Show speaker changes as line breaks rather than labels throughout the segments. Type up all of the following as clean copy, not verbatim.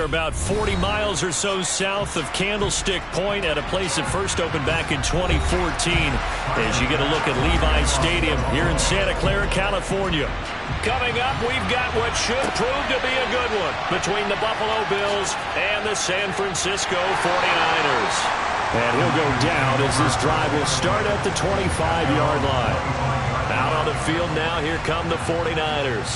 are about 40 miles or so south of Candlestick Point at a place that first opened back in 2014 as you get a look at Levi's Stadium here in Santa Clara, California. Coming up, we've got what should prove to be a good one between the Buffalo Bills and the San Francisco 49ers. And he'll go down as this drive will start at the 25-yard line. Out on the field now, here come the 49ers.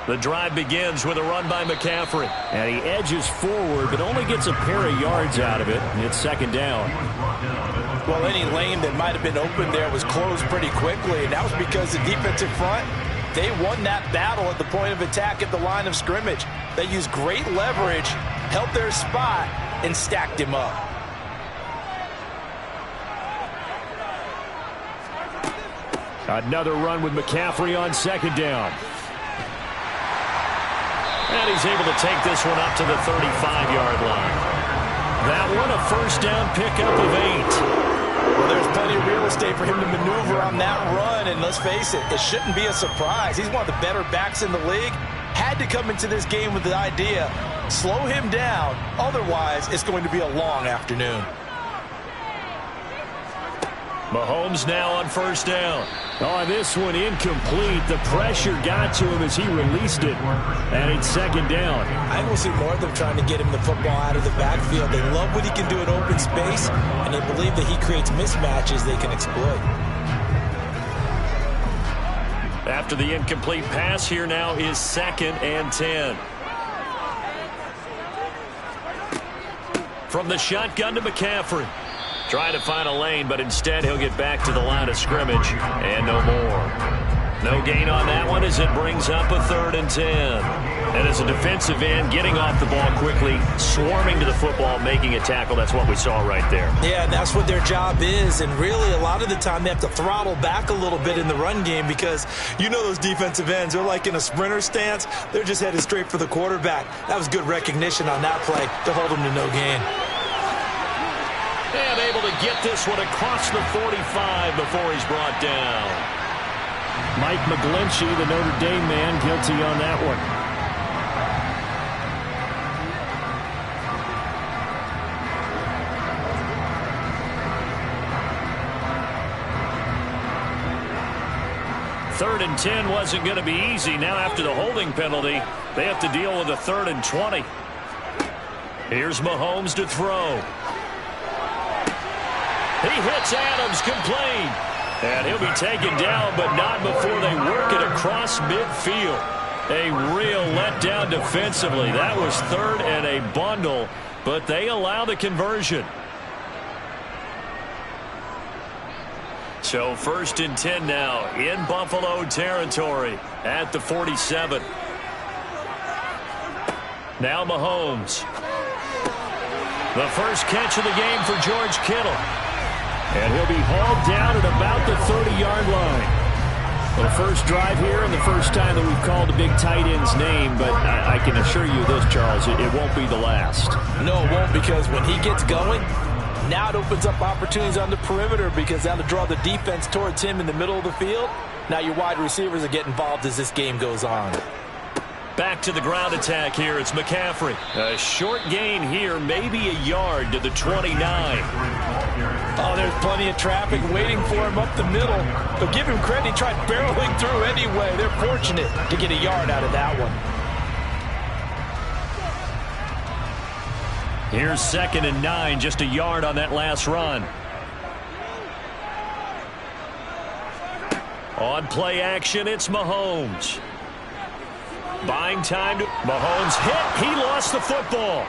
The drive begins with a run by McCaffrey. And he edges forward, but only gets a pair of yards out of it. It's second down.
Well, any lane that might have been open there was closed pretty quickly, and that was because the defensive front, they won that battle at the point of attack at the line of scrimmage. They used great leverage, held their spot, and stacked him up.
Another run with McCaffrey on second down. And he's able to take this one up to the 35-yard line. That one a first down pickup of 8.
Well, there's plenty of real estate for him to maneuver on that run, and let's face it, it shouldn't be a surprise. He's one of the better backs in the league. Had to come into this game with the idea, slow him down, otherwise it's going to be a long afternoon.
Mahomes now on first down. Oh, this one incomplete. The pressure got to him as he released it. And it's second down.
I will see more of them trying to get him the football out of the backfield. They love what he can do in open space, and they believe that he creates mismatches they can exploit.
After the incomplete pass, here now is second and 10. From the shotgun to McCaffrey. Trying to find a lane, but instead he'll get back to the line of scrimmage, and no more. No gain on that one as it brings up a 3rd and 10. And as a defensive end, getting off the ball quickly, swarming to the football, making a tackle, that's what we saw right there.
Yeah, and that's what their job is, and really a lot of the time they have to throttle back a little bit in the run game because you know those defensive ends, they're like in a sprinter stance, they're just headed straight for the quarterback. That was good recognition on that play to hold them to no gain.
And able to get this one across the 45 before he's brought down. Mike McGlinchey, the Notre Dame man, guilty on that one. Third and 10 wasn't going to be easy. Now after the holding penalty, they have to deal with a 3rd and 20. Here's Mahomes to throw. He hits Adams, complete. And he'll be taken down, but not before they work it across midfield. A real letdown defensively. That was 3rd and a bundle, but they allow the conversion. So 1st and 10 now in Buffalo territory at the 47. Now Mahomes. The first catch of the game for George Kittle. And he'll be hauled down at about the 30-yard line. Well, the first drive here and the first time that we've called a big tight end's name, but I can assure you this, Charles, it won't be the last.
No, it won't, because when he gets going, now it opens up opportunities on the perimeter because that'll draw the defense towards him in the middle of the field. Now your wide receivers will get involved as this game goes on.
Back to the ground attack here. It's McCaffrey. A short gain here, maybe a yard to the 29.
Oh, there's plenty of traffic waiting for him up the middle. But give him credit, he tried barreling through anyway. They're fortunate to get a yard out of that one.
Here's 2nd and 9, just a yard on that last run. On play action, it's Mahomes. Buying time to Mahomes hit. He lost the football.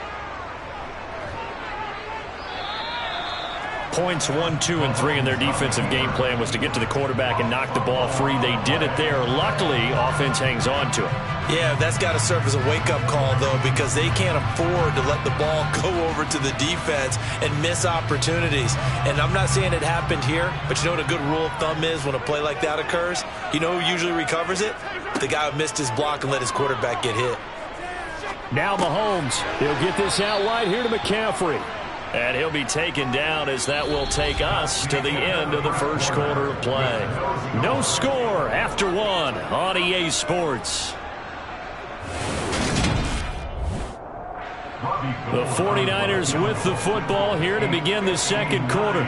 Points 1, 2, and 3 in their defensive game plan was to get to the quarterback and knock the ball free. They did it there. Luckily, offense hangs on to it.
Yeah, that's got to serve as a wake-up call, though, because they can't afford to let the ball go over to the defense and miss opportunities. And I'm not saying it happened here, but you know what a good rule of thumb is when a play like that occurs? You know who usually recovers it? The guy who missed his block and let his quarterback get hit.
Now Mahomes. He'll get this out wide here to McCaffrey. And he'll be taken down as that will take us to the end of the first quarter of play. No score after one on EA Sports. The 49ers with the football here to begin the second quarter.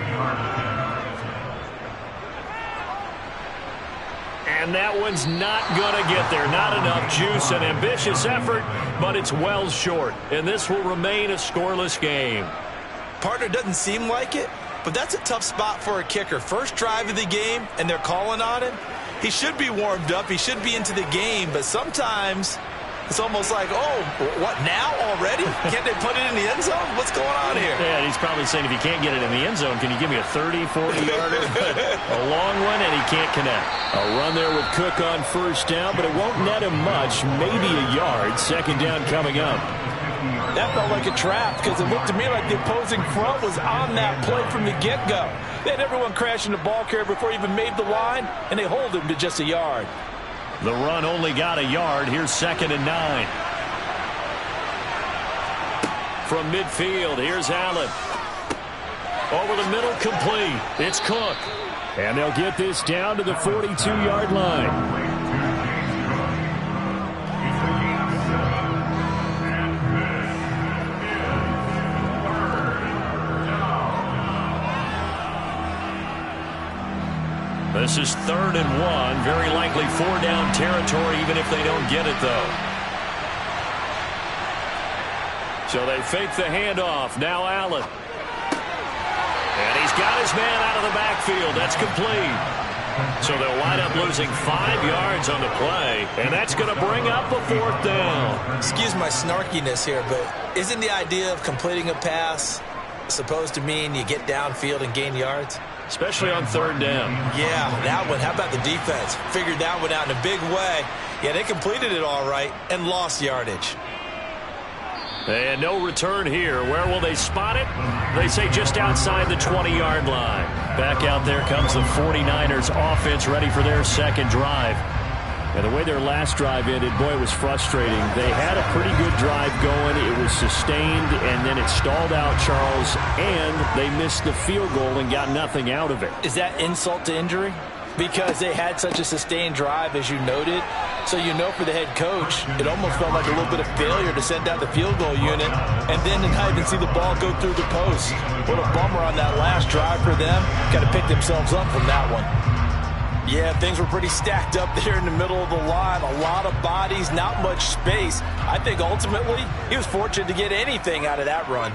And that one's not going to get there. Not enough juice. An ambitious effort, but it's well short. And this will remain a scoreless game.
Partner, doesn't seem like it, but that's a tough spot for a kicker. First drive of the game, and they're calling on him. He should be warmed up. He should be into the game, but sometimes it's almost like, oh, what, now already? Can't they put it in the end zone? What's going on here?
Yeah, he's probably saying, if you can't get it in the end zone, can you give me a 30, 40-yarder? A long one, and he can't connect. A run there with Cook on first down, but it won't net him much, maybe a yard. Second down coming up.
That felt like a trap because it looked to me like the opposing front was on that play from the get-go. They had everyone crashing the ball carrier before he even made the line, and they hold him to just a yard.
The run only got a yard. Here's 2nd and 9. From midfield, here's Allen. Over the middle, complete. It's Cook. And they'll get this down to the 42-yard line. This is 3rd and 1. Very likely 4-down territory, even if they don't get it, though. So they fake the handoff. Now Allen. And he's got his man out of the backfield. That's complete. So they'll wind up losing 5 yards on the play, and that's going to bring up a 4th down.
Excuse my snarkiness here, but isn't the idea of completing a pass supposed to mean you get downfield and gain yards?
Especially on 3rd down.
Yeah, that one. How about the defense? Figured that one out in a big way. Yeah, they completed it all right and lost yardage.
And no return here. Where will they spot it? They say just outside the 20-yard line. Back out there comes the 49ers offense, ready for their second drive. And the way their last drive ended, boy, it was frustrating. They had a pretty good drive going. It was sustained, and then it stalled out, Charles, and they missed the field goal and got nothing out of it.
Is that insult to injury? Because they had such a sustained drive, as you noted. So you know for the head coach, it almost felt like a little bit of failure to send out the field goal unit and then to not even see the ball go through the post. What a bummer on that last drive for them. Got to pick themselves up from that one. Yeah, things were pretty stacked up there in the middle of the line. A lot of bodies, not much space. I think ultimately he was fortunate to get anything out of that run.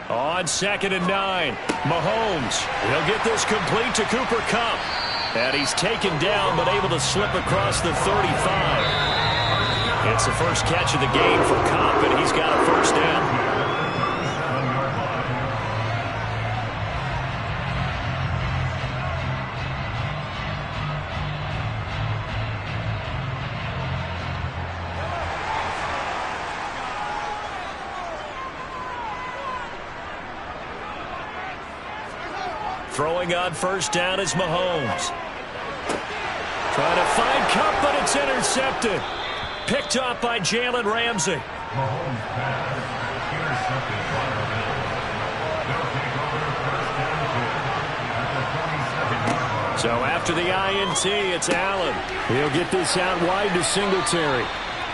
On 2nd and 9, Mahomes. He'll get this complete to Cooper Kupp. And he's taken down but able to slip across the 35. It's the first catch of the game for Kupp, and he's got a first down. Throwing on first down is Mahomes. Trying to find Kupp, but it's intercepted. Picked up by Jalen Ramsey. So after the INT, it's Allen. He'll get this out wide to Singletary.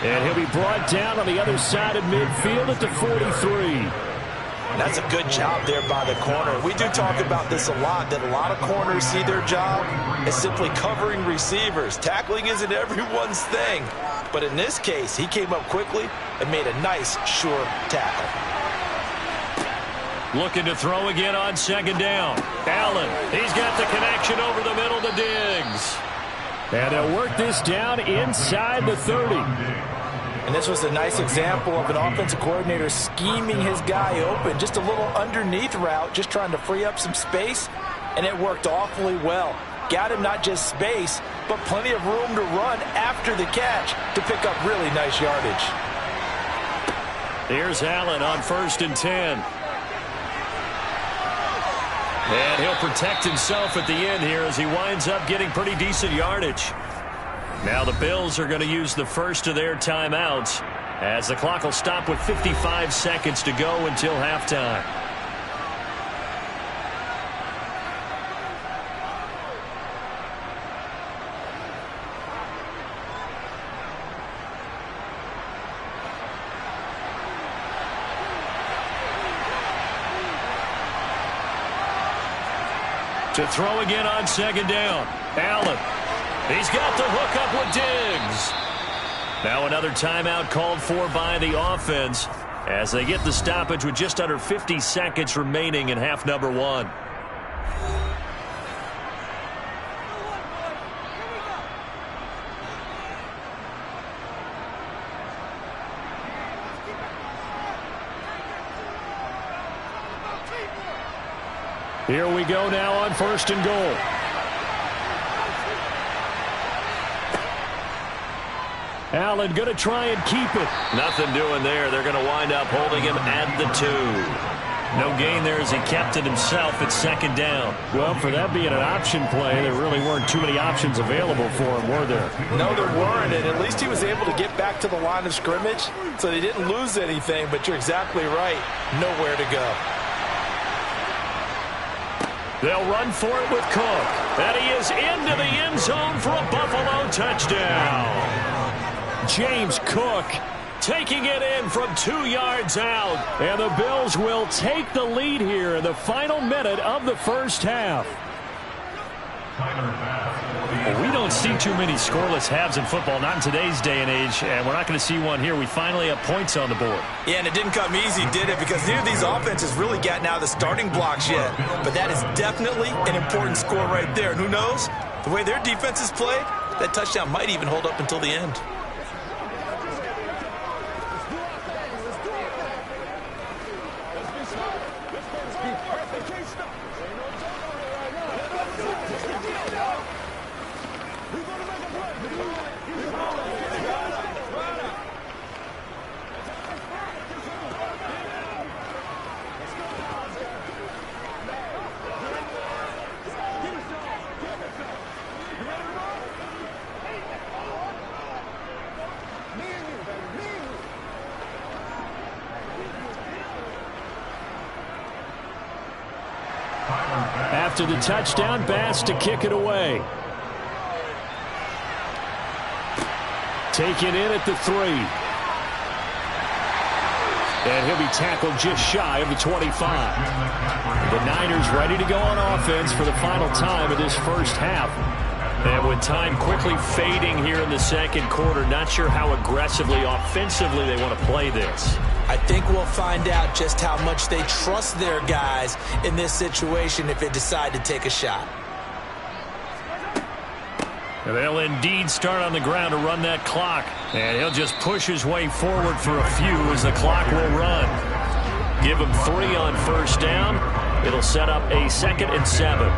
And he'll be brought down on the other side of midfield at the 43.
That's a good job there by the corner. We do talk about this a lot, that a lot of corners see their job as simply covering receivers. Tackling isn't everyone's thing. But in this case, he came up quickly and made a nice, sure tackle.
Looking to throw again on 2nd down. Allen, he's got the connection over the middle to Diggs. And they'll work this down inside the 30.
And this was a nice example of an offensive coordinator scheming his guy open. Just a little underneath route, just trying to free up some space, and it worked awfully well. Got him not just space, but plenty of room to run after the catch to pick up really nice yardage.
Here's Allen on 1st and 10. And he'll protect himself at the end here as he winds up getting pretty decent yardage. Now the Bills are going to use the first of their timeouts as the clock will stop with 55 seconds to go until halftime. To throw again on second down. Allen. He's got the hook up with Diggs. Now another timeout called for by the offense as they get the stoppage with just under 50 seconds remaining in half number one. Here we go now on first and goal. Allen going to try and keep it. Nothing doing there. They're going to wind up holding him at the 2. No gain there as he kept it himself at second down. Well, for that being an option play, there really weren't too many options available for him, were there?
No, there weren't, and at least he was able to get back to the line of scrimmage, so they didn't lose anything, but you're exactly right. Nowhere to go.
They'll run for it with Cook. And he is into the end zone for a Buffalo touchdown. James Cook taking it in from 2 yards out. And the Bills will take the lead here in the final minute of the first half. Well, we don't see too many scoreless halves in football, not in today's day and age, and we're not going to see one here. We finally have points on the board.
Yeah, and it didn't come easy, did it? Because neither of these offenses really gotten out of the starting blocks yet. But that is definitely an important score right there. And who knows? The way their defenses play, that touchdown might even hold up until the end.
After the touchdown, Bass to kick it away. Taken in at the 3. And he'll be tackled just shy of the 25. The Niners ready to go on offense for the final time of this first half. And with time quickly fading here in the second quarter, not sure how aggressively, offensively they want to play this.
I think we'll find out just how much they trust their guys in this situation if they decide to take a shot.
And they'll indeed start on the ground to run that clock. And he'll just push his way forward for a few as the clock will run. Give him 3 on first down. It'll set up a 2nd and 7.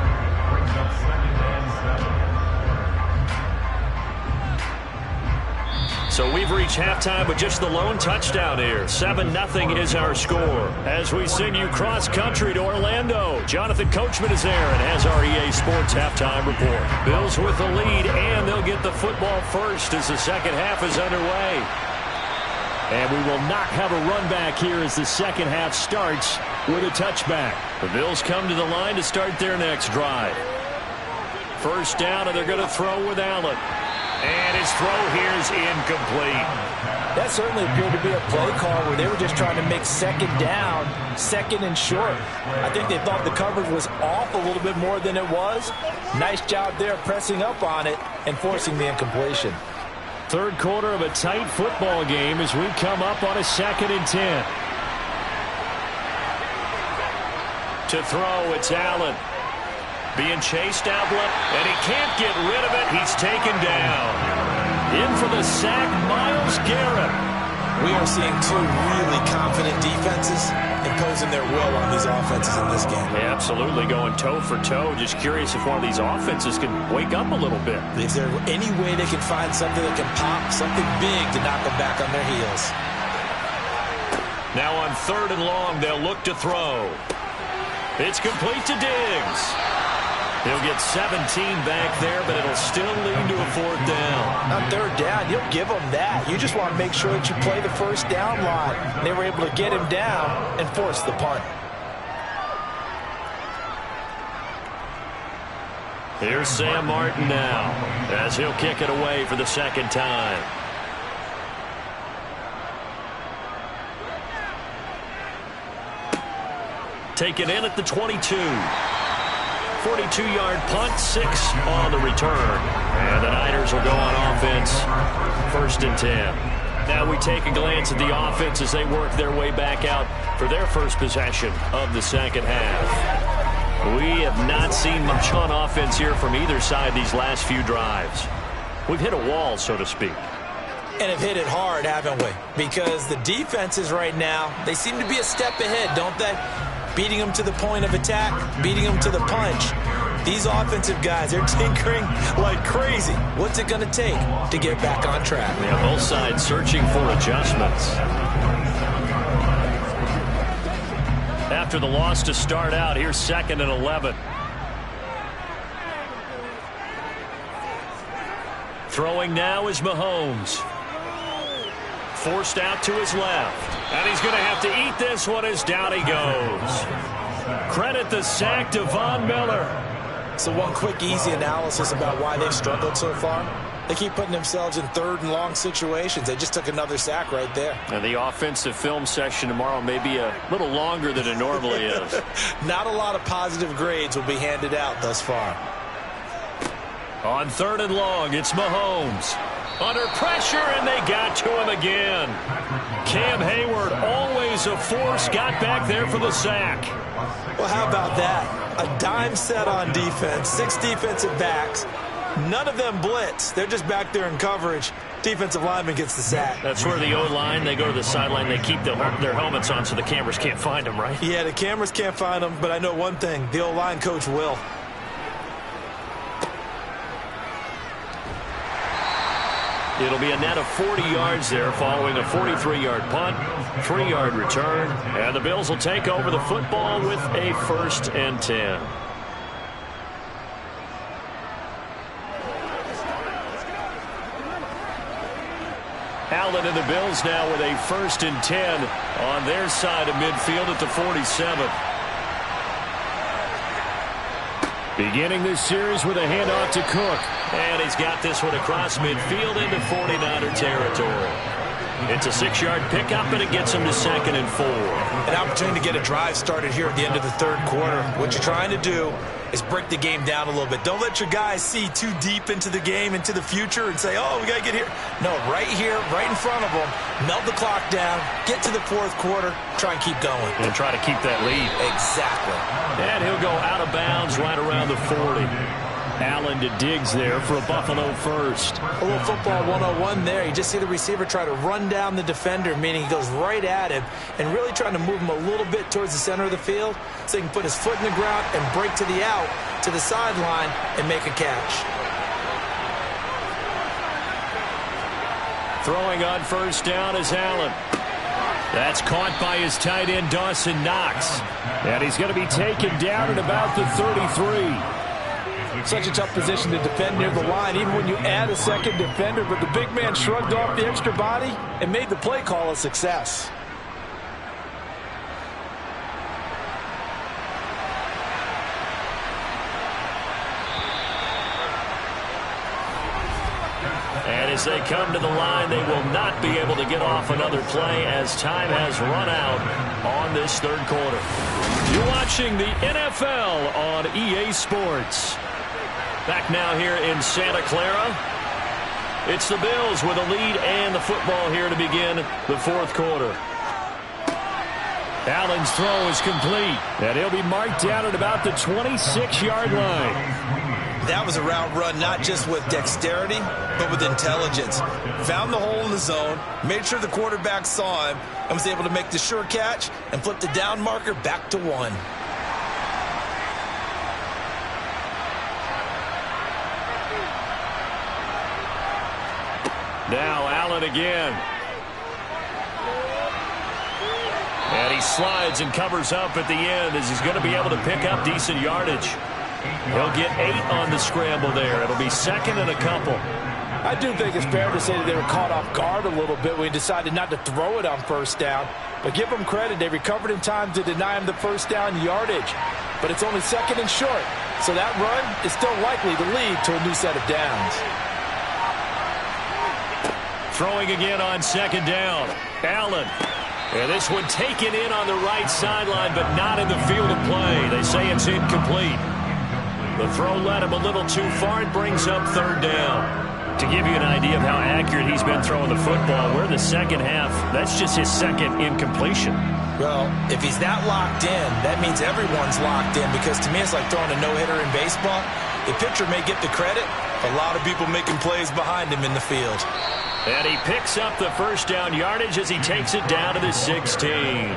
So we've reached halftime with just the lone touchdown here. 7-0 is our score. As we send you cross-country to Orlando, Jonathan Coachman is there and has our EA Sports halftime report. Bills with the lead, and they'll get the football first as the second half is underway. And we will not have a run back here as the second half starts with a touchback. The Bills come to the line to start their next drive. First down, and they're going to throw with Allen. And his throw here is incomplete.
That certainly appeared to be a play call where they were just trying to make second down, second and short. I think they thought the coverage was off a little bit more than it was. Nice job there pressing up on it and forcing the incompletion.
Third quarter of a tight football game as we come up on a 2nd and 10. To throw, it's Allen. Being chased out left, and he can't get rid of it. He's taken down. In for the sack, Myles Garrett.
We are seeing 2 really confident defenses imposing their will on these offenses in this game.
Yeah, absolutely, going toe for toe. Just curious if one of these offenses can wake up a little bit.
Is there any way they can find something that can pop, something big to knock them back on their heels?
Now on 3rd and long, they'll look to throw. It's complete to Diggs. He'll get 17 back there, but it'll still lead to a 4th down.
On 3rd down, you'll give them that. You just want to make sure that you play the 1st down line. They were able to get him down and force the punt.
Here's Sam Martin now, as he'll kick it away for the 2nd time. Taken in at the 22. 42-yard punt, 6 on the return. And the Niners will go on offense, 1st and 10. Now we take a glance at the offense as they work their way back out for their first possession of the 2nd half. We have not seen much on offense here from either side these last few drives. We've hit a wall, so to speak.
And have hit it hard, haven't we? Because the defenses right now, they seem to be a step ahead, don't they? Beating them to the point of attack, beating them to the punch. These offensive guys, they're tinkering like crazy. What's it going to take to get back on track?
Yeah, both sides searching for adjustments. After the loss to start out, here's 2nd and 11. Throwing now is Mahomes. Forced out to his left. And he's going to have to eat this one as down he goes. Credit the sack to Von Miller.
So one quick, easy analysis about why they've struggled so far. They keep putting themselves in 3rd and long situations. They just took another sack right there.
And the offensive film session tomorrow may be a little longer than it normally is.
Not a lot of positive grades will be handed out thus far.
On 3rd and long, it's Mahomes. Under pressure, and they got to him again. Cam Hayward, always a force, got back there for the sack.
Well, how about that? A dime set on defense, 6 defensive backs. None of them blitz. They're just back there in coverage. Defensive lineman gets the sack.
That's where the O-line, they go to the sideline, they keep their helmets on so the cameras can't find them, right?
Yeah, the cameras can't find them, but I know one thing. The O-line coach will.
It'll be a net of 40 yards there following a 43-yard punt, 3-yard return, and the Bills will take over the football with a 1st and 10. Allen and the Bills now with a 1st and 10 on their side of midfield at the 47. Beginning this series with a handoff to Cook. And he's got this one across midfield into 49er territory. It's a 6-yard pickup, and it gets him to 2nd and 4.
An opportunity to get a drive started here at the end of the 3rd quarter. What you're trying to do is break the game down a little bit. Don't let your guys see too deep into the game, into the future, and say, oh, we got to get here. No, right here, right in front of them, melt the clock down, get to the 4th quarter, try and keep going.
And try to keep that lead.
Exactly.
And he'll go out of bounds right around the 40. Allen to Diggs there for a Buffalo first.
A little football 101 there. You just see the receiver try to run down the defender, meaning he goes right at him and really trying to move him a little bit towards the center of the field so he can put his foot in the ground and break to the out, to the sideline, and make a catch.
Throwing on 1st down is Allen. That's caught by his tight end, Dawson Knox. And he's going to be taken down at about the 33.
Such a tough position to defend near the line, even when you add a 2nd defender, but the big man shrugged off the extra body and made the play call a success.
And as they come to the line, they will not be able to get off another play as time has run out on this 3rd quarter. You're watching the NFL on EA Sports. Back now here in Santa Clara. It's the Bills with a lead and the football here to begin the 4th quarter. Allen's throw is complete, and he'll be marked down at about the 26-yard line.
That was a route run not just with dexterity, but with intelligence. Found the hole in the zone, made sure the quarterback saw him, and was able to make the sure catch and flip the down marker back to 1.
Now Allen again. And he slides and covers up at the end as he's going to be able to pick up decent yardage. He'll get 8 on the scramble there. It'll be second and a couple.
I do think it's fair to say that they were caught off guard a little bit when he decided not to throw it on first down. But give them credit. They recovered in time to deny him the first down yardage. But it's only second and short. So that run is still likely to lead to a new set of downs.
Throwing again on second down. Allen. And this one taken in on the right sideline, but not in the field of play. They say it's incomplete. The throw led him a little too far and brings up third down. To give you an idea of how accurate he's been throwing the football, we're in the second half. That's just his second incompletion.
Well, if he's that locked in, that means everyone's locked in, because to me it's like throwing a no-hitter in baseball. The pitcher may get the credit, a lot of people making plays behind him in the field.
And he picks up the first down yardage as he takes it down to the 16.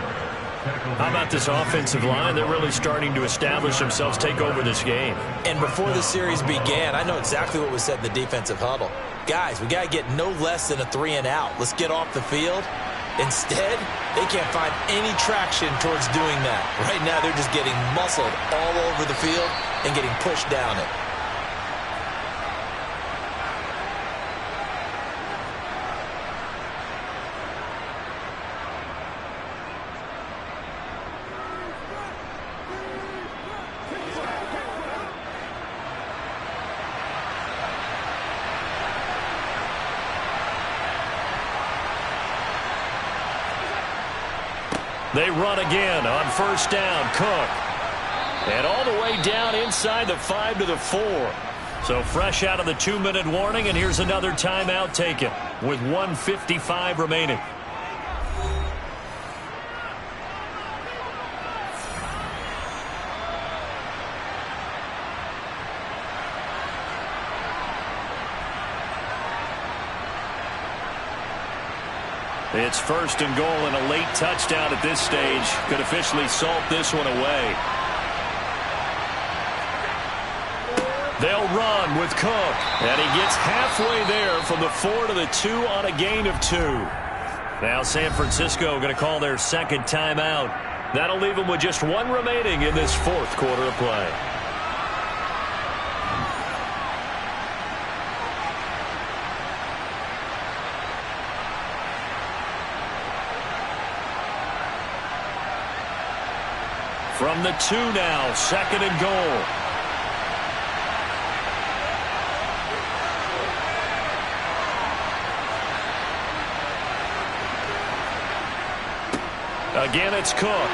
How about this offensive line? They're really starting to establish themselves, take over this game.
And before the series began, I know exactly what was said in the defensive huddle. Guys, we got to get no less than a 3-and-out. Let's get off the field. Instead, they can't find any traction towards doing that. Right now, they're just getting muscled all over the field and getting pushed down it.
They run again on first down. Cook. And all the way down inside the 5 to the 4. So fresh out of the 2-minute warning, and here's another timeout taken with 1:55 remaining. It's first and goal, and a late touchdown at this stage could officially salt this one away. They'll run with Cook, and he gets halfway there from the 4 to the 2 on a gain of 2. Now San Francisco going to call their second timeout. That'll leave them with just 1 remaining in this fourth quarter of play. From the 2 now, second and goal. Again, it's Cook.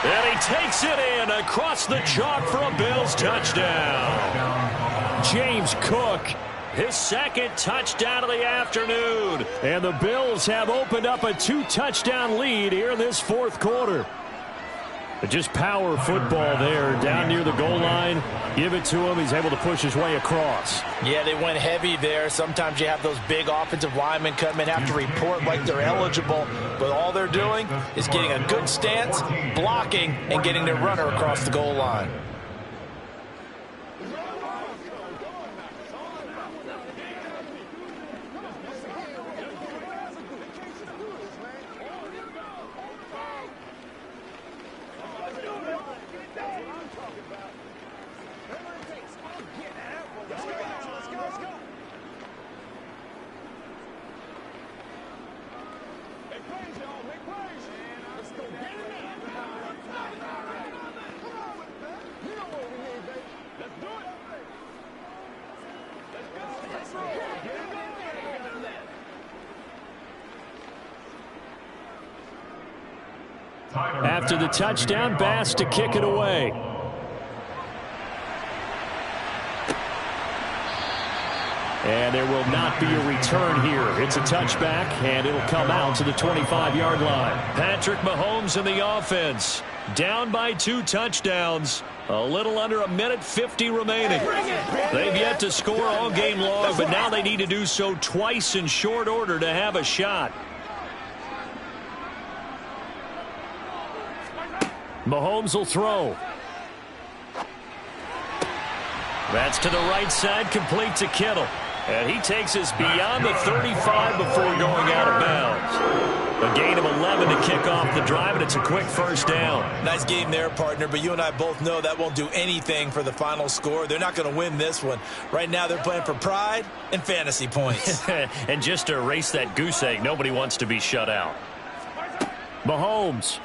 And he takes it in across the chalk for a Bills touchdown. James Cook, his second touchdown of the afternoon. And the Bills have opened up a 2-touchdown lead here in this fourth quarter. But just power football there down near the goal line. Give it to him. He's able to push his way across.
Yeah, they went heavy there. Sometimes you have those big offensive linemen come in, have to report like they're eligible. But all they're doing is getting a good stance, blocking, and getting their runner across the goal line.
After the touchdown, Bass to kick it away. And there will not be a return here. It's a touchback, and it'll come out to the 25-yard line. Patrick Mahomes in the offense. Down by 2 touchdowns. A little under 1:50 remaining. They've yet to score all game long, but now they need to do so twice in short order to have a shot. Mahomes will throw. That's to the right side, complete to Kittle. And he takes us beyond the 35 before going out of bounds. A gain of 11 to kick off the drive, and it's a quick first down.
Nice game there, partner, but you and I both know that won't do anything for the final score. They're not going to win this one. Right now they're playing for pride and fantasy points.
And just to erase that goose egg, nobody wants to be shut out. Mahomes.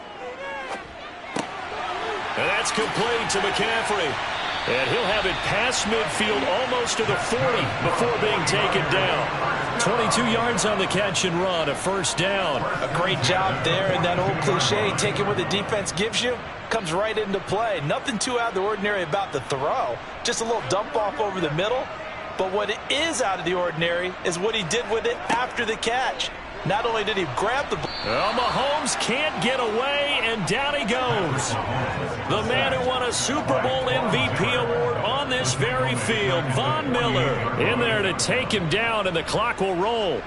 And that's complete to McCaffrey. And he'll have it past midfield almost to the 40 before being taken down. 22 yards on the catch and run, a first down.
A great job there, and that old cliche, taking what the defense gives you, comes right into play. Nothing too out of the ordinary about the throw. Just a little dump off over the middle. But what is out of the ordinary is what he did with it after the catch. Not only did he grab the ball.
Well, Mahomes can't get away, and down he goes. The man who won a Super Bowl MVP award on this very field, Von Miller, in there to take him down, and the clock will roll.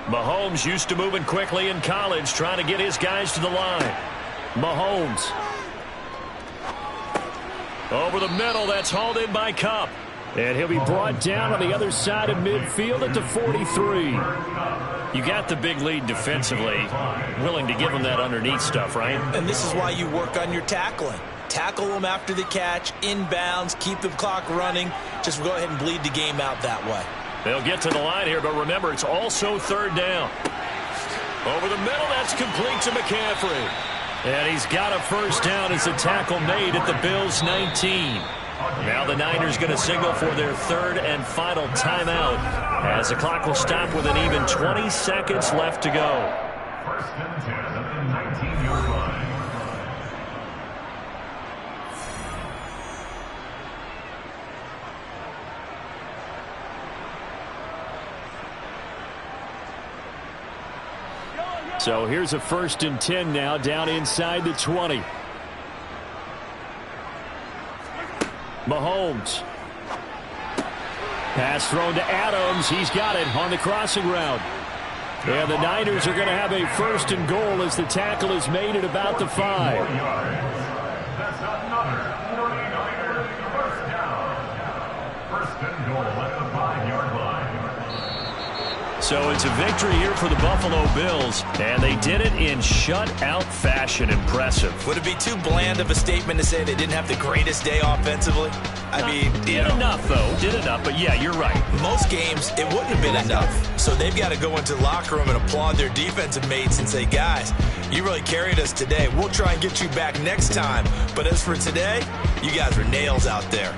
Mahomes used to moving quickly in college, trying to get his guys to the line. Mahomes. Over the middle, that's hauled in by Kupp. And he'll be brought down on the other side of midfield at the 43. You got the big lead defensively. Willing to give them that underneath stuff, right?
And this is why you work on your tackling. Tackle them after the catch, inbounds, keep the clock running. Just go ahead and bleed the game out that way.
They'll get to the line here, but remember, it's also third down. Over the middle, that's complete to McCaffrey. And he's got a first down as a tackle made at the Bills' 19. Now the Niners going to signal for their third and final timeout as the clock will stop with an even 20 seconds left to go.
First and 10 at the 19-yard line.
So here's a first and 10 now down inside the 20. Mahomes. Pass thrown to Adams. He's got it on the crossing route. And the Niners are going to have a first and goal as the tackle is made at about the 5.
That's another 49er first down. First and goal at the 5-yard line.
So it's a victory here for the Buffalo Bills, and they did it in shutout fashion. Impressive.
Would it be too bland of a statement to say they didn't have the greatest day offensively? I mean,
did enough, though. Did enough, but yeah, you're right.
Most games, it wouldn't have been enough. So they've got to go into the locker room and applaud their defensive mates and say, guys, you really carried us today. We'll try and get you back next time. But as for today, you guys were nails out there.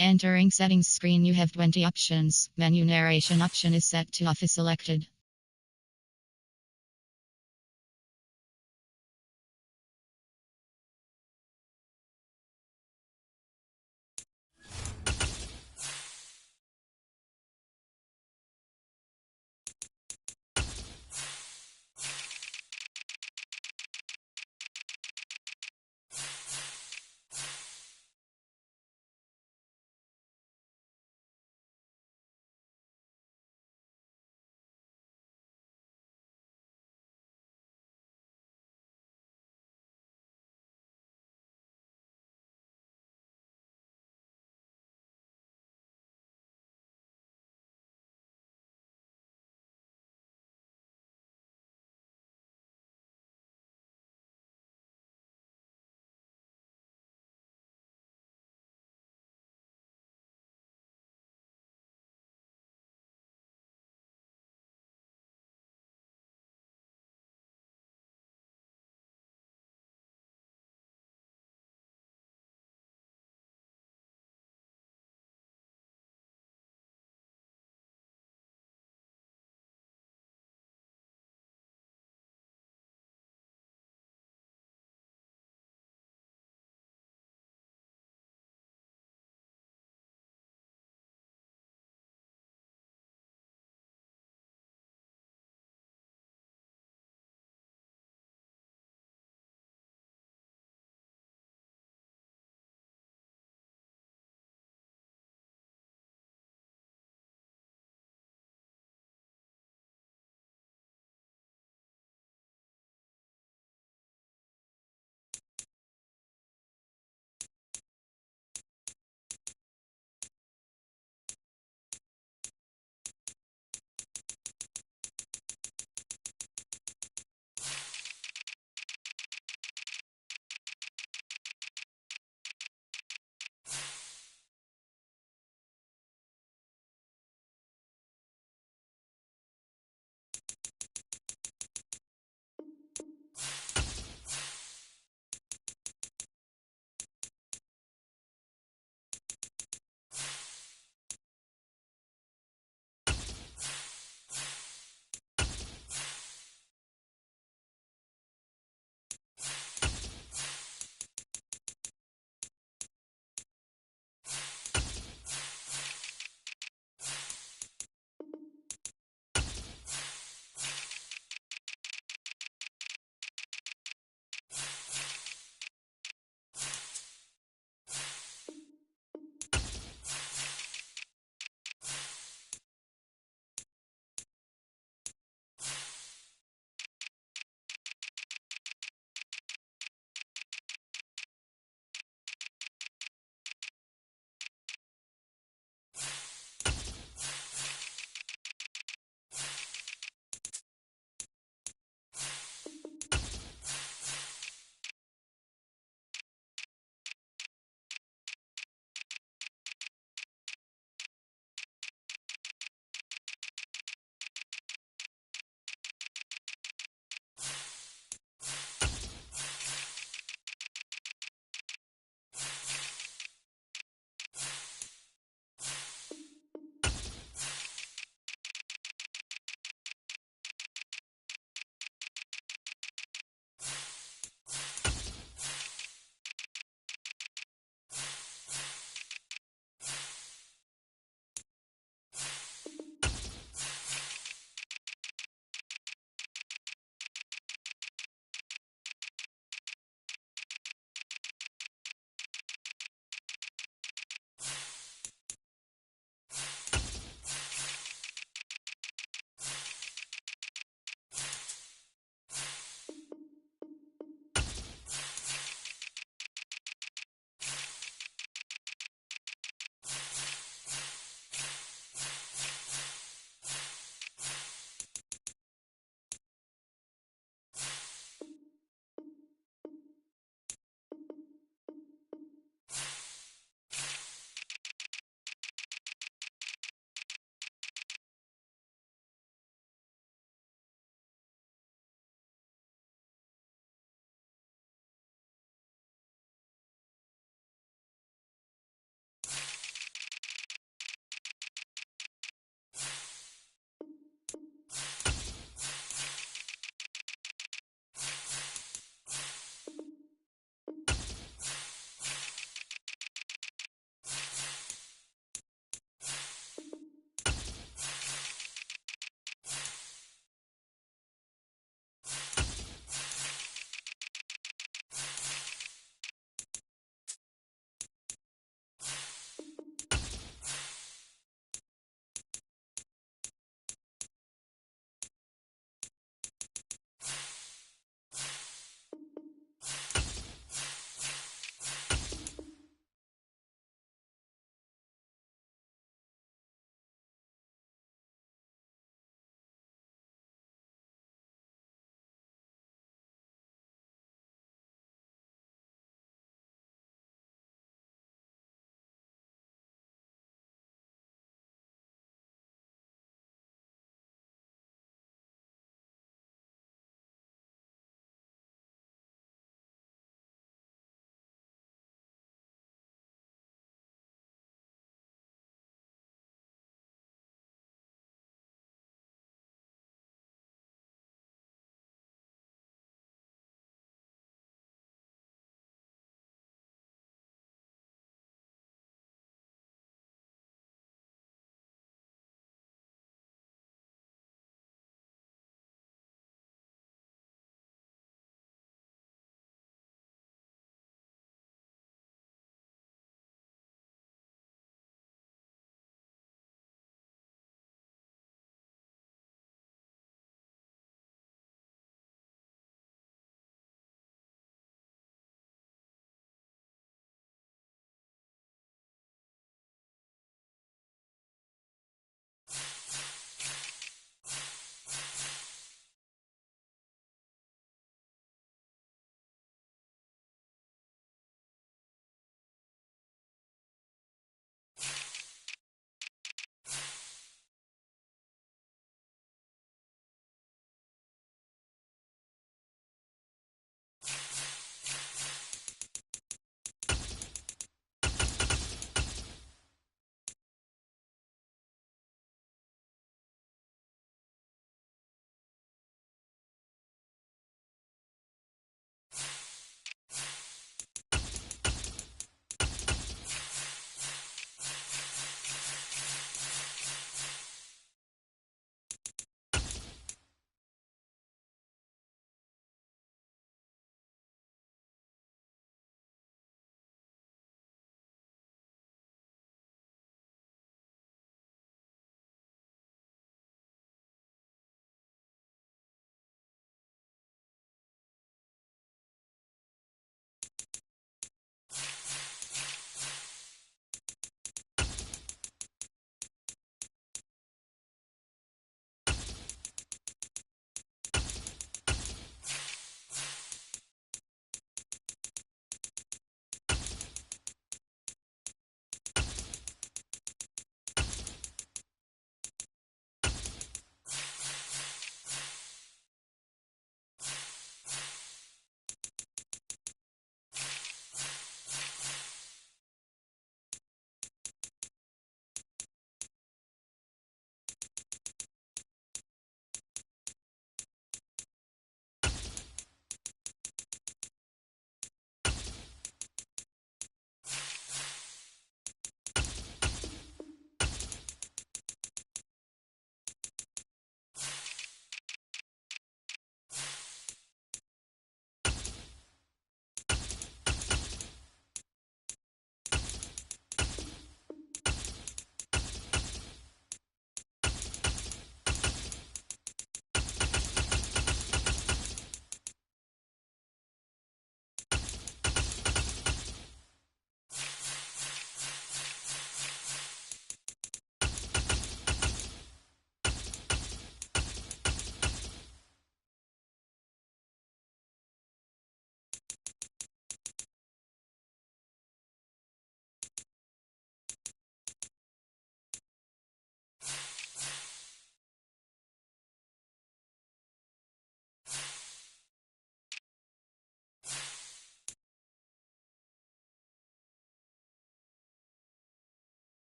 Entering settings screen, you have 20 options. Menu narration option is set to off is selected.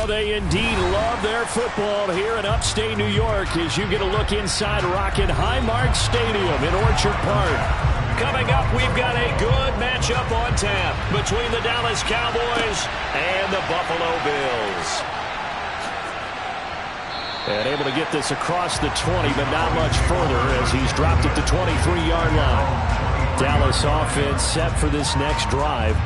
Oh, they indeed love their football here in upstate New York as you get a look inside Rocket Highmark Stadium in Orchard Park. Coming up, we've got a good matchup on tap between the Dallas Cowboys and the Buffalo Bills. And able to get this across the 20, but not much further as he's dropped it to 23-yard line. Dallas offense set for this next drive.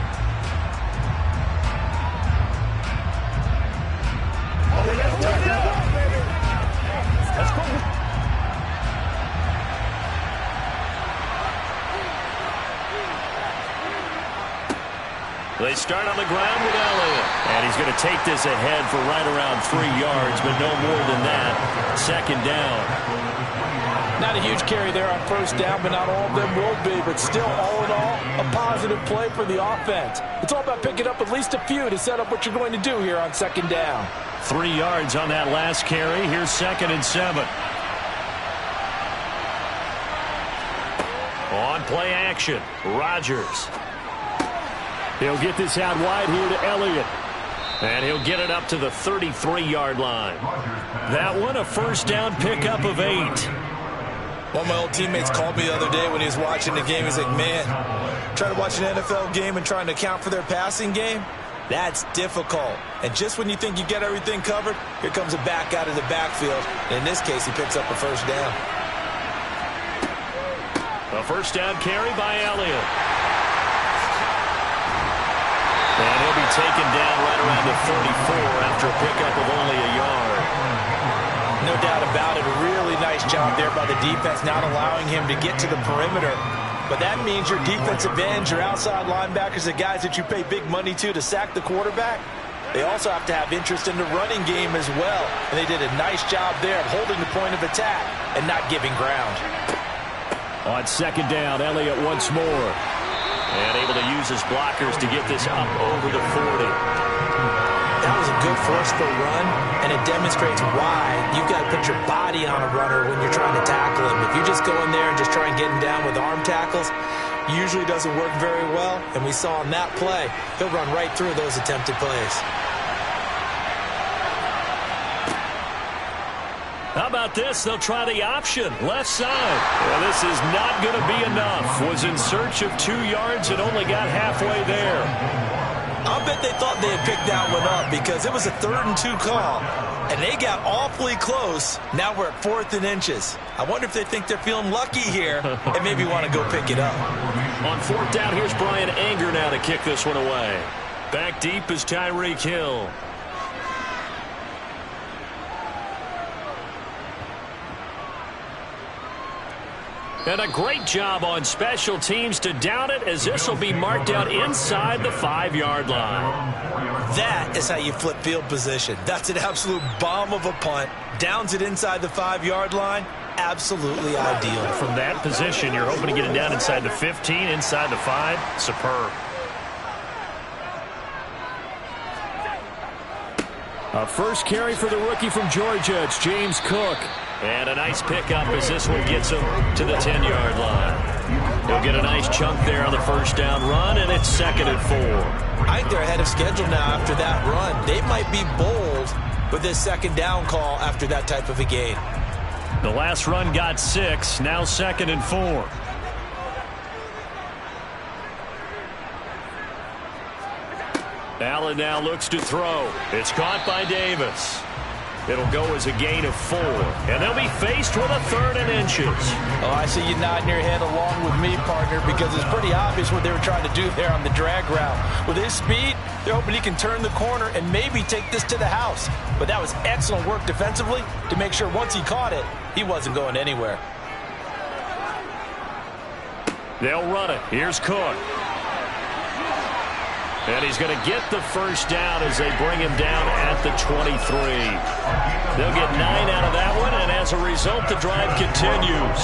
They start on the ground with Elliott. And he's going to take this ahead for right around 3 yards, but no more than that. Second down.
Not a huge carry there on first down, but not all of them will be. But still, all in all, a positive play for the offense. It's all about picking up at least a few to set up what you're going to do here on second down.
3 yards on that last carry. Here's 2nd and 7. On play action, Rodgers. He'll get this out wide here to Elliott. And he'll get it up to the 33-yard line. That one, a first down pickup of 8.
One of my old teammates called me the other day when he was watching the game. He's like, man, trying to watch an NFL game and trying to account for their passing game, that's difficult. And just when you think you get everything covered, here comes a back out of the backfield. And in this case, he picks up a first down.
A first down carry by Elliott. And he'll be taken down right around the 34 after a pickup of only a yard.
No doubt about it. A really nice job there by the defense, not allowing him to get to the perimeter. But that means your defensive ends, your outside linebackers, the guys that you pay big money to sack the quarterback, they also have to have interest in the running game as well. And they did a nice job there of holding the point of attack and not giving ground.
On second down, Elliott once more. And able to use his blockers to get this up over the 40.
That was a good forceful run, and it demonstrates why you've got to put your body on a runner when you're trying to tackle him. If you just go in there and just try and get him down with arm tackles, usually doesn't work very well. And we saw in that play, he'll run right through those attempted plays.
How about this? They'll try the option. Left side. Well, this is not going to be enough. Was in search of 2 yards and only got halfway there.
I'll bet they thought they had picked that one up because it was a 3rd and 2 call. And they got awfully close. Now we're at 4th and inches. I wonder if they think they're feeling lucky here and maybe want to go pick it up.
On 4th down, here's Brian Anger now to kick this one away. Back deep is Tyreek Hill. And a great job on special teams to down it as this will be marked out inside the 5-yard line.
That is how you flip field position. That's an absolute bomb of a punt. Downs it inside the 5-yard line. Absolutely ideal.
From that position, you're hoping to get it down inside the 15, inside the 5. Superb. A first carry for the rookie from Georgia. It's James Cook. And a nice pickup as this one gets him to the 10-yard line. He'll get a nice chunk there on the first down run, and it's 2nd and 4.
I think they're ahead of schedule now after that run. They might be bold with this 2nd down call after that type of a gain.
The last run got 6, now 2nd and 4. Allen now looks to throw. It's caught by Davis. It'll go as a gain of 4. And they'll be faced with a 3rd and inches.
Oh, I see you nodding your head along with me, partner, because it's pretty obvious what they were trying to do there on the drag route. With his speed, they're hoping he can turn the corner and maybe take this to the house. But that was excellent work defensively to make sure once he caught it, he wasn't going anywhere.
They'll run it. Here's Cook. And he's going to get the first down as they bring him down at the 23. They'll get 9 out of that one, and as a result, the drive continues.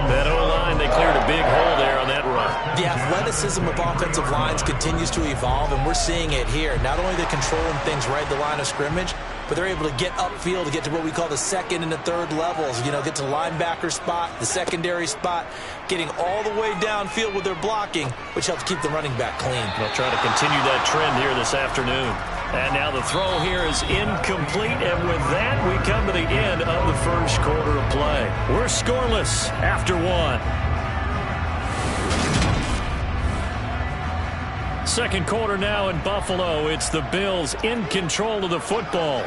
That O-line, they cleared a big hole there on that run.
The athleticism of offensive lines continues to evolve, and we're seeing it here. Not only are they controlling things right at the line of scrimmage, but they're able to get upfield to get to what we call the 2nd and the 3rd levels. You know, get to linebacker spot, the secondary spot, getting all the way downfield with their blocking, which helps keep the running back clean.
They'll try to continue that trend here this afternoon. And now the throw here is incomplete, and with that, we come to the end of the first quarter of play. We're scoreless after one. Second quarter now in Buffalo. It's the Bills in control of the football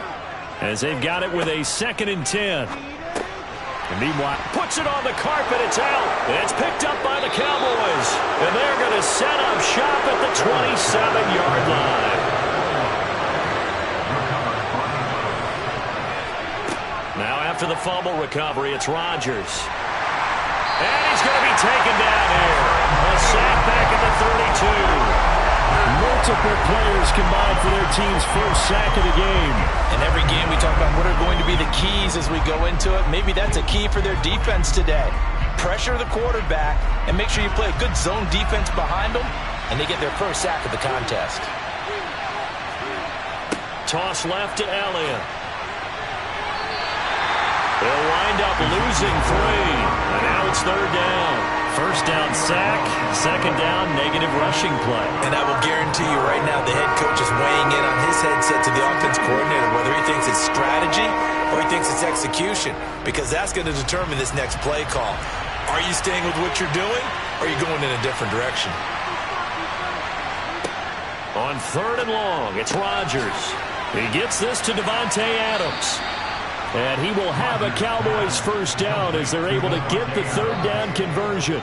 as they've got it with a 2nd and 10. And meanwhile, puts it on the carpet. It's out. It's picked up by the Cowboys. And they're going to set up shop at the 27-yard line. Now after the fumble recovery, it's Rodgers. And he's going to be taken down here. A sack back at the 32. Multiple players combined for their team's first sack of the game.
In every game we talk about what are going to be the keys as we go into it. Maybe that's a key for their defense today. Pressure the quarterback and make sure you play a good zone defense behind them, and they get their first sack of the contest.
Toss left to Elliott. They'll wind up losing 3. And now it's 3rd down. First down sack, 2nd down negative rushing play.
And I will guarantee you right now the head coach is weighing in on his headset to the offense coordinator, whether he thinks it's strategy or he thinks it's execution, because that's going to determine this next play call. Are you staying with what you're doing, or are you going in a different direction?
On 3rd and long, it's Rodgers. He gets this to Davante Adams. And he will have a Cowboys first down as they're able to get the 3rd down conversion.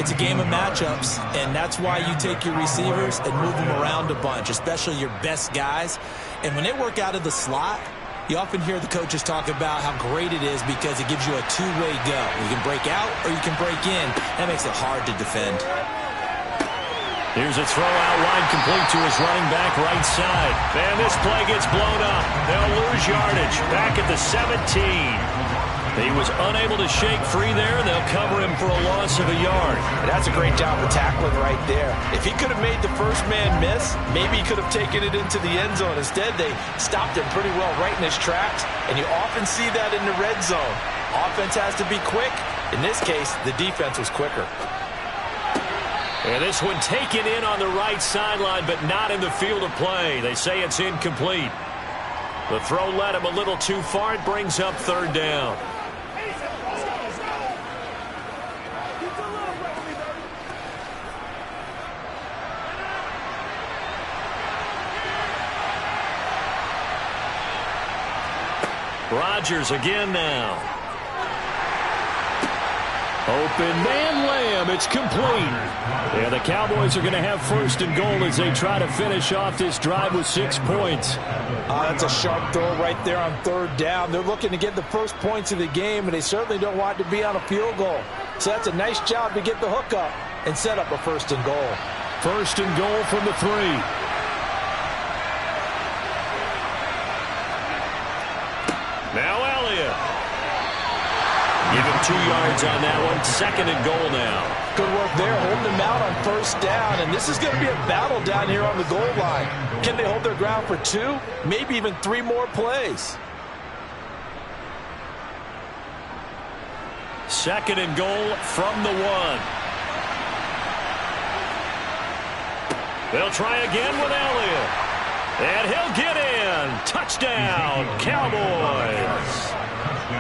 It's a game of matchups, and that's why you take your receivers and move them around a bunch, especially your best guys. And when they work out of the slot, you often hear the coaches talk about how great it is because it gives you a two-way go. You can break out or you can break in. That makes it hard to defend.
Here's a throw out wide, complete to his running back right side. And this play gets blown up. They'll lose yardage back at the 17. He was unable to shake free there. They'll cover him for a loss of a yard.
That's a great job of tackling right there. If he could have made the first man miss, maybe he could have taken it into the end zone. Instead, they stopped him pretty well right in his tracks, and you often see that in the red zone. Offense has to be quick. In this case, the defense was quicker.
And this one taken in on the right sideline, but not in the field of play. They say it's incomplete. The throw led him a little too far. It brings up 3rd down. Rodgers again now. Open man Lamb. It's complete. And the Cowboys are going to have 1st and goal as they try to finish off this drive with 6 points.
That's a sharp throw right there on 3rd down. They're looking to get the first points of the game, and they certainly don't want it to be on a field goal. So that's a nice job to get the hook up and set up a 1st and goal.
1st and goal from the 3. Now Elliott. Give him 2 yards on that one. 2nd and goal now.
Good work there, holding them out on 1st down. And this is going to be a battle down here on the goal line. Can they hold their ground for 2, maybe even 3 more plays?
2nd and goal from the 1. They'll try again with Elliott. And he'll get in. Touchdown, Cowboys.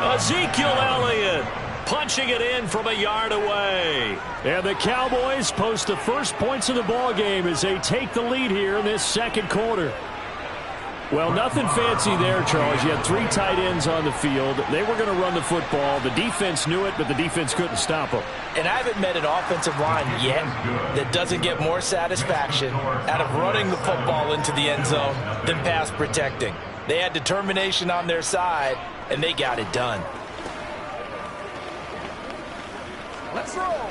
Ezekiel Elliott punching it in from a yard away. And the Cowboys post the first points of the ball game as they take the lead here in this 2nd quarter. Well, nothing fancy there, Charles. You had 3 tight ends on the field. They were going to run the football. The defense knew it, but the defense couldn't stop them.
And I haven't met an offensive line yet that doesn't get more satisfaction out of running the football into the end zone than pass protecting. They had determination on their side, and they got it done. Let's roll.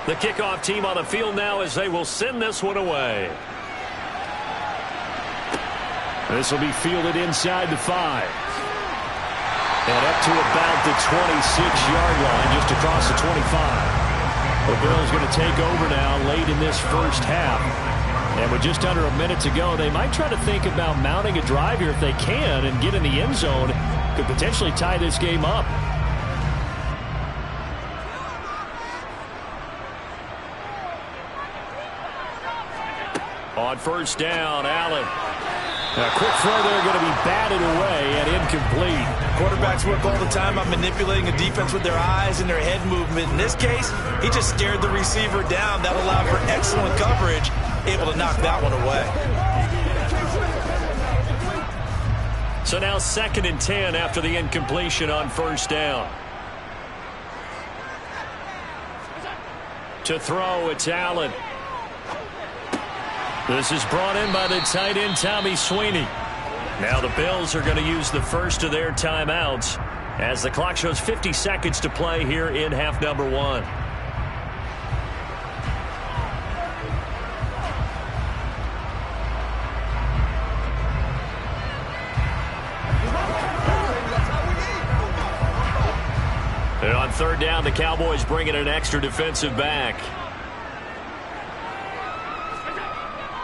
The kickoff team on the field now as they will send this one away. This will be fielded inside the 5. And up to about the 26-yard line, just across the 25. The Bills going to take over now late in this first half. And with just under a minute to go, they might try to think about mounting a drive here if they can and get in the end zone. Could potentially tie this game up. On first down, Allen. A quick throw there going to be batted away and incomplete.
Quarterbacks work all the time on manipulating a defense with their eyes and their head movement. In this case, he just stared the receiver down. That allowed for excellent coverage, able to knock that one away.
So now 2nd and 10 after the incompletion on first down. To throw, it's Allen. This is brought in by the tight end, Tommy Sweeney. Now the Bills are going to use the first of their timeouts as the clock shows 50 seconds to play here in half number 1. And on third down, the Cowboys bring in an extra defensive back.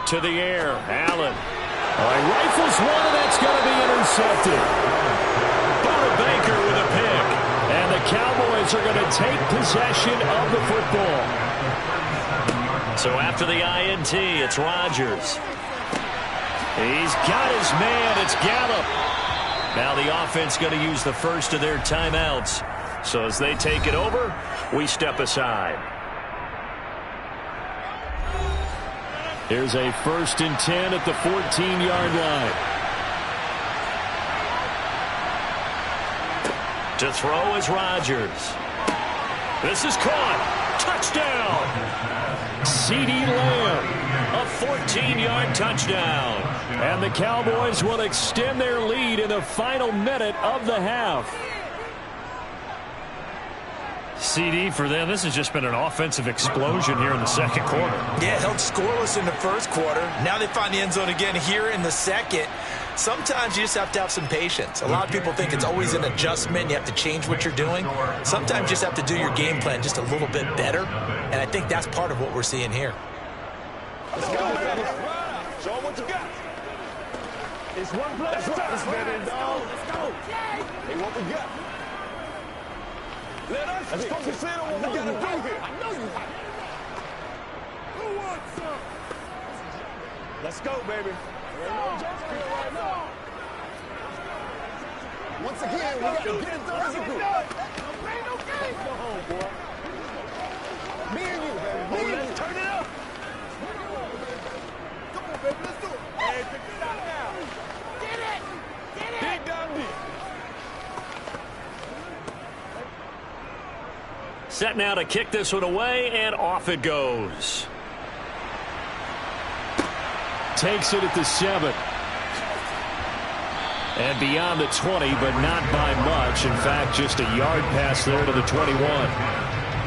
To the air, Allen. Rifles one, and that's going to be intercepted. Buda Baker with a pick. And the Cowboys are going to take possession of the football. So after the INT, it's Rodgers. He's got his man. It's Gallup. Now the offense going to use the first of their timeouts. So as they take it over, we step aside. Here's a 1st and 10 at the 14-yard line. To throw is Rodgers. This is caught. Touchdown. CeeDee Lamb. A 14-yard touchdown. And the Cowboys will extend their lead in the final minute of the half. CD for them, this has just been an offensive explosion here in the second quarter.
Yeah, held scoreless in the first quarter. Now they find the end zone again here in the second. Sometimes you just have to have some patience. A lot of people think it's always an adjustment. You have to change what you're doing. Sometimes you just have to do your game plan just a little bit better. And I think that's part of what we're seeing here.
Let's go, baby. Show them what you got. It's one play. Let's go. Let's go. Hey, what we got? Let us focus in on what we got to do here. I know you have. Who wants some? Let's go, baby. Right now. Once again, we got to get it done as a group. Go home, boy. Me and you, baby. Let's turn it up. Come on, baby. Let's do it. Hey, pick it out now. Get it. Get it. Big down deep.
Set now to kick this one away, and off it goes. Takes it at the 7. And beyond the 20, but not by much. In fact, just a yard pass there to the 21.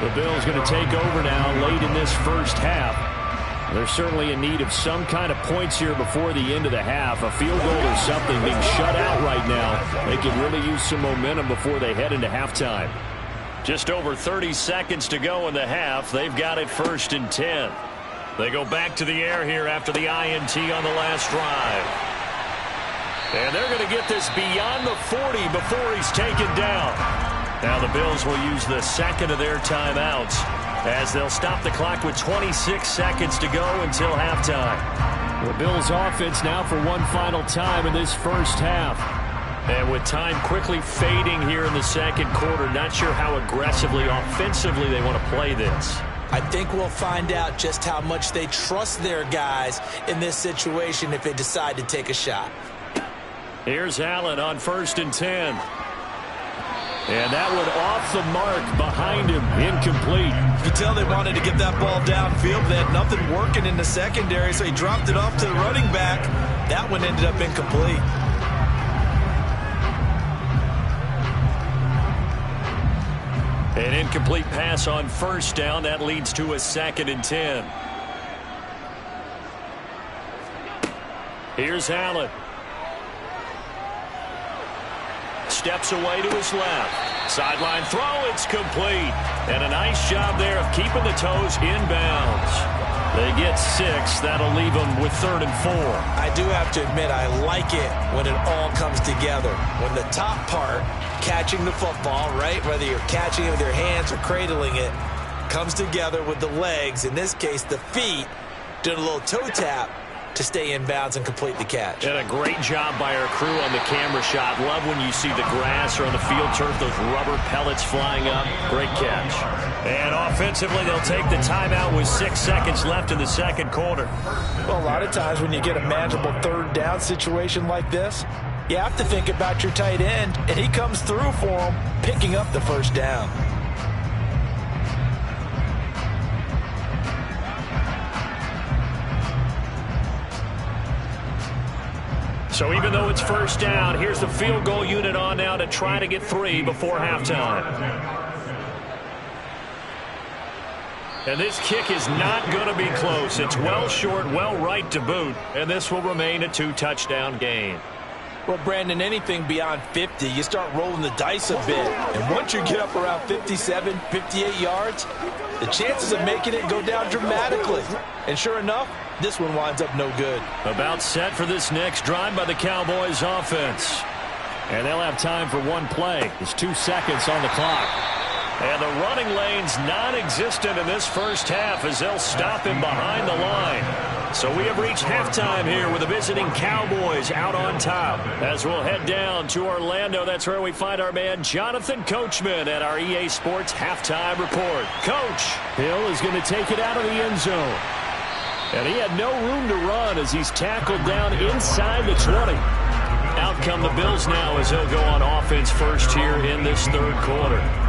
The Bills going to take over now late in this first half. They're certainly in need of some kind of points here before the end of the half. A field goal or something, being shut out right now. They can really use some momentum before they head into halftime. Just over 30 seconds to go in the half. They've got it 1st and 10. They go back to the air here after the INT on the last drive. And they're going to get this beyond the 40 before he's taken down. Now the Bills will use the second of their timeouts as they'll stop the clock with 26 seconds to go until halftime. The Bills offense now for one final time in this first half. And with time quickly fading here in the second quarter, not sure how aggressively, offensively they want to play this.
I think we'll find out just how much they trust their guys in this situation if they decide to take a shot.
Here's Allen on 1st and 10. And that one off the mark behind him, incomplete.
You can tell they wanted to get that ball downfield. They had nothing working in the secondary, so he dropped it off to the running back. That one ended up incomplete.
An incomplete pass on first down. That leads to a 2nd and 10. Here's Allen. Steps away to his left. Sideline throw, it's complete. And a nice job there of keeping the toes inbounds. They get 6. That'll leave them with 3rd and 4.
I do have to admit, I like it when it all comes together. When the top part, catching the football, right, whether you're catching it with your hands or cradling it, comes together with the legs, in this case the feet, doing a little toe tap to stay in bounds and complete the catch.
And a great job by our crew on the camera shot. Love when you see the grass or on the field turf, those rubber pellets flying up. Great catch. And offensively, they'll take the timeout with 6 seconds left in the 2nd quarter.
Well, a lot of times when you get a manageable 3rd down situation like this, you have to think about your tight end, and he comes through for him, picking up the 1st down.
So even though it's 1st down, here's the field goal unit on now to try to get 3 before halftime. And this kick is not going to be close. It's well short, well right to boot, and this will remain a 2-touchdown game.
Well, Brandon, anything beyond 50, you start rolling the dice a bit. And once you get up around 57, 58 yards, the chances of making it go down dramatically. And sure enough, this one winds up no good.
About set for this next drive by the Cowboys offense. And they'll have time for one play. There's 2 seconds on the clock. And the running lane's non-existent in this first half as they'll stop him behind the line. So we have reached halftime here with the visiting Cowboys out on top. As we'll head down to Orlando, that's where we find our man Jonathan Coachman at our EA Sports Halftime Report. Coach, Hill is going to take it out of the end zone. And he had no room to run as he's tackled down inside the 20. Out come the Bills now as they'll go on offense first here in this 3rd quarter.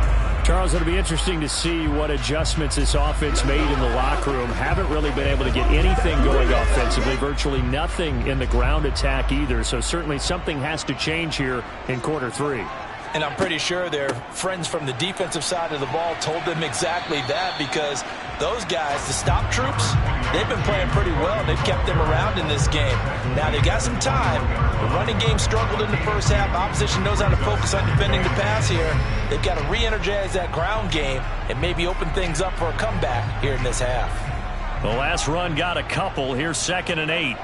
Charles, it'll be interesting to see what adjustments this offense made in the locker room. Haven't really been able to get anything going offensively, virtually nothing in the ground attack either. So certainly something has to change here in quarter 3.
And I'm pretty sure their friends from the defensive side of the ball told them exactly that, because those guys, the stop troops, they've been playing pretty well, and they've kept them around in this game. Now, they've got some time. The running game struggled in the first half. Opposition knows how to focus on defending the pass here. They've got to re-energize that ground game and maybe open things up for a comeback here in this half.
The last run got a couple. Here's 2nd and 8.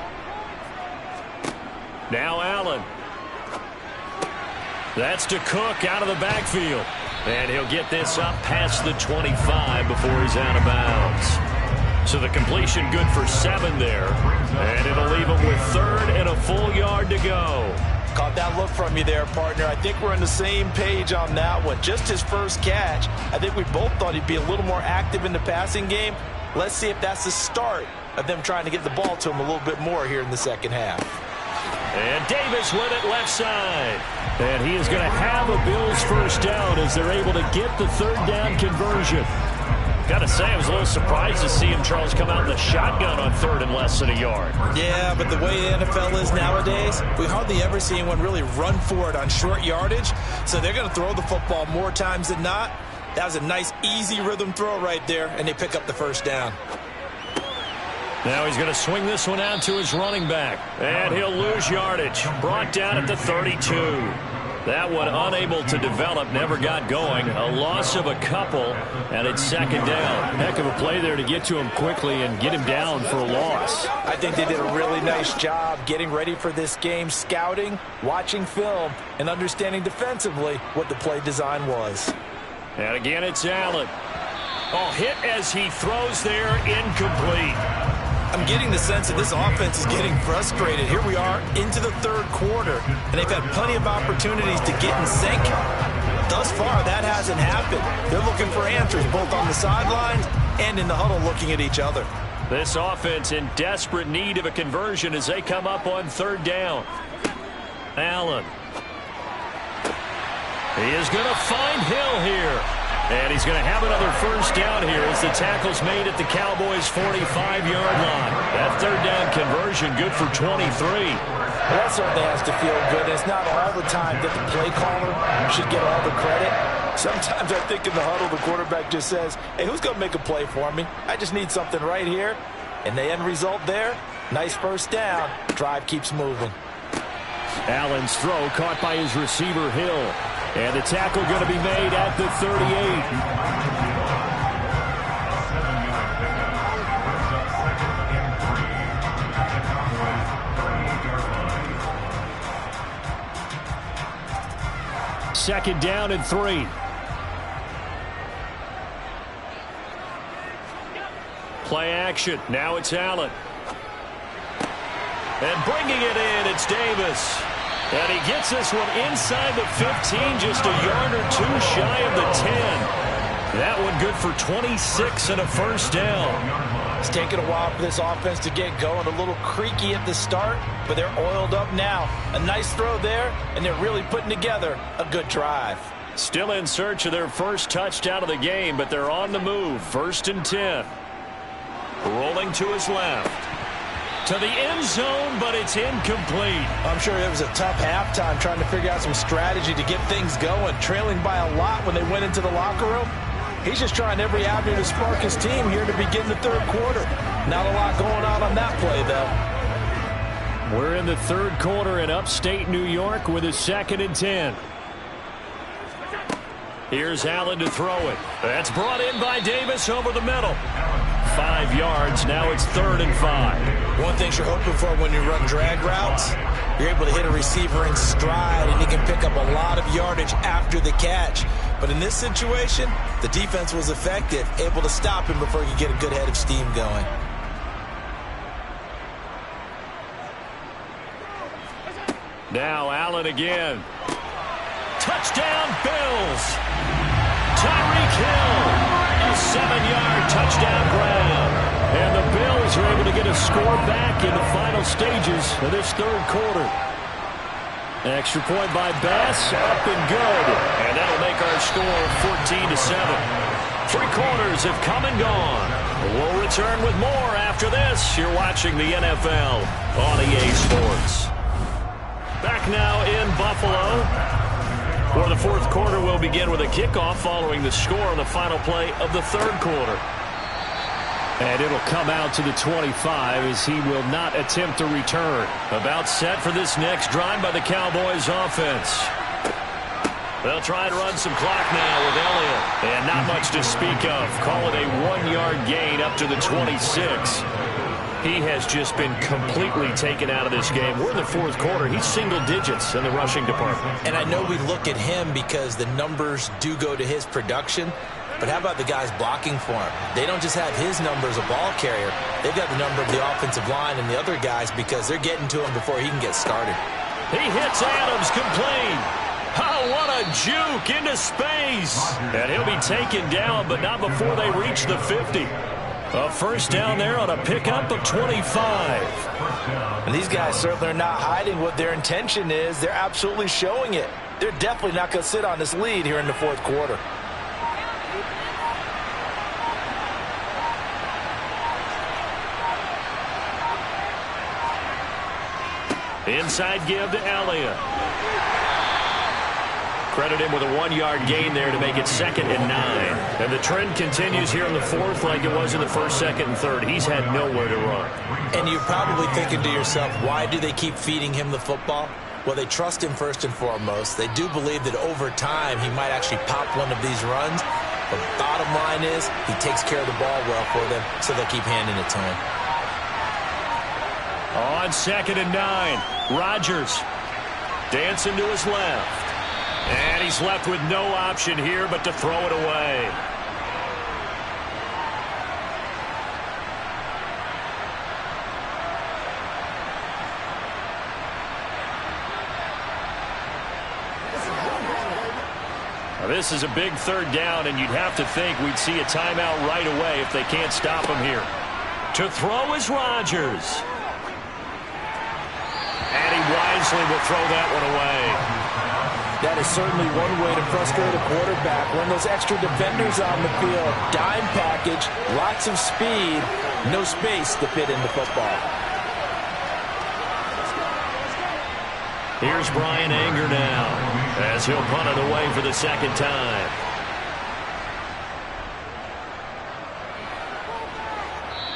Now Allen. That's to Cook out of the backfield. And he'll get this up past the 25 before he's out of bounds. So the completion good for 7 there. And it'll leave him with 3rd and a full yard to go.
Caught that look from you there, partner. I think we're on the same page on that one. Just his first catch. I think we both thought he'd be a little more active in the passing game. Let's see if that's the start of them trying to get the ball to him a little bit more here in the 2nd half.
And Davis with it left side. And he is going to have a Bills first down as they're able to get the 3rd down conversion. Got to say, I was a little surprised to see him, Charles, come out in the shotgun on 3rd and less than a yard.
Yeah, but the way the NFL is nowadays, we hardly ever see anyone really run for it on short yardage. So they're going to throw the football more times than not. That was a nice, easy rhythm throw right there, and they pick up the first down.
Now he's going to swing this one out to his running back. And he'll lose yardage. Brought down at the 32. That one unable to develop, never got going. A loss of a couple, and it's 2nd down. Heck of a play there to get to him quickly and get him down for a loss.
I think they did a really nice job getting ready for this game, scouting, watching film, and understanding defensively what the play design was.
And again, it's Allen. Oh, hit as he throws there, incomplete.
I'm getting the sense that this offense is getting frustrated. Here we are into the 3rd quarter, and they've had plenty of opportunities to get in sync. Thus far, that hasn't happened. They're looking for answers both on the sidelines and in the huddle looking at each other.
This offense in desperate need of a conversion as they come up on 3rd down. Allen. He is going to find Hill here. And he's going to have another first down here as the tackle's made at the Cowboys' 45-yard line. That 3rd down conversion good for 23.
That certainly has to feel good. It's not all the time that the play caller should get all the credit. Sometimes I think in the huddle, the quarterback just says, hey, who's going to make a play for me? I just need something right here. And the end result there, nice first down. Drive keeps moving.
Allen's throw caught by his receiver, Hill. And the tackle going to be made at the 38. Second down and 3. Play action. Now it's Allen. And bringing it in, it's Davis. And he gets this one inside the 15, just a yard or two shy of the 10. That one good for 26 and a first down.
It's taken a while for this offense to get going. A little creaky at the start, but they're oiled up now. A nice throw there, and they're really putting together a good drive.
Still in search of their first touchdown of the game, but they're on the move. 1st and 10. Rolling to his left. To the end zone, but it's incomplete.
I'm sure it was a tough halftime trying to figure out some strategy to get things going. Trailing by a lot when they went into the locker room. He's just trying every avenue to spark his team here to begin the third quarter. Not a lot going on that play, though.
We're in the third quarter in upstate New York with a 2nd and 10. Here's Allen to throw it. That's brought in by Davis over the middle. 5 yards. Now it's 3rd and 5.
One thing you're hoping for when you run drag routes, you're able to hit a receiver in stride, and he can pick up a lot of yardage after the catch. But in this situation, the defense was effective, able to stop him before he could get a good head of steam going.
Now Allen again. Touchdown, Bills. Tyreek Hill. A 7-yard touchdown grab. And the Bills are able to get a score back in the final stages of this third quarter. Extra point by Bass, up and good. And that'll make our score 14-7. 3 quarters have come and gone. We'll return with more after this. You're watching the NFL on EA Sports. Back now in Buffalo. For the fourth quarter, we'll begin with a kickoff following the score on the final play of the third quarter. And it'll come out to the 25 as he will not attempt to return. About set for this next drive by the Cowboys offense. They'll try to run some clock now with Elliott. And not much to speak of. Call it a 1-yard gain up to the 26. He has just been completely taken out of this game. We're in the fourth quarter. He's single digits in the rushing department.
And I know we look at him because the numbers do go to his production. But how about the guys blocking for him? They don't just have his number as a ball carrier. They've got the number of the offensive line and the other guys because they're getting to him before he can get started.
He hits Adams, complete. Oh, what a juke into space. And he'll be taken down, but not before they reach the 50. A first down there on a pickup of 25.
And these guys certainly are not hiding what their intention is. They're absolutely showing it. They're definitely not going to sit on this lead here in the fourth quarter.
Inside give to Elliott. Credit him with a 1-yard gain there to make it 2nd and 9. And the trend continues here in the fourth like it was in the first, 2nd, and 3rd. He's had nowhere to run.
And you're probably thinking to yourself, why do they keep feeding him the football? Well, they trust him first and foremost. They do believe that over time he might actually pop one of these runs. But bottom line is he takes care of the ball well for them, so they'll keep handing it to him.
On 2nd and 9, Rodgers dancing to his left. And he's left with no option here but to throw it away. Now, this is a big third down, and you'd have to think we'd see a timeout right away if they can't stop him here. To throw is Rodgers. And he wisely will throw that one away.
That is certainly one way to frustrate a quarterback. Run those extra defenders on the field. Dime package, lots of speed, no space to fit into football.
Here's Brian Anger now as he'll punt it away for the second time.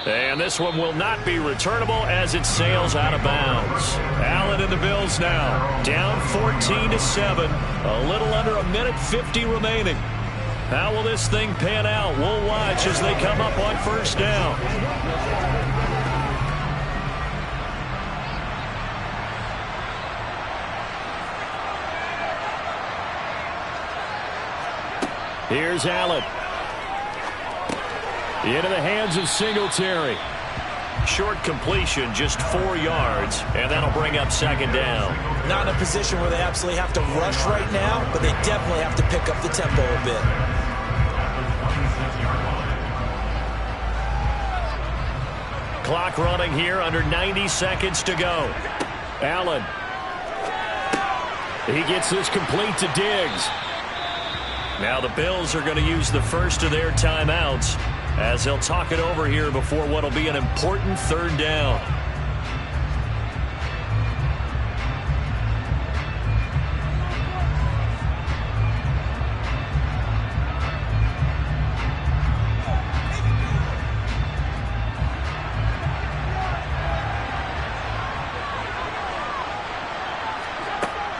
And this one will not be returnable as it sails out of bounds. Allen and the Bills now down 14-7. A little under 1:50 remaining. How will this thing pan out? We'll watch as they come up on first down. Here's Allen. Into the hands of Singletary. Short completion, just 4 yards, and that'll bring up second down.
Not in a position where they absolutely have to rush right now, but they definitely have to pick up the tempo a bit.
Clock running here, under 90 seconds to go. Allen. He gets this complete to Diggs. Now the Bills are going to use the first of their timeouts as they'll talk it over here before what will be an important third down.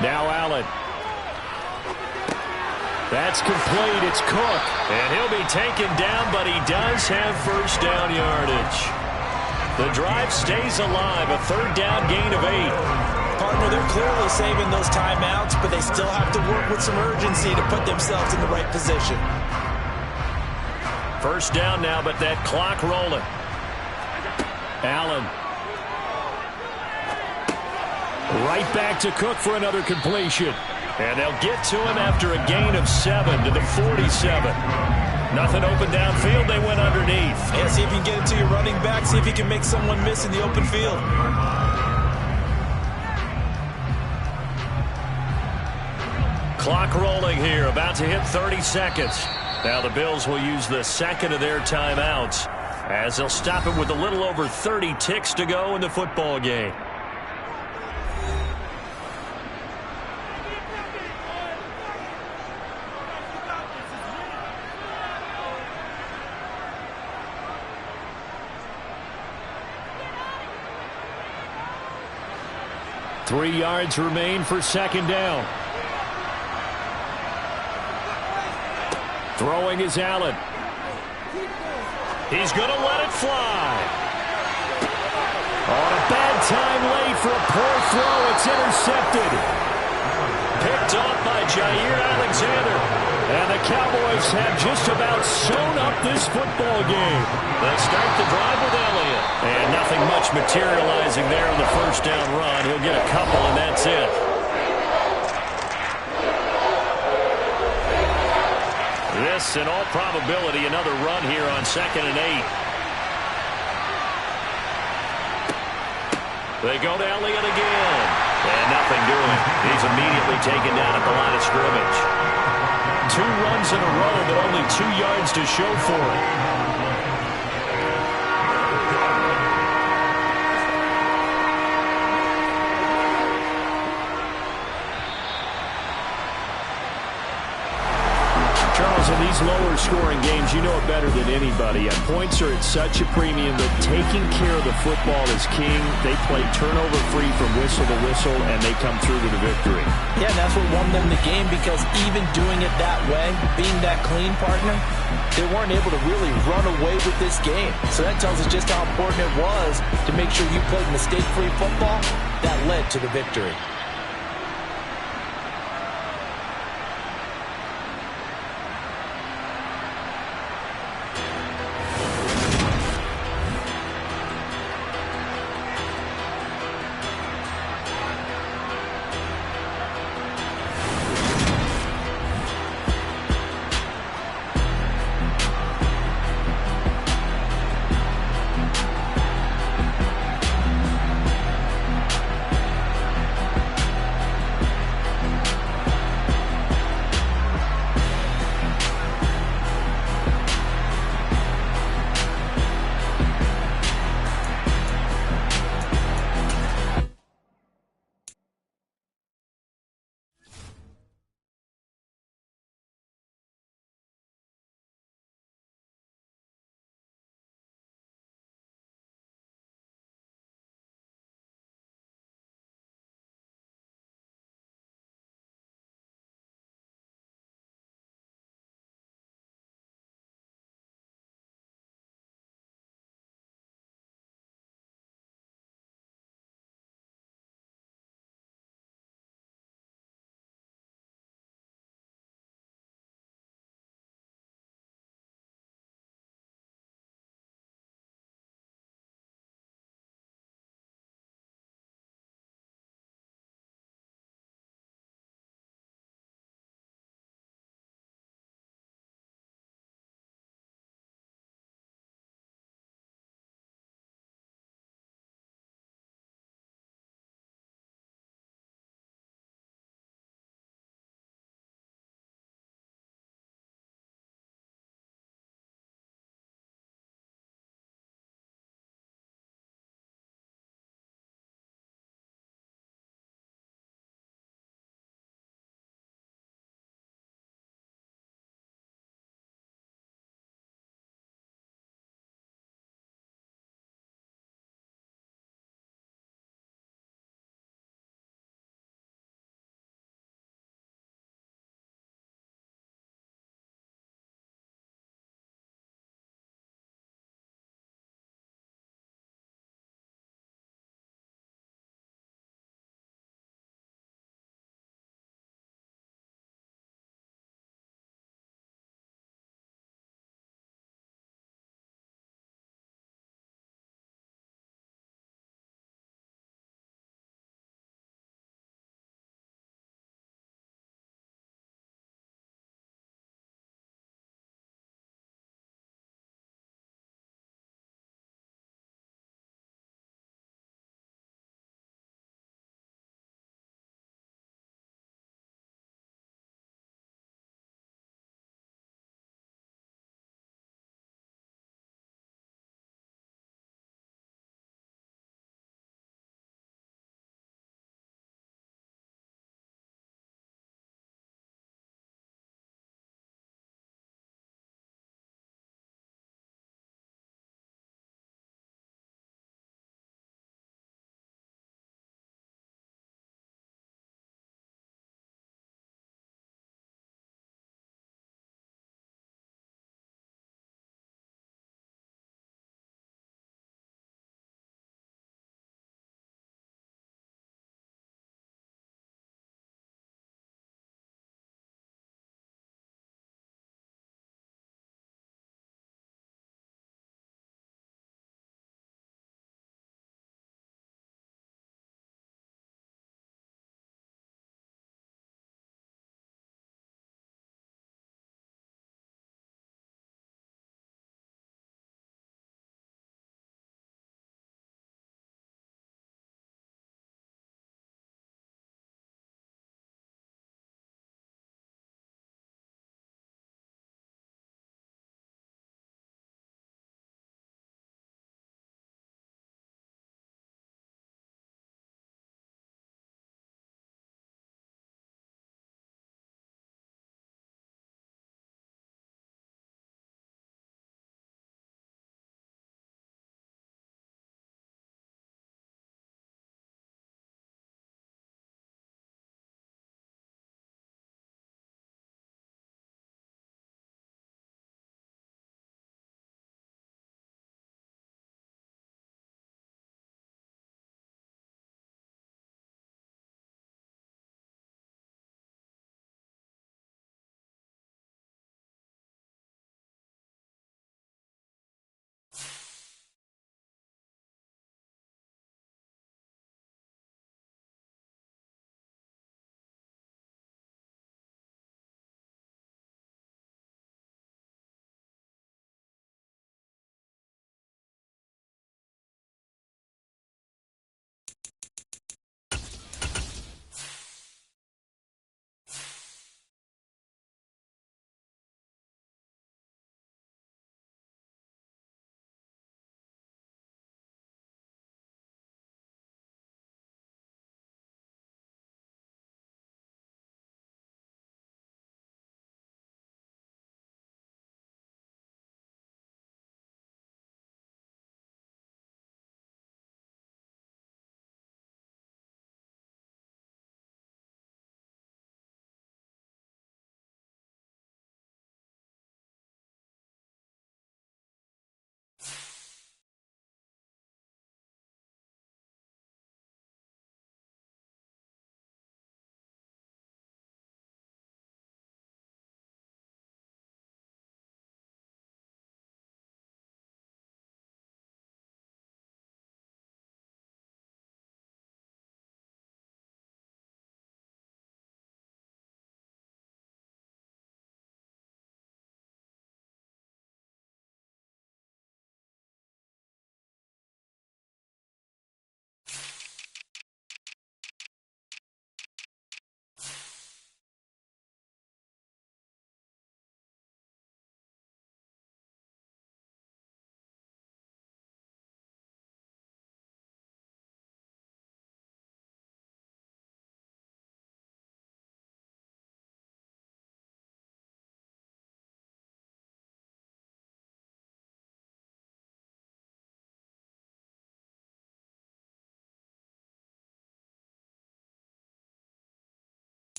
Now Allen. That's complete. It's Cook. And he'll be taken down, but he does have first down yardage. The drive stays alive. A third down gain of 8.
Partner, they're clearly saving those timeouts, but they still have to work with some urgency to put themselves in the right position.
First down now, but that clock rolling. Allen. Right back to Cook for another completion. And they'll get to him after a gain of 7 to the 47. Nothing open downfield. They went underneath.
Yeah, see if you can get it to your running back. See if you can make someone miss in the open field.
Clock rolling here. About to hit 30 seconds. Now the Bills will use the second of their timeouts as they'll stop it with a little over 30 ticks to go in the football game. Three yards remain for second down. Throwing is Allen. He's going to let it fly. On a bad time late for a poor throw. It's intercepted. Picked off by Jair Alexander. And the Cowboys have just about sewn up this football game. They start the drive with Elliott. And nothing much materializing there on the first down run. He'll get a couple, and that's it. This, in all probability, another run here on 2nd and 8. They go to Elliott again. And nothing doing. He's immediately taken down at the line of scrimmage. 2 runs in a row, but only 2 yards to show for it. Charles, in these lower scoring games, you know it better than anybody. Points are at such a premium that taking care of the football is king. They play turnover-free from whistle to whistle, and they come through to the victory.
Yeah, and that's what won them the game, because even doing it that way, being that clean, partner, they weren't able to really run away with this game. So that tells us just how important it was to make sure you played mistake-free football. That led to the victory.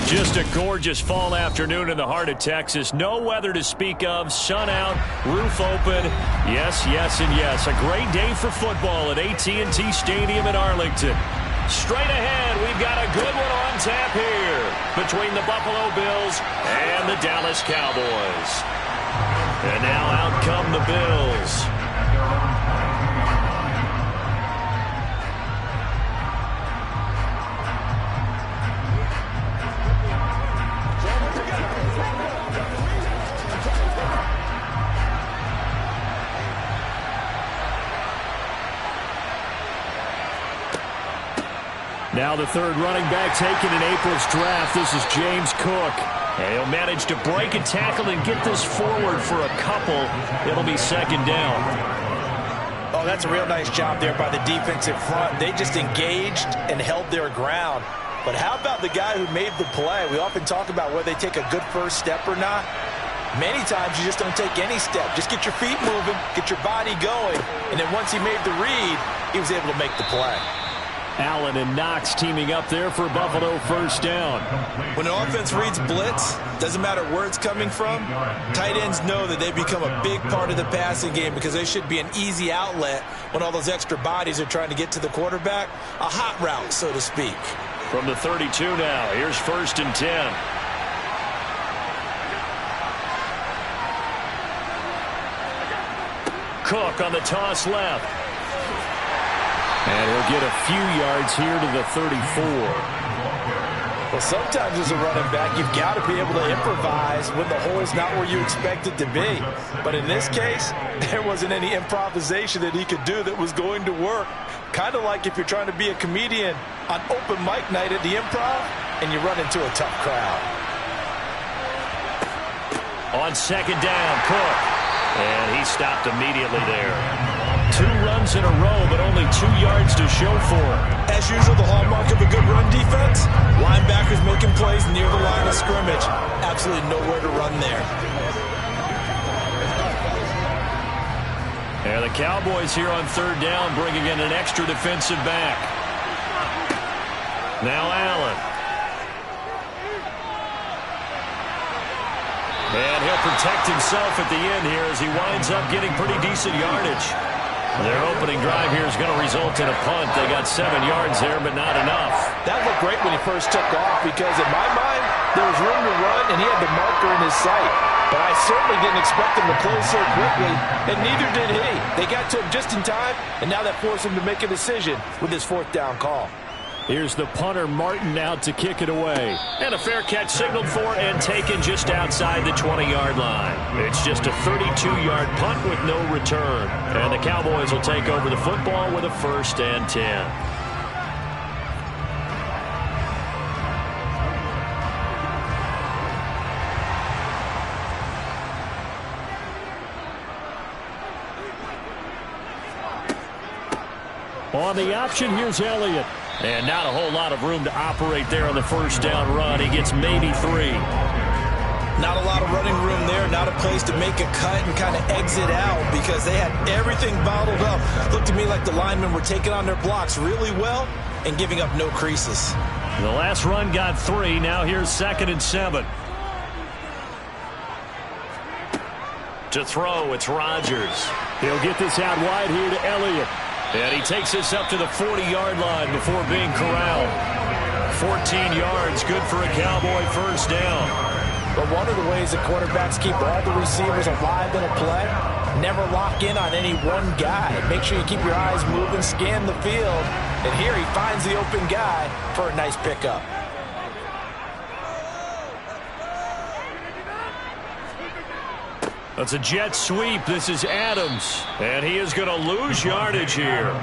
Just a gorgeous fall afternoon in the heart of Texas. No weather to speak of. Sun out, roof open. Yes, yes, and yes. A great day for football at AT&T Stadium in Arlington. Straight ahead, we've got a good one on tap here between the Buffalo Bills and the Dallas Cowboys. And now out come the Bills. Now the third running back taken in April's draft. This is James Cook. And he'll manage to break a tackle and get this forward for a couple. It'll be second down.
Oh, that's a real nice job there by the defensive front. They just engaged and held their ground. But how about the guy who made the play? We often talk about whether they take a good first step or not. Many times you just don't take any step. Just get your feet moving, get your body going. And then once he made the read, he was able to make the play.
Allen and Knox teaming up there for Buffalo first down.
When an offense reads blitz, doesn't matter where it's coming from, tight ends know that they become a big part of the passing game because they should be an easy outlet when all those extra bodies are trying to get to the quarterback. A hot route, so to speak.
From the 32 now, here's first and 10. Cook on the toss left. And he'll get a few yards here to the 34.
Well, sometimes as a running back, you've got to be able to improvise when the hole's not where you expect it to be. But in this case, there wasn't any improvisation that he could do that was going to work. Kind of like if you're trying to be a comedian on open mic night at the Improv and you run into a tough crowd.
On second down, Cook. And he stopped immediately there. 2 runs in a row, but only 2 yards to show for it.
As usual, the hallmark of a good run defense, linebackers making plays near the line of scrimmage. Absolutely nowhere to run there.
And the Cowboys here on third down, bringing in an extra defensive back. Now Allen. And he'll protect himself at the end here as he winds up getting pretty decent yardage. Their opening drive here is going to result in a punt. They got 7 yards there, but not enough.
That looked great when he first took off because, in my mind, there was room to run, and he had the marker in his sight. But I certainly didn't expect him to close so quickly, and neither did he. They got to him just in time, and now that forced him to make a decision with his fourth down call.
Here's the punter, Martin, out to kick it away. And a fair catch signaled for and taken just outside the 20-yard line. It's just a 32-yard punt with no return. And the Cowboys will take over the football with a first and 10. On the option, here's Elliott. And not a whole lot of room to operate there on the first down run. He gets maybe 3.
Not a lot of running room there. Not a place to make a cut and kind of exit out because they had everything bottled up. Looked to me like the linemen were taking on their blocks really well and giving up no creases.
The last run got 3. Now here's 2nd and 7. To throw, it's Rodgers. He'll get this out wide here to Elliott. And he takes this up to the 40-yard line before being corralled. 14 yards, good for a Cowboy first down.
But one of the ways that quarterbacks keep all the receivers alive in a play, never lock in on any one guy. Make sure you keep your eyes moving, scan the field. And here he finds the open guy for a nice pickup.
That's a jet sweep. This is Adams. And he is going to lose yardage here.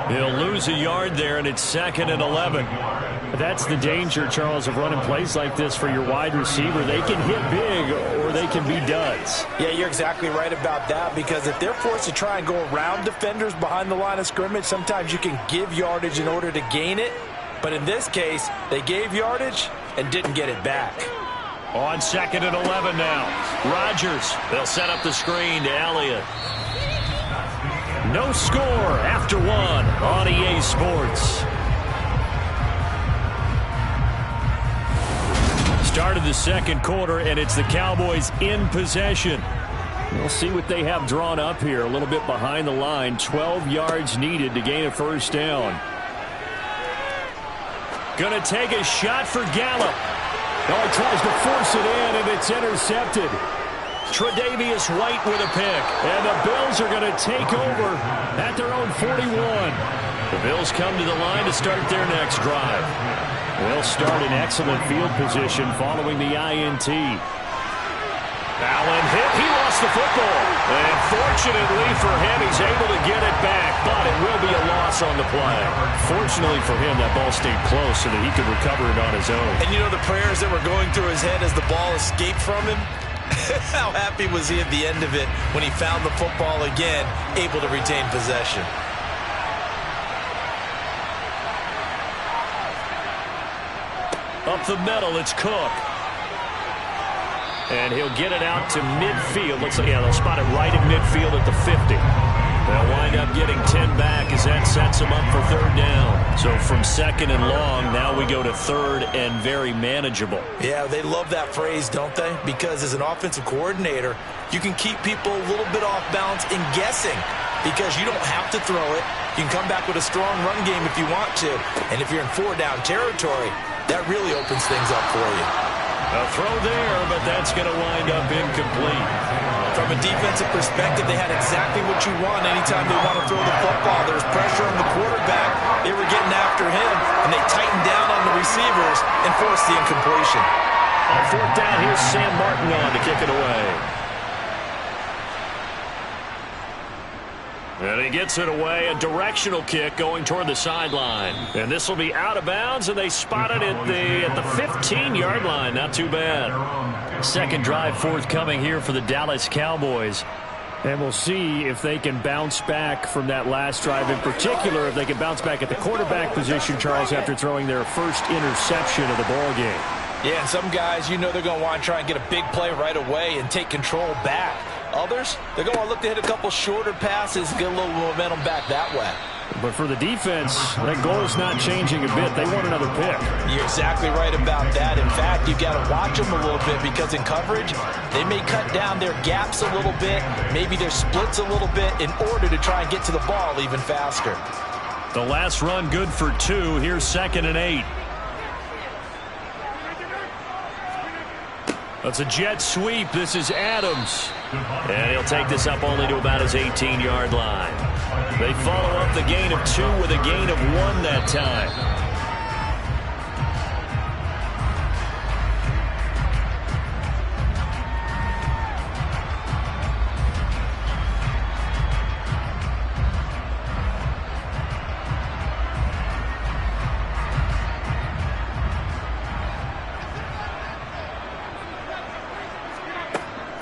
He'll lose a yard there, and it's 2nd and 11. That's the danger, Charles, of running plays like this for your wide receiver. They can hit big or they can be duds.
Yeah, you're exactly right about that because if they're forced to try and go around defenders behind the line of scrimmage, sometimes you can give yardage in order to gain it. But in this case, they gave yardage and didn't get it back.
On 2nd and 11 now. Rodgers. They'll set up the screen to Elliott. No score after 1 on EA Sports. start of the second quarter, and it's the Cowboys in possession. We'll see what they have drawn up here. A little bit behind the line. 12 yards needed to gain a first down. Going to take a shot for Gallup. Oh, he tries to force it in, and it's intercepted. Tre'Davious White with a pick. And the Bills are going to take over at their own 41. The Bills come to the line to start their next drive. They'll start in excellent field position following the INT. Allen hit. He lost the football. And fortunately for him, he's able to get it back. But it will be a loss on the play. Fortunately for him, that ball stayed close so that he could recover it on his own.
And you know the prayers that were going through his head as the ball escaped from him? How happy was he at the end of it when he found the football again, able to retain possession?
Up the middle, it's Cook. And he'll get it out to midfield. Looks like, yeah, they'll spot it right at midfield at the 50. They'll wind up getting 10 back as that sets them up for third down. So from second and long, now we go to third and very manageable.
Yeah, they love that phrase, don't they? Because as an offensive coordinator, you can keep people a little bit off balance in guessing because you don't have to throw it. You can come back with a strong run game if you want to. And if you're in four-down territory, that really opens things up for you.
A throw there, but that's going to wind up incomplete.
From a defensive perspective, they had exactly what you want anytime they want to throw the football. There was pressure on the quarterback. They were getting after him, and they tightened down on the receivers and forced the incompletion.
On fourth down, here's Sam Martin on to kick it away. And he gets it away, a directional kick going toward the sideline. And this will be out of bounds, and they spot it at the 15-yard line. Not too bad. Second drive forthcoming here for the Dallas Cowboys. And we'll see if they can bounce back from that last drive. In particular, if they can bounce back at the quarterback position, Charles, after throwing their first interception of the ball game.
Yeah, and some guys, you know they're going to want to try and get a big play right away and take control back. Others, they're going to look to hit a couple shorter passes, get a little momentum back that way.
But for the defense, that goal is not changing a bit. They want another pick.
You're exactly right about that. In fact, you've got to watch them a little bit because in coverage, they may cut down their gaps a little bit, maybe their splits a little bit in order to try and get to the ball even faster.
The last run good for 2. Here's 2nd and 8. That's a jet sweep. This is Adams. And he'll take this up only to about his 18-yard line. They follow up the gain of 2 with a gain of 1 that time.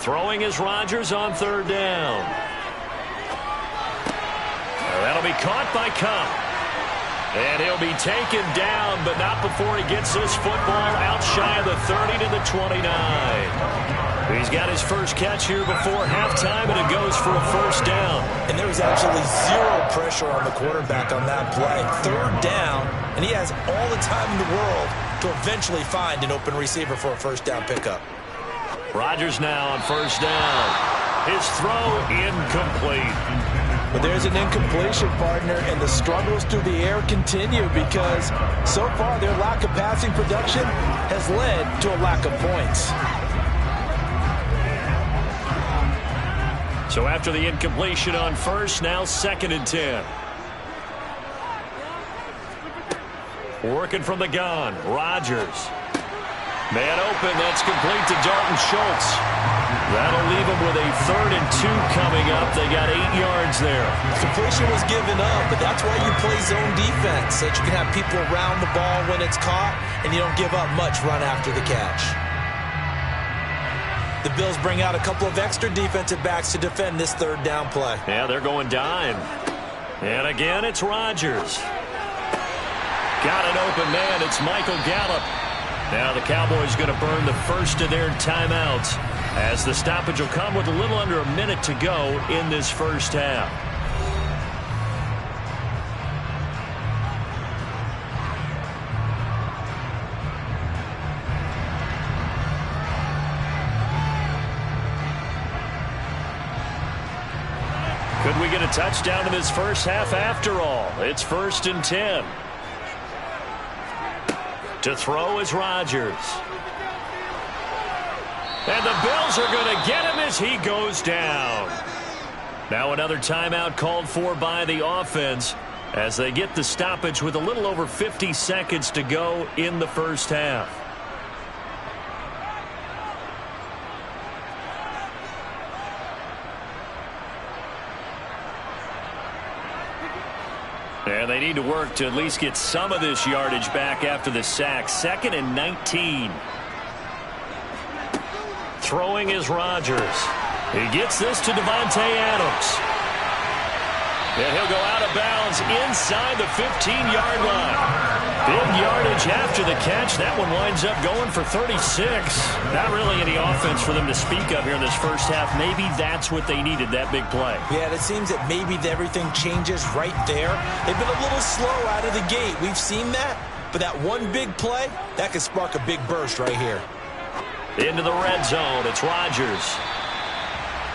Throwing is Rodgers on third down. That'll be caught by Kupp. And he'll be taken down, but not before he gets this football out shy of the 30 to the 29. He's got his first catch here before halftime, and it goes for a first down.
And there was absolutely zero pressure on the quarterback on that play. Third down, and he has all the time in the world to eventually find an open receiver for a first down pickup.
Rodgers now on first down. His throw incomplete.
But there's an incompletion, partner, and the struggles through the air continue because so far their lack of passing production has led to a lack of points.
So after the incompletion on first, now 2nd and 10. Working from the gun, Rodgers. Man open, that's complete to Dalton Schultz. That'll leave them with a 3rd and 2 coming up. They got 8 yards there.
Completion was given up, but that's why you play zone defense, so that you can have people around the ball when it's caught, and you don't give up much run after the catch. The Bills bring out a couple of extra defensive backs to defend this third down play.
Yeah, they're going dime. And again, it's Rodgers. Got an open man. It's Michael Gallup. Now the Cowboys going to burn the first of their timeouts as the stoppage will come with a little under a minute to go in this first half. we get a touchdown in this first half after all. It's 1st and 10. To throw is Rodgers. And the Bills are going to get him as he goes down. Now another timeout called for by the offense as they get the stoppage with a little over 50 seconds to go in the first half. And they need to work to at least get some of this yardage back after the sack. 2nd and 19. Throwing is Rodgers. He gets this to Davante Adams. And he'll go out of bounds inside the 15-yard line. Big yardage after the catch. That one winds up going for 36. Not really any offense for them to speak of here in this first half. Maybe that's what they needed, that big play.
Yeah, it seems that maybe everything changes right there. They've been a little slow out of the gate. We've seen that. But that one big play, that could spark a big burst right here.
Into the red zone. It's Rodgers.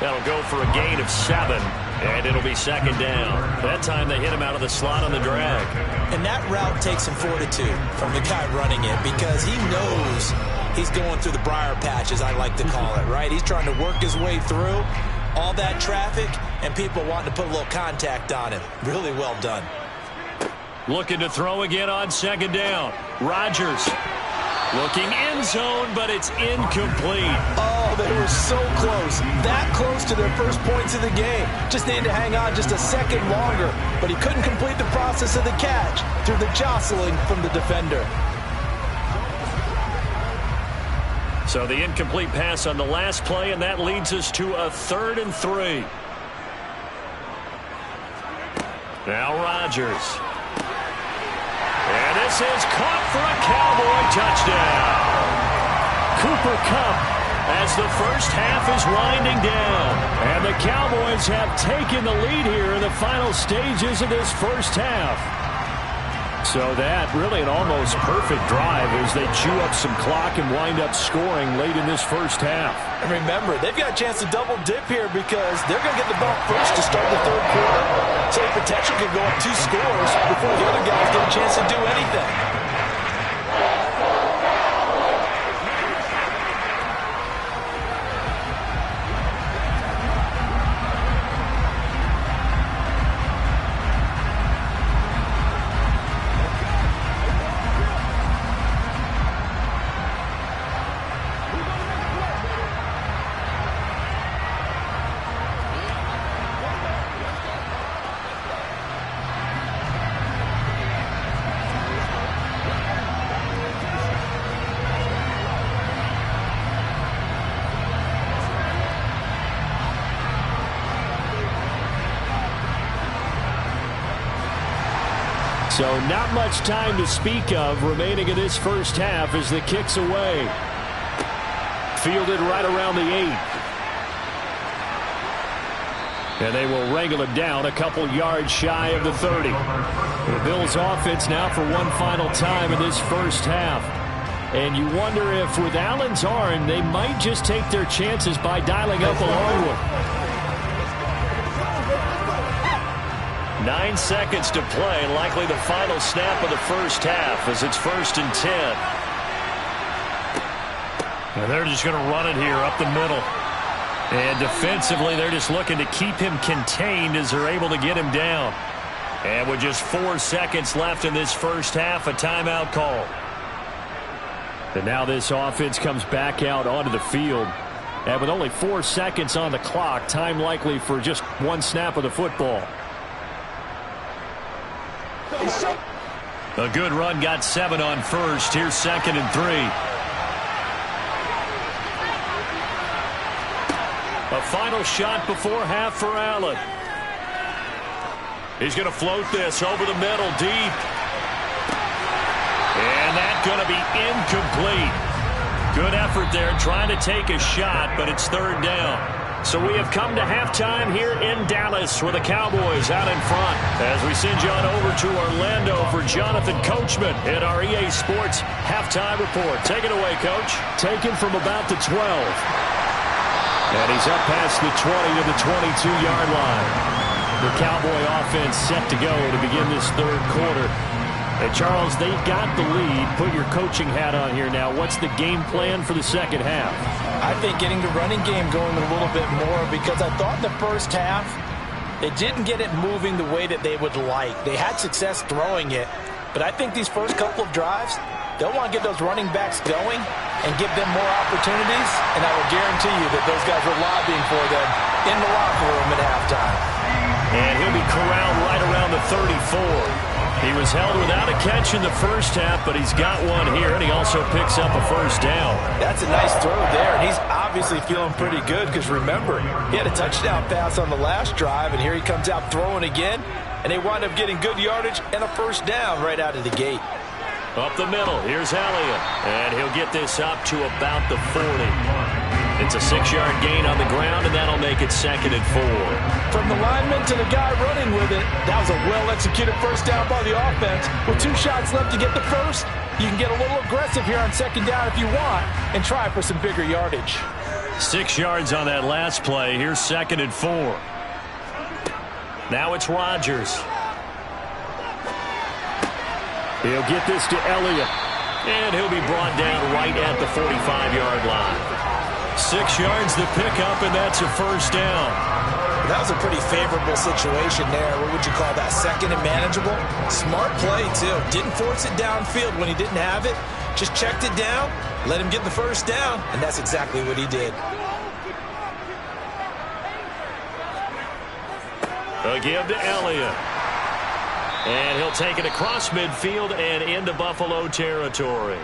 That'll go for a gain of 7. And it'll be 2nd down. That time they hit him out of the slot on the drag.
And that route takes some fortitude from the guy running it because he knows he's going through the briar patch, as I like to call it, right? He's trying to work his way through all that traffic and people wanting to put a little contact on him. Really well done.
Looking to throw again on 2nd down. Rodgers looking end zone, but it's incomplete.
Oh, they were so close. That close to their first points of the game. Just needed to hang on just a second longer. But he couldn't complete the process of the catch through the jostling from the defender.
So the incomplete pass on the last play, and that leads us to a 3rd and 3. Now Rodgers. And this is caught for a Cowboy touchdown. Cooper Kupp as the first half is winding down. And the Cowboys have taken the lead here in the final stages of this first half. So that really an almost perfect drive as they chew up some clock and wind up scoring late in this first half.
And remember, they've got a chance to double dip here because they're going to get the ball first to start the 3rd quarter. So the potential could go up 2 scores before the other guys get a chance to do anything.
So not much time to speak of remaining in this first half as the kick's away. Fielded right around the 8. And they will wrangle it down a couple yards shy of the 30. The Bills offense now for one final time in this first half. And you wonder if with Allen's arm, they might just take their chances by dialing up a long one. 9 seconds to play, likely the final snap of the first half as it's 1st and 10. And they're just going to run it here up the middle. And defensively, they're just looking to keep him contained as they're able to get him down. And with just 4 seconds left in this first half, a timeout call. And now this offense comes back out onto the field. And with only 4 seconds on the clock, time likely for just one snap of the football. A good run, got 7 on first. Here's 2nd and 3. A final shot before half for Allen. He's going to float this over the middle deep. And that's going to be incomplete. Good effort there trying to take a shot, but it's 3rd down. So we have come to halftime here in Dallas with the Cowboys out in front. As we send you on over to Orlando for Jonathan Coachman in our EA Sports Halftime Report. Take it away, Coach. Taken from about the 12. And he's up past the 20 to the 22-yard line. The Cowboy offense set to go to begin this third quarter. And Charles, they've got the lead. Put your coaching hat on here now. What's the game plan for the second half?
I think getting the running game going a little bit more, because I thought in the first half they didn't get it moving the way that they would like. They had success throwing it, but I think these first couple of drives, they'll want to get those running backs going and give them more opportunities, and I will guarantee you that those guys were lobbying for them in the locker room at halftime.
And he'll be corralled right around the 34. He was held without a catch in the first half, but he's got one here, and he also picks up a first down.
That's a nice throw there, and he's obviously feeling pretty good because, remember, he had a touchdown pass on the last drive, and here he comes out throwing again, and they wind up getting good yardage and a first down right out of the gate.
Up the middle, here's Elliott, and he'll get this up to about the 40. It's a 6-yard gain on the ground, and that'll make it 2nd and 4.
From the lineman to the guy running with it, that was a well-executed first down by the offense. With 2 shots left to get the first, you can get a little aggressive here on 2nd down if you want and try for some bigger yardage.
6 yards on that last play. Here's 2nd and 4. Now it's Rodgers. He'll get this to Elliott, and he'll be brought down right at the 45-yard line. 6 yards the pickup, and that's a first down.
That was a pretty favorable situation there. What would you call that? 2nd and manageable? Smart play, too. Didn't force it downfield when he didn't have it. Just checked it down, let him get the first down, and that's exactly what he did.
A give to Elliott. And he'll take it across midfield and into Buffalo territory.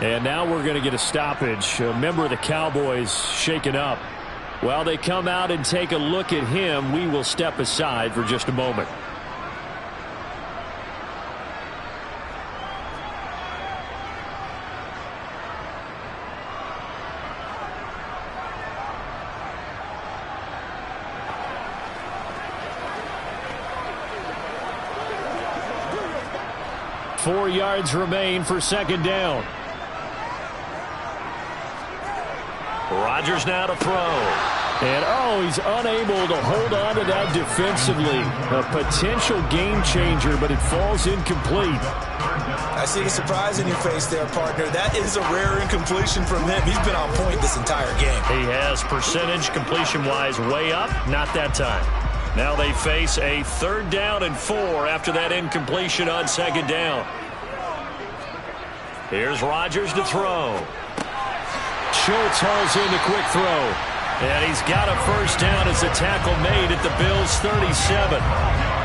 And now we're going to get a stoppage. A member of the Cowboys shaken up. While they come out and take a look at him, we will step aside for just a moment. Four yards remain for 2nd down. Rodgers now to throw. And, he's unable to hold on to that defensively. A potential game changer, but it falls incomplete.
I see the surprise in your face there, partner. That is a rare incompletion from him. He's been on point this entire game.
He has percentage completion-wise way up. Not that time. Now they face a 3rd down and 4 after that incompletion on 2nd down. Here's Rodgers to throw. Schultz hauls in the quick throw. And he's got a first down as a tackle made at the Bills' 37.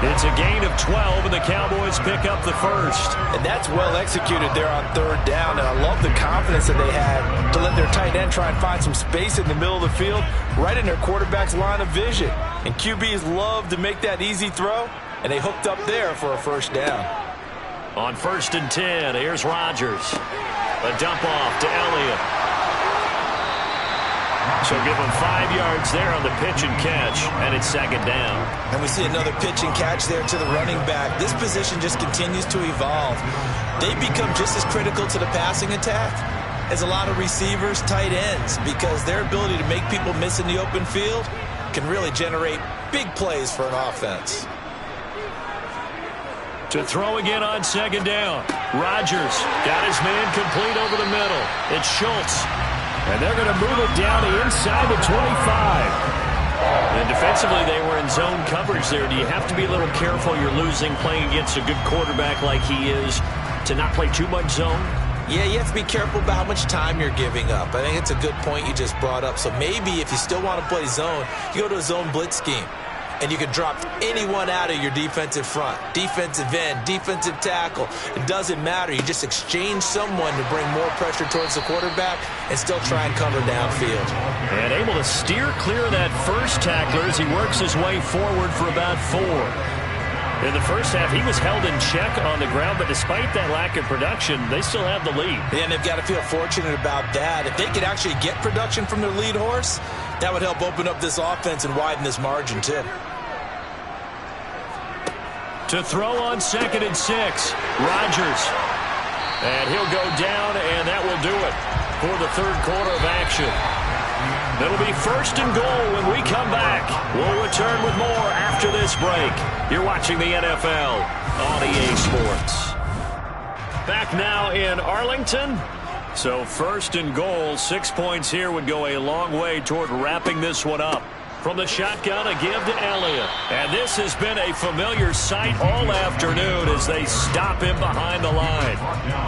It's a gain of 12, and the Cowboys pick up the first.
And that's well executed there on 3rd down. And I love the confidence that they had to let their tight end try and find some space in the middle of the field, right in their quarterback's line of vision. And QBs love to make that easy throw, and they hooked up there for a first down.
On 1st and 10, here's Rodgers. A dump off to Elliott. So give him 5 yards there on the pitch and catch, and it's 2nd down.
And we see another pitch and catch there to the running back. This position just continues to evolve. They become just as critical to the passing attack as a lot of receivers, tight ends, because their ability to make people miss in the open field can really generate big plays for an offense.
To throw again on 2nd down. Rodgers got his man complete over the middle. It's Schultz. And they're going to move it down to inside the 25. And defensively, they were in zone coverage there. Do you have to be a little careful? You're losing playing against a good quarterback like he is to not play too much zone?
Yeah, you have to be careful about how much time you're giving up. I think it's a good point you just brought up. So maybe if you still want to play zone, you go to a zone blitz scheme. And you can drop anyone out of your defensive front. Defensive end, defensive tackle. It doesn't matter. You just exchange someone to bring more pressure towards the quarterback and still try and cover downfield.
And able to steer clear of that first tackler as he works his way forward for about 4. In the first half, he was held in check on the ground, but despite that lack of production, they still have the lead.
And they've got to feel fortunate about that. If they could actually get production from their lead horse, that would help open up this offense and widen this margin, too.
To throw on 2nd and 6, Rodgers. And he'll go down, and that will do it for the third quarter of action. It'll be 1st and goal when we come back. We'll return with more after this break. You're watching the NFL on EA Sports. Back now in Arlington. So 1st and goal, 6 points here would go a long way toward wrapping this one up. From the shotgun, a give to Elliott. And this has been a familiar sight all afternoon as they stop him behind the line.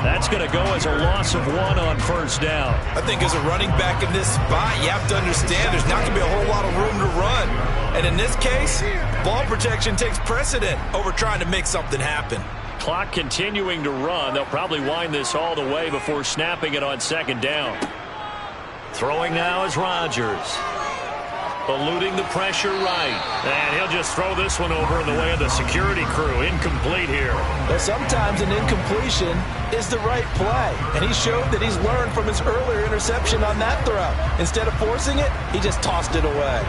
That's going to go as a loss of 1 on 1st down.
I think as a running back in this spot, you have to understand there's not going to be a whole lot of room to run. And in this case, ball protection takes precedent over trying to make something happen.
Clock continuing to run. They'll probably wind this all the way before snapping it on 2nd down. Throwing now is Rodgers. Eluding the pressure right. And he'll just throw this one over in the way of the security crew. Incomplete here.
Well, sometimes an incompletion is the right play. And he showed that he's learned from his earlier interception on that throw. Instead of forcing it, he just tossed it away.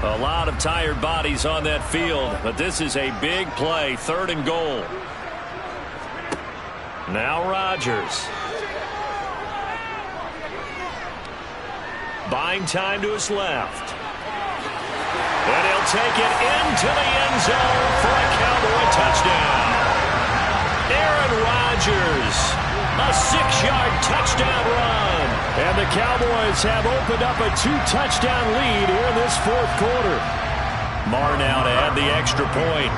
A lot of tired bodies on that field, but this is a big play. 3rd and goal. Now Rodgers. Buying time to his left. And he'll take it into the end zone for a Cowboy touchdown. Aaron Rodgers, a 6-yard touchdown run. And the Cowboys have opened up a 2-touchdown lead here in this 4th quarter. Marr now to add the extra point.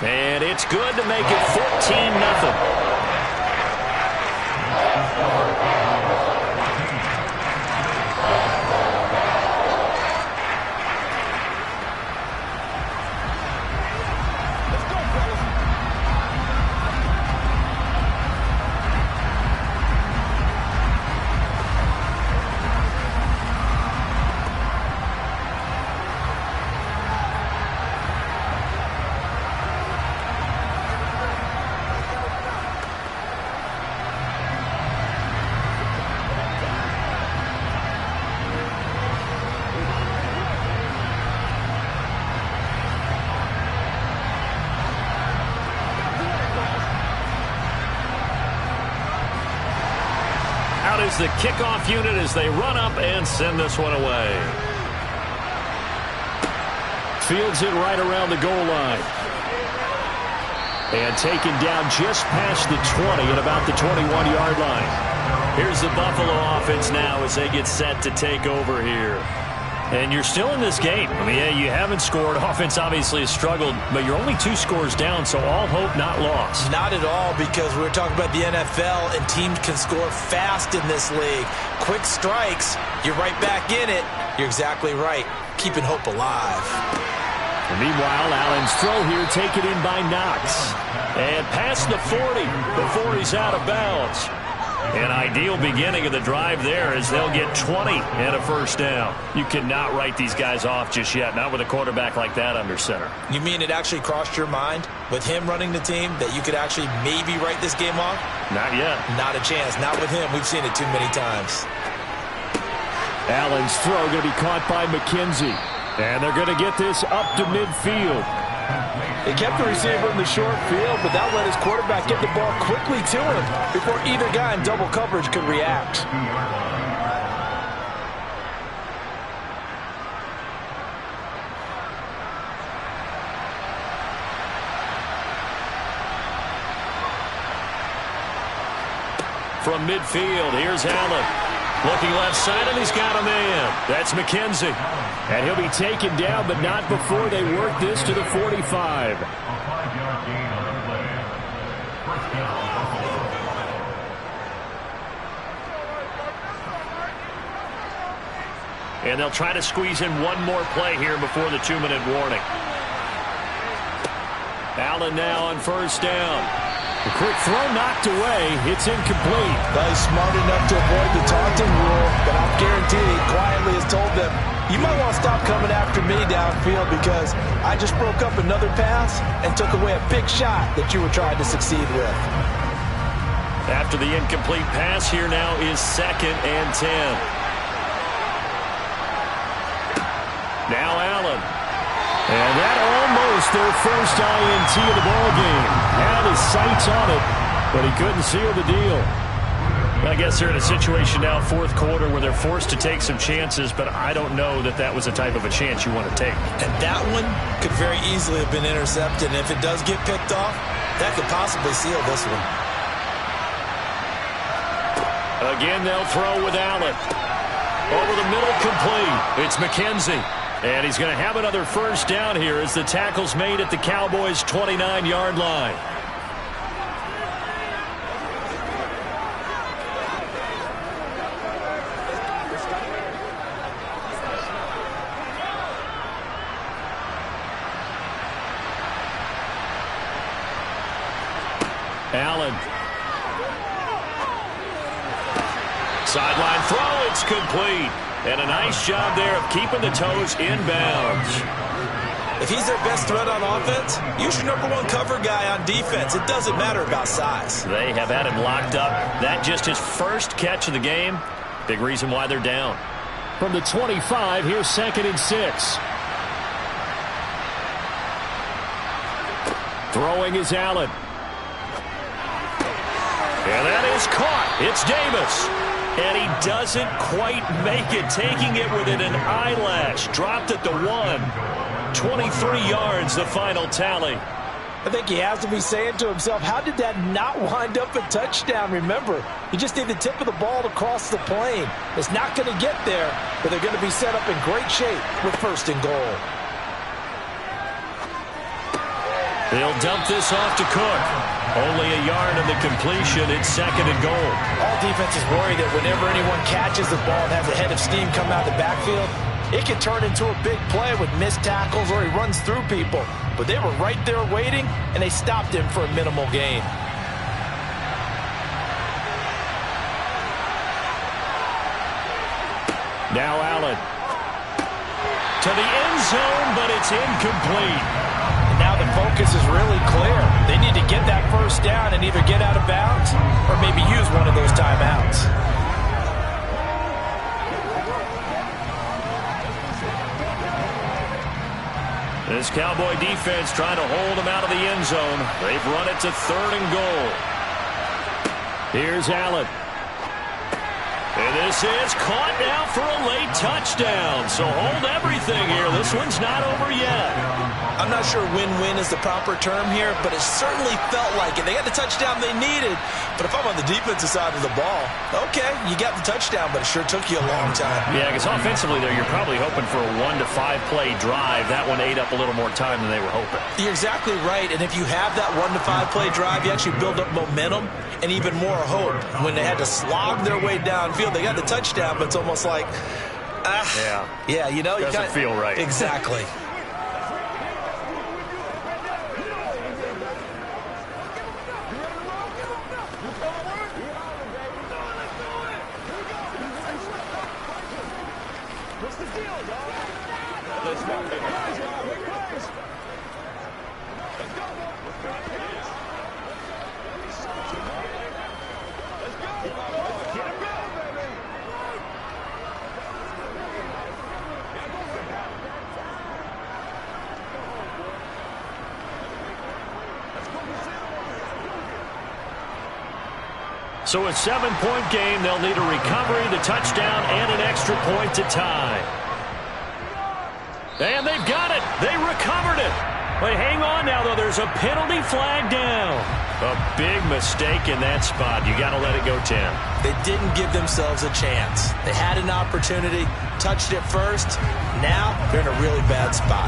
And it's good to make it 14-0. Is the kickoff unit as they run up and send this one away. Fields it right around the goal line. And taken down just past the 20 at about the 21-yard line. Here's the Buffalo offense now as they get set to take over here. And you're still in this game. I mean, yeah, you haven't scored. Offense obviously has struggled, but you're only 2 scores down, so all hope not lost.
Not at all, because we're talking about the NFL, and teams can score fast in this league. Quick strikes, you're right back in it. You're exactly right. Keeping hope alive.
And meanwhile, Allen's throw here taken in by Knox. And past the 40 before he's out of bounds. An ideal beginning of the drive there as they'll get 20 and a 1st down. You cannot write these guys off just yet, not with a quarterback like that under center.
You mean it actually crossed your mind with him running the team that you could actually maybe write this game off?
Not yet.
Not a chance. Not with him. We've seen it too many times.
Allen's throw going to be caught by McKenzie. And they're going to get this up to midfield.
They kept the receiver in the short field, but that let his quarterback get the ball quickly to him before either guy in double coverage could react.
From midfield, here's Allen. Looking left side, and he's got a man. That's McKenzie. And he'll be taken down, but not before they work this to the 45.
A 5-yard gain on the play. 1st down, Buffalo.
And they'll try to squeeze in one more play here before the 2-minute warning. Allen now on 1st down. The quick throw knocked away. It's incomplete.
Well, he's smart enough to avoid the taunting rule, but I'll guarantee he quietly has told them, you might want to stop coming after me downfield because I just broke up another pass and took away a big shot that you were trying to succeed with.
After the incomplete pass, here now is 2nd and 10. Now Allen. And that almost almost their first INT of the ball game. Had his sights on it, but he couldn't seal the deal. I guess they're in a situation now, fourth quarter, where they're forced to take some chances, but I don't know that that was the type of a chance you want to take.
And that one could very easily have been intercepted. And if it does get picked off, that could possibly seal this one.
Again, they'll throw with Allen. Over the middle, complete. It's McKenzie. And he's going to have another first down here as the tackle's made at the Cowboys' 29-yard line. Allen. Sideline throw, it's complete. And a nice job there of keeping the toes inbounds.
If he's their best threat on offense, use your number one cover guy on defense. It doesn't matter about size.
They have had him locked up. That just his first catch of the game. Big reason why they're down. From the 25, here's 2nd and 6. Throwing is Allen. And that is caught. It's Davis. And he doesn't quite make it, taking it within an eyelash. Dropped at the 1. 23 yards, the final tally.
I think he has to be saying to himself, how did that not wind up a touchdown? Remember, you just need the tip of the ball to cross the plane. It's not going to get there, but they're going to be set up in great shape with 1st and goal.
They'll dump this off to Cook. Only a yard on the completion. It's 2nd and goal.
All defenses worry that whenever anyone catches the ball and has a head of steam come out of the backfield, it can turn into a big play with missed tackles or he runs through people. But they were right there waiting, and they stopped him for a minimal gain.
Now Allen. To the end zone, but it's incomplete.
Now the focus is really clear. They need to get that first down and either get out of bounds or maybe use one of those timeouts.
This Cowboy defense trying to hold them out of the end zone. They've run it to 3rd and goal. Here's Allen. And this is caught now for a late touchdown. So hold everything here. This one's not over yet.
I'm not sure win-win is the proper term here, but it certainly felt like it. They got the touchdown they needed, but if I'm on the defensive side of the ball, okay, you got the touchdown, but it sure took you a long time.
Yeah, because offensively there, you're probably hoping for a 1 to 5 play drive. That one ate up a little more time than they were hoping.
You're exactly right, and if you have that 1 to 5 play drive, you actually build up momentum and even more hope. When they had to slog their way downfield, they got the touchdown, but it's almost like, yeah, you know,
doesn't feel right.
Exactly.
So a 7-point game. They'll need a recovery, the touchdown, and an extra point to tie. And they've got it. They recovered it. But hang on now, though. There's a penalty flag down. A big mistake in that spot. You got to let it go 10.
They didn't give themselves a chance. They had an opportunity, touched it first. Now they're in a really bad spot.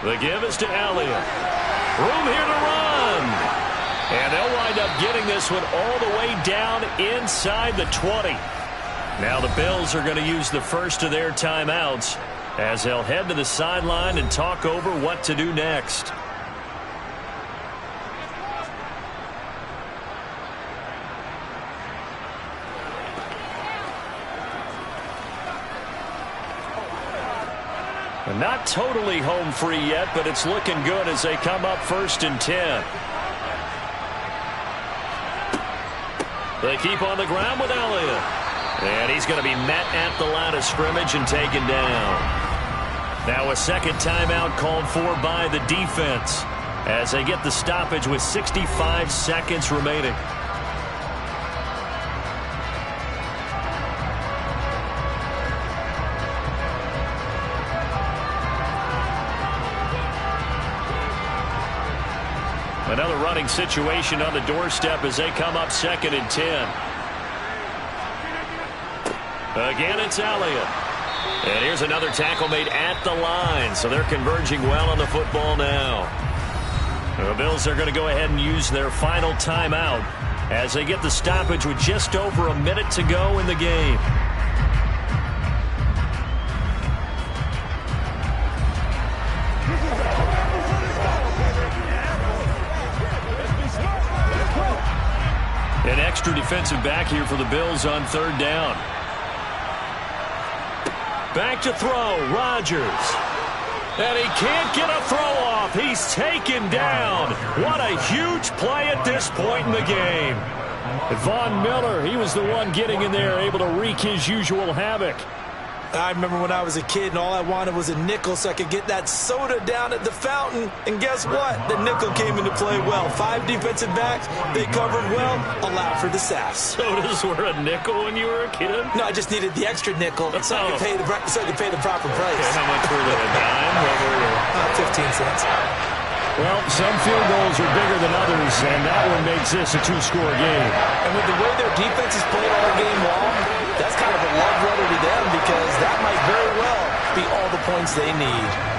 The give is to Elliott. Room here to run. And they'll wind up getting this one all the way down inside the 20. Now the Bills are going to use the first of their timeouts as they'll head to the sideline and talk over what to do next. Not totally home free yet, but it's looking good as they come up 1st and 10. They keep on the ground with Elliott. And he's going to be met at the line of scrimmage and taken down. Now a second timeout called for by the defense as they get the stoppage with 65 seconds remaining. Another running situation on the doorstep as they come up 2nd and 10. Again, it's Elliott. And here's another tackle made at the line, so they're converging well on the football now. The Bills are going to go ahead and use their final timeout as they get the stoppage with just over a minute to go in the game. An extra defensive back here for the Bills on 3rd down. Back to throw, Rodgers. And he can't get a throw off. He's taken down. What a huge play at this point in the game. Von Miller, he was the one getting in there, able to wreak his usual havoc.
I remember when I was a kid and all I wanted was a nickel so I could get that soda down at the fountain. And guess what? The nickel came into play well. 5 defensive backs, they covered well, allowed for the sacks.
Sodas were a nickel when you were a kid?
No, I just needed the extra nickel so I could pay the proper price.
Okay, how much were they? A dime? What were they?
15 cents.
Well, some field goals are bigger than others, and that one makes this a 2-score game.
And with the way their defense has played all game long, that's kind of a love letter to them because that might very well be all the points they need.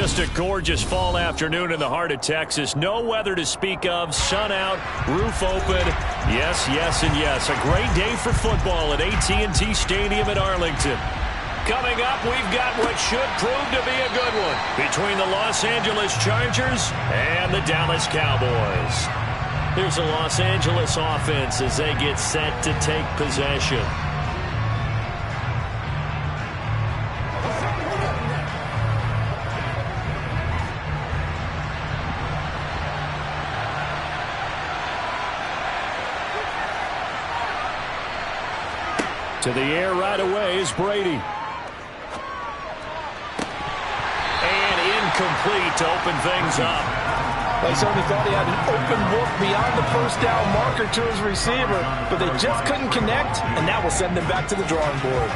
Just a gorgeous fall afternoon in the heart of Texas. No weather to speak of. Sun out, roof open. Yes, yes, and yes. A great day for football at AT&T Stadium in Arlington. Coming up, we've got what should prove to be a good one between the Los Angeles Chargers and the Dallas Cowboys. Here's the Los Angeles offense as they get set to take possession. To the air right away is Brady. And incomplete to open things up.
They certainly thought he had an open look beyond the first down marker to his receiver, but they just couldn't connect, and that will send them back to the drawing board.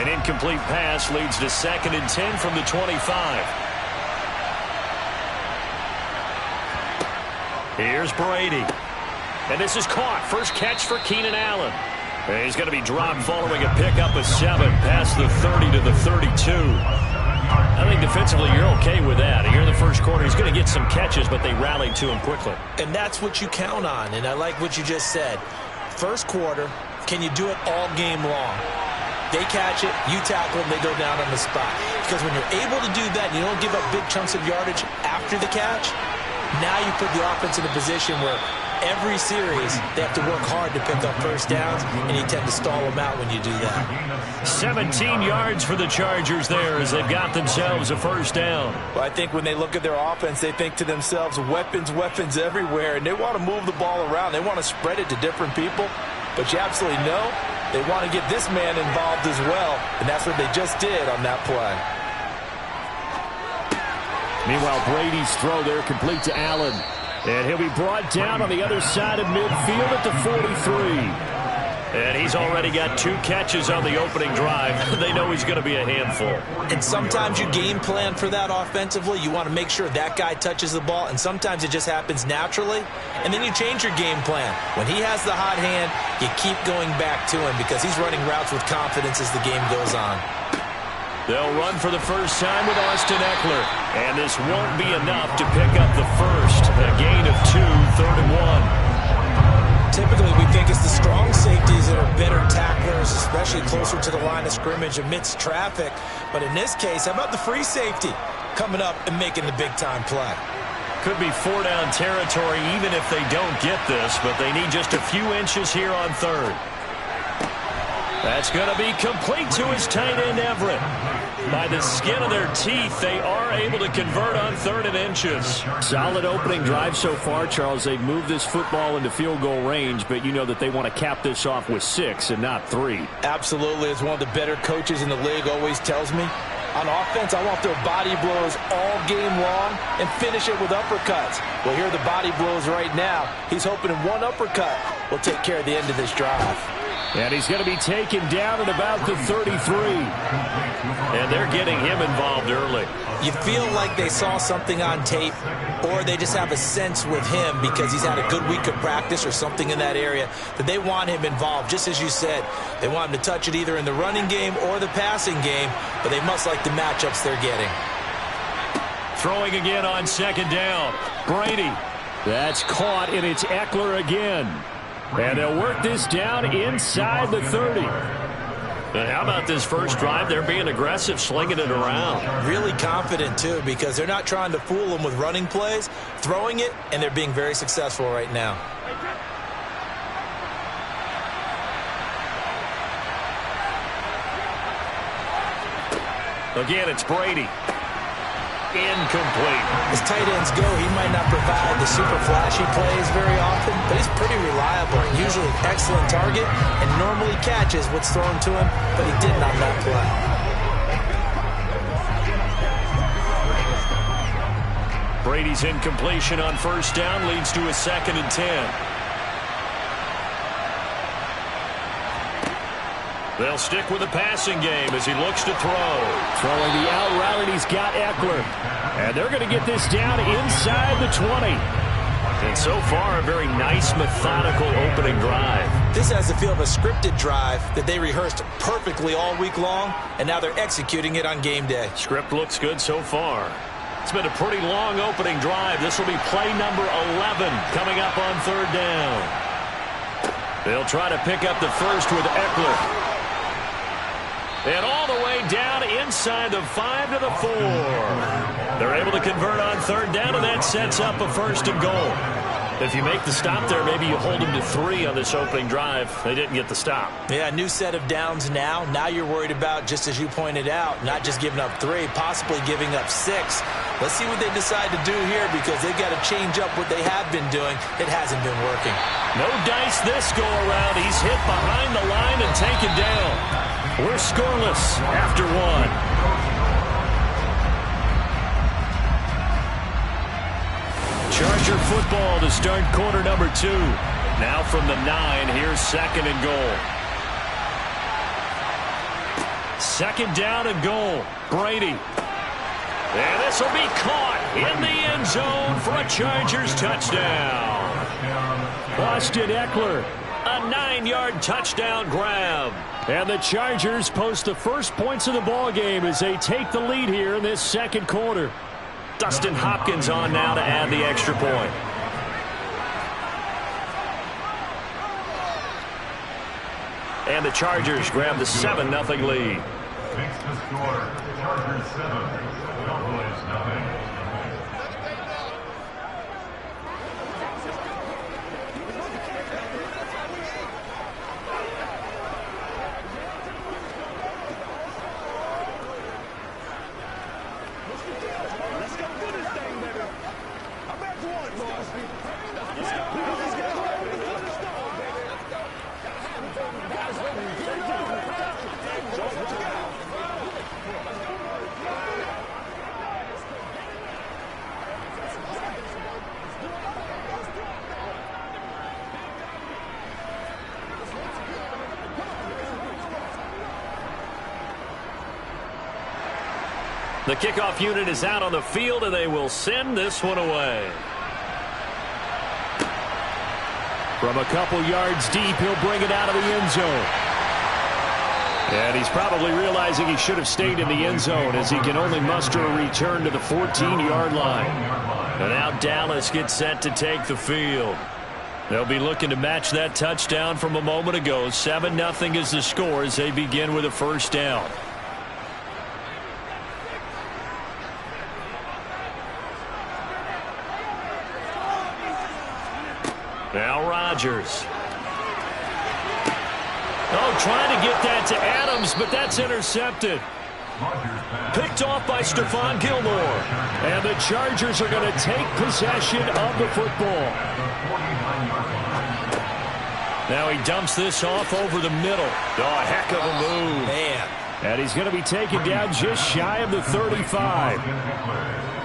An incomplete pass leads to 2nd and 10 from the 25. Here's Brady. And this is caught. First catch for Keenan Allen. And he's going to be dropped following a pickup of 7 past the 30 to the 32. I think defensively you're okay with that. Here in the first quarter, he's going to get some catches, but they rallied to him quickly.
And that's what you count on, and I like what you just said. First quarter, can you do it all game long? They catch it, you tackle them, they go down on the spot. Because when you're able to do that and you don't give up big chunks of yardage after the catch, now you put the offense in a position where every series they have to work hard to pick up first downs, and you tend to stall them out when you do that.
17 yards for the Chargers there as they've got themselves a first down.
Well, I think when they look at their offense, they think to themselves, weapons, weapons everywhere, and they want to move the ball around. They want to spread it to different people, but you absolutely know they want to get this man involved as well, and that's what they just did on that play.
Meanwhile, Brady's throw there complete to Allen. And he'll be brought down on the other side of midfield at the 43. And he's already got 2 catches on the opening drive. They know he's going to be a handful.
And sometimes you game plan for that offensively. You want to make sure that guy touches the ball, and sometimes it just happens naturally. And then you change your game plan. When he has the hot hand, you keep going back to him because he's running routes with confidence as the game goes on.
They'll run for the first time with Austin Eckler. And this won't be enough to pick up the first. A gain of 2, 3rd and 1.
Typically, we think it's the strong safeties that are better tacklers, especially closer to the line of scrimmage amidst traffic. But in this case, how about the free safety coming up and making the big-time play?
Could be 4-down territory even if they don't get this, but they need just a few inches here on 3rd. That's going to be complete to his tight end, Everett. By the skin of their teeth, they are able to convert on 3rd and inches. Solid opening drive so far, Charles. They've moved this football into field goal range, but you know that they want to cap this off with 6 and not 3.
Absolutely. As one of the better coaches in the league always tells me, on offense, I want their body blows all game long and finish it with uppercuts. Well, here are the body blows right now. He's hoping one uppercut will take care of the end of this drive.
And he's going to be taken down at about the 33. And they're getting him involved early.
You feel like they saw something on tape, or they just have a sense with him because he's had a good week of practice or something in that area that they want him involved. Just as you said, they want him to touch it either in the running game or the passing game, but they must like the matchups they're getting.
Throwing again on 2nd down. Brady. That's caught, and it's Eckler again. And they'll work this down inside the 30. And how about this first drive? They're being aggressive, slinging it around.
Really confident, too, because they're not trying to fool them with running plays, throwing it, and they're being very successful right now.
Again, it's Brady. Incomplete.
As tight ends go, he might not provide the super flashy plays very often, but he's pretty reliable and usually an excellent target and normally catches what's thrown to him, but he didn't on that play.
Brady's incompletion on 1st down leads to a 2nd and 10. They'll stick with the passing game as he looks to throw. Throwing the out route, and he's got Eckler. And they're going to get this down inside the 20. And so far, a very nice, methodical opening drive.
This has the feel of a scripted drive that they rehearsed perfectly all week long, and now they're executing it on game day.
Script looks good so far. It's been a pretty long opening drive. This will be play number 11 coming up on third down. They'll try to pick up the first with Eckler. And all the way down inside the 5 to the 4. They're able to convert on third down, and that sets up a first and goal. If you make the stop there, maybe you hold them to 3 on this opening drive. They didn't get the stop.
Yeah, new set of downs now. Now you're worried about, just as you pointed out, not just giving up 3, possibly giving up 6. Let's see what they decide to do here, because they've got to change up what they have been doing. It hasn't been working.
No dice this go around. He's hit behind the line and taken down. We're scoreless after 1. Charger football to start quarter number 2. Now from the 9, here's second and goal. Second down and goal. Brady. And this will be caught in the end zone for a Chargers touchdown. Austin Eckler, a 9-yard touchdown grab. And the Chargers post the first points of the ball game as they take the lead here in this second quarter. Dustin Hopkins on now to add the extra point. And the Chargers grab the 7-0 lead.
Makes the score. Chargers 7, Cowboys nothing.
Let's go do this thing, baby. I'm back to one, boys. Let's go.
The kickoff unit is out on the field, and they will send this one away. From a couple yards deep, he'll bring it out of the end zone. And he's probably realizing he should have stayed in the end zone, as he can only muster a return to the 14-yard line. And now Dallas gets set to take the field. They'll be looking to match that touchdown from a moment ago. 7-0 is the score as they begin with a first down. Now Rodgers. Oh, trying to get that to Adams, but that's intercepted. Picked off by Stephon Gilmore. And the Chargers are going to take possession of the football. Now he dumps this off over the middle. Oh, a heck of a move.
Man.
And he's going to be taken down just shy of the 35.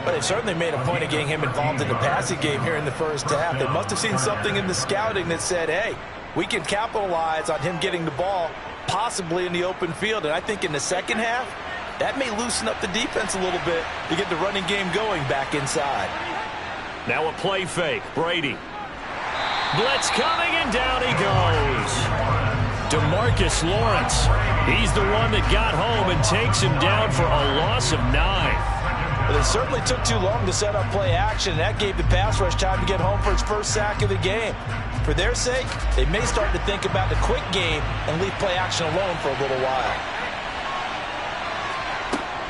But they've certainly made a point of getting him involved in the passing game here in the first half. They must have seen something in the scouting that said, hey, we can capitalize on him getting the ball, possibly in the open field. And I think in the second half, that may loosen up the defense a little bit to get the running game going back inside.
Now a play fake. Brady. Blitz coming, and down he goes. DeMarcus Lawrence. He's the one that got home and takes him down for a loss of 9.
Well, it certainly took too long to set up play action. That gave the pass rush time to get home for its first sack of the game. For their sake, they may start to think about the quick game and leave play action alone for a little while.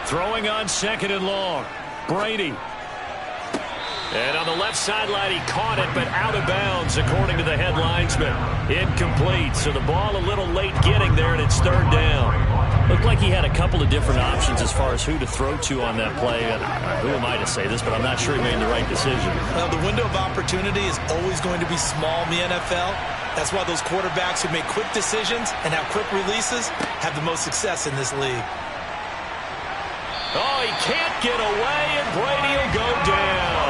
Throwing on second and long. Brady. And on the left sideline, he caught it, but out of bounds, according to the head linesman. Incomplete, so the ball a little late getting there, and it's third down. Looked like he had a couple of different options as far as who to throw to on that play. And who am I to say this, but I'm not sure he made the right decision.
Well, the window of opportunity is always going to be small in the NFL. That's why those quarterbacks who make quick decisions and have quick releases have the most success in this league.
Oh, he can't get away, and Brady will go down.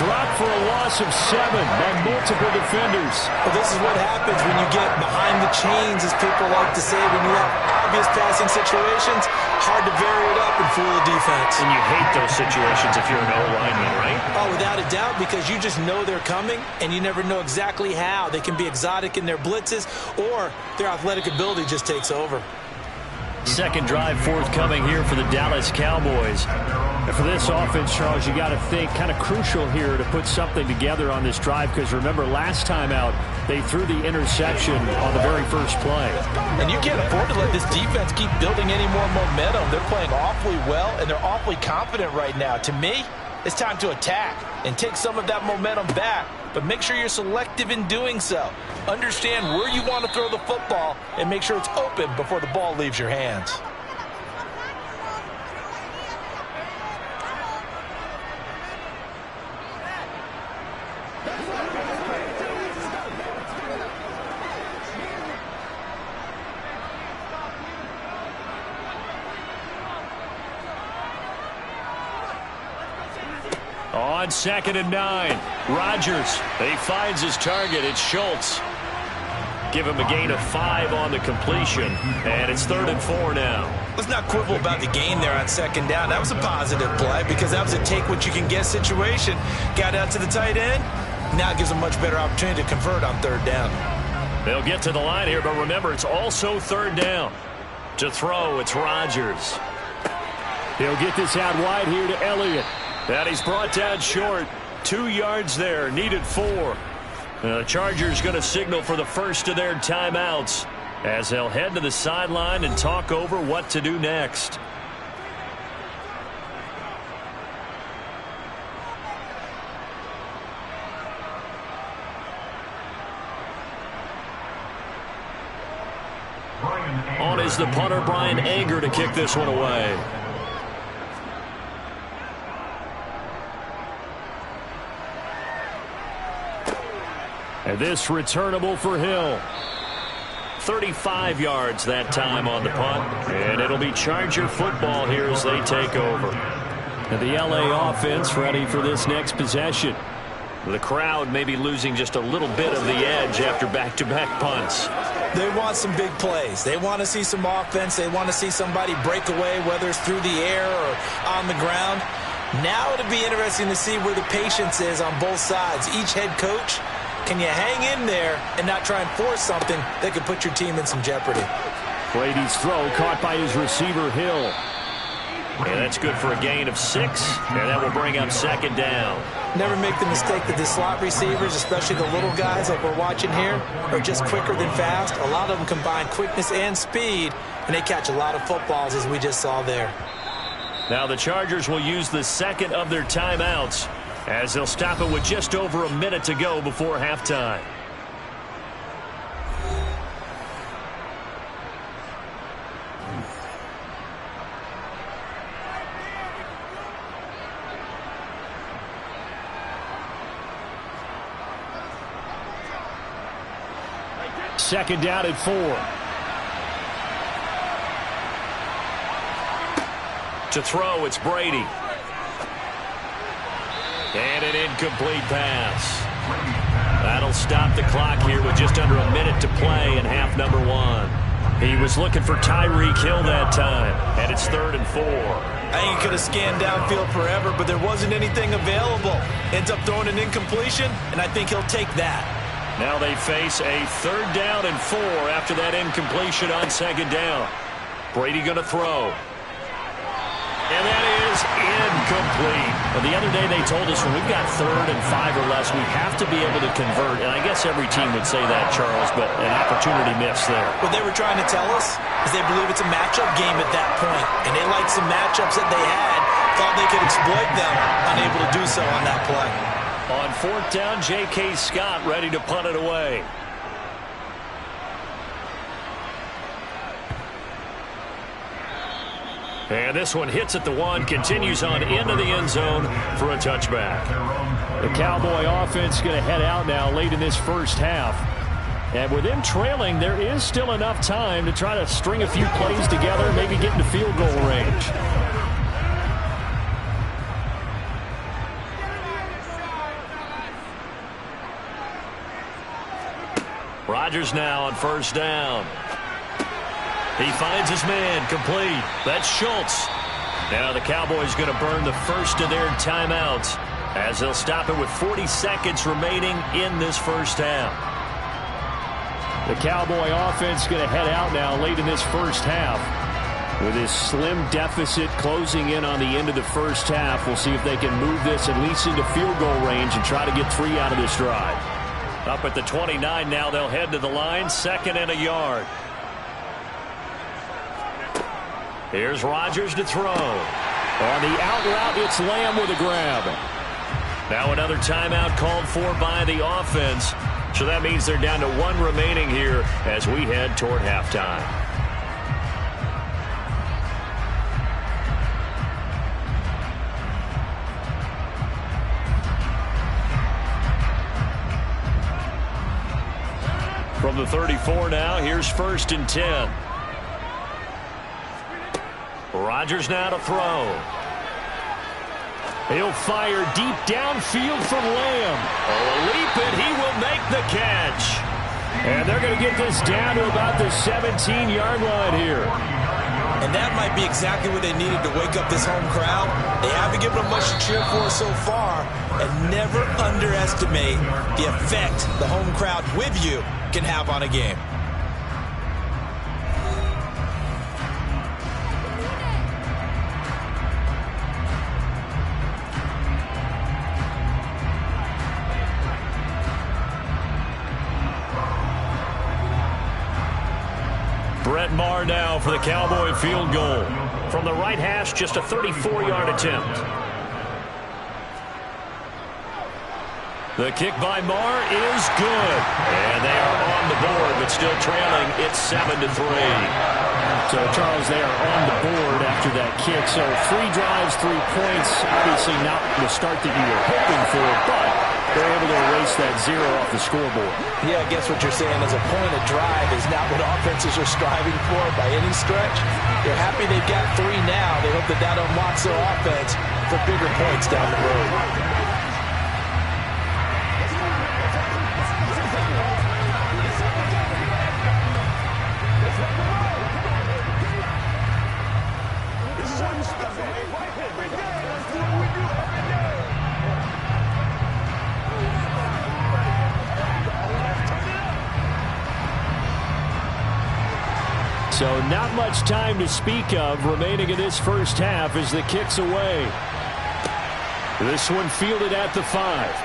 dropped for a loss of 7 by multiple defenders.
Well, this is what happens when you get behind the chains, as people like to say, when you have obvious passing situations. Hard to vary it up and fool the defense.
And you hate those situations if you're an O-lineman, right?
Oh, without a doubt, because you just know they're coming, and you never know exactly how. They can be exotic in their blitzes, or their athletic ability just takes over.
Second drive forthcoming here for the Dallas Cowboys. And for this offense, Charles, you got to think kind of crucial here to put something together on this drive, because remember last time out they threw the interception on the very first play.
And you can't afford to let this defense keep building any more momentum. They're playing awfully well, and they're awfully confident right now. To me, it's time to attack and take some of that momentum back, but make sure you're selective in doing so. Understand where you want to throw the football and make sure it's open before the ball leaves your hands.
On 2nd and 9, Rodgers. He finds his target. It's Schultz. Give him a gain of 5 on the completion, and it's 3rd and 4 now.
Let's not quibble about the gain there on 2nd down. That was a positive play because that was a take-what-you-can-get situation. Got out to the tight end. Now it gives a much better opportunity to convert on 3rd down.
They'll get to the line here, but remember, it's also 3rd down. To throw, it's Rodgers. He'll get this out wide here to Elliott. And he's brought down short. 2 yards there, needed 4. The Chargers going to signal for the first of their timeouts as they'll head to the sideline and talk over what to do next. On is the punter, Brian Anger, to kick this one away. And this returnable for Hill. 35 yards that time on the punt. And it'll be Charger football here as they take over. And the LA offense ready for this next possession. The crowd may be losing just a little bit of the edge after back-to-back punts.
They want some big plays. They want to see some offense. They want to see somebody break away, whether it's through the air or on the ground. Now it'll be interesting to see where the patience is on both sides. Each head coach, can you hang in there and not try and force something that could put your team in some jeopardy?
Brady's throw caught by his receiver, Hill. And that's good for a gain of 6, and that will bring up 2nd down.
Never make the mistake that the slot receivers, especially the little guys like we're watching here, are just quicker than fast. A lot of them combine quickness and speed, and they catch a lot of footballs, as we just saw there.
Now the Chargers will use the second of their timeouts as they'll stop it with just over a minute to go before halftime. Second down at 4. To throw, it's Brady. And an incomplete pass. That'll stop the clock here with just under a minute to play in half number 1. He was looking for Tyreek Hill that time, and it's 3rd and 4.
I think he could have scanned downfield forever, but there wasn't anything available. Ends up throwing an incompletion, and I think he'll take that.
Now they face a 3rd down and 4 after that incompletion on 2nd down. Brady going to throw. And that is incomplete. Well, the other day they told us when we've got 3rd and 5 or less, we have to be able to convert. And I guess every team would say that, Charles, but an opportunity missed there.
What they were trying to tell us is they believe it's a matchup game at that point. And they liked some matchups that they had, thought they could exploit them, unable to do so on that play.
On 4th down, J.K. Scott ready to punt it away. And this one hits at the 1, continues on into the end zone for a touchback. The Cowboy offense going to head out now late in this first half. And with them trailing, there is still enough time to try to string a few plays together, maybe get into field goal range. Rodgers now on first down. He finds his man, complete. That's Schultz. Now the Cowboys going to burn the first of their timeouts as they'll stop it with 40 seconds remaining in this first half.
The Cowboy offense going to head out now late in this first half. With this slim deficit closing in on the end of the first half, we'll see if they can move this at least into field goal range and try to get 3 out of this drive.
Up at the 29 now, they'll head to the line, 2nd and a yard. Here's Rodgers to throw. On the out route, it's Lamb with a grab. Now another timeout called for by the offense. So that means they're down to 1 remaining here as we head toward halftime. From the 34 now, here's 1st and 10. Rodgers now to throw. He'll fire deep downfield from Lamb. Oh, leap it. He will make the catch. And they're going to get this down to about the 17-yard line here.
And that might be exactly what they needed to wake up this home crowd. They haven't given them much to cheer for so far. And never underestimate the effect the home crowd with you can have on a game.
Brett Maher now for the Cowboy field goal. From the right hash, just a 34-yard attempt. The kick by Maher is good. And they are on the board, but still trailing. It's 7-3.
So, Charles, they are on the board after that kick. So 3 drives, 3 points. Obviously not the start that you were hoping for, but they're able to erase that 0 off the scoreboard.
Yeah, I guess what you're saying is a point of drive is not what offenses are striving for by any stretch. They're happy they've got 3 now. They hope that that unlocks their offense for bigger points down the road.
So not much time to speak of remaining in this first half as the kick's away. This one fielded at the 5.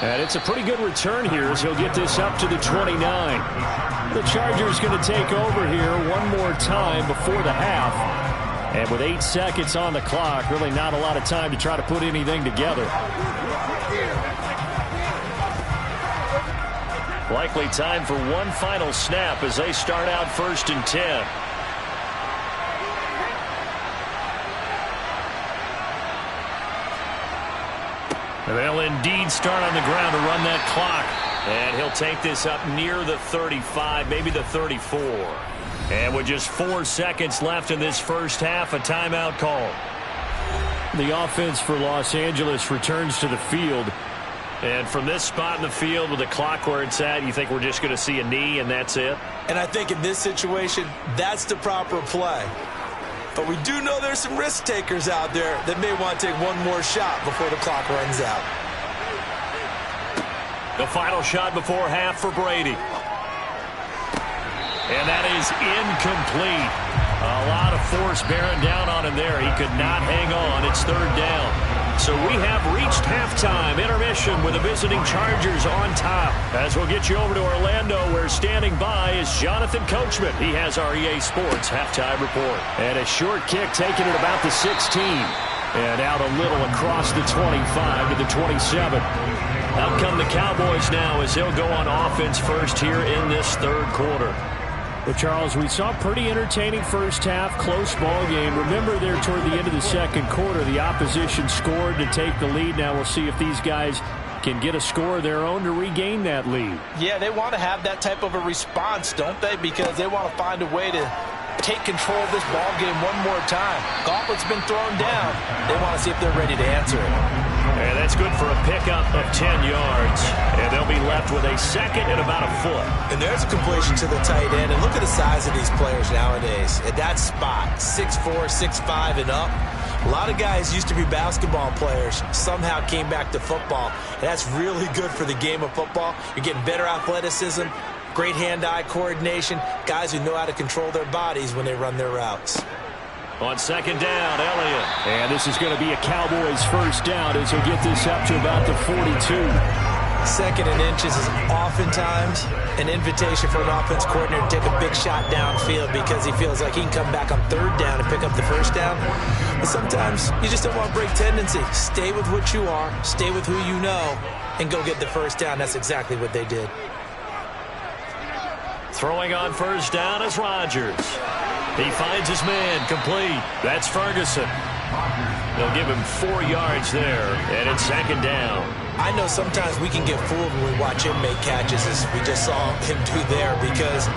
And it's a pretty good return here as he'll get this up to the 29. The Chargers going to take over here one more time before the half. And with 8 seconds on the clock, really not a lot of time to try to put anything together.
Likely time for one final snap as they start out 1st and 10. And they'll indeed start on the ground to run that clock. And he'll take this up near the 35, maybe the 34. And with just 4 seconds left in this first half, a timeout call.
The offense for Los Angeles returns to the field.
And from this spot in the field with the clock where it's at, you think we're just going to see a knee and that's it?
And I think in this situation, that's the proper play. But we do know there's some risk takers out there that may want to take one more shot before the clock runs out.
The final shot before half for Brady. And that is incomplete. A lot of force bearing down on him there. He could not hang on. It's 3rd down. So we have reached halftime. Intermission with the visiting Chargers on top. As we'll get you over to Orlando, where standing by is Jonathan Coachman. He has our EA Sports halftime report.
And a short kick taken at about the 16. And out a little across the 25 to the 27.
Out come the Cowboys now as they'll go on offense first here in this 3rd quarter.
Well, Charles, we saw a pretty entertaining first half, close ball game. Remember there toward the end of the 2nd quarter, the opposition scored to take the lead. Now we'll see if these guys can get a score of their own to regain that lead.
Yeah, they want to have that type of a response, don't they? Because they want to find a way to take control of this ball game one more time. Gauntlet's been thrown down. They want to see if they're ready to answer it.
And that's That's good for a pickup of 10 yards. And they'll be left with a second and about a foot.
And there's a completion to the tight end. And look at the size of these players nowadays. At that spot, 6'4", 6'5", and up. A lot of guys used to be basketball players, somehow came back to football. And that's really good for the game of football. You're getting better athleticism, great hand-eye coordination, guys who know how to control their bodies when they run their routes.
On second down, Elliott.
And this is going to be a Cowboys first down as he'll get this up to about the 42.
Second and inches is oftentimes an invitation for an offense coordinator to take a big shot downfield because he feels like he can come back on third down and pick up the first down. But sometimes you just don't want to break tendency. Stay with what you are, stay with who you know, and go get the first down. That's exactly what they did.
Throwing on first down is Rodgers. He finds his man complete. That's Ferguson. They'll give him 4 yards there, and it's second down.
I know sometimes we can get fooled when we watch him make catches, as we just saw him do there, because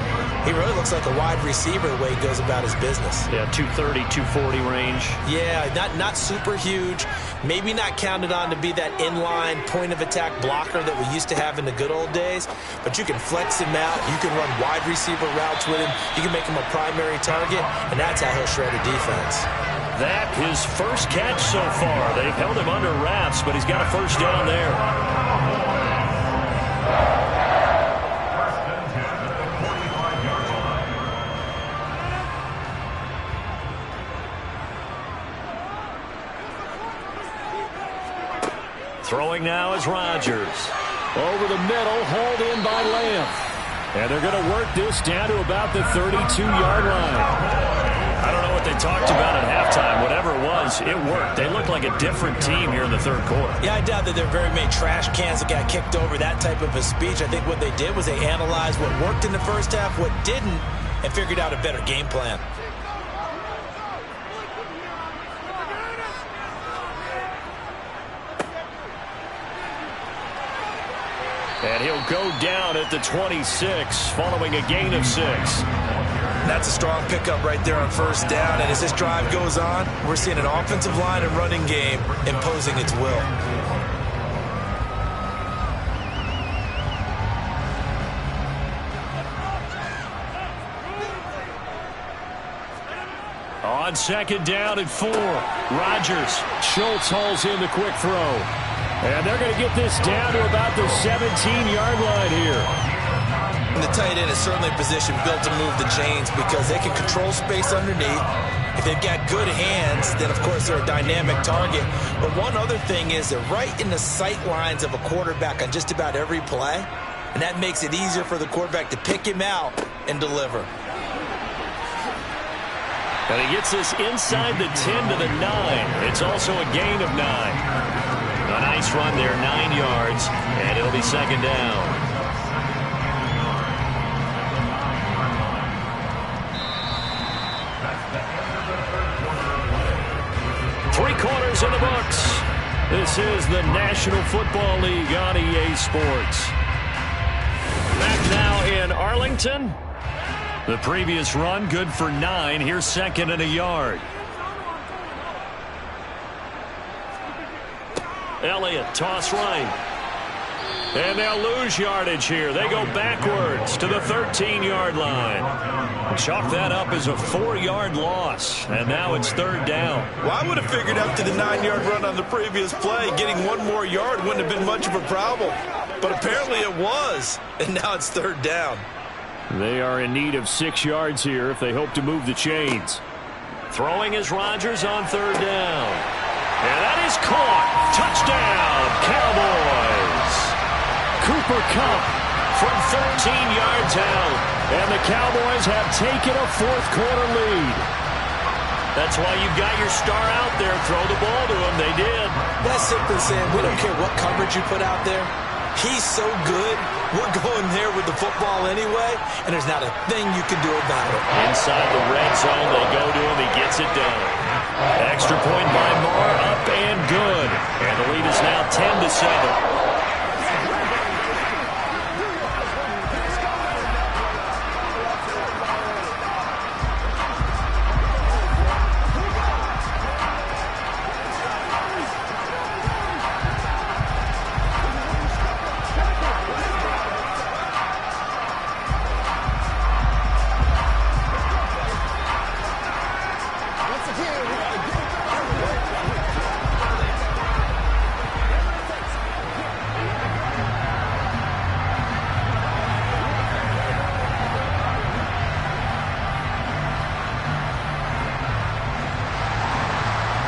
he really looks like a wide receiver the way he goes about his business.
Yeah, 230, 240 range.
Yeah, not super huge. Maybe not counted on to be that inline point-of-attack blocker that we used to have in the good old days, but you can flex him out. You can run wide receiver routes with him. You can make him a primary target, and that's how he'll shred a defense.
That his first catch so far. They've held him under wraps, but he's got a first down there.
First and 10 at the 45-yard line.
Throwing now is Rodgers. Over the middle, hauled in by Lamb. And they're going to work this down to about the 32-yard line. I don't know what they talked about at halftime. Whatever it was, it worked. They looked like a different team here in the third quarter.
Yeah, I doubt that there are very many trash cans that got kicked over, that type of a speech. I think what they did was they analyzed what worked in the first half, what didn't, and figured out a better game plan.
And he'll go down at the 26 following a gain of 6.
That's a strong pickup right there on first down. And as this drive goes on, we're seeing an offensive line and running game imposing its will.
On second down and 4, Rodgers.
Schultz hauls in the quick throw. And they're going to get this down to about the 17-yard line here.
And the tight end is certainly a position built to move the chains because they can control space underneath. If they've got good hands, then of course they're a dynamic target. But one other thing is they're right in the sight lines of a quarterback on just about every play. And that makes it easier for the quarterback to pick him out and deliver.
And he gets this inside the 10 to the 9. It's also a gain of 9. A nice run there, 9 yards, and it'll be second down. Three quarters in the books. This is the National Football League on EA Sports. Back now in Arlington. The previous run, good for 9. Here's second and a yard. Elliott, toss right. And they'll lose yardage here. They go backwards to the 13-yard line. Chalk that up as a 4-yard loss. And now it's third down.
Well, I would have figured after the 9-yard run on the previous play, getting one more yard wouldn't have been much of a problem. But apparently it was. And now it's third down.
They are in need of 6 yards here if they hope to move the chains.
Throwing is Rodgers on third down. And that is caught. Touchdown, Cowboys. Cooper Kupp from 13 yards out. And the Cowboys have taken a fourth-quarter lead. That's why you've got your star out there. Throw the ball to him. They did.
That's simply saying we don't care what coverage you put out there. He's so good. We're going there with the football anyway, and there's not a thing you can do about it.
Inside the red zone, they go to him. He gets it done. Extra point by Moore, up and good. And the lead is now 10-7.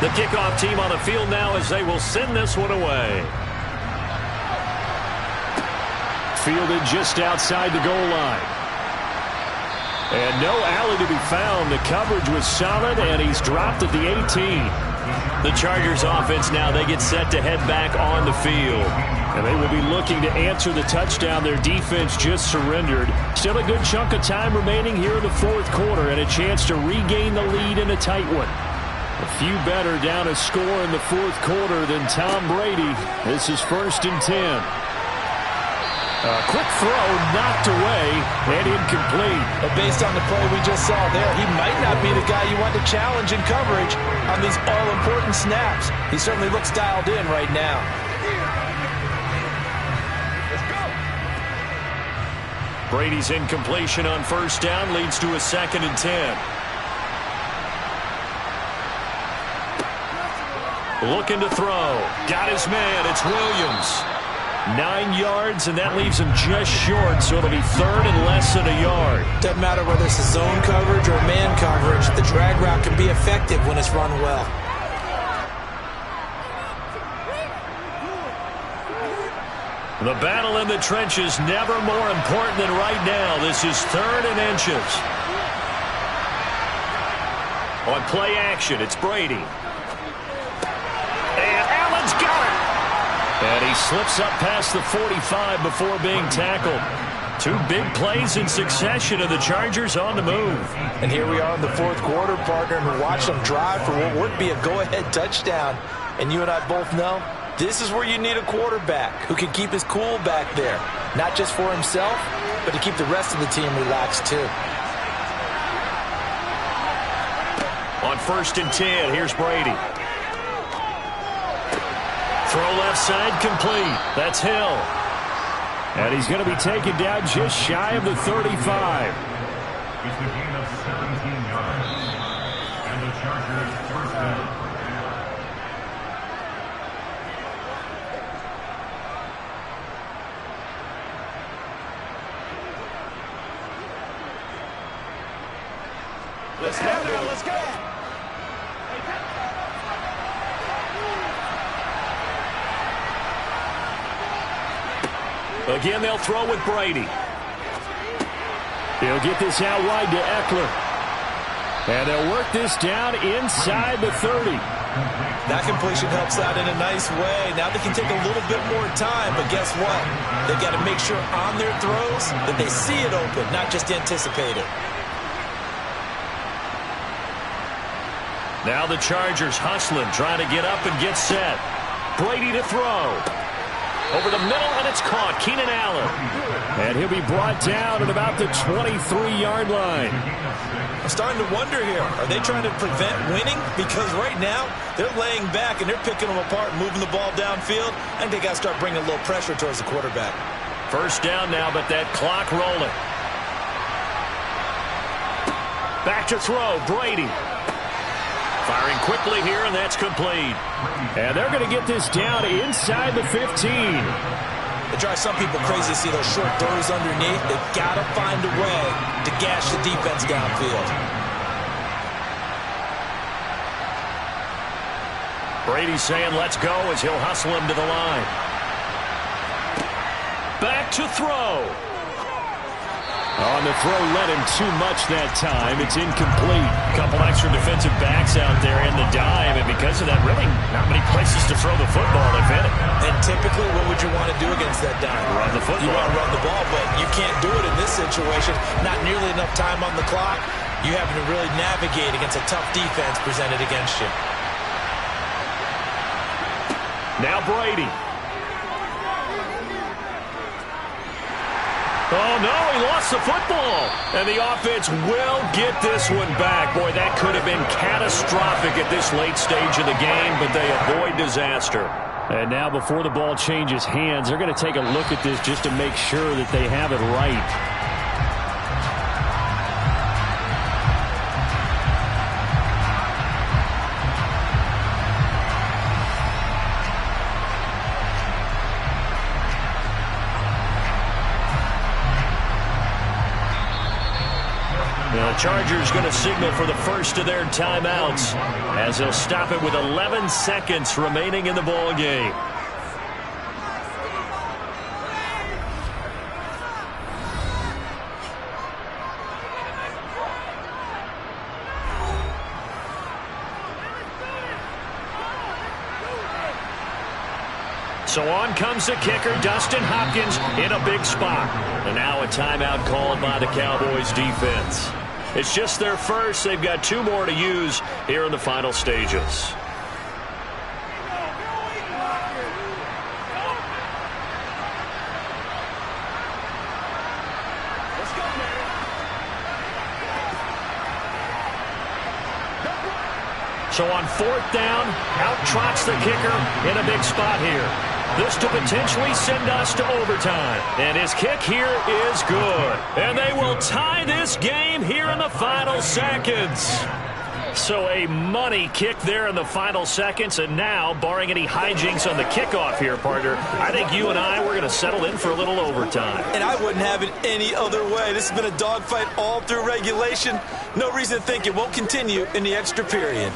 The kickoff team on the field now as they will send this one away.
Fielded just outside the goal line. And no alley to be found. The coverage was solid, and he's dropped at the 18.
The Chargers offense now, they get set to head back on the field.
And they will be looking to answer the touchdown their defense just surrendered. Still a good chunk of time remaining here in the fourth quarter and a chance to regain the lead in a tight one. A few better down a score in the fourth quarter than Tom Brady. This is 1st and 10. A quick throw knocked away and incomplete.
But based on the play we just saw there, he might not be the guy you want to challenge in coverage on these all-important snaps. He certainly looks dialed in right now.
Brady's incompletion on 1st down leads to a 2nd and 10. Looking to throw. Got his man. It's Williams. 9 yards, and that leaves him just short, so it'll be 3rd and less than a yard.
Doesn't matter whether it's a zone coverage or man coverage. The drag route can be effective when it's run well.
The battle in the trenches never more important than right now. This is 3rd and inches. On play action, it's Brady. And Allen's got it. And he slips up past the 45 before being tackled. 2 big plays in succession, and the Chargers on the move.
And here we are in the fourth quarter, partner, and we watch them drive for what would be a go-ahead touchdown. And you and I both know this is where you need a quarterback who can keep his cool back there. Not just for himself, but to keep the rest of the team relaxed too.
On 1st and 10, here's Brady. Throw left side complete. That's Hill.
And he's going to be taken down just shy of the 35.
It's a gain of 17 yards. And the Chargers 1st down.
Let's go now, let's go.
Again, they'll throw with Brady.
He'll get this out wide to Eckler. And they'll work this down inside the 30.
That completion helps out in a nice way. Now they can take a little bit more time, but guess what? They've got to make sure on their throws that they see it open, not just anticipate it.
Now the Chargers hustling, trying to get up and get set. Brady to throw. Over the middle, and it's caught. Keenan Allen.
And he'll be brought down at about the 23-yard line.
I'm starting to wonder here. Are they trying to prevent winning? Because right now, they're laying back and they're picking them apart, moving the ball downfield. I think they got to start bringing a little pressure towards the quarterback.
1st down now, but that clock rolling. Back to throw, Brady. Firing quickly here, and that's complete.
And they're going to get this down inside the 15.
It drives some people crazy to see those short throws underneath. They've got to find a way to gash the defense downfield.
Brady's saying let's go as he'll hustle him to the line. Back to throw.
On the throw, led him too much that time. It's incomplete.
A couple extra defensive backs out there in the dime, and because of that, really not many places to throw the football, if any.
And typically, what would you want to do against that dime?
Run the football.
You want to run the ball, but you can't do it in this situation. Not nearly enough time on the clock. You having to really navigate against a tough defense presented against you.
Now Brady. Oh, no, he lost the football. And the offense will get this one back. Boy, that could have been catastrophic at this late stage of the game, but they avoid disaster.
And now before the ball changes hands, they're going to take a look at this just to make sure that they have it right.
Chargers going to signal for the first of their timeouts as they'll stop it with 11 seconds remaining in the ball game. So on comes the kicker, Dustin Hopkins, in a big spot. And now a timeout called by the Cowboys defense. It's just their first. They've got 2 more to use here in the final stages. So on 4th down, out trots the kicker in a big spot here. This to potentially send us to overtime. And his kick here is good. And they will tie this game here in the final seconds. So a money kick there in the final seconds. And now, barring any hijinks on the kickoff here, partner, I think you and I, we're going to settle in for a little overtime.
And I wouldn't have it any other way. This has been a dogfight all through regulation. No reason to think it won't continue in the extra period.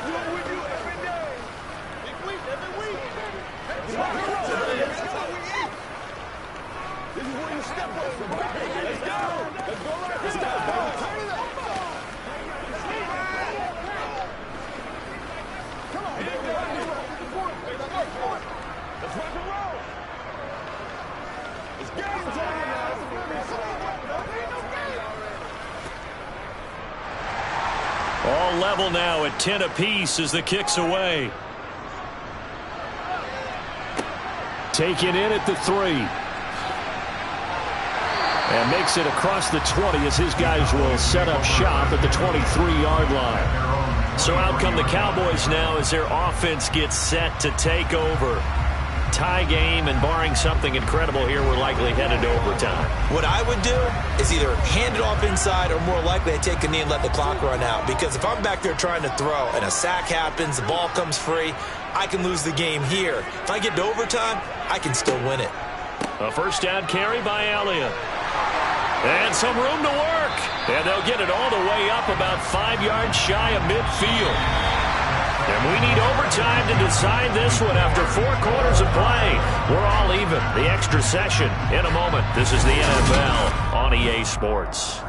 All level now at 10 apiece as the kick's away.
Taken in at the 3. And makes it across the 20 as his guys will set up shop at the 23-yard line.
So out come the Cowboys now as their offense gets set to take over. Tie game, and barring something incredible here, we're likely headed to overtime.
What I would do is either hand it off inside or more likely I take a knee and let the clock run out. Because if I'm back there trying to throw and a sack happens, the ball comes free, I can lose the game here. If I get to overtime, I can still win it.
A first down carry by Elliott. And some room to work. And they'll get it all the way up about 5 yards shy of midfield. And we need overtime to decide this one after 4 quarters of play. We're all even. The extra session in a moment. This is the NFL on EA Sports.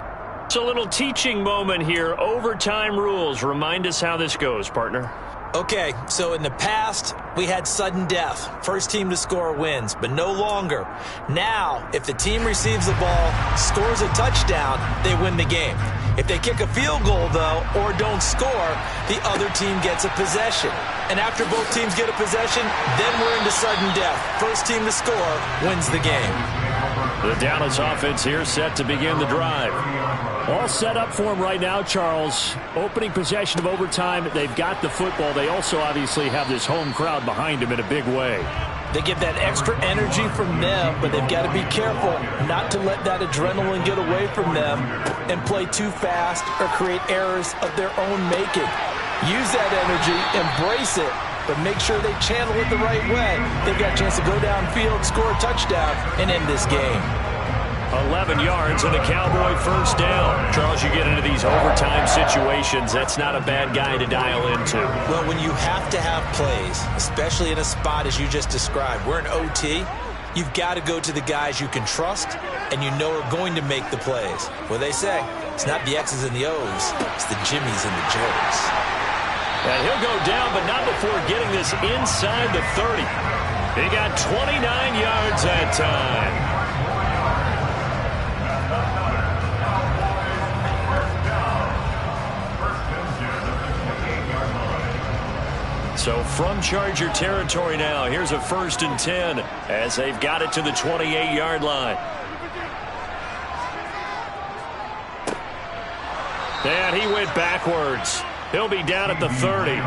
It's a little teaching moment here. Overtime rules. Remind us how this goes, partner.
Okay, so in the past, we had sudden death. First team to score wins, but no longer. Now, if the team receives the ball, scores a touchdown, they win the game. If they kick a field goal, though, or don't score, the other team gets a possession. And after both teams get a possession, then we're into sudden death. First team to score wins the game.
The Dallas offense here set to begin the drive.
All set up for him right now, Charles. Opening possession of overtime. They've got the football. They also obviously have this home crowd behind them in a big way.
They get that extra energy from them, but they've got to be careful not to let that adrenaline get away from them and play too fast or create errors of their own making. Use that energy, embrace it, but make sure they channel it the right way. They've got a chance to go downfield, score a touchdown, and end this game.
11 yards and a Cowboy first down. Charles, you get into these overtime situations, that's not a bad guy to dial into.
Well, when you have to have plays, especially in a spot as you just described, we're in OT, you've got to go to the guys you can trust and you know are going to make the plays. What they say, it's not the X's and the O's, it's the Jimmies and the Joes.
And he'll go down, but not before getting this inside the 30. He got 29 yards that time. So from Charger territory now, here's a 1st and 10 as they've got it to the 28-yard line. And he went backwards. He'll be down at the 30.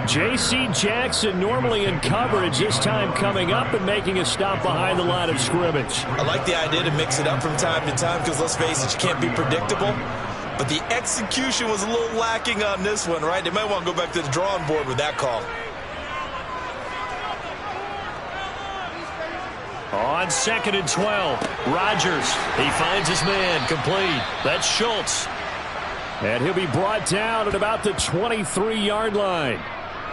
J.C. Jackson normally in coverage, this time coming up and making a stop behind the line of scrimmage.
I like the idea to mix it up from time to time because, let's face it, you can't be predictable. But the execution was a little lacking on this one, right? They might want to go back to the drawing board with that call.
On 2nd and 12, Rodgers, he finds his man, complete. That's Schultz.
And he'll be brought down at about the 23-yard line.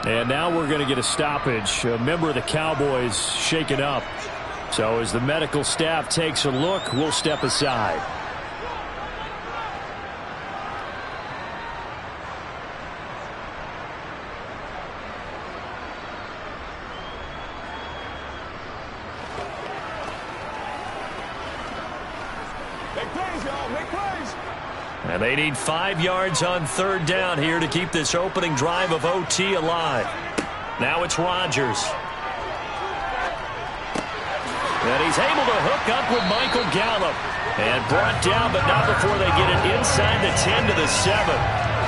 And now we're going to get a stoppage. A member of the Cowboys shaken up. So as the medical staff takes a look, we'll step aside. And they need 5 yards on 3rd down here to keep this opening drive of OT alive. Now it's Rodgers. And he's able to hook up with Michael Gallup. And brought down, but not before they get it inside the 10 to the 7.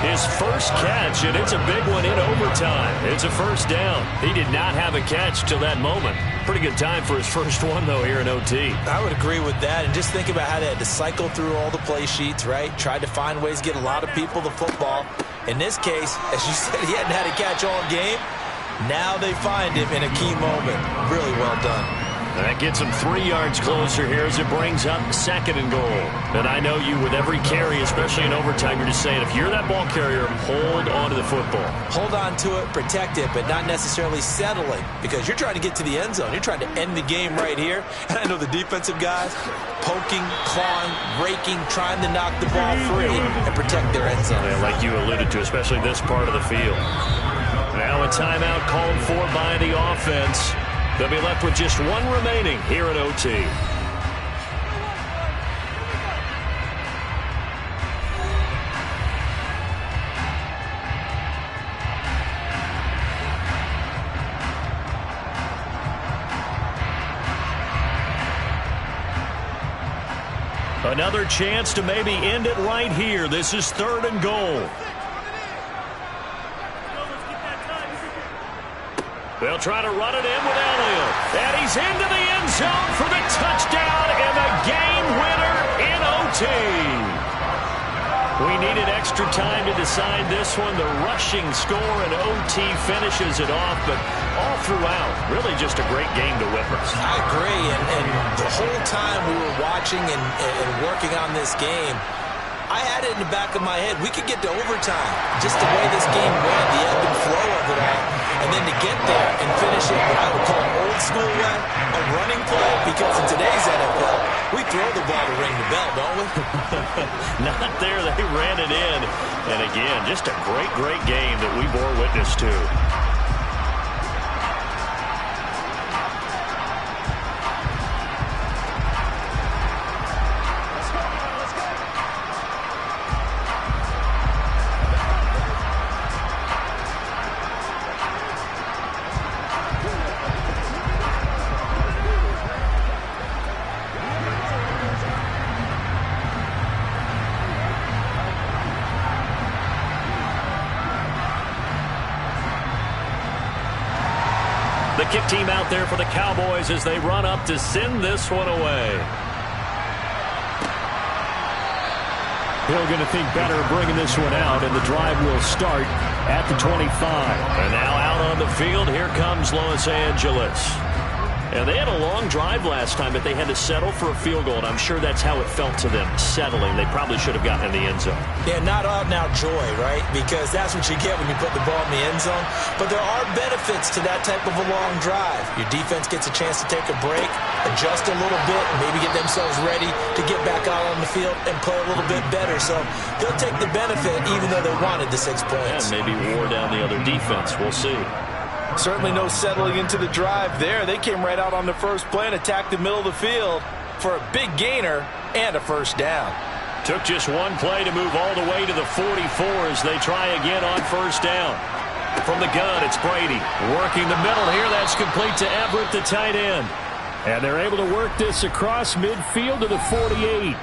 His first catch, and it's a big one in overtime. It's a 1st down. He did not have a catch till that moment. Pretty good time for his first one, though, here in OT.
I would agree with that. And just think about how they had to cycle through all the play sheets, right? Tried to find ways to get a lot of people the football. In this case, as you said, he hadn't had a catch all game. Now they find him in a key moment. Really well done.
That gets him 3 yards closer here as it brings up 2nd and goal. And I know you, with every carry, especially in overtime, you're just saying, if you're that ball carrier, hold on to the football.
Hold on to it, protect it, but not necessarily settling, because you're trying to get to the end zone. You're trying to end the game right here. And I know the defensive guys poking, clawing, raking, trying to knock the ball free and protect their end zone.
Yeah, like you alluded to, especially this part of the field. Now a timeout called for by the offense. They'll be left with just 1 remaining here at OT. Another chance to maybe end it right here. This is 3rd and goal. They'll try to run it in with Elliott. And he's into the end zone for the touchdown and the game winner in OT. We needed extra time to decide this one. The rushing score and OT finishes it off, but all throughout, really just a great game to witness.
I agree, and the whole time we were watching and working on this game, I had it in the back of my head. We could get to overtime. Just the way this game went, the ebb and flow of it all. And then to get there and finish it what I would call an old school way, a running play, because in today's NFL, we throw the ball to ring the bell, don't we?
Not there. They ran it in. And again, just a great, great game that we bore witness to. The kick team out there for the Cowboys as they run up to send this one away. Hill going to think better of bringing this one out, and the drive will start at the 25. And now out on the field, here comes Los Angeles. And they had a long drive last time, but they had to settle for a field goal, and I'm sure that's how it felt to them, settling. They probably should have gotten in the end zone.
Yeah, not out-and-out joy, right? Because that's what you get when you put the ball in the end zone. But there are benefits to that type of a long drive. Your defense gets a chance to take a break, adjust a little bit, maybe get themselves ready to get back out on the field and play a little bit better. So they'll take the benefit even though they wanted the 6 points.
And maybe wore down the other defense. We'll see.
Certainly no settling into the drive there. They came right out on the first play and attacked the middle of the field for a big gainer and a 1st down.
Took just one play to move all the way to the 44 as they try again on 1st down. From the gun, it's Brady. Working the middle here. That's complete to Everett, the tight end. And they're able to work this across midfield to the 48.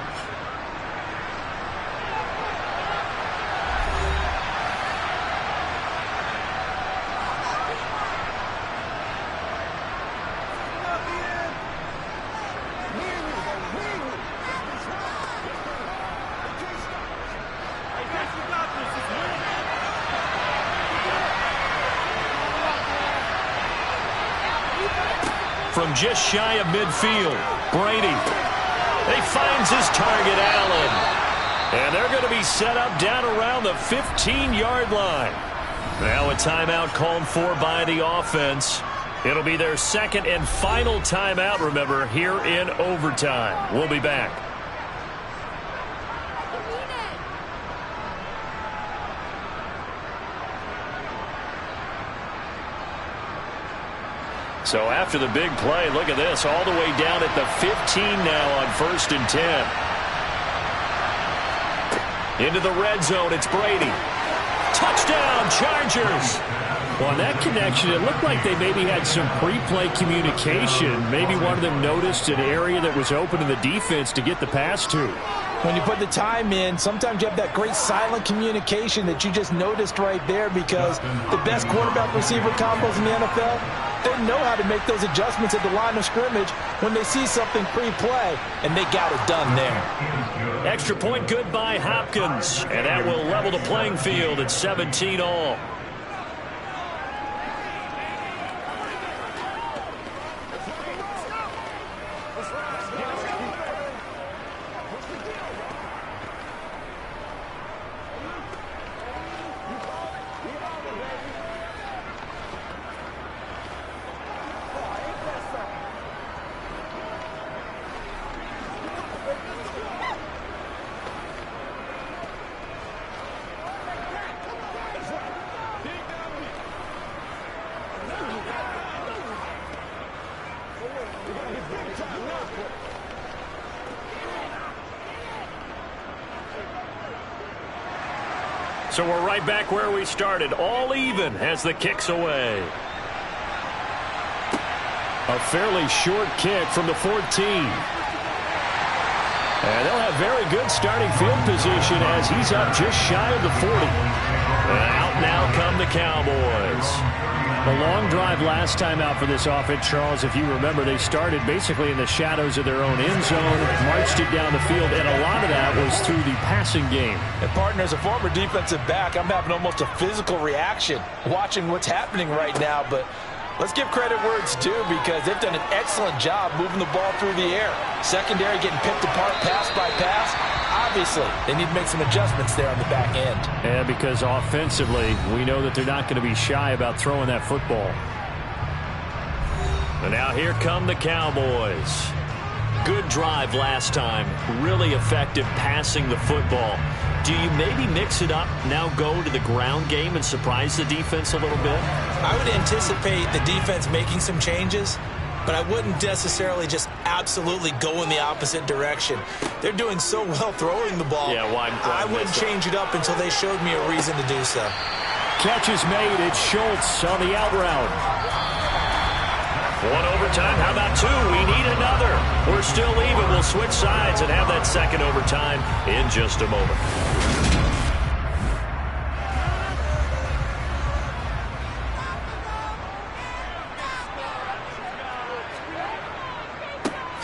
From just shy of midfield, Brady. He finds his target, Allen.
And they're going to be set up down around the 15-yard line. Now a timeout called for by the offense. It'll be their second and final timeout, remember, here in overtime. We'll be back. So after the big play, look at this, all the way down at the 15 now on 1st and 10. Into the red zone, it's Brady. Touchdown, Chargers! Well, on that connection, it looked like they maybe had some pre-play communication. Maybe one of them noticed an area that was open in the defense to get the pass to.
When you put the time in, sometimes you have that great silent communication that you just noticed right there, because the best quarterback-receiver combos in the NFL, they know how to make those adjustments at the line of scrimmage when they see something pre-play, and they got it done there.
Extra point good by Hopkins, and that will level the playing field at 17 all. So we're right back where we started, all even as the kick's away. A fairly short kick from the 14. And they'll have very good starting field position as he's up just shy of the 40. And out now come the Cowboys. A long drive last time out for this offense, Charles. If you remember, they started basically in the shadows of their own end zone, marched it down the field, and a lot of that was through the passing game.
And partner, as a former defensive back, I'm having almost a physical reaction watching what's happening right now. But let's give credit where it's due, because they've done an excellent job moving the ball through the air. Secondary getting picked apart pass by pass. Obviously, they need to make some adjustments there on the back end.
Yeah, because offensively, we know that they're not going to be shy about throwing that football. And now here come the Cowboys. Good drive last time. Really effective passing the football. Do you maybe mix it up, now go to the ground game and surprise the defense a little bit?
I would anticipate the defense making some changes, but I wouldn't necessarily just absolutely go in the opposite direction. They're doing so well throwing the ball.
Yeah, why
I wouldn't change it up until they showed me a reason to do so.
Catch is made. It's Schultz on the out route. One overtime. How about two? We need another. We're still even. We'll switch sides and have that second overtime in just a moment.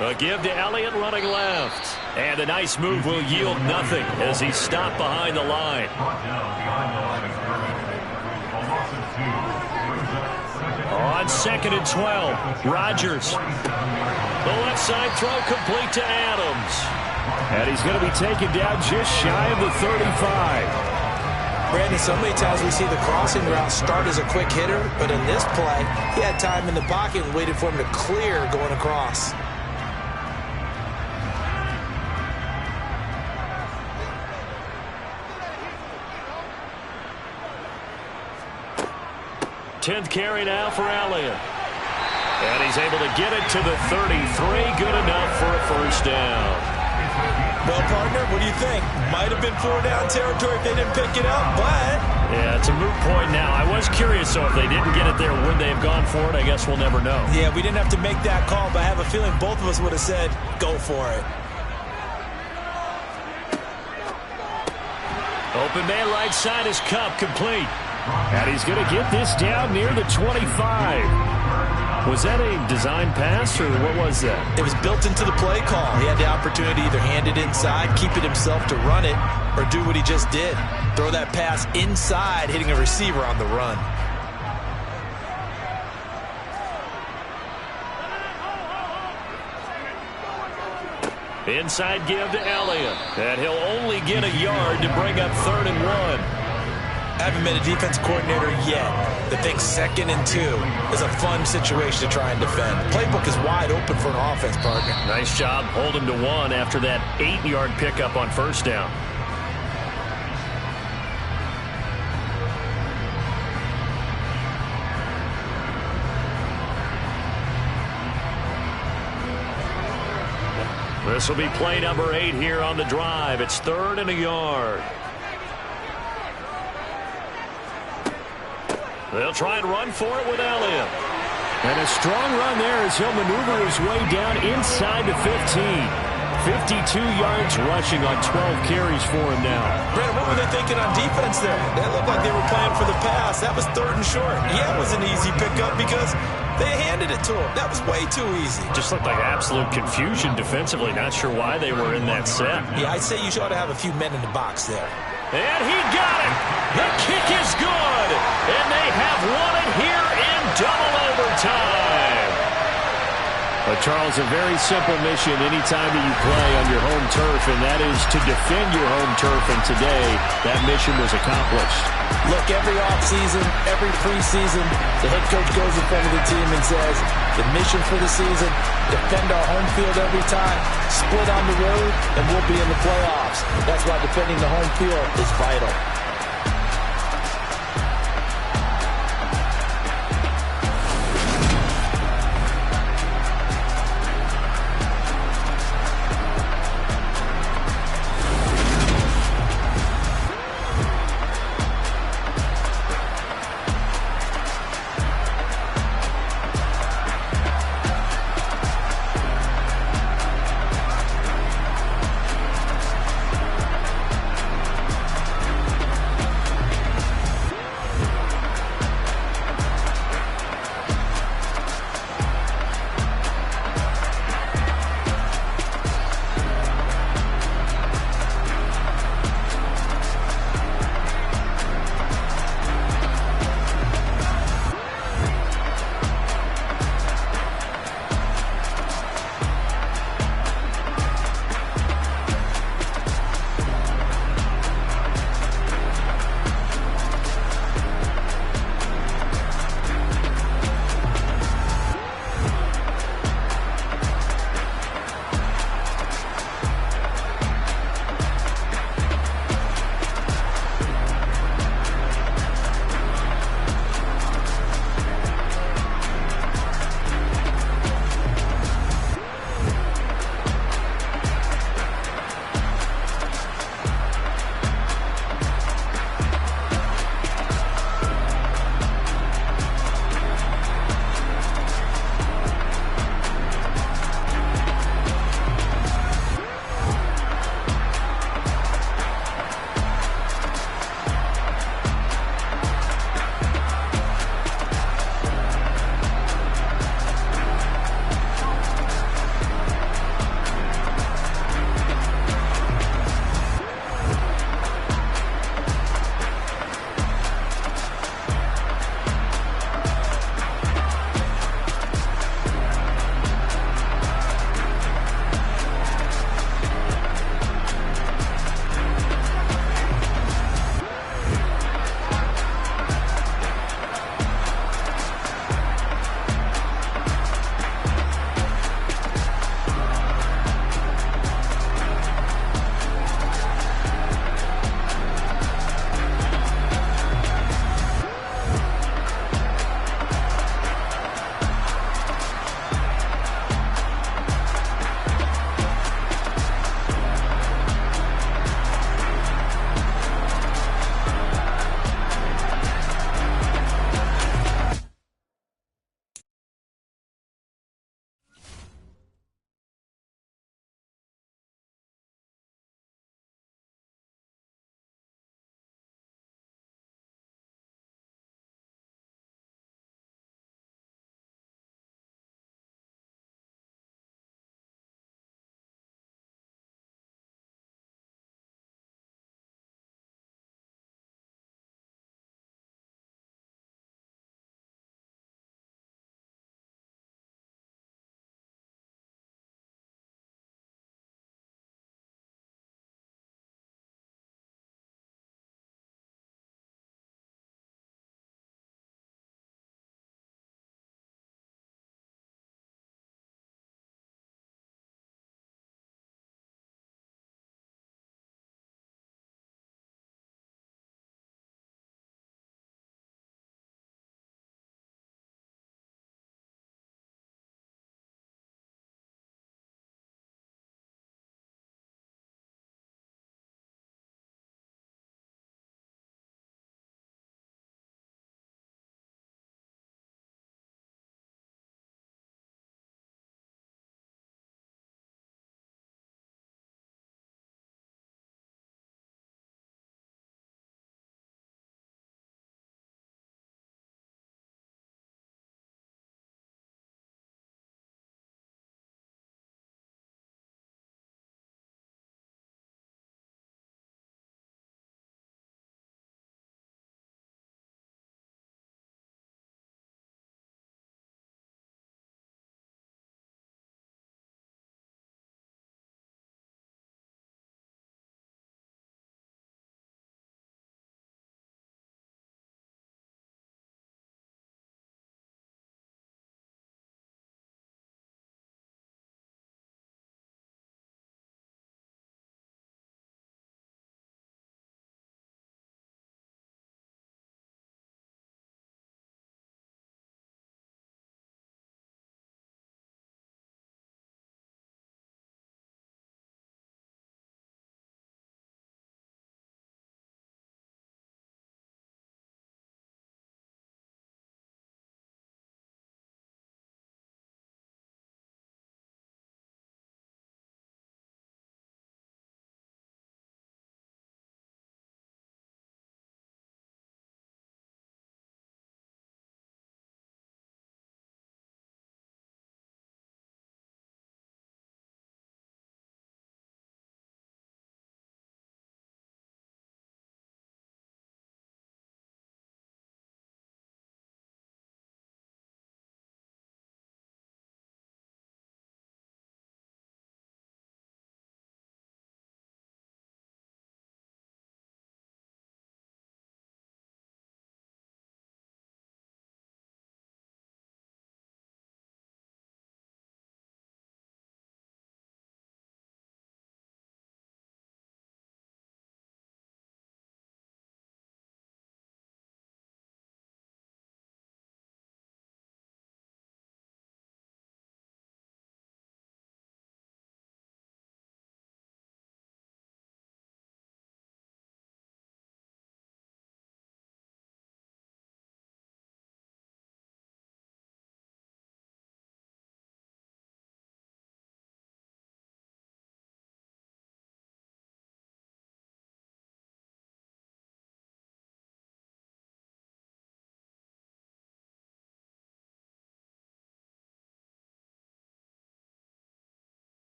A give to Elliott running left. And a nice move will yield nothing as he's stopped behind the line. On 2nd and 12, Rodgers. The left side throw complete to Adams. And he's going to be taken down just shy of the 35.
Brandon, so many times we see the crossing route start as a quick hitter, but in this play, he had time in the pocket and waited for him to clear going across.
Tenth carry now for Elliott. And he's able to get it to the 33. Good enough for a first down.
Well, partner, what do you think? Might have been 4-down territory if they didn't pick it up, but...
Yeah, it's a moot point now. I was curious, so if they didn't get it there, would they have gone for it? I guess we'll never know.
Yeah, we didn't have to make that call, but I have a feeling both of us would have said, go for it.
Open man right side is Kupp, complete. And he's going to get this down near the 25. Was that a design pass, or what was that?
It was built into the play call. He had the opportunity to either hand it inside, keep it himself to run it, or do what he just did. Throw that pass inside, hitting a receiver on the run.
Inside give to Elliott. And he'll only get a yard to bring up 3rd and 1.
I haven't been a defense coordinator yet that thinks 2nd and 2 is a fun situation to try and defend. Playbook is wide open for an offense, partner.
Nice job. Hold him to 1 after that 8-yard pickup on 1st down. This will be play number 8 here on the drive. It's 3rd and a yard. They'll try and run for it with Elliott.
And a strong run there as he'll maneuver his way down inside the 15. 52 yards rushing on 12 carries for him now.
Brandon, what were they thinking on defense there? That looked like they were playing for the pass. That was 3rd and short. Yeah, it was an easy pickup because they handed it to him. That was way too easy.
Just looked like absolute confusion defensively. Not sure why they were in that set.
Yeah, I'd say you ought to have a few men in the box there.
And he got it. The kick is good. And they have won it here in double overtime.
But, Charles, a very simple mission anytime that you play on your home turf, and that is to defend your home turf. And today, that mission was accomplished.
Look, every offseason, every preseason, the head coach goes in front of the team and says, the mission for the season, defend our home field every time, split on the road, and we'll be in the playoffs. That's why defending the home field is vital.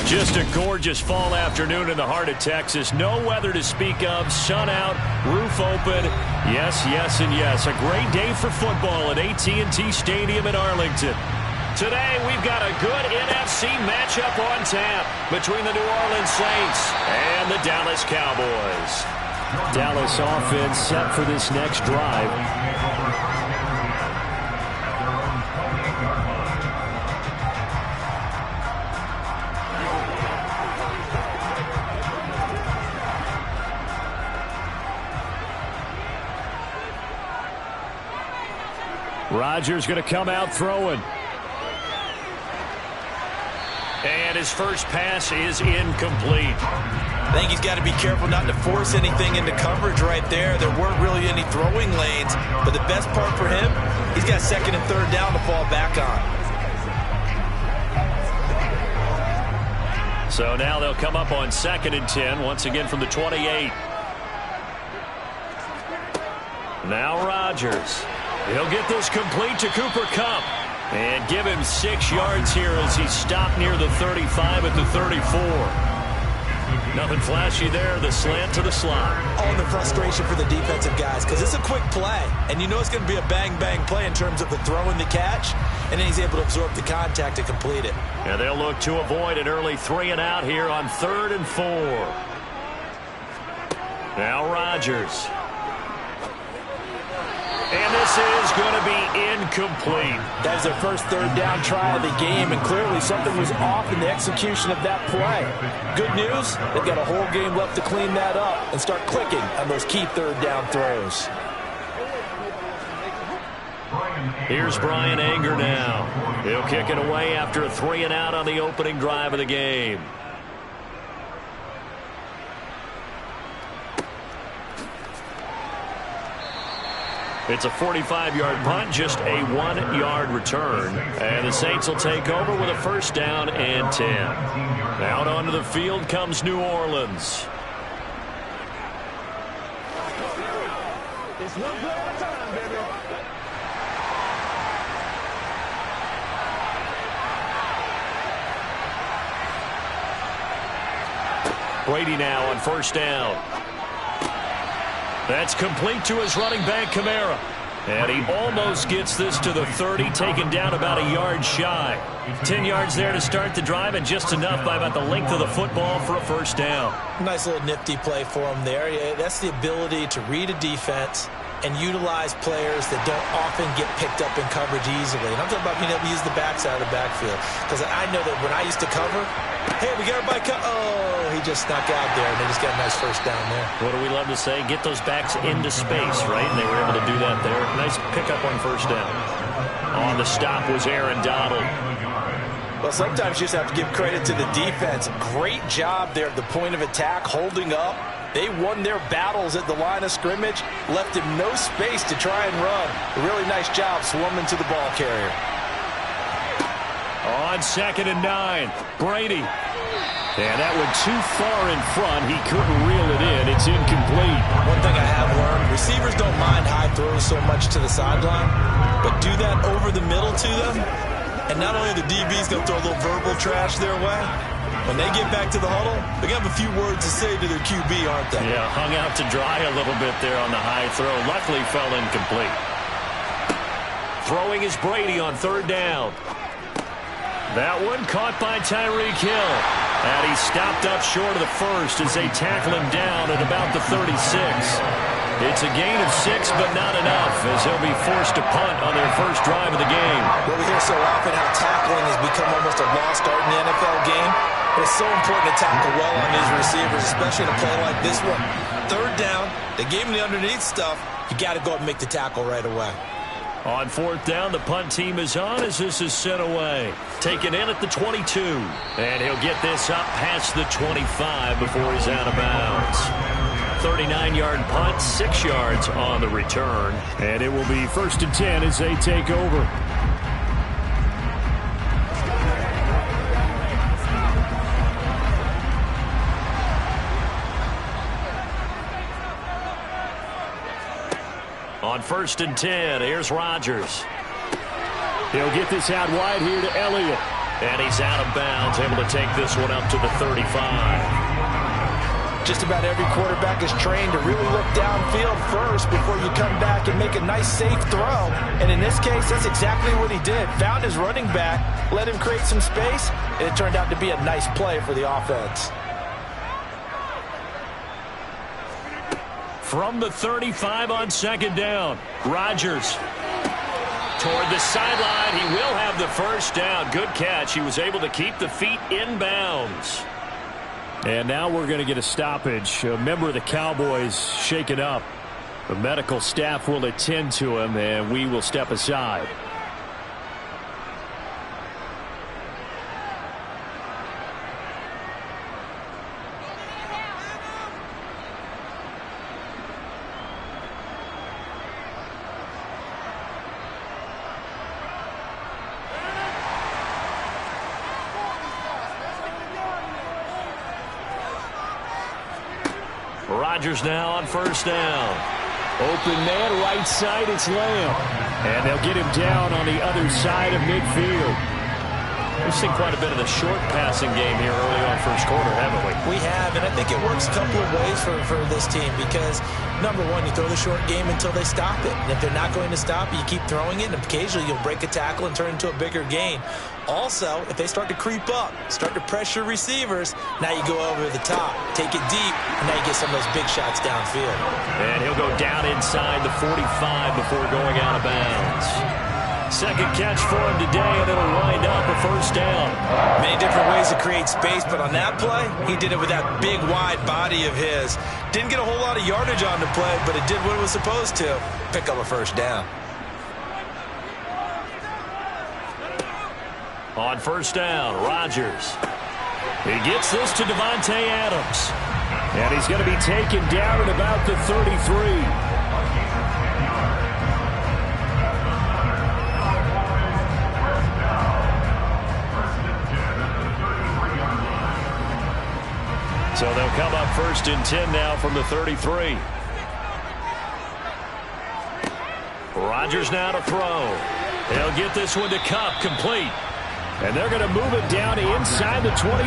Just a gorgeous fall afternoon in the heart of Texas. No weather to speak of. Sun out, roof open. Yes, yes, and yes. A great day for football at AT&T Stadium in Arlington. Today, we've got a good NFC matchup on tap between the New Orleans Saints and the Dallas Cowboys.
Dallas offense set for this next drive. Rodgers going to come out throwing.
And his first pass is incomplete.
I think he's got to be careful not to force anything into coverage right there. There weren't really any throwing lanes, but the best part for him, he's got second and third down to fall back on.
So now they'll come up on 2nd and 10, once again from the 28. Now Rodgers. He'll get this complete to Cooper Kupp. And give him 6 yards here as he stopped near the 35 at the 34. Nothing flashy there. The slant to the slot.
Oh, and the frustration for the defensive guys because it's a quick play. And you know it's going to be a bang-bang play in terms of the throw and the catch. And then he's able to absorb the contact to complete it.
And they'll look to avoid an early 3 and out here on 3rd and 4. Now Rodgers. And this is going to be incomplete.
That is their first third down try of the game, and clearly something was off in the execution of that play. Good news, they've got a whole game left to clean that up and start clicking on those key third down throws.
Here's Brian Anger now. He'll kick it away after a 3 and out on the opening drive of the game. It's a 45-yard punt, just a 1-yard return. And the Saints will take over with a first down and 10. Out onto the field comes New Orleans.
It's one play at a time, baby.
Brady now on first down. That's complete to his running back, Kamara. And he almost gets this to the 30, taken down about a yard shy. 10 yards there to start the drive, and just enough by about the length of the football for a first down.
Nice little nifty play for him there. Yeah, that's the ability to read a defense and utilize players that don't often get picked up in coverage easily. And I'm talking about being able to use the backside of the backfield. Because I know that when I used to cover, hey, we got everybody oh, he just snuck out there, and they just got a nice first down there.
What do we love to say? Get those backs into space, right? And they were able to do that there. Nice pickup on first down. On the stop was Aaron Donald.
Well, sometimes you just have to give credit to the defense. Great job there at the point of attack, holding up. They won their battles at the line of scrimmage, left him no space to try and run. A really nice job swarming to the ball carrier.
On 2nd and 9, Brady. And that went too far in front. He couldn't reel it in. It's incomplete.
One thing I have learned, receivers don't mind high throws so much to the sideline, but do that over the middle to them, and not only the DB's going to throw a little verbal trash their way, when they get back to the huddle, they're going to have a few words to say to their QB, aren't they?
Yeah, hung out to dry a little bit there on the high throw. Luckily fell incomplete. Throwing is Brady on 3rd down. That one caught by Tyreek Hill. And he stopped up short of the first as they tackle him down at about the 36. It's a gain of 6, but not enough, as he'll be forced to punt on their first drive of the game.
Well, we hear so often how tackling has become almost a lost art in the NFL game. But it's so important to tackle well on these receivers, especially in a play like this one. 3rd down, they gave him the underneath stuff. You got to go up and make the tackle right away.
On 4th down, the punt team is on as this is sent away. Taken in at the 22. And he'll get this up past the 25 before he's out of bounds. 39-yard punt, 6 yards on the return.
And it will be 1st and 10 as they take over.
On 1st and 10, here's Rodgers.
He'll get this out wide here to Elliott.
And he's out of bounds, able to take this one up to the 35.
Just about every quarterback is trained to really look downfield first before you come back and make a nice, safe throw. And in this case, that's exactly what he did. Found his running back, let him create some space, and it turned out to be a nice play for the offense.
From the 35 on second down, Rodgers toward the sideline. He will have the first down. Good catch. He was able to keep the feet in bounds.
And now we're going to get a stoppage. A member of the Cowboys shaken up. The medical staff will attend to him, and we will step aside.
Rodgers now on first down.
Open man, right side, it's Lamb. And they'll get him down on the other side of midfield.
We've seen quite a bit of the short passing game here early on first quarter, haven't we?
We have, and I think it works a couple of ways for this team because, number one, you throw the short game until they stop it. And if they're not going to stop it, you keep throwing it, and occasionally you'll break a tackle and turn it into a bigger gain. Also, if they start to creep up, start to pressure receivers, now you go over the top, take it deep, and now you get some of those big shots downfield.
And he'll go down inside the 45 before going out of bounds. Second catch for him today, and it'll wind up a first down.
Many different ways to create space, but on that play, he did it with that big, wide body of his. Didn't get a whole lot of yardage on the play, but it did what it was supposed to, pick up a first down.
On first down, Rodgers. He gets this to Davante Adams.
And he's going to be taken down at about the 33.
So they'll come up first and 10 now from the 33. Rodgers now to throw. He'll get this one to Kupp, complete.
And they're going to move it down to inside the 25.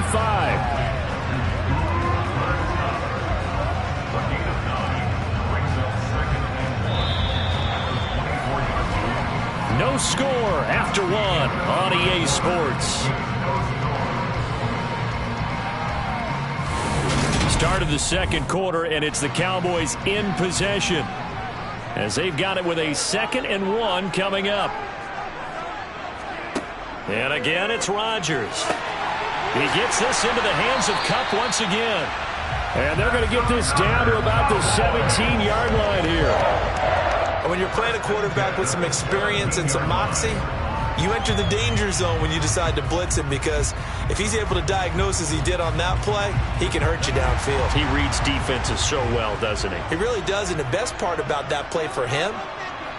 No score after one on EA Sports. Start of the second quarter, and it's the Cowboys in possession as they've got it with a 2nd and 1 coming up. And again, it's Rodgers. He gets this into the hands of Kupp once again.
And they're going to get this down to about the 17-yard line here.
When you're playing a quarterback with some experience and some moxie, you enter the danger zone when you decide to blitz him, because if he's able to diagnose as he did on that play, he can hurt you downfield.
He reads defenses so well, doesn't he?
He really does, and the best part about that play for him,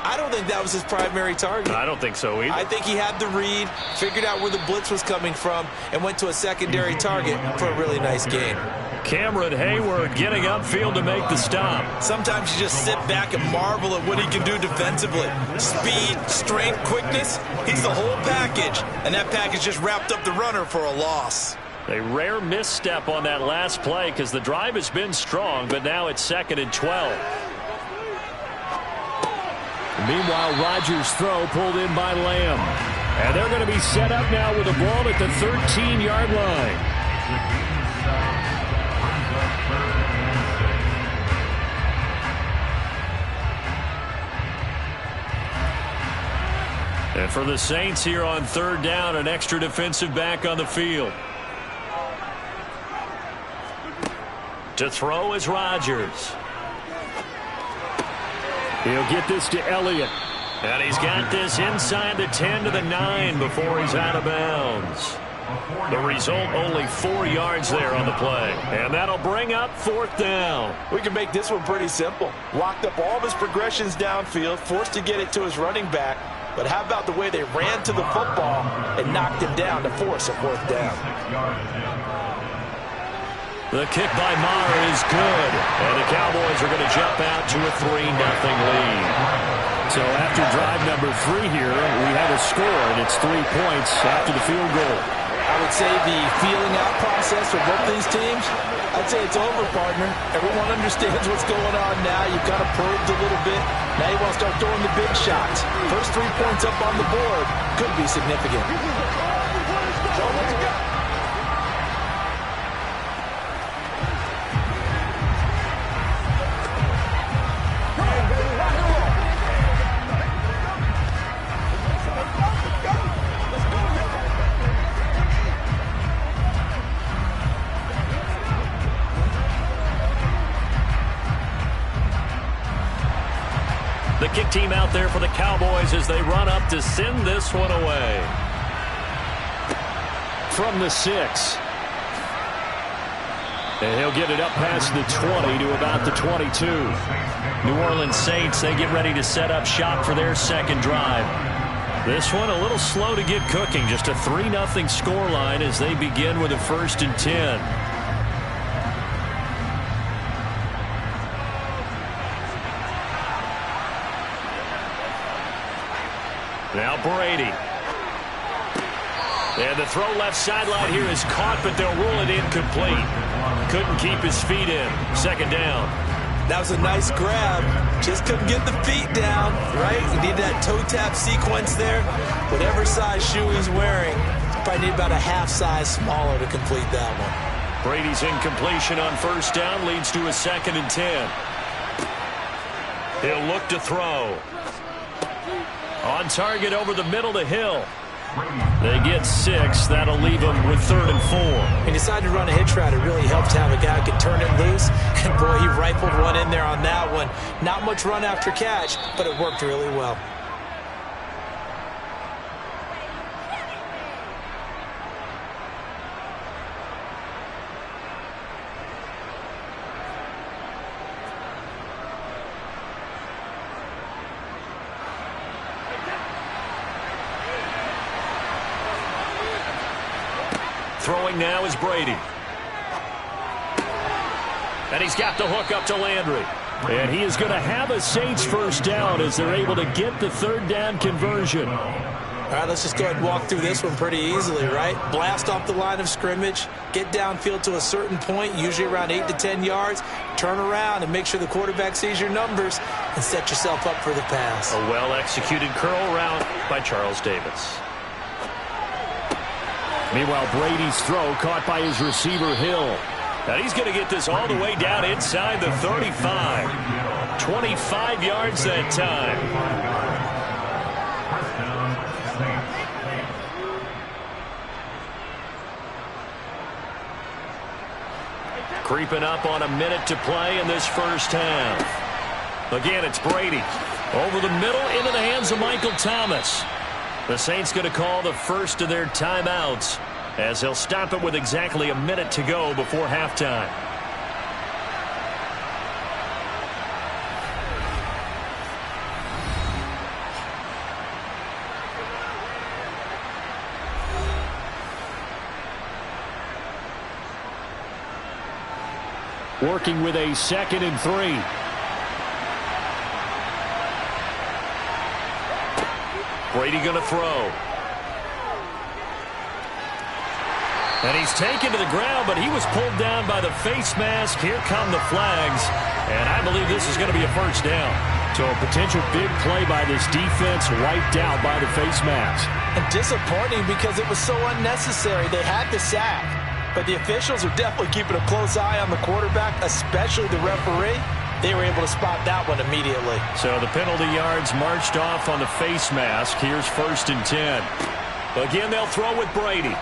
I don't think that was his primary target.
I don't think so either.
I think he had the read, figured out where the blitz was coming from, and went to a secondary target for a really nice gain.
Cameron Hayward getting upfield to make the stop.
Sometimes you just sit back and marvel at what he can do defensively. Speed, strength, quickness, he's the whole package. And that package just wrapped up the runner for a loss.
A rare misstep on that last play because the drive has been strong, but now it's 2nd and 12.
Meanwhile, Rodgers' throw pulled in by Lamb. And they're going to be set up now with the ball at the 13-yard line.
And for the Saints here on 3rd down, an extra defensive back on the field. To throw is Rodgers.
He'll get this to Elliott.
And he's got this inside the 10 to the 9 before he's out of bounds. The result, only 4 yards there on the play. And that'll bring up 4th down.
We can make this one pretty simple. Locked up all of his progressions downfield, forced to get it to his running back. But how about the way they ran to the football and knocked him down to force a 4th down?
The kick by Maher is good. And the Cowboys are going to jump out to a 3-0 lead.
So after drive number 3 here, we have a score, and it's 3 points after the field goal.
I would say the feeling out process for both these teams, I'd say it's over, partner. Everyone understands what's going on now. You've kind of probed a little bit. Now you want to start throwing the big shots. First 3 points up on the board could be significant.
The kick team out there for the Cowboys as they run up to send this one away.
From the 6. And he'll get it up past the 20 to about the 22.
New Orleans Saints, they get ready to set up shop for their second drive. This one a little slow to get cooking. Just a 3-0 scoreline as they begin with a 1st and 10. Now Brady. And the throw left sideline here is caught, but they'll rule it incomplete. Couldn't keep his feet in. 2nd down.
That was a nice grab. Just couldn't get the feet down, right? You need that toe tap sequence there. Whatever size shoe he's wearing, probably need about a half size smaller to complete that one.
Brady's incompletion on 1st down leads to a 2nd and 10. He'll look to throw. On target over the middle to Hill. They get 6. That'll leave them with 3rd and 4.
He decided to run a hitch route. It really helped to have a guy who could turn it loose. And, boy, he rifled one in there on that one. Not much run after catch, but it worked really well.
Throwing now is Brady. And he's got the hook up to Landry.
And he is going to have a Saints 1st down as they're able to get the 3rd down conversion.
All right, let's just go ahead and walk through this one pretty easily, right? Blast off the line of scrimmage, get downfield to a certain point, usually around 8 to 10 yards, turn around and make sure the quarterback sees your numbers and set yourself up for the pass.
A well-executed curl route by Charles Davis.
Meanwhile, Brady's throw caught by his receiver, Hill.
And he's going to get this all the way down inside the 35. 25 yards that time. Creeping up on a minute to play in this 1st half. Again, it's Brady. Over the middle into the hands of Michael Thomas. The Saints going to call the first of their timeouts as they'll stop it with exactly a minute to go before halftime.
Working with a 2nd and 3.
Brady going to throw. And he's taken to the ground, but he was pulled down by the face mask. Here come the flags. And I believe this is going to be a 1st down.
So a potential big play by this defense wiped out by the face mask.
And disappointing because it was so unnecessary. They had the sack. But the officials are definitely keeping a close eye on the quarterback, especially the referee. They were able to spot that one immediately.
So the penalty yards marched off on the face mask. Here's 1st and 10. Again, they'll throw with Brady.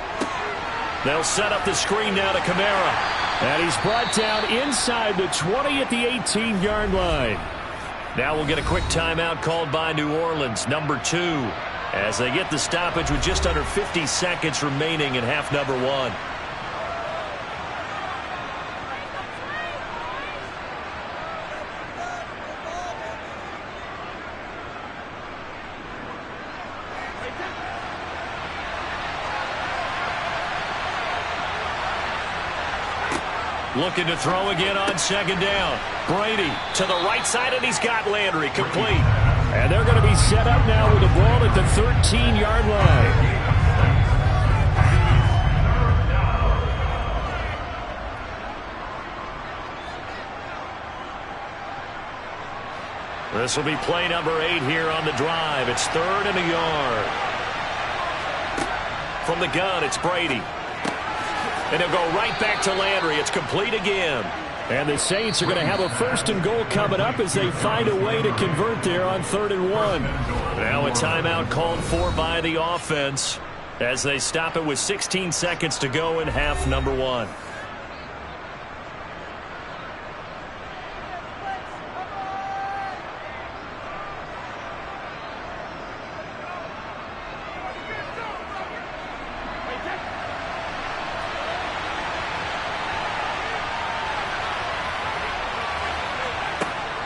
They'll set up the screen now to Kamara.
And he's brought down inside the 20 at the 18-yard line.
Now we'll get a quick timeout called by New Orleans, number 2, as they get the stoppage with just under 50 seconds remaining in half number 1. Looking to throw again on 2nd down. Brady to the right side, and he's got Landry complete.
And they're going to be set up now with the ball at the 13-yard line. This will be play number 8 here on the drive. It's 3rd and a yard. From the gun, it's Brady. And he'll go right back to Landry. It's complete again. And the Saints are going to have a 1st and goal coming up as they find a way to convert there on 3rd and 1. Now a timeout called for by the offense as they stop it with 16 seconds to go in half number 1.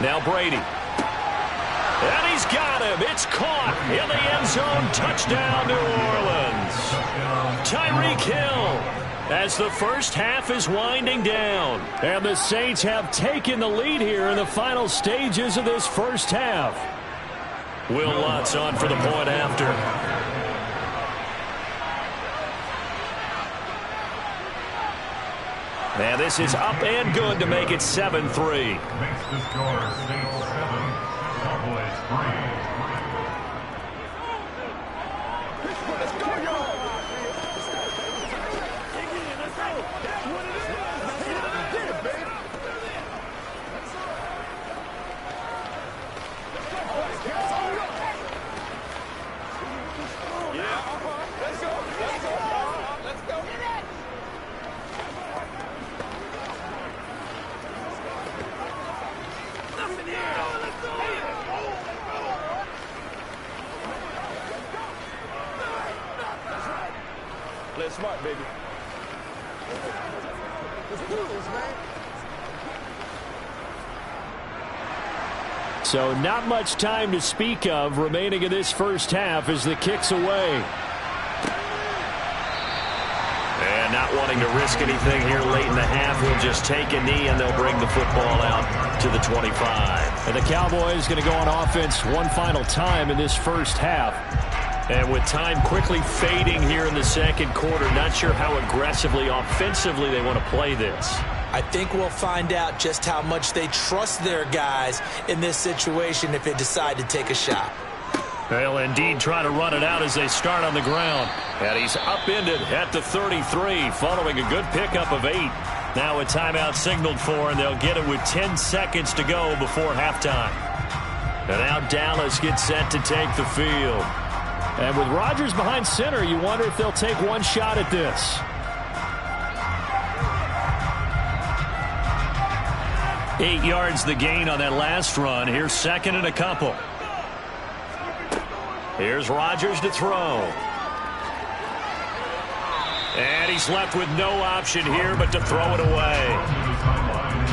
Now Brady. And he's got him. It's caught in the end zone. Touchdown, New Orleans. Tyreek Hill as the first half is winding down. And the Saints have taken the lead here in the final stages of this first half. Will Lutz on for the point after. And this is up and good to make it 7-3.
Makes the score Saints 7, Cowboys 3.
Play smart, baby. Let's do this, man.
So not much time to speak of remaining in this first half as the kick's away.
And not wanting to risk anything here late in the half, he'll just take a knee and they'll bring the football out to the 25.
And the Cowboys going to go on offense one final time in this first half.
And with time quickly fading here in the second quarter, not sure how aggressively, offensively they want to play this.
I think we'll find out just how much they trust their guys in this situation if they decide to take a shot.
They'll indeed try to run it out as they start on the ground. And he's upended at the 33 following a good pickup of 8. Now a timeout signaled for, and they'll get it with 10 seconds to go before halftime. And now Dallas gets set to take the field.
And with Rodgers behind center, you wonder if they'll take one shot at this.
Eight yards the gain on that last run. Here's 2nd and a couple. Here's Rodgers to throw. And he's left with no option here but to throw it away.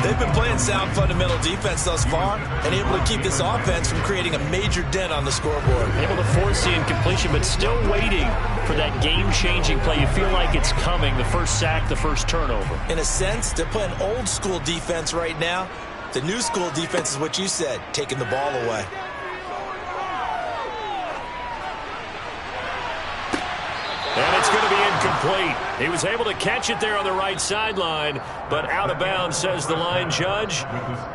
They've been playing sound fundamental defense thus far and able to keep this offense from creating a major dent on the scoreboard.
Able to force the incompletion, but still waiting for that game-changing play. You feel like it's coming, the first sack, the first turnover.
In a sense, they're playing old-school defense right now. The new school defense is what you said, taking the ball away.
And it's going to be incomplete. He was able to catch it there on the right sideline, but out of bounds, says the line judge.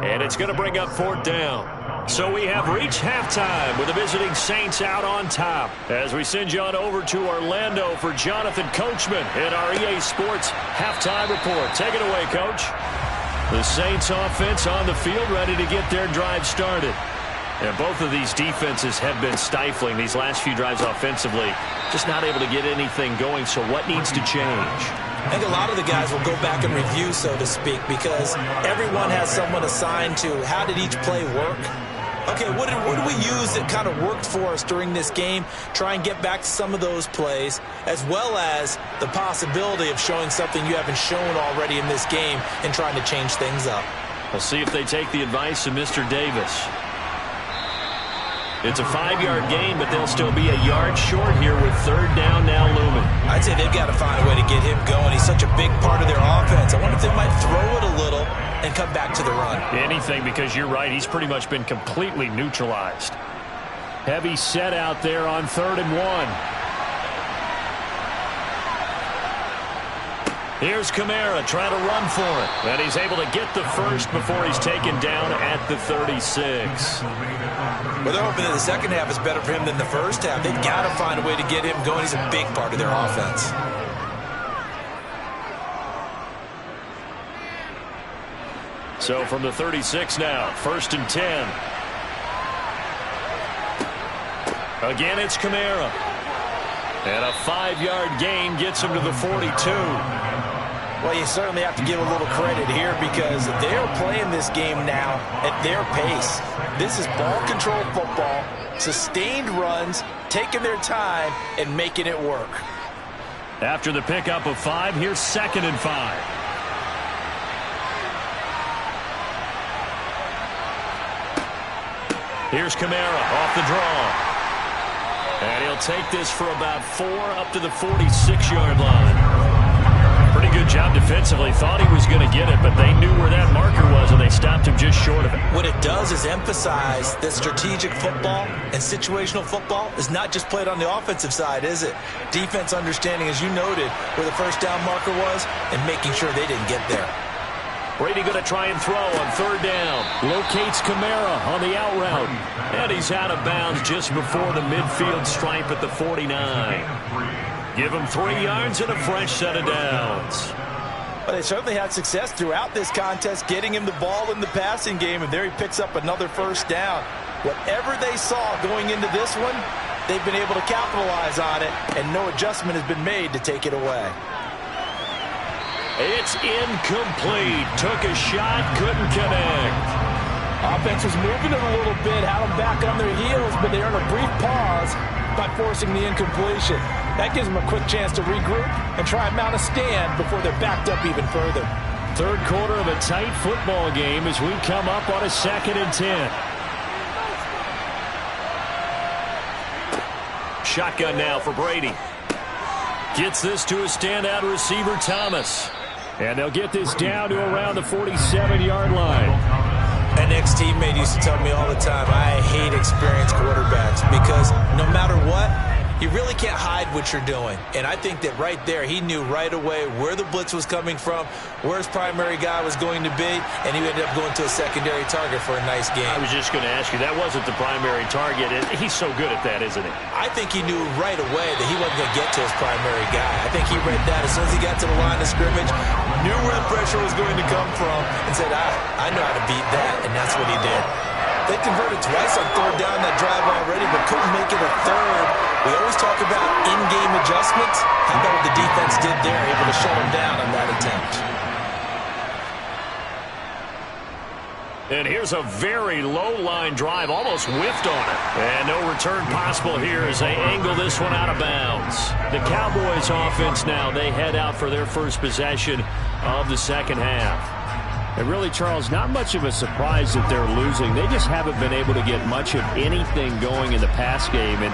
And it's going to bring up 4th down. So we have reached halftime with the visiting Saints out on top. As we send you on over to Orlando for Jonathan Coachman in our EA Sports Halftime Report. Take it away, Coach. The Saints offense on the field, ready to get their drive started. And both of these defenses have been stifling these last few drives offensively. Just not able to get anything going, so what needs to change?
I think a lot of the guys will go back and review, so to speak, because everyone has someone assigned to how did each play work. Okay, what did we use that kind of worked for us during this game? Try and get back to some of those plays, as well as the possibility of showing something you haven't shown already in this game and trying to change things up.
We'll see if they take the advice of Mr. Davis. It's a 5-yard gain, but they'll still be a yard short here with 3rd down now looming.
I'd say they've got to find a way to get him going. He's such a big part of their offense. I wonder if they might throw it a little and come back to the run.
Anything, because you're right. He's pretty much been completely neutralized.
Heavy set out there on 3rd and 1.
Here's Kamara trying to run for it. And he's able to get the first before he's taken down at the 36.
Well, they're hoping that the second half is better for him than the first half. They've got to find a way to get him going. He's a big part of their offense.
So from the 36 now, 1st and 10. Again, it's Kamara. And a 5-yard gain gets him to the 42.
Well, you certainly have to give a little credit here because they're playing this game now at their pace. This is ball control football, sustained runs, taking their time, and making it work.
After the pickup of 5, here's 2nd and 5. Here's Kamara off the draw. And he'll take this for about 4 up to the 46-yard line. Pretty good job defensively. Thought he was going to get it, but they knew where that marker was, and they stopped him just short of it.
What it does is emphasize that strategic football and situational football is not just played on the offensive side, is it? Defense understanding, as you noted, where the first down marker was and making sure they didn't get there.
Brady going to try and throw on 3rd down.
Locates Kamara on the out route.
And he's out of bounds just before the midfield stripe at the 49. Give him 3 yards and a fresh set of downs.
But they certainly had success throughout this contest, getting him the ball in the passing game, and there he picks up another first down. Whatever they saw going into this one, they've been able to capitalize on it, and no adjustment has been made to take it away.
It's incomplete. Took a shot, couldn't connect.
Offense was moving it a little bit, had them back on their heels, but they earned a brief pause by forcing the incompletion. That gives them a quick chance to regroup and try and mount a stand before they're backed up even further.
3rd quarter of a tight football game as we come up on a 2nd and 10.
Shotgun now for Brady. Gets this to a standout receiver, Thomas.
And they'll get this down to around the 47-yard line.
An ex-teammate used to tell me all the time, I hate experienced quarterbacks because no matter what, you really can't hide what you're doing. And I think that right there, he knew right away where the blitz was coming from, where his primary guy was going to be, and he ended up going to a secondary target for a nice game.
I was just going to ask you, that wasn't the primary target. He's so good at that, isn't he?
I think he knew right away that he wasn't going to get to his primary guy. I think he read that as soon as he got to the line of scrimmage, knew where the pressure was going to come from, and said, I know how to beat that, and that's what he did. They converted twice on 3rd down that drive already, but couldn't make it a 3rd. We always talk about in-game adjustments. How about what the defense did there, able to shut them down on that attempt.
And here's a very low-line drive, almost whiffed on it. And no return possible here as they angle this one out of bounds. The Cowboys offense now, they head out for their first possession of the 2nd half.
And really, Charles, not much of a surprise that they're losing. They just haven't been able to get much of anything going in the pass game. And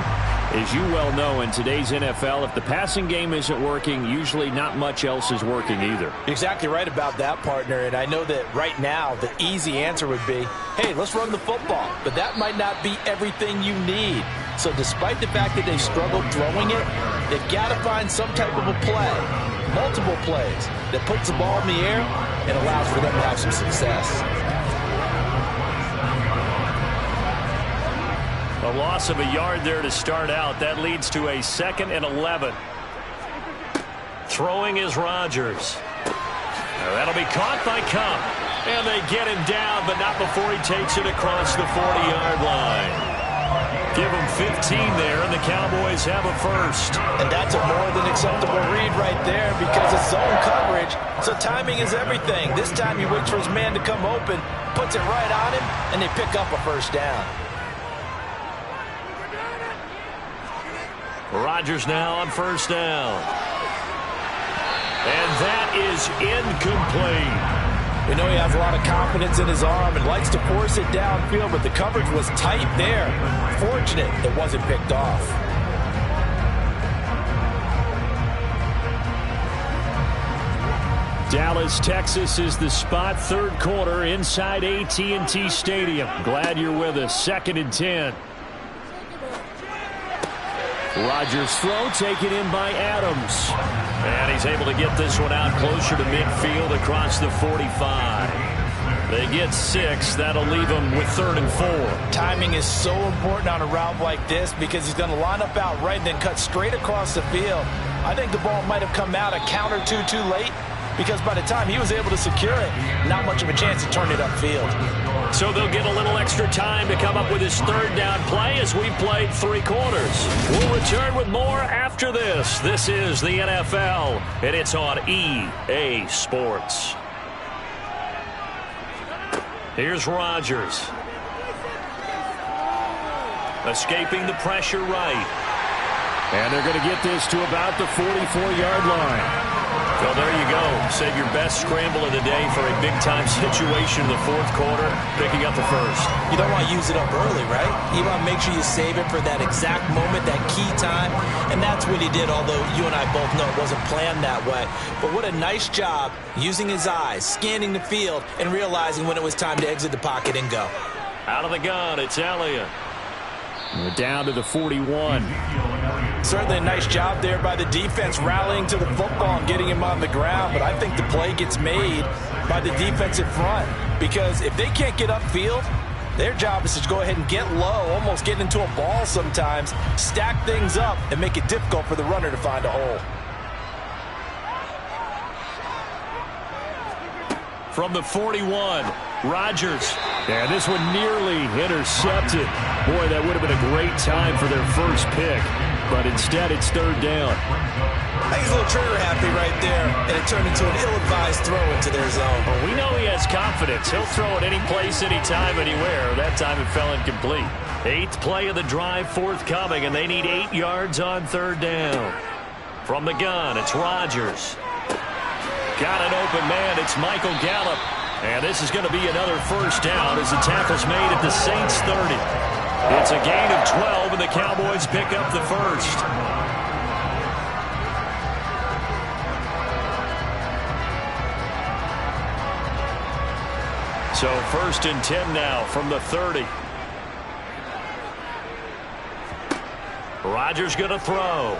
as you well know, in today's NFL, if the passing game isn't working, usually not much else is working either.
You're exactly right about that, partner. And I know that right now the easy answer would be, hey, let's run the football. But that might not be everything you need. So despite the fact that they struggled throwing it, they've got to find some type of a play, multiple plays, that puts the ball in the air and allows for them to have some success.
A loss of a yard there to start out. That leads to a 2nd and 11. Throwing is Rodgers. That'll be caught by Kupp. And they get him down, but not before he takes it across the 40-yard line. Give him 15 there, and the Cowboys have a first.
And that's a more than acceptable read right there because it's zone coverage, so timing is everything. This time he waits for his man to come open, puts it right on him, and they pick up a first down.
Rodgers now on 1st down. And that is incomplete.
We know he has a lot of confidence in his arm and likes to force it downfield, but the coverage was tight there. Fortunate it wasn't picked off.
Dallas, Texas is the spot. 3rd quarter inside AT&T Stadium. Glad you're with us. 2nd and 10. Rodgers' throw taken in by Adams.
And he's able to get this one out closer to midfield across the 45. They get 6. That'll leave them with 3rd and 4.
Timing is so important on a route like this because he's going to line up out right and then cut straight across the field. I think the ball might have come out a count or two too late because by the time he was able to secure it, not much of a chance to turn it upfield.
So they'll get a little extra time to come up with his 3rd down play as we've played 3 quarters. We'll return with more after this. This is the NFL, and it's on EA Sports. Here's Rodgers. Escaping the pressure right.
And they're going to get this to about the 44-yard line.
Well, there you go. Save your best scramble of the day for a big-time situation in the 4th quarter, picking up the 1st.
You don't want to use it up early, right? You want to make sure you save it for that exact moment, that key time. And that's what he did, although you and I both know it wasn't planned that way. But what a nice job using his eyes, scanning the field, and realizing when it was time to exit the pocket and go.
Out of the gun, it's Elliott.
We're down to the 41.
Certainly a nice job there by the defense rallying to the football and getting him on the ground. But I think the play gets made by the defensive front because if they can't get upfield, their job is to go ahead and get low, almost get into a ball sometimes, stack things up, and make it difficult for the runner to find a hole.
From the 41, Rodgers.
Yeah, this one nearly intercepted. Boy, that would have been a great time for their first pick. But instead, it's 3rd down.
I think he's a little trigger happy right there, and it turned into an ill-advised throw into their zone.
Well, we know he has confidence. He'll throw it any place, anytime, anywhere. That time it fell incomplete. 8th play of the drive forthcoming, and they need 8 yards on 3rd down. From the gun, it's Rodgers. Got an open man. It's Michael Gallup. And this is going to be another 1st down as the tackle's made at the Saints 30. It's a gain of 12, and the Cowboys pick up the 1st. So 1st and 10 now from the 30. Rodgers going to throw.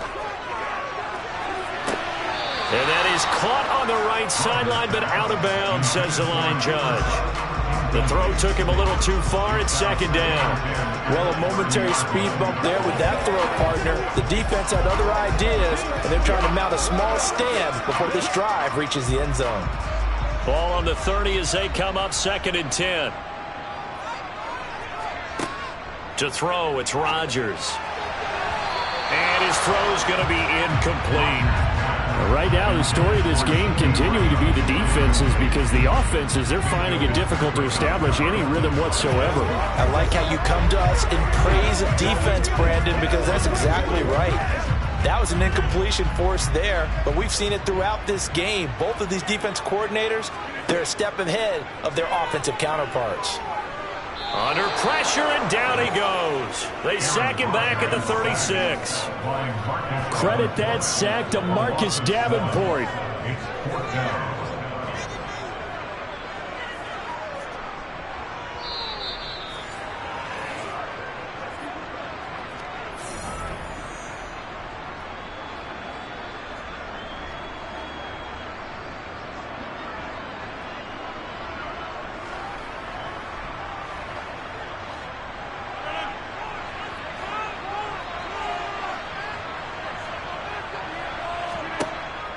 And that is caught on the right sideline, but out of bounds, says the line judge. The throw took him a little too far. It's 2nd down.
Well, a momentary speed bump there with that throw, partner. The defense had other ideas, and they're trying to mount a small stand before this drive reaches the end zone.
Ball on the 30 as they come up 2nd and 10. To throw, it's Rodgers. And his throw's going to be incomplete.
Right now, the story of this game continuing to be the defenses because the offenses, they're finding it difficult to establish any rhythm whatsoever.
I like how you come to us in praise of defense, Brandon, because that's exactly right. That was an incompletion force there, but we've seen it throughout this game. Both of these defense coordinators, they're a step ahead of their offensive counterparts.
Under pressure, and down he goes. They sack him back at the 36.
Credit that sack to Marcus Davenport.
It's 4th down.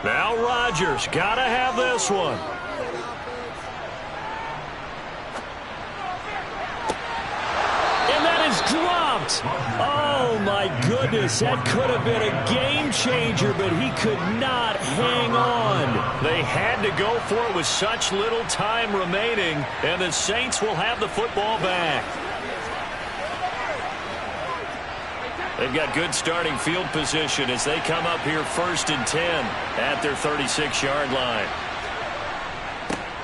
Now Rodgers, gotta have this one.
And that is dropped. Oh, my goodness. That could have been a game changer, but he could not hang on.
They had to go for it with such little time remaining, and the Saints will have the football back. They've got good starting field position as they come up here 1st and 10 at their 36-yard line.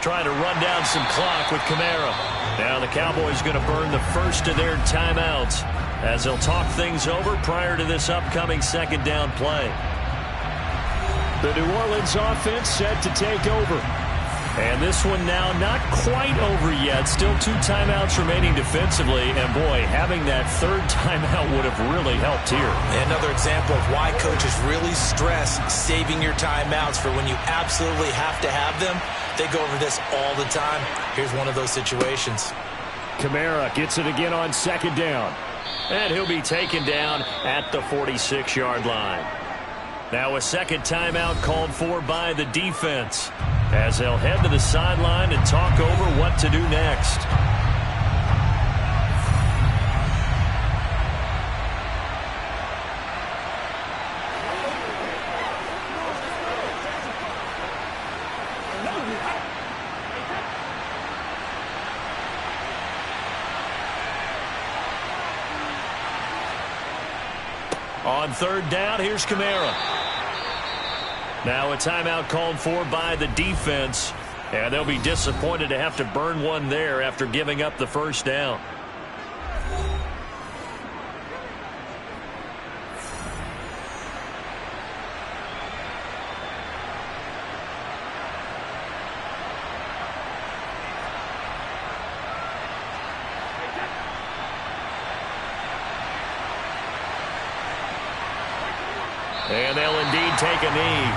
Trying to run down some clock with Kamara. Now the Cowboys going to burn the first of their timeouts as they'll talk things over prior to this upcoming 2nd down play.
The New Orleans offense set to take over.
And this one now not quite over yet. Still 2 timeouts remaining defensively. And, boy, having that third timeout would have really helped here.
Another example of why coaches really stress saving your timeouts for when you absolutely have to have them. They go over this all the time. Here's one of those situations.
Kamara gets it again on second down.
And he'll be taken down at the 46-yard line. Now a second timeout called for by the defense, as they'll head to the sideline and talk over what to do next. On third down, here's Kamara. Now a timeout called for by the defense, and they'll be disappointed to have to burn one there after giving up the first down. And they'll indeed take a knee.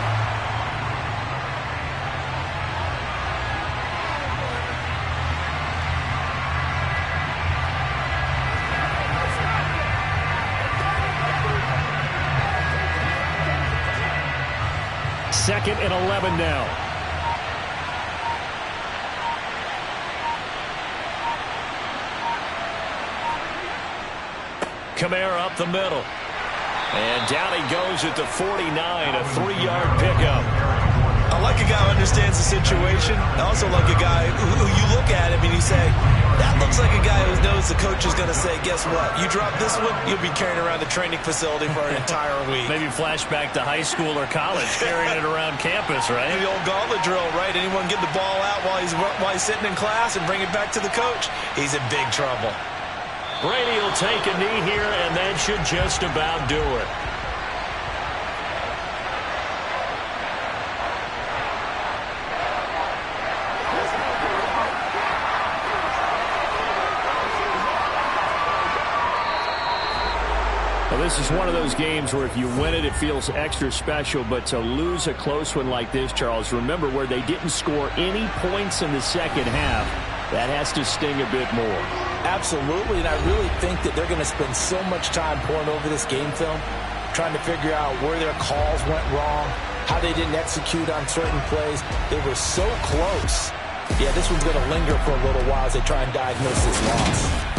Second and 11 now.
Kamara up the middle. And down he goes at the 49, a 3-yard pickup.
I like a guy who understands the situation. I also like a guy who you look at him and you say, that looks like a guy who knows the coach is going to say, guess what? You drop this one, you'll be carrying around the training facility for an entire week.
Maybe flashback to high school or college, carrying it around campus, right?
The old gauntlet drill, right? Anyone get the ball out while he's sitting in class and bring it back to the coach? He's in big trouble.
Brady will take a knee here, and that should just about do it.
Well, this is one of those games where if you win it, it feels extra special. But to lose a close one like this, Charles, remember where they didn't score any points in the second half, that has to sting a bit more.
Absolutely, and I really think that they're going to spend so much time pouring over this game film, trying to figure out where their calls went wrong, how they didn't execute on certain plays. They were so close. Yeah, this one's going to linger for a little while as they try and diagnose this loss.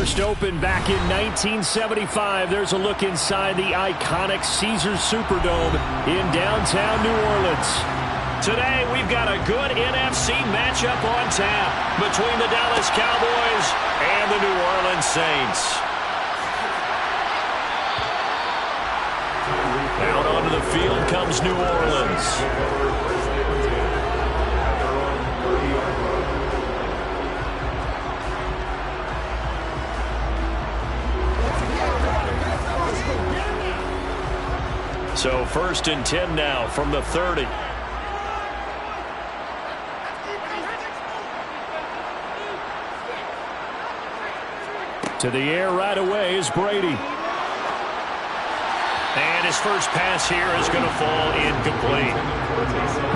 First opened back in 1975. There's a look inside the iconic Caesars Superdome in downtown New Orleans. Today, we've got a good NFC matchup on tap between the Dallas Cowboys and the New Orleans Saints. Out onto the field comes New Orleans. So 1st and 10 now from the 30. To the air right away is Brady. And his first pass here is going to fall incomplete.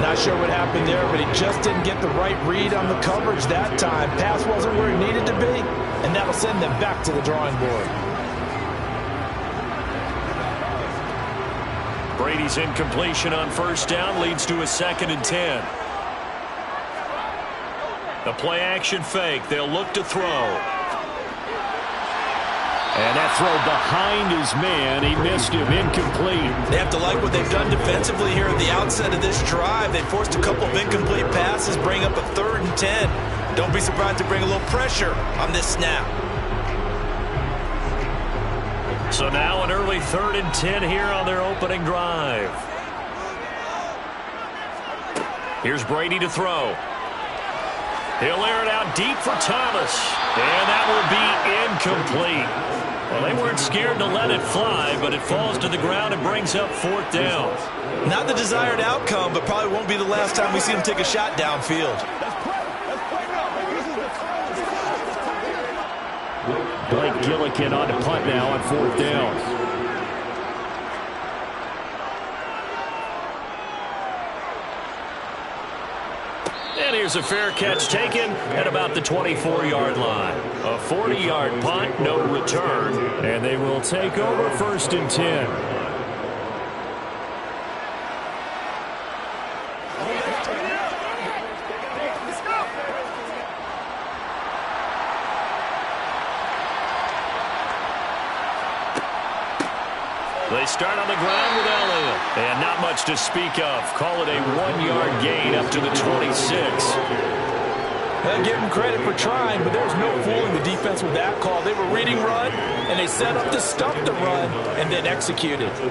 Not sure what happened there, but he just didn't get the right read on the coverage that time. Pass wasn't where it needed to be, and that'll send them back to the drawing board.
Brady's incompletion on 1st down leads to a 2nd and 10. The play action fake. They'll look to throw.
And that throw behind his man. He missed him. Incomplete.
They have to like what they've done defensively here at the outset of this drive. They forced a couple of incomplete passes, bring up a 3rd and 10. Don't be surprised to bring a little pressure on this snap.
So now an early 3rd and 10 here on their opening drive. Here's Brady to throw. He'll air it out deep for Thomas. And that will be incomplete. Well, they weren't scared to let it fly, but it falls to the ground and brings up 4th down.
Not the desired outcome, but probably won't be the last time we see him take a shot downfield.
Blake Gillikin on to punt now on 4th down.
And here's a fair catch taken at about the 24-yard line. A 40-yard punt, no return.
And they will take over 1st and 10.
They start on the ground with Elliott. And not much to speak of. Call it a 1-yard gain up to the 26.
Well, give them credit for trying, but there's no fooling the defense with that call. They were reading run, and they set up to stop the run, and then executed.
The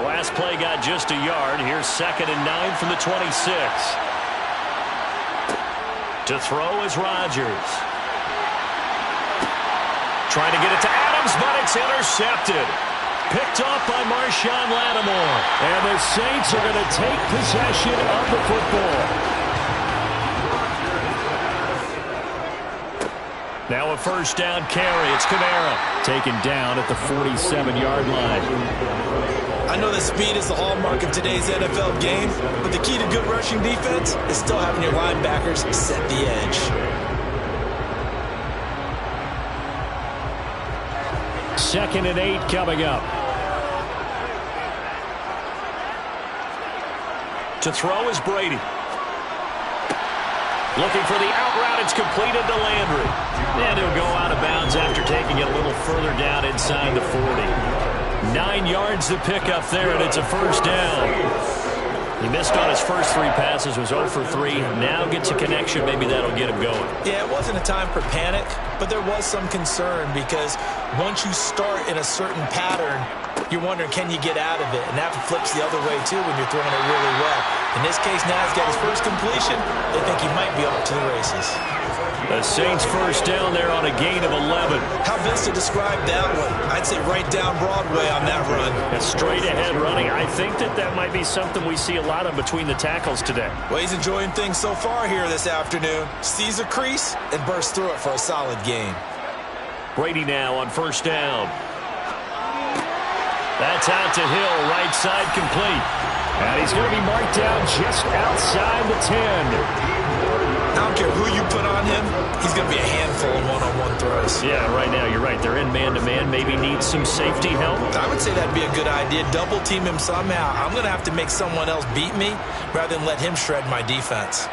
last play got just a yard. Here's 2nd and 9 from the 26. To throw is Rodgers. Trying to get it to Adams, but it's intercepted. Picked off by Marshawn Lattimore.
And the Saints are going to take possession of the football.
Now a 1st down carry. It's Kamara.
Taken down at the 47-yard line.
I know that speed is the hallmark of today's NFL game, but the key to good rushing defense is still having your linebackers set the edge.
2nd and 8 coming up.
To throw is Brady. Looking for the out route. It's completed to Landry. And he'll go out of bounds after taking it a little further down inside the 40. 9 yards to pick up there, and it's a 1st down. He missed on his first 3 passes, was 0 for 3. Now gets a connection. Maybe that'll get him going.
Yeah, it wasn't a time for panic, but there was some concern because once you start in a certain pattern, you're wondering, can you get out of it? And that flips the other way, too, when you're throwing it really well. In this case, now he's got his first completion. They think he might be off to the races.
The Saints 1st down there on a gain of 11.
How best to describe that one? I'd say right down Broadway on that run.
A straight ahead running. I think that might be something we see a lot of between the tackles today.
Well, he's enjoying things so far here this afternoon. Sees a crease and bursts through it for a solid gain.
Brady now on 1st down. That's out to Hill, right side complete.
And he's going to be marked down just outside the 10.
I don't care who you put on him, he's going to be a handful in one-on-one throws.
Yeah, right now, you're right. They're in man-to-man, maybe needs some safety help.
I would say that'd be a good idea. Double team him somehow. I'm going to have to make someone else beat me rather than let him shred my defense.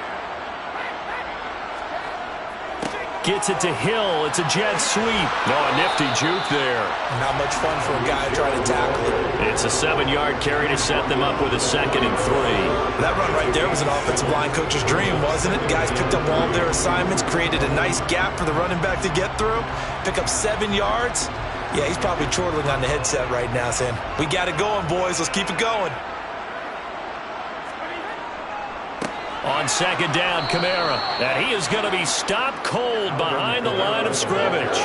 gets it to Hill. It's a jet sweep. No, a nifty juke there.
Not much fun for a guy trying to tackle it.
It's a 7-yard carry to set them up with a 2nd and 3.
That run right there was an offensive line coach's dream, wasn't it? Guys picked up all of their assignments, created a nice gap for the running back to get through, pick up 7 yards. Yeah, he's probably chortling on the headset right now saying, we got it going, boys. Let's keep it going.
On 2nd down, Kamara. And he is going to be stopped cold behind the line of scrimmage.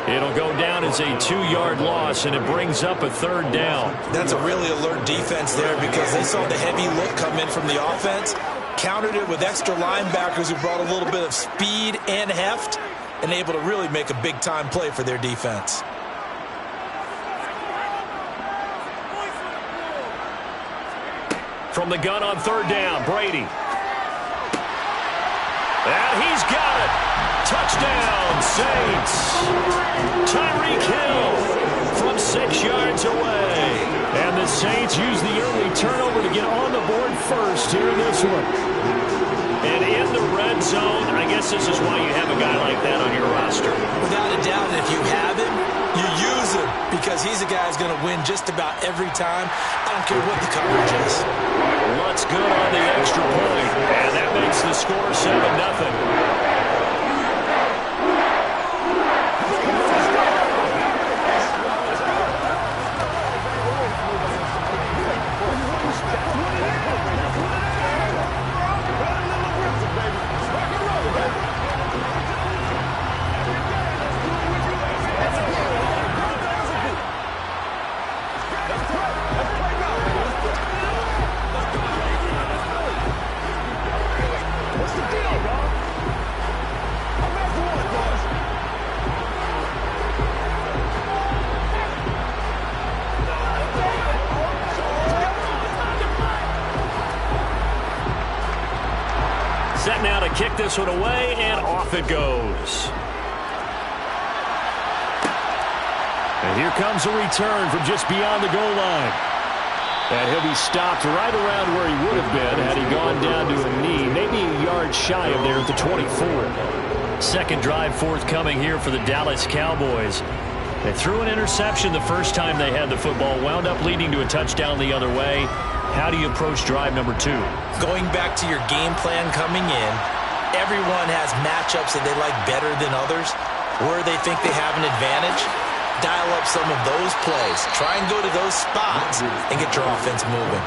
It'll go down as a 2-yard loss, and it brings up a 3rd down.
That's a really alert defense there because they saw the heavy look come in from the offense, countered it with extra linebackers who brought a little bit of speed and heft, and able to really make a big-time play for their defense.
From the gun on 3rd down, Brady. And he's got it. Touchdown, Saints. Tyreek Hill from 6 yards away. And the Saints use the early turnover to get on the board first here in this one. And in the red zone, I guess this is why you have a guy like that on your roster.
Without a doubt, if you have him, you use him because he's a guy who's going to win just about every time. I don't care what the coverage is.
What's good on the extra point? And that makes the score 7-0. Set now to kick this one away, and off it goes. And here comes a return from just beyond the goal line. And he'll be stopped right around where he would have been had he gone down to a knee, maybe a yard shy of there at the 24. Second drive forthcoming here for the Dallas Cowboys. They threw an interception the first time they had the football, wound up leading to a touchdown the other way. How do you approach drive number 2?
Going back to your game plan coming in, everyone has matchups that they like better than others, where they think they have an advantage. Dial up some of those plays. Try and go to those spots and get your offense moving.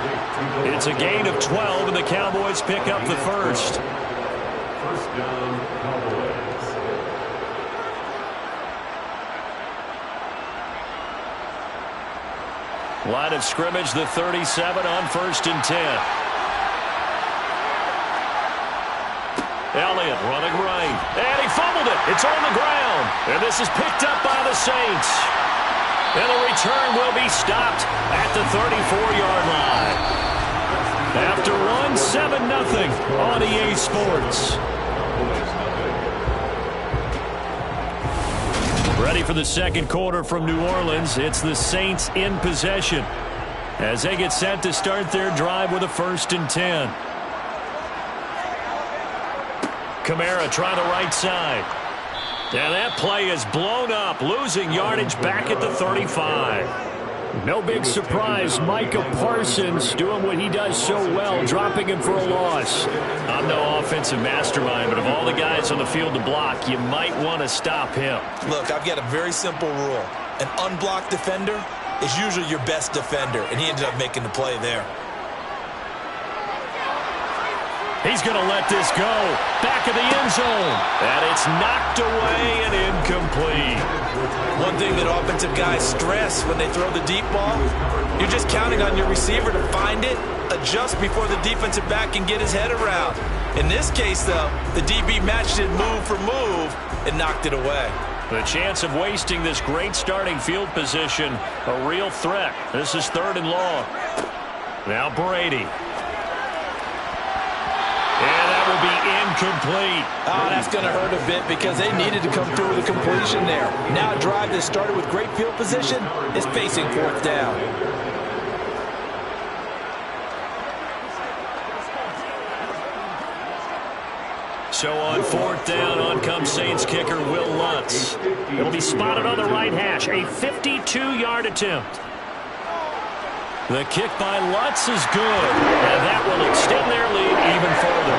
It's a gain of 12, and the Cowboys pick up the first.
First down, Cowboys.
Line of scrimmage, the 37 on 1st and 10. Elliott running right. And he fumbled it. It's on the ground. And this is picked up by the Saints. And the return will be stopped at the 34-yard line. After one, 7-0 on EA Sports. Ready for the second quarter from New Orleans. It's the Saints in possession as they get set to start their drive with a 1st and 10. Kamara trying the right side. And that play is blown up, losing yardage back at the 35.
No big surprise. Micah Parsons doing what he does so well, dropping him for a loss.
I'm no offensive mastermind, but of all the guys on the field to block, you might want to stop him.
Look, I've got a very simple rule. An unblocked defender is usually your best defender, and he ended up making the play there.
He's going to let this go. Back of the end zone. And it's knocked away and incomplete.
One thing that offensive guys stress when they throw the deep ball, you're just counting on your receiver to find it, adjust before the defensive back can get his head around. In this case, though, the DB matched it move for move and knocked it away.
The chance of wasting this great starting field position, a real threat. This is 3rd and long. Now Brady. And that will be incomplete.
Oh, that's going to hurt a bit because they needed to come through with a completion there. Now a drive that started with great field position is facing 4th down.
So on 4th down, on comes Saints kicker Will Lutz.
It'll be spotted on the right hash. A 52-yard attempt.
The kick by Lutz is good, and that will extend their lead even further.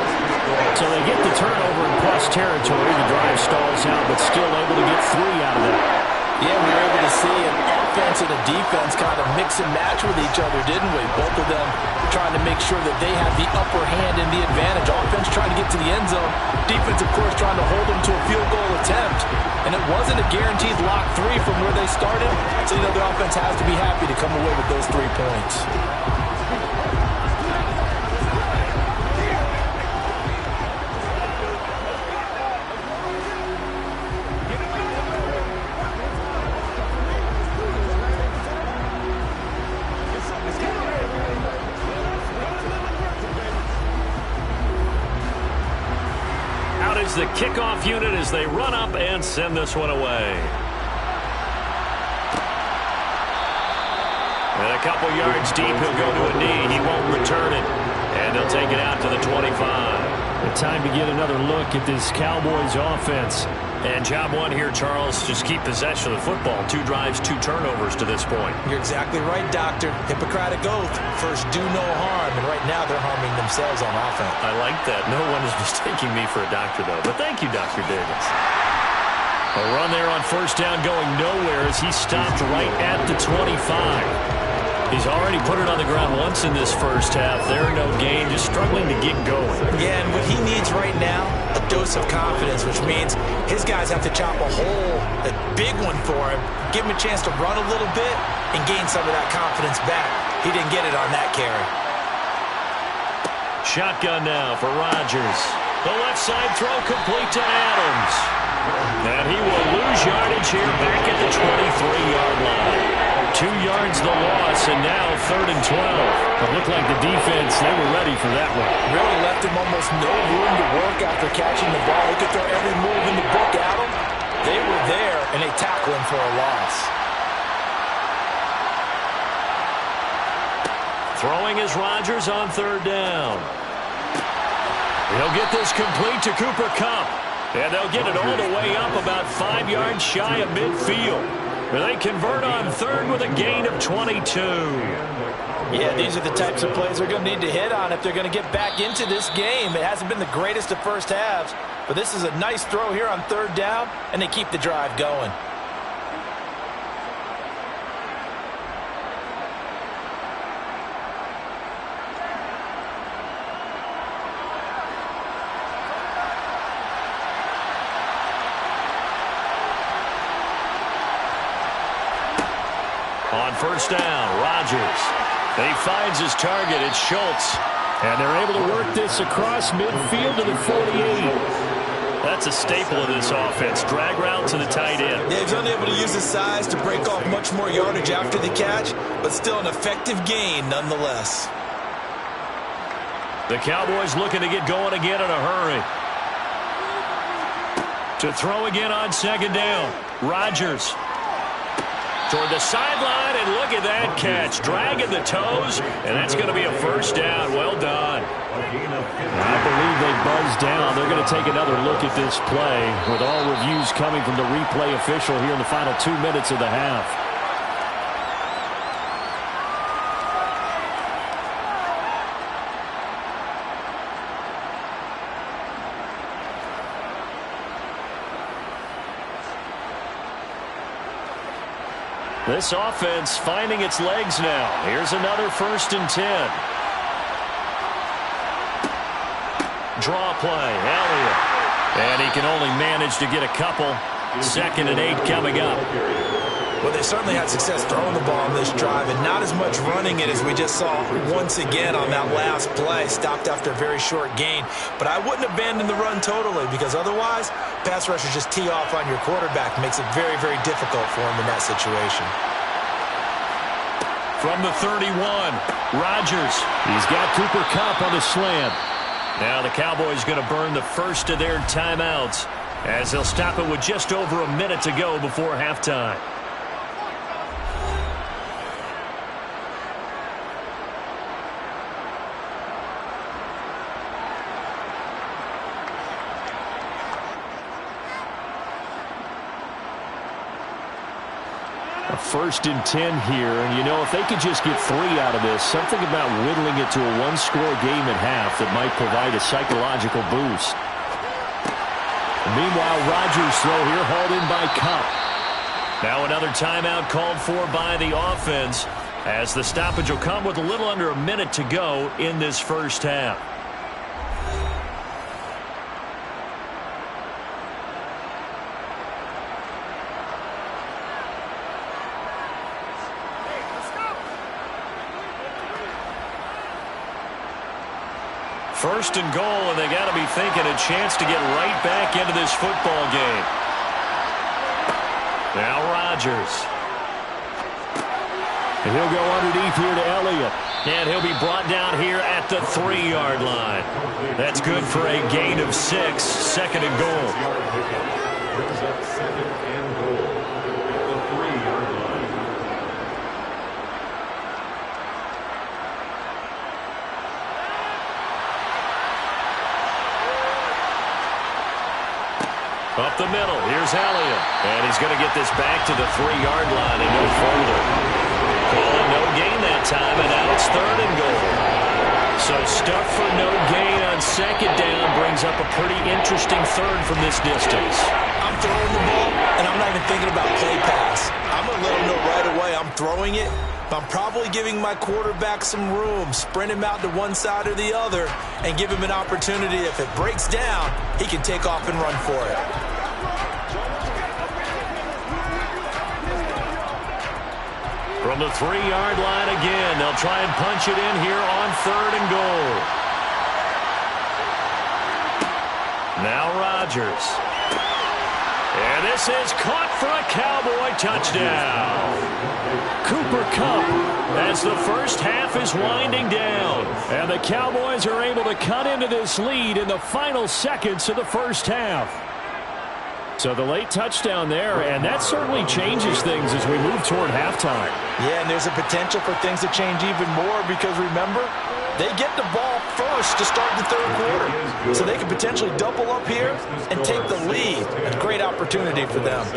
So they get the turnover in plus territory. The drive stalls out, but still able to get 3 out of that.
Yeah, we were able to see an offense and a defense kind of mix and match with each other, didn't we? Both of them trying to make sure that they have the upper hand and the advantage. Offense trying to get to the end zone. Defense, of course, trying to hold them to a field goal attempt. And it wasn't a guaranteed lock 3 from where they started. So, you know, the offense has to be happy to come away with those 3 points.
The kickoff unit as they run up and send this one away. And a couple yards deep, he'll go to a knee. He won't return it. And they'll take it out to the 25.
The time to get another look at this Cowboys offense.
And job 1 here, Charles, just keep possession of the football. 2 drives, 2 turnovers to this point.
You're exactly right, Doctor. Hippocratic oath. First, do no harm. And right now, they're harming themselves on offense.
I like that. No one is mistaking me for a doctor, though. But thank you, Dr. Davis. A run there on 1st down going nowhere as he stopped right at the 25. He's already put it on the ground once in this first half. There, no gain, just struggling to get going.
Yeah, and what he needs right now, a dose of confidence, which means his guys have to chop a hole, a big one for him, give him a chance to run a little bit and gain some of that confidence back. He didn't get it on that carry.
Shotgun now for Rodgers. The left side throw complete to Adams. And he will lose yardage here back at the 23-yard line. 2 yards the loss, and now 3rd and 12.
It looked like the defense, they were ready for that one.
Really left him almost no room to work after catching the ball. He could throw every move in the book at him. They were there, and they tackle him for a loss.
Throwing is Rodgers on 3rd down. He'll get this complete to Cooper Kupp. And they'll get it all the way up about 5 yards shy of midfield. They convert on 3rd with a gain of 22.
Yeah, these are the types of plays they're going to need to hit on if they're going to get back into this game. It hasn't been the greatest of first halves, but this is a nice throw here on 3rd down, and they keep the drive going.
On 1st down, Rodgers. He finds his target. It's Schultz.
And they're able to work this across midfield to the 48.
That's a staple of this offense. Drag route to the tight end.
Yeah, he's unable to use his size to break off much more yardage after the catch, but still an effective gain nonetheless.
The Cowboys looking to get going again in a hurry. To throw again on 2nd down. Rodgers. Toward the sideline, and look at that catch. Dragging the toes, and that's going to be a 1st down. Well done.
I believe they buzzed down. They're going to take another look at this play with all reviews coming from the replay official here in the final 2 minutes of the half.
This offense finding its legs now. Here's another 1st and 10. Draw play, Elliott. And he can only manage to get a couple. 2nd and 8 coming up.
Well, they certainly had success throwing the ball on this drive, and not as much running it as we just saw once again on that last play. Stopped after a very short gain. But I wouldn't abandon the run totally, because otherwise, pass rushers just tee off on your quarterback. Makes it very, very difficult for him in that situation.
From the 31, Rodgers.
He's got Cooper Kupp on the slant.
Now the Cowboys going to burn the first of their timeouts as they'll stop it with just over a minute to go before halftime.
A 1st and 10 here, and you know, if they could just get 3 out of this, something about whittling it to a 1-score game at half that might provide a psychological boost. Meanwhile, Rodgers' throw here hauled in by Kupp.
Now another timeout called for by the offense, as the stoppage will come with a little under a minute to go in this first half. First and goal, and they got to be thinking a chance to get right back into this football game. Now Rodgers.
And he'll go underneath here to Elliott.
And he'll be brought down here at the 3-yard line. That's good for a gain of 6, 2nd and goal.
Brings up 2nd and goal at the 3-yard line.
Up the middle, here's Elliott. And he's going to get this back to the 3-yard line and no further. Calling no gain that time, and now it's 3rd and goal. So stuff for no gain on 2nd down brings up a pretty interesting 3rd from this distance.
I'm throwing the ball, and I'm not even thinking about play pass. I'm going to let him know right away I'm throwing it. I'm probably giving my quarterback some room, sprint him out to one side or the other, and give him an opportunity. If it breaks down, he can take off and run for it.
From the 3-yard line again, they'll try and punch it in here on 3rd and goal. Now Rodgers. And this is caught for a Cowboy touchdown.
Cooper Kupp as the first half is winding down. And the Cowboys are able to cut into this lead in the final seconds of the first half. So the late touchdown there, and that certainly changes things as we move toward halftime.
Yeah, and there's a potential for things to change even more because, remember, they get the ball first to start the 3rd quarter. So they could potentially double up here and take the lead. A great opportunity for them.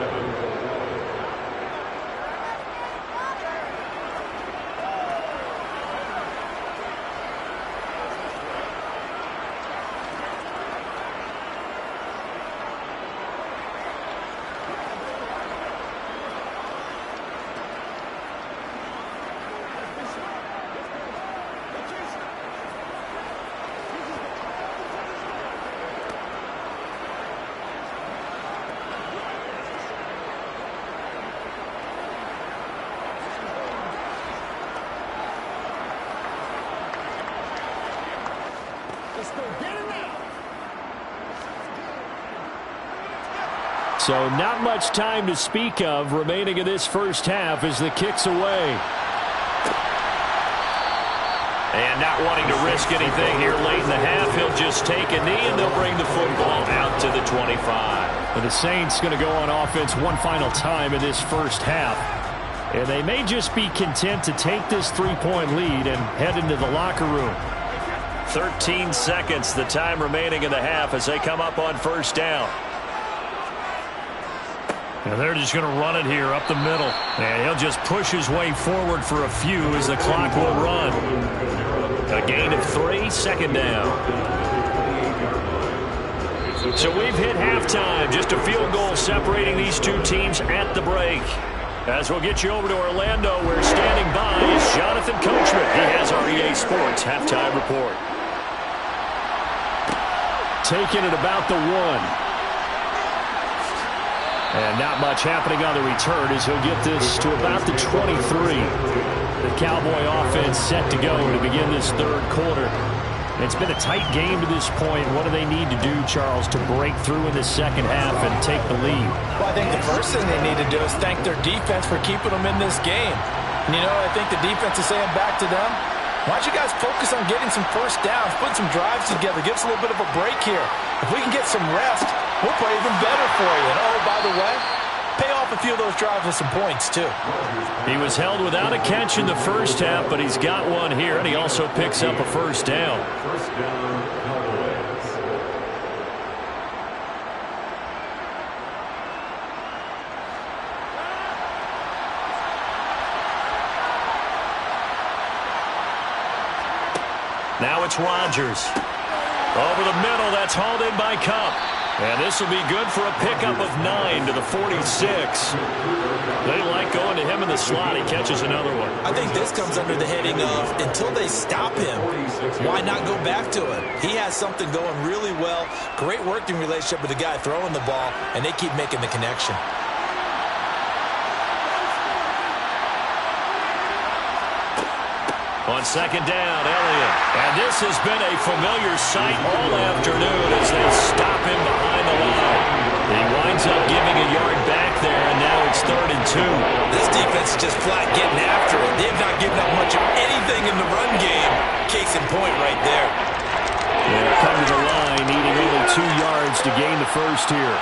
So not much time to speak of remaining in this first half as the kick's away.
And not wanting to risk anything here late in the half, he'll just take a knee and they'll bring the football out to the 25.
And the Saints going to go on offense one final time in this first half. And they may just be content to take this 3-point lead and head into the locker room.
13 seconds, the time remaining in the half as they come up on first down. And they're just going to run it here up the middle. And he'll just push his way forward for a few as the clock will run. A gain of 3, 2nd down. So we've hit halftime. Just a field goal separating these two teams at the break. As we'll get you over to Orlando, where standing by is Jonathan Coachman. He has our EA Sports halftime report.
Taking it about the 1. And not much happening on the return as he'll get this to about the 23. The Cowboy offense set to go to begin this 3rd quarter. It's been a tight game to this point. What do they need to do, Charles, to break through in the 2nd half and take the lead?
Well, I think the first thing they need to do is thank their defense for keeping them in this game. And, you know, I think the defense is saying back to them, why don't you guys focus on getting some first downs, put some drives together, give us a little bit of a break here. If we can get some rest, we'll play even better for you. And, oh, by the way, pay off a few of those drives with some points, too.
He was held without a catch in the first half, but he's got one here, and he also picks up a first down.
First down, Cowboys.
It's Rodgers. Over the middle, that's hauled in by Kupp. And this will be good for a pickup of 9 to the 46. They like going to him in the slot. He catches another one.
I think this comes under the heading of until they stop him, why not go back to it? He has something going really well. Great working relationship with the guy throwing the ball, and they keep making the connection.
On second down, Elliott. And this has been a familiar sight all afternoon as they stop him behind the line. He winds up giving a yard back there, and now it's 3rd and 2.
This defense is just flat getting after it. They've not given up much of anything in the run game. Case in point right there.
They'll come to the line, needing only 2 yards to gain the first here.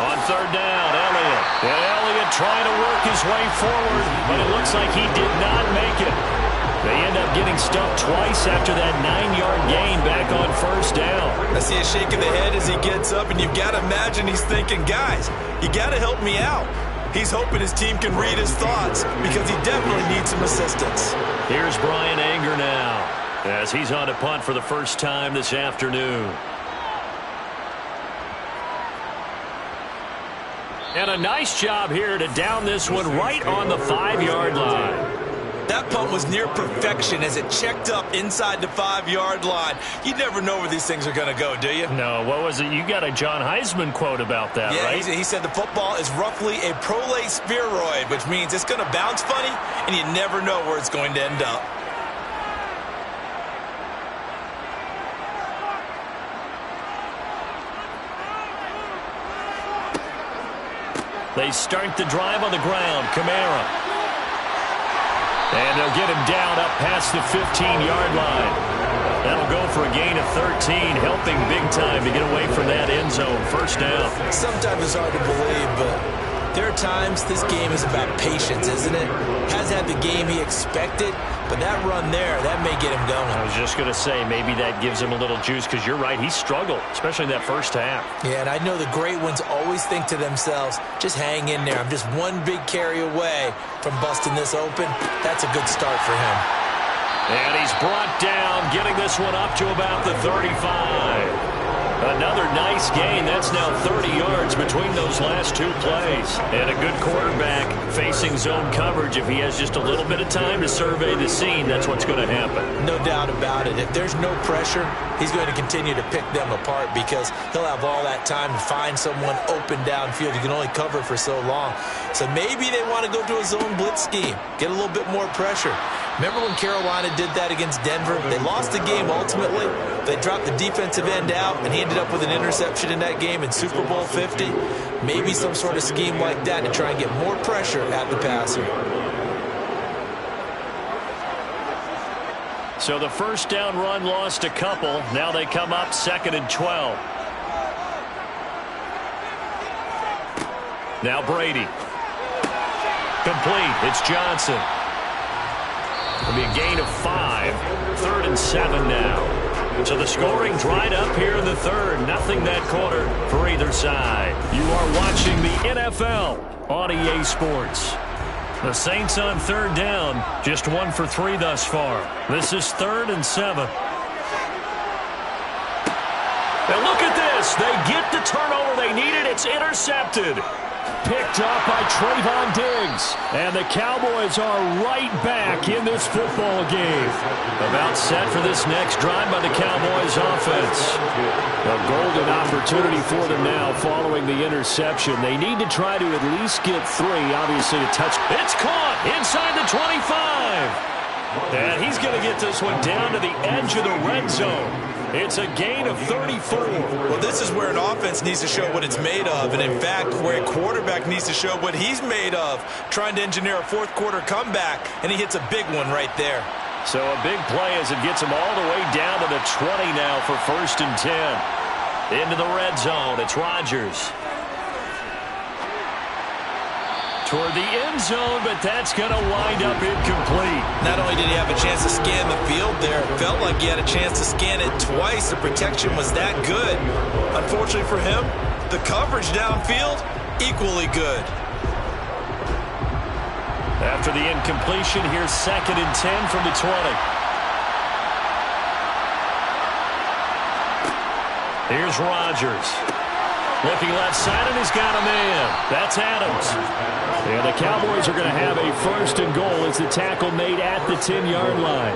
On third down, Elliott. And Elliott trying to work his way forward, but it looks like he did not make it. They end up getting stuffed twice after that 9-yard gain back on first down.
I see a shake of the head as he gets up, and you've got to imagine he's thinking, guys, you got to help me out. He's hoping his team can read his thoughts because he definitely needs some assistance.
Here's Brian Anger now as he's on to punt for the first time this afternoon. And a nice job here to down this one right on the 5-yard line.
That punt was near perfection as it checked up inside the 5-yard line. You never know where these things are going to go, do you?
No, what was it? You got a John Heisman quote about that,
yeah,
right?
He said the football is roughly a prolate spheroid, which means it's going to bounce funny, and you never know where it's going to end up.
They start the drive on the ground. Kamara. And they'll get him down up past the 15-yard line. That'll go for a gain of 13, helping big time to get away from that end zone. First down.
Sometimes it's hard to believe, but there are times this game is about patience, isn't it? Has had the game he expected, but that run there, that may get him going.
I was just going to say, maybe that gives him a little juice because you're right, he struggled, especially in that first half.
Yeah, and I know the great ones always think to themselves, just hang in there. I'm just one big carry away from busting this open. That's a good start for him.
And he's brought down, getting this one up to about the 35. Another nice gain. That's now 30 yards between those last 2 plays. And a good quarterback facing zone coverage. If he has just a little bit of time to survey the scene, that's what's going to happen.
No doubt about it. If there's no pressure, he's going to continue to pick them apart because he'll have all that time to find someone open downfield. You can only cover for so long. So maybe they want to go to a zone blitz scheme, get a little bit more pressure. Remember when Carolina did that against Denver? They lost the game ultimately. They dropped the defensive end out, and he ended up with an interception in that game in Super Bowl 50. Maybe some sort of scheme like that to try and get more pressure at the passer.
So the first down run lost a couple. Now they come up 2nd and 12. Now Brady. Complete. It's Johnson. It'll be a gain of 5. 3rd and 7 now. So the scoring dried up here in the third. Nothing that quarter for either side. You are watching the NFL on EA Sports. The Saints on 3rd down. Just 1 for 3 thus far. This is 3rd and 7. And look at this. They get the turnover they needed. It's intercepted. Picked up by Trayvon Diggs. And the Cowboys are right back in this football game. About set for this next drive by the Cowboys offense. A golden opportunity for them now following the interception. They need to try to at least get 3, obviously a touch. It's caught inside the 25. And he's going to get this one down to the edge of the red zone. It's a gain of 34.
Well, this is where an offense needs to show what it's made of. And, in fact, where a quarterback needs to show what he's made of, trying to engineer a fourth-quarter comeback, and he hits a big one right there.
So a big play as it gets him all the way down to the 20 now for 1st and 10. Into the red zone. It's Rodgers. Toward the end zone, but that's going to wind up incomplete.
Not only did he have a chance to scan the field there, it felt like he had a chance to scan it twice. The protection was that good. Unfortunately for him, the coverage downfield, equally good.
After the incompletion, here's 2nd and 10 from the 20. Here's Rodgers. Looking left side, and he's got a man. That's Adams. And the Cowboys are going to have a 1st and goal as the tackle made at the 10-yard line.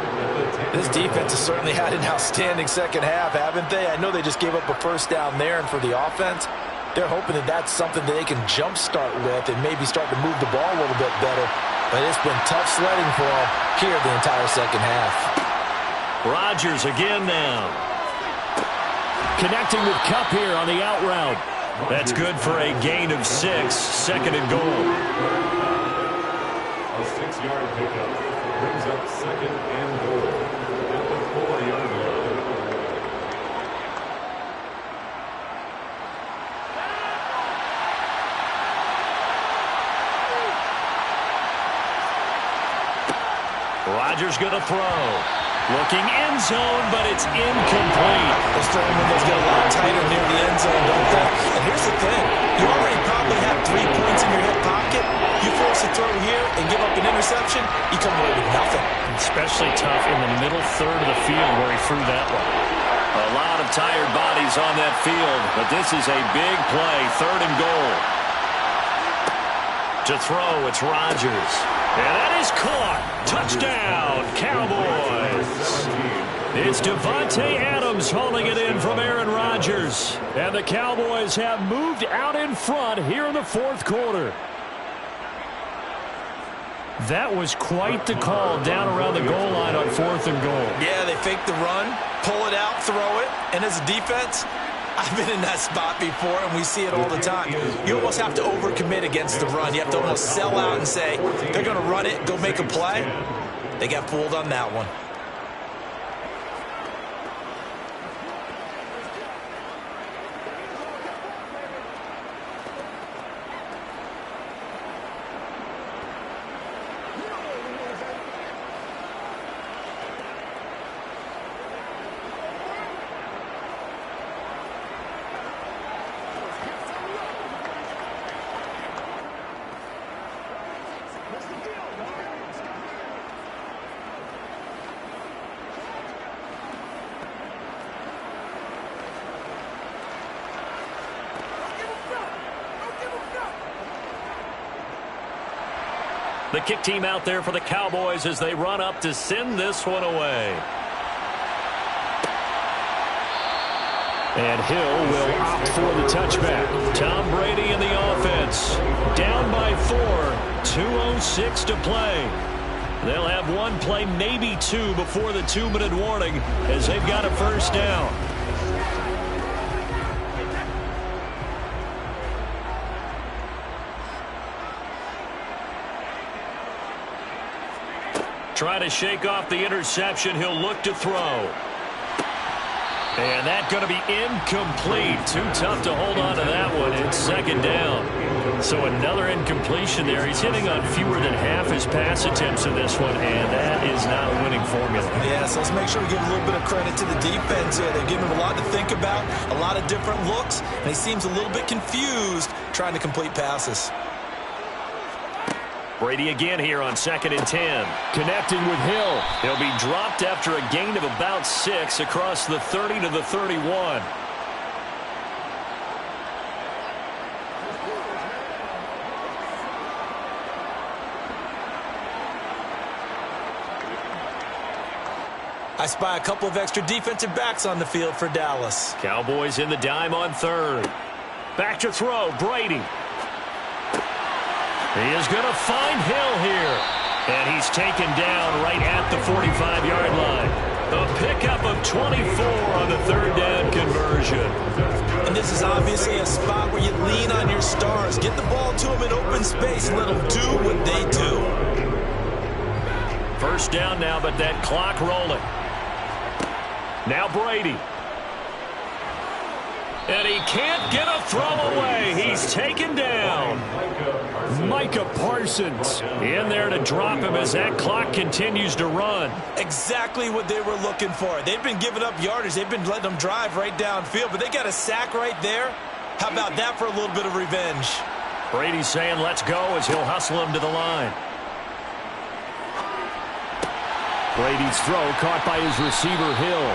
This defense has certainly had an outstanding second half, haven't they? I know they just gave up a 1st down there, and for the offense, they're hoping that that's something that they can jumpstart with and maybe start to move the ball a little bit better. But it's been tough sledding for them here the entire second half.
Rodgers again now.
Connecting with Kupp here on the out route.
That's good for a gain of 6, 2nd and goal.
A 6-yard pickup brings up 2nd and goal at the 4-yard line.
Rodgers going to throw. Looking end zone, but it's incomplete.
Those throwing windows get a lot tighter near the end zone, don't they? And here's the thing. You already probably have 3 points in your hip pocket. You force a throw here and give up an interception, you come away with nothing.
Especially tough in the middle third of the field where he threw that one. A lot of tired bodies on that field, but this is a big play. 3rd and goal. To throw, it's Rodgers. And that is caught. Touchdown, Cowboys. It's Davante Adams hauling it in from Aaron Rodgers. And the Cowboys have moved out in front here in the 4th quarter. That was quite the call down around the goal line on 4th and goal.
Yeah, they fake the run, pull it out, throw it. And as a defense, I've been in that spot before, and we see it all the time. You almost have to overcommit against the run. You have to almost sell out and say, they're going to run it, go make a play. They got fooled on that one.
The kick team out there for the Cowboys as they run up to send this one away.
And Hill will opt for the touchback.
Tom Brady in the offense. Down by 4. 2:06 to play. They'll have one play, maybe 2, before the 2-minute warning as they've got a 1st down. Trying to shake off the interception. He'll look to throw. And that's going to be incomplete. Too tough to hold on to that one. It's 2nd down. So another incompletion there. He's hitting on fewer than half his pass attempts in this one, and that is not a winning formula.
Yeah, so let's make sure we give a little bit of credit to the defense here. They've given him a lot to think about, a lot of different looks, and he seems a little bit confused trying to complete passes.
Brady again here on 2nd and 10.
Connecting with Hill.
He'll be dropped after a gain of about 6 across the 30 to the 31.
I spy a couple of extra defensive backs on the field for Dallas.
Cowboys in the dime on 3rd. Back to throw, Brady. He is going to find Hill here. And he's taken down right at the 45-yard line. A pickup of 24 on the 3rd down conversion.
And this is obviously a spot where you lean on your stars. Get the ball to them in open space and let them do what they do.
1st down now, but that clock rolling. Now Brady. And he can't get a throw away. He's taken down.
Micah Parsons
in there to drop him as that clock continues to run.
Exactly what they were looking for. They've been giving up yardage. They've been letting them drive right downfield, but they got a sack right there. How about that for a little bit of revenge?
Brady saying let's go as he'll hustle him to the line.
Brady's throw caught by his receiver, Hill.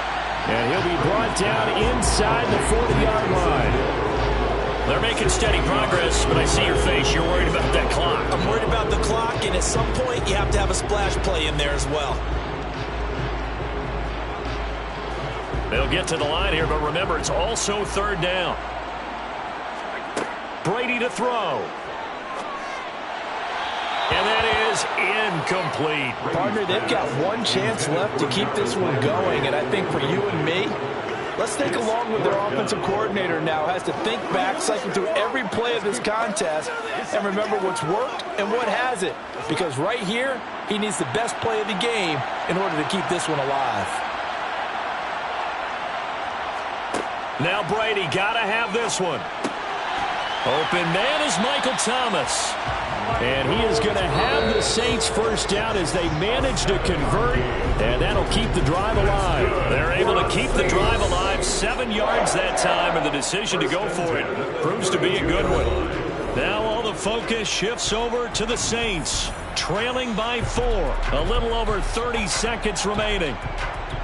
And he'll be brought down inside the 40-yard line.
They're making steady progress, but I see your face. You're worried about that clock.
I'm worried about the clock, and at some point, you have to have a splash play in there as well.
They'll get to the line here, but remember, it's also third down. Brady to throw. And that is incomplete.
Partner, they've got one chance left to keep this one going, and I think for you and me, let's think along with their offensive coordinator now. Has to think back, cycle through every play of this contest, and remember what's worked and what hasn't. Because right here, he needs the best play of the game in order to keep this one alive.
Now Brady got to have this one. Open man is Michael Thomas.
And he is going to have the Saints first down as they manage to convert, and that'll keep the drive alive.
They're able to keep the drive alive, 7 yards that time, and the decision to go for it proves to be a good one. Now all the focus shifts over to the Saints, trailing by 4, a little over 30 seconds remaining.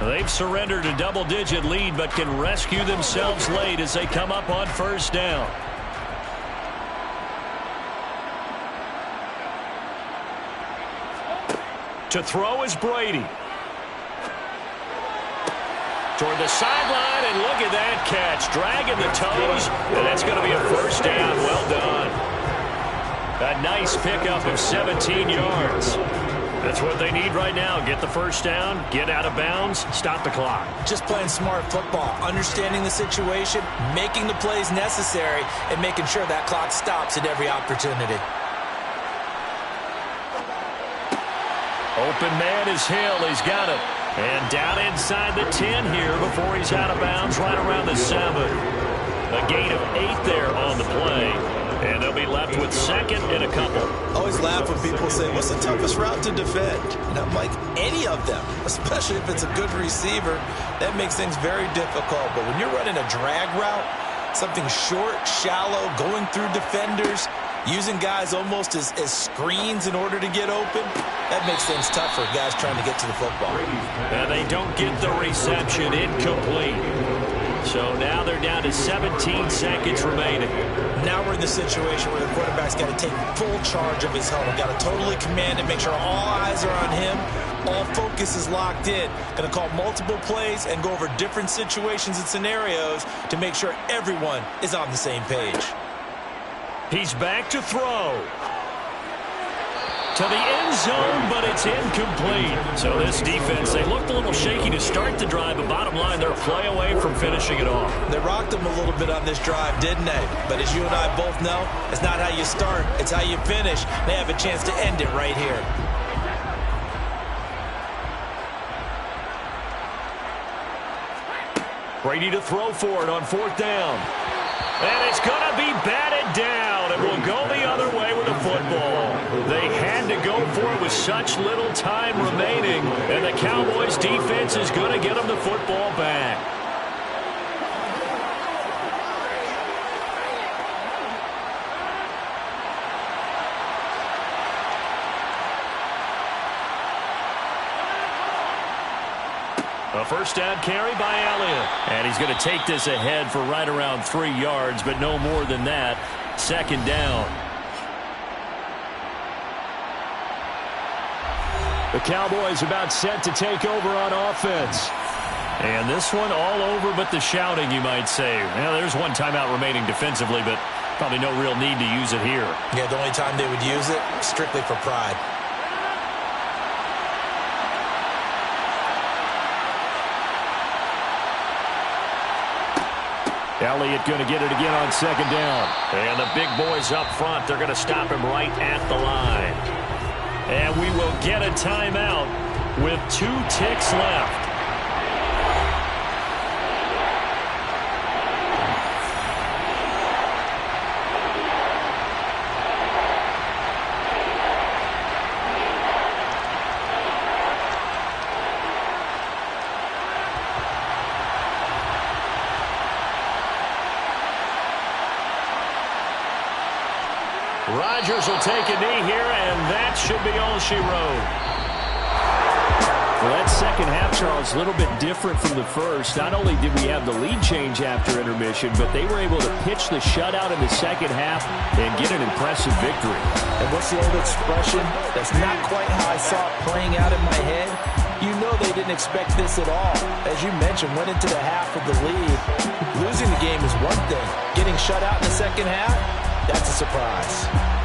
They've surrendered a double-digit lead, but can rescue themselves late as they come up on first down. To throw is Brady. Toward the sideline, and look at that catch. Dragging the toes, and that's going to be a first down. Well done. A nice pickup of 17 yards. That's what they need right now. Get the first down, get out of bounds, stop the clock.
Just playing smart football, understanding the situation, making the plays necessary, and making sure that clock stops at every opportunity.
Open man is Hill. He's got it. And down inside the 10 here before he's out of bounds right around the 7. A gain of 8 there on the play. And they'll be left with second and a couple.
Always laugh when people say, what's the toughest route to defend? And I'm like, any of them, especially if it's a good receiver. That makes things very difficult. But when you're running a drag route, something short, shallow, going through defenders, using guys almost as screens in order to get open, that makes things tough for guys trying to get to the football.
And they don't get the reception. Incomplete. So now they're down to 17 seconds remaining.
Now we're in the situation where the quarterback's got to take full charge of his helmet. Got to totally command it, make sure all eyes are on him. All focus is locked in. Going to call multiple plays and go over different situations and scenarios to make sure everyone is on the same page.
He's back to throw. To the end zone, but it's incomplete. So this defense, they looked a little shaky to start the drive, but bottom line, they're a play away from finishing it off.
They rocked them a little bit on this drive, didn't they? But as you and I both know, it's not how you start, it's how you finish. They have a chance to end it right here.
Brady to throw for it on fourth down. And it's going to be batted down. It will go the other way with the football. They had to go for it with such little time remaining. And the Cowboys defense is going to get them the football back. A first down carry by Elliott. And he's going to take this ahead for right around 3 yards, but no more than that. Second down.
The Cowboys about set to take over on offense.
And this one all over but the shouting, you might say. Well, there's one timeout remaining defensively, but probably no real need to use it here.
Yeah, the only time they would use it, strictly for pride.
Elliott going to get it again on second down.
And the big boys up front, they're going to stop him right at the line. And we will get a timeout with 2 ticks left. Rodgers will take a knee here, and that should be all she wrote.
Well, that second half, Charles, a little bit different from the first. Not only did we have the lead change after intermission, but they were able to pitch the shutout in the second half and get an impressive victory.
And what's the old expression? That's not quite how I saw it playing out in my head. You know they didn't expect this at all. As you mentioned, went into the half of the lead. Losing the game is one thing. Getting shut out in the second half, that's a surprise.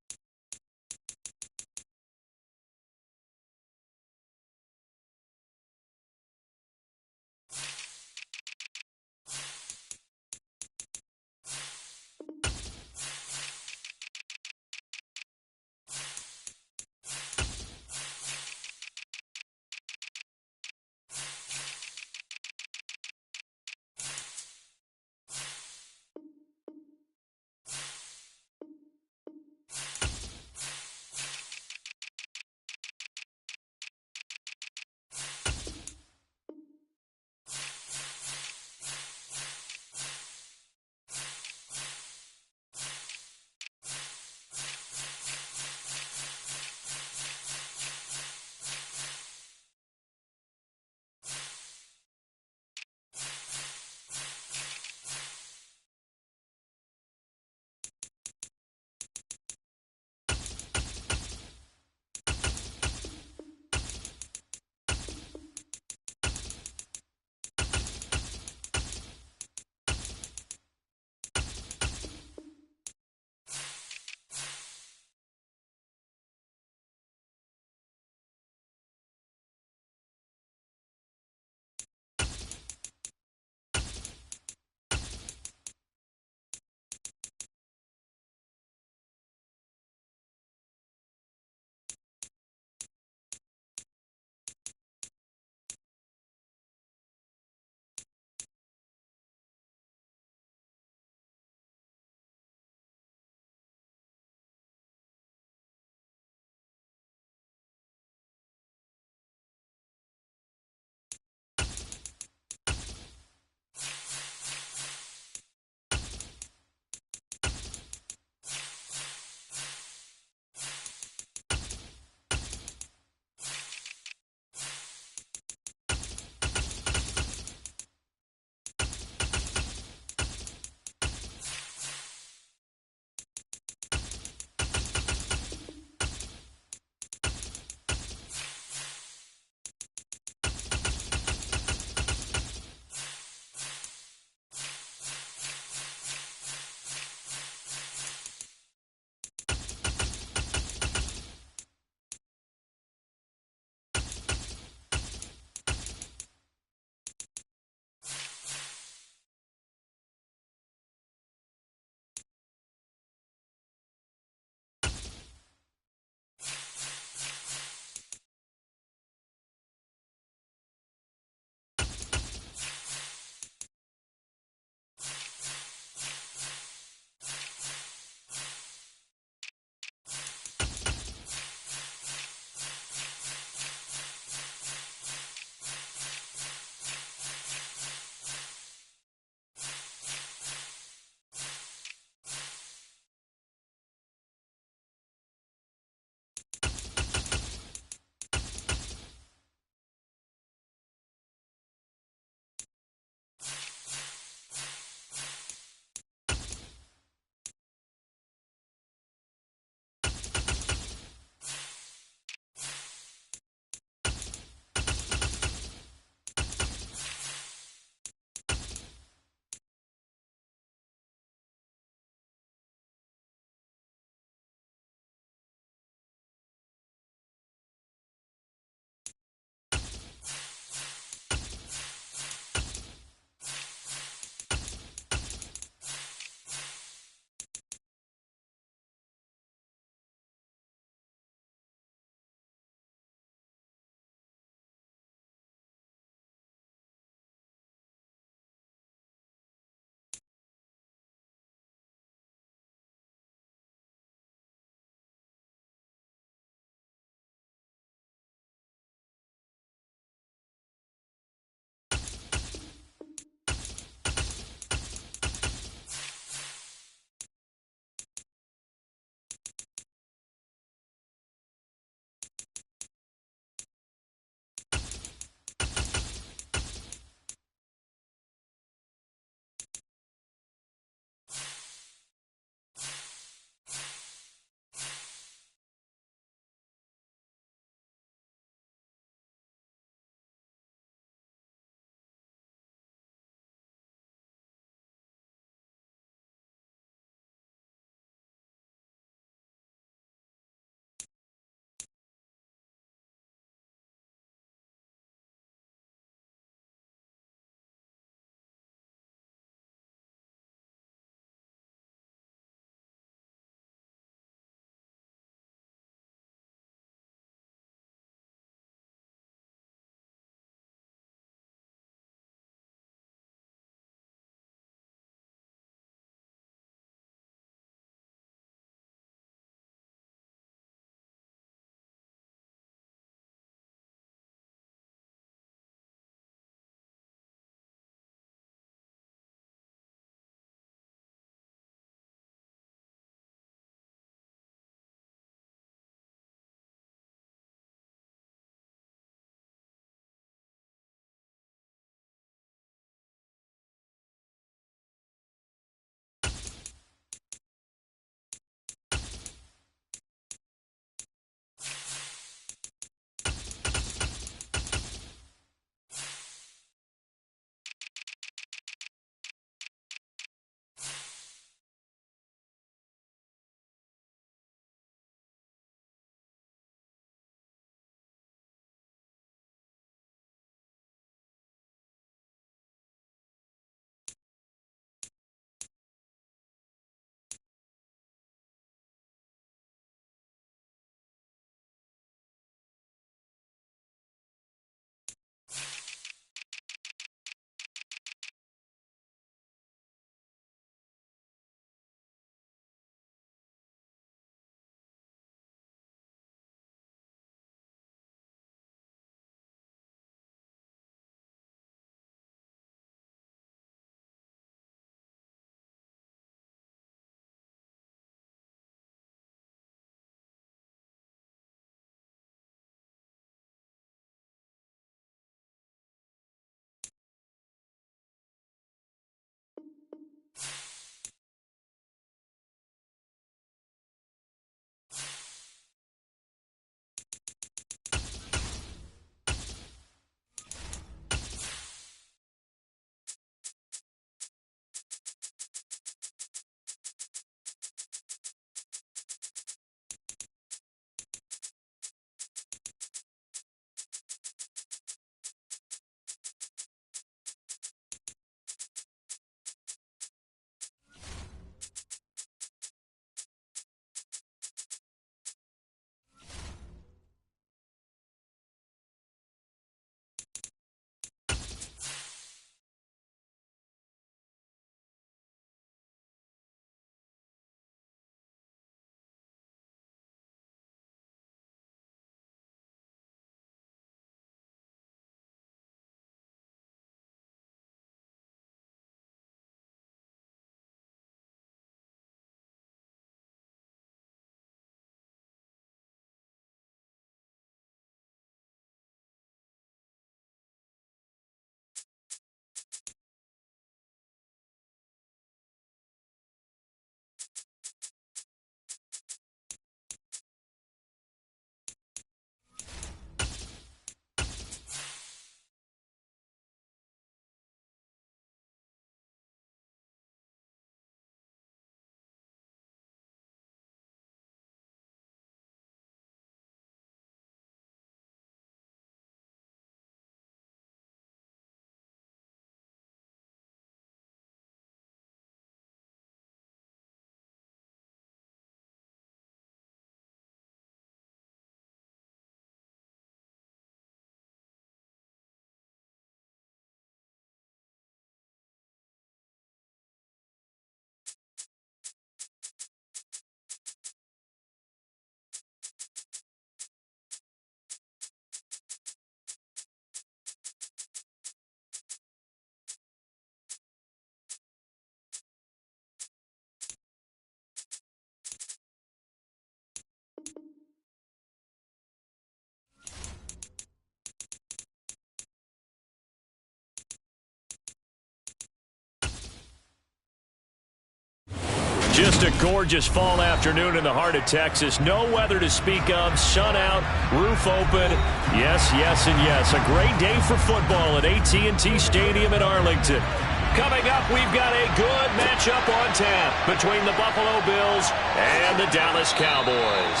Just a gorgeous fall afternoon in the heart of Texas. No weather to speak of. Sun out, roof open. Yes, yes, and yes. A great day for football at AT&T Stadium in Arlington. Coming up, we've got a good matchup on tap between the Buffalo Bills and the Dallas Cowboys.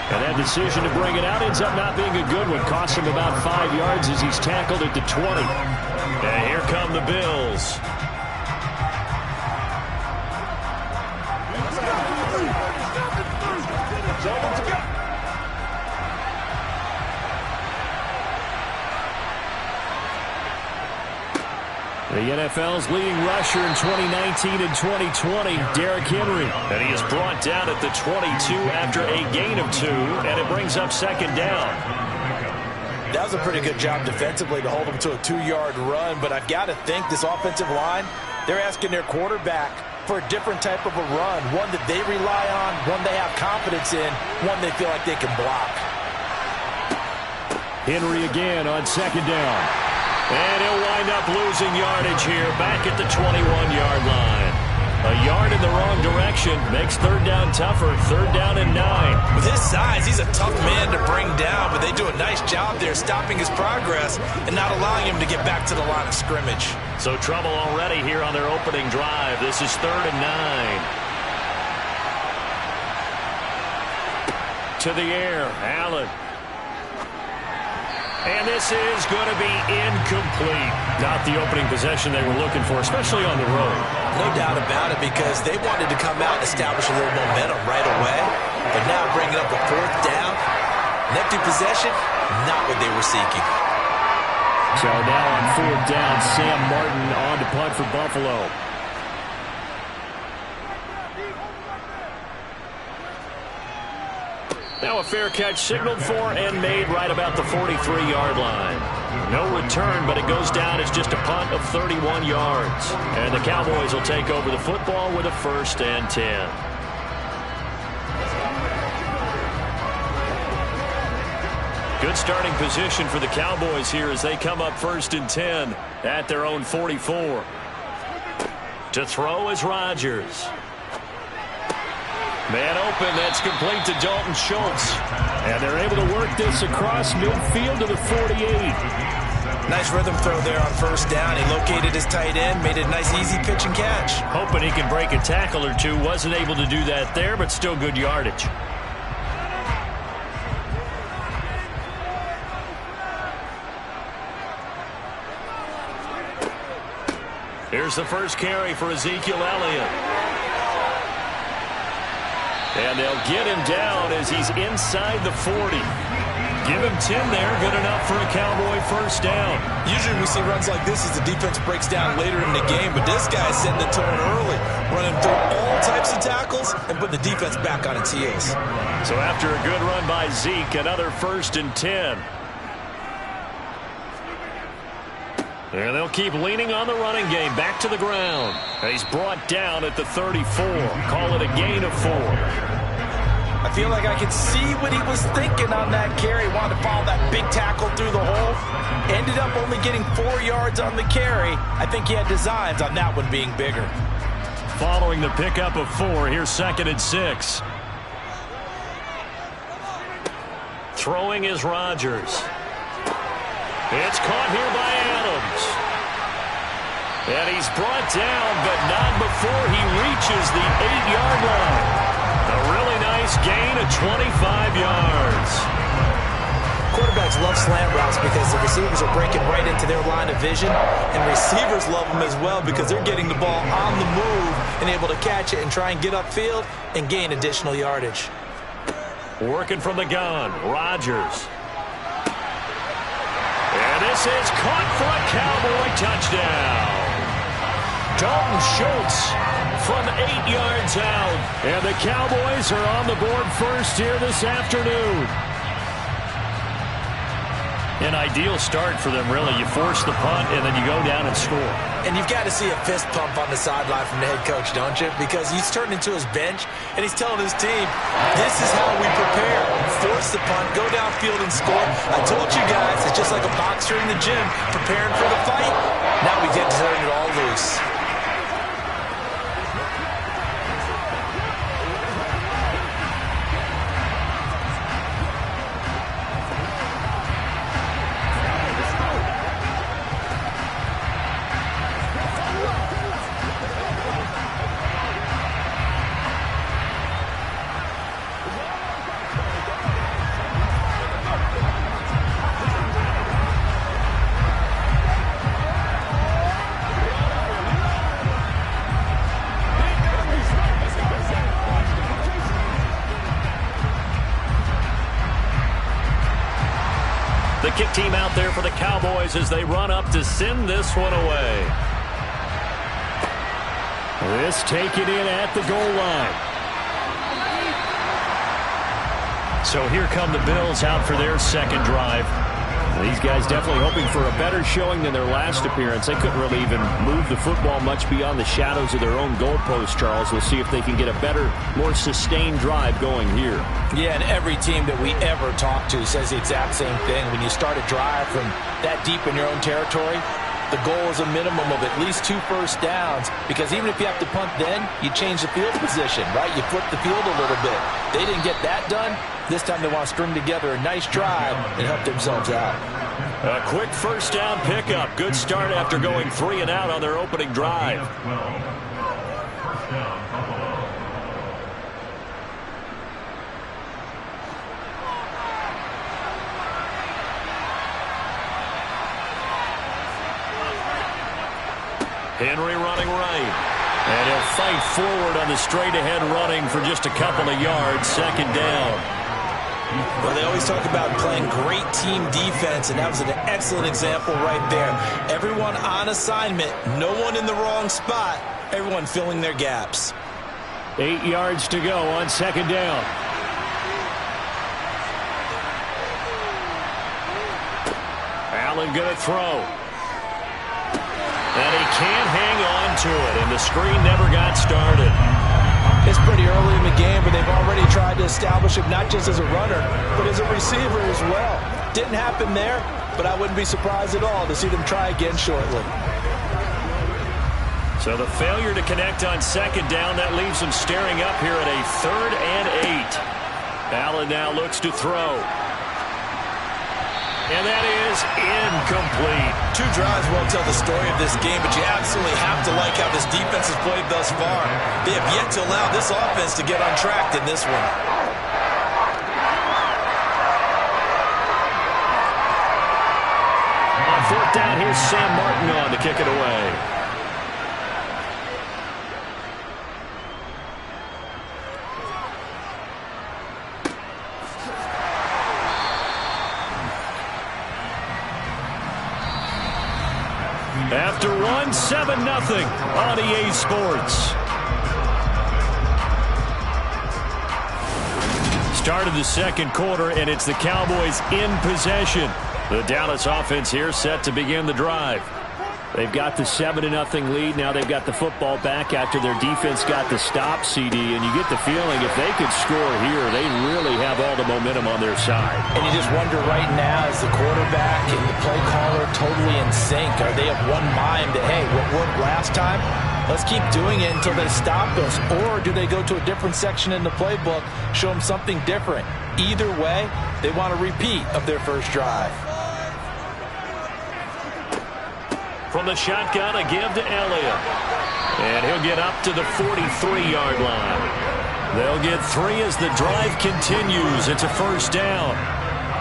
And that decision to bring it out ends up not being a good one. Costs him about 5 yards as he's tackled at the 20.
And here come the Bills.
The NFL's leading rusher in 2019 and 2020, Derrick Henry.
And he is brought down at the 22 after a gain of 2, and it brings up second down.
That was a pretty good job defensively to hold him to a 2-yard run, but I've got to think this offensive line, they're asking their quarterback for a different type of a run, one that they rely on, one they have confidence in, one they feel like they can block.
Henry again on second down.
And he'll wind up losing yardage here back at the 21-yard line. A yard in the wrong direction makes third down tougher. Third down and 9.
With his size, he's a tough man to bring down, but they do a nice job there stopping his progress and not allowing him to get back to the line of scrimmage.
So trouble already here on their opening drive. This is third and 9. To the air, Allen. And this is going to be incomplete. Not the opening possession they were looking for, especially on the road.
No doubt about it, because they wanted to come out and establish a little momentum right away. But now bringing up a fourth down, an empty possession, not what they were seeking.
So now on fourth down, Sam Martin on to punt for Buffalo.
Now a fair catch signaled for and made right about the 43-yard line. No return, but it goes down as just a punt of 31 yards. And the Cowboys will take over the football with a 1st and 10. Good starting position for the Cowboys here as they come up 1st and 10 at their own 44. To throw is Rodgers. Man open, that's complete to Dalton Schultz.
And they're able to work this across midfield to the 48.
Nice rhythm throw there on 1st down. He located his tight end, made it a nice easy pitch and catch.
Hoping he can break a tackle or two. Wasn't able to do that there, but still good yardage. Here's the first carry for Ezekiel Elliott. And they'll get him down as he's inside the 40. Give him 10 there. Good enough for a Cowboy 1st down.
Usually we see runs like this as the defense breaks down later in the game, but this guy's setting the tone early, running through all types of tackles and putting the defense back on its heels.
So after a good run by Zeke, another 1st and 10. And they'll keep leaning on the running game. Back to the ground. He's brought down at the 34. Call it a gain of 4.
I feel like I can see what he was thinking on that carry. Wanted to follow that big tackle through the hole. Ended up only getting 4 yards on the carry. I think he had designs on that one being bigger.
Following the pickup of 4, here's 2nd and 6. Throwing is Rodgers. It's caught here by Adams. And he's brought down, but not before he reaches the 8-yard line. A really nice gain of 25 yards.
Quarterbacks love slant routes because the receivers are breaking right into their line of vision, and receivers love them as well because they're getting the ball on the move and able to catch it and try and get upfield and gain additional yardage.
Working from the gun, Rodgers. And this is caught for a Cowboy touchdown. Dalton Schultz from 8 yards out.
And the Cowboys are on the board first here this afternoon.
An ideal start for them, really. You force the punt, and then you go down and score.
And you've got to see a fist pump on the sideline from the head coach, don't you? Because he's turned into his bench, and he's telling his team, this is how we prepare. Force the punt, go downfield and score. I told you guys, it's just like a boxer in the gym preparing for the fight. Now we get to turn it all loose.
kick team out there for the Cowboys as they run up to send this one away.
This taken in at the goal line.
So here come the Bills out for their second drive.
These guys definitely hoping for a better showing than their last appearance. They couldn't really even move the football much beyond the shadows of their own goalpost, Charles. We'll see if they can get a better, more sustained drive going here.
Yeah, and every team that we ever talk to says the exact same thing. When you start a drive from that deep in your own territory, the goal is a minimum of at least 2 first downs, because even if you have to punt then, you change the field position, right? You flip the field a little bit. They didn't get that done. This time they want to string together a nice drive and help themselves out.
A quick first down pickup. Good start after going 3 and out on their opening drive.
First down, Buffalo.
Henry running right. And he'll fight forward on the straight-ahead running for just a couple of yards. Second down.
Well, they always talk about playing great team defense, and that was an excellent example right there. Everyone on assignment, no one in the wrong spot, everyone filling their gaps.
8 yards to go on second down. Allen going to throw.
And he can't hang on to it, and the screen never got started.
It's pretty early in the game, but they've already tried to establish him not just as a runner, but as a receiver as well. Didn't happen there, but I wouldn't be surprised at all to see them try again shortly.
So the failure to connect on second down, that leaves them staring up here at a 3rd and 8. Allen now looks to throw. And that is incomplete.
2 drives won't tell the story of this game, but you absolutely have to like how this defense has played thus far. They have yet to allow this offense to get on track in this one.
On 4th down, here's Sam Martin on to kick it away. After one, 7-0 on EA Sports. Start of the second quarter, and it's the Cowboys in possession. The Dallas offense here set to begin the drive.
They've got the 7-0 lead. Now they've got the football back after their defense got the stop, CD. And you get the feeling if they could score here, they really have all the momentum on their side.
And you just wonder right now, is the quarterback and the play caller totally in sync? Are they of one mind that, hey, what worked last time, let's keep doing it until they stop us? Or do they go to a different section in the playbook, show them something different? Either way, they want a repeat of their first drive.
From the shotgun, a give to Elliott. And he'll get up to the 43-yard line. They'll get 3 as the drive continues. It's a first down.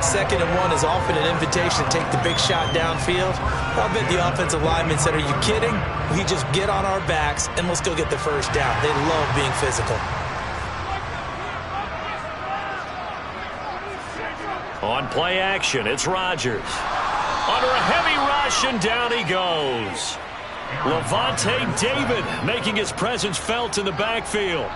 2nd and 1 is often an invitation to take the big shot downfield. I bet the offensive lineman said, are you kidding? We just get on our backs and let's go get the first down. They love being physical.
On play action, it's Rodgers. Under a heavy rush, and down he goes. Levante David making his presence felt in the backfield.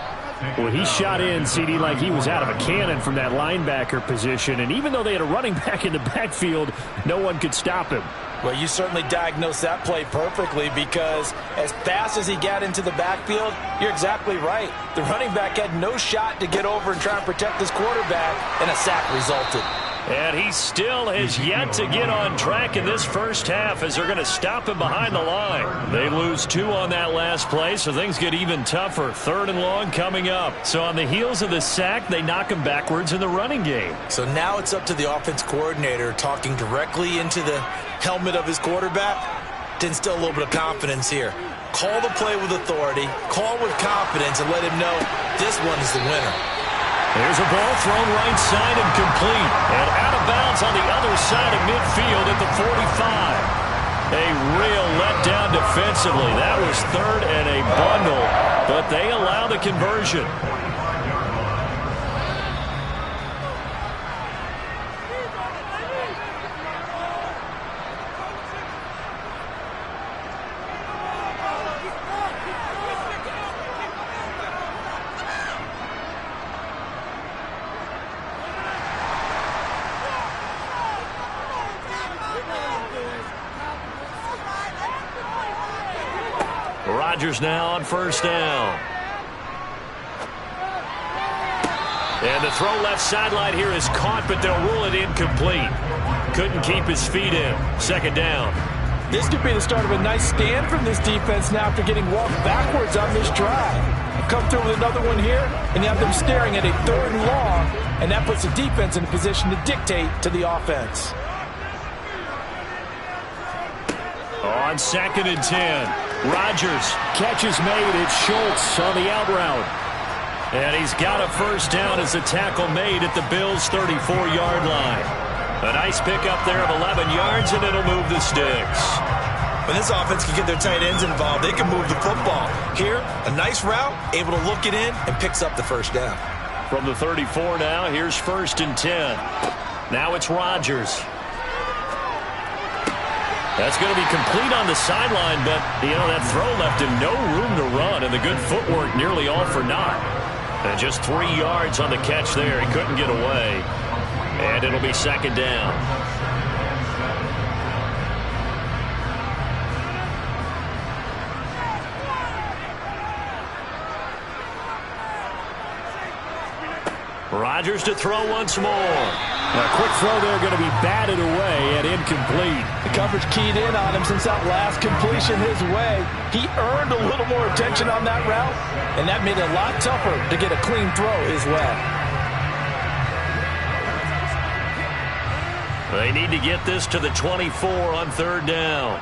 Well, he shot in, CD, like he was out of a cannon from that linebacker position. And even though they had a running back in the backfield, no one could stop him.
Well, you certainly diagnosed that play perfectly, because as fast as he got into the backfield, you're exactly right. The running back had no shot to get over and try and protect his quarterback, and a sack resulted.
And he still has yet to get on track in this first half as they're going to stop him behind the line. They lose 2 on that last play, so things get even tougher. 3rd and long coming up. So on the heels of the sack, they knock him backwards in the running game.
So now it's up to the offense coordinator talking directly into the helmet of his quarterback to instill a little bit of confidence here. Call the play with authority, call with confidence, and let him know this one is the winner.
There's a ball thrown right side and complete. And out of bounds on the other side of midfield at the 45. A real letdown defensively. That was 3rd and a bundle, but they allow the conversion. Rodgers now on first down. And the throw left sideline here is caught, but they'll rule it incomplete. Couldn't keep his feet in. Second down.
This could be the start of a nice stand from this defense now after getting walked backwards on this drive. Come through with another one here, and you have them staring at a 3rd and long, and that puts the defense in a position to dictate to the offense.
On 2nd and 10, Rodgers.
Catch is made. It's Schultz on the out route.
And he's got a first down as a tackle made at the Bills' 34-yard line. A nice pickup there of 11 yards, and it'll move the sticks.
When this offense can get their tight ends involved, they can move the football. Here, a nice route, able to look it in, and picks up the first down.
From the 34 now, here's 1st and 10. Now it's Rodgers. That's going to be complete on the sideline, but, that throw left him no room to run, and the good footwork nearly all for naught. And just 3 yards on the catch there. He couldn't get away. And it'll be 2nd down. Rodgers to throw once more.
A quick throw there going to be batted away and incomplete.
The coverage keyed in on him since that last completion his way. He earned a little more attention on that route, and that made it a lot tougher to get a clean throw his way.
They need to get this to the 24 on 3rd down.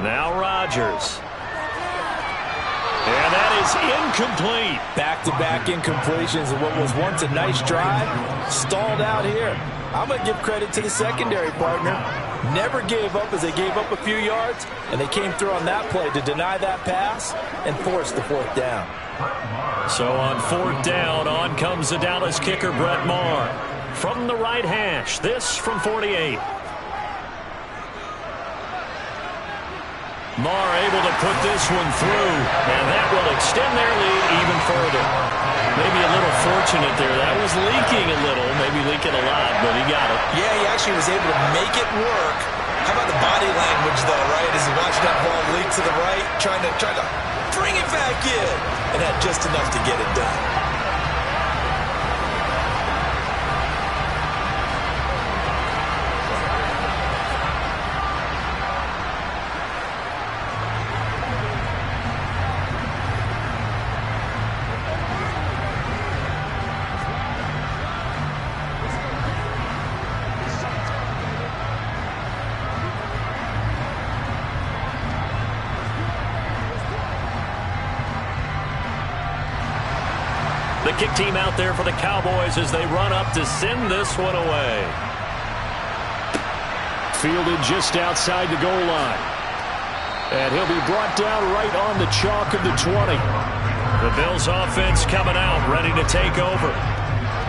Now Rodgers. And that is incomplete.
Back-to-back incompletions of what was once a nice drive. Stalled out here. I'm going to give credit to the secondary partner. Never gave up as they gave up a few yards, and they came through on that play to deny that pass and force the 4th down.
So on 4th down, on comes the Dallas kicker, Brett Maher. From the right hash, this from 48. Maher able to put this one through, and that will extend their lead even further. Maybe a little fortunate there. That was leaking a little, maybe leaking a lot, but he got it.
Yeah, he actually was able to make it work. How about the body language, though, right? As he watched that ball leak to the right, trying to bring it back in, and had just enough to get it done.
The kick team out there for the Cowboys as they run up to send this one away.
Fielded just outside the goal line. And he'll be brought down right on the chalk of the 20.
The Bills offense coming out, ready to take over.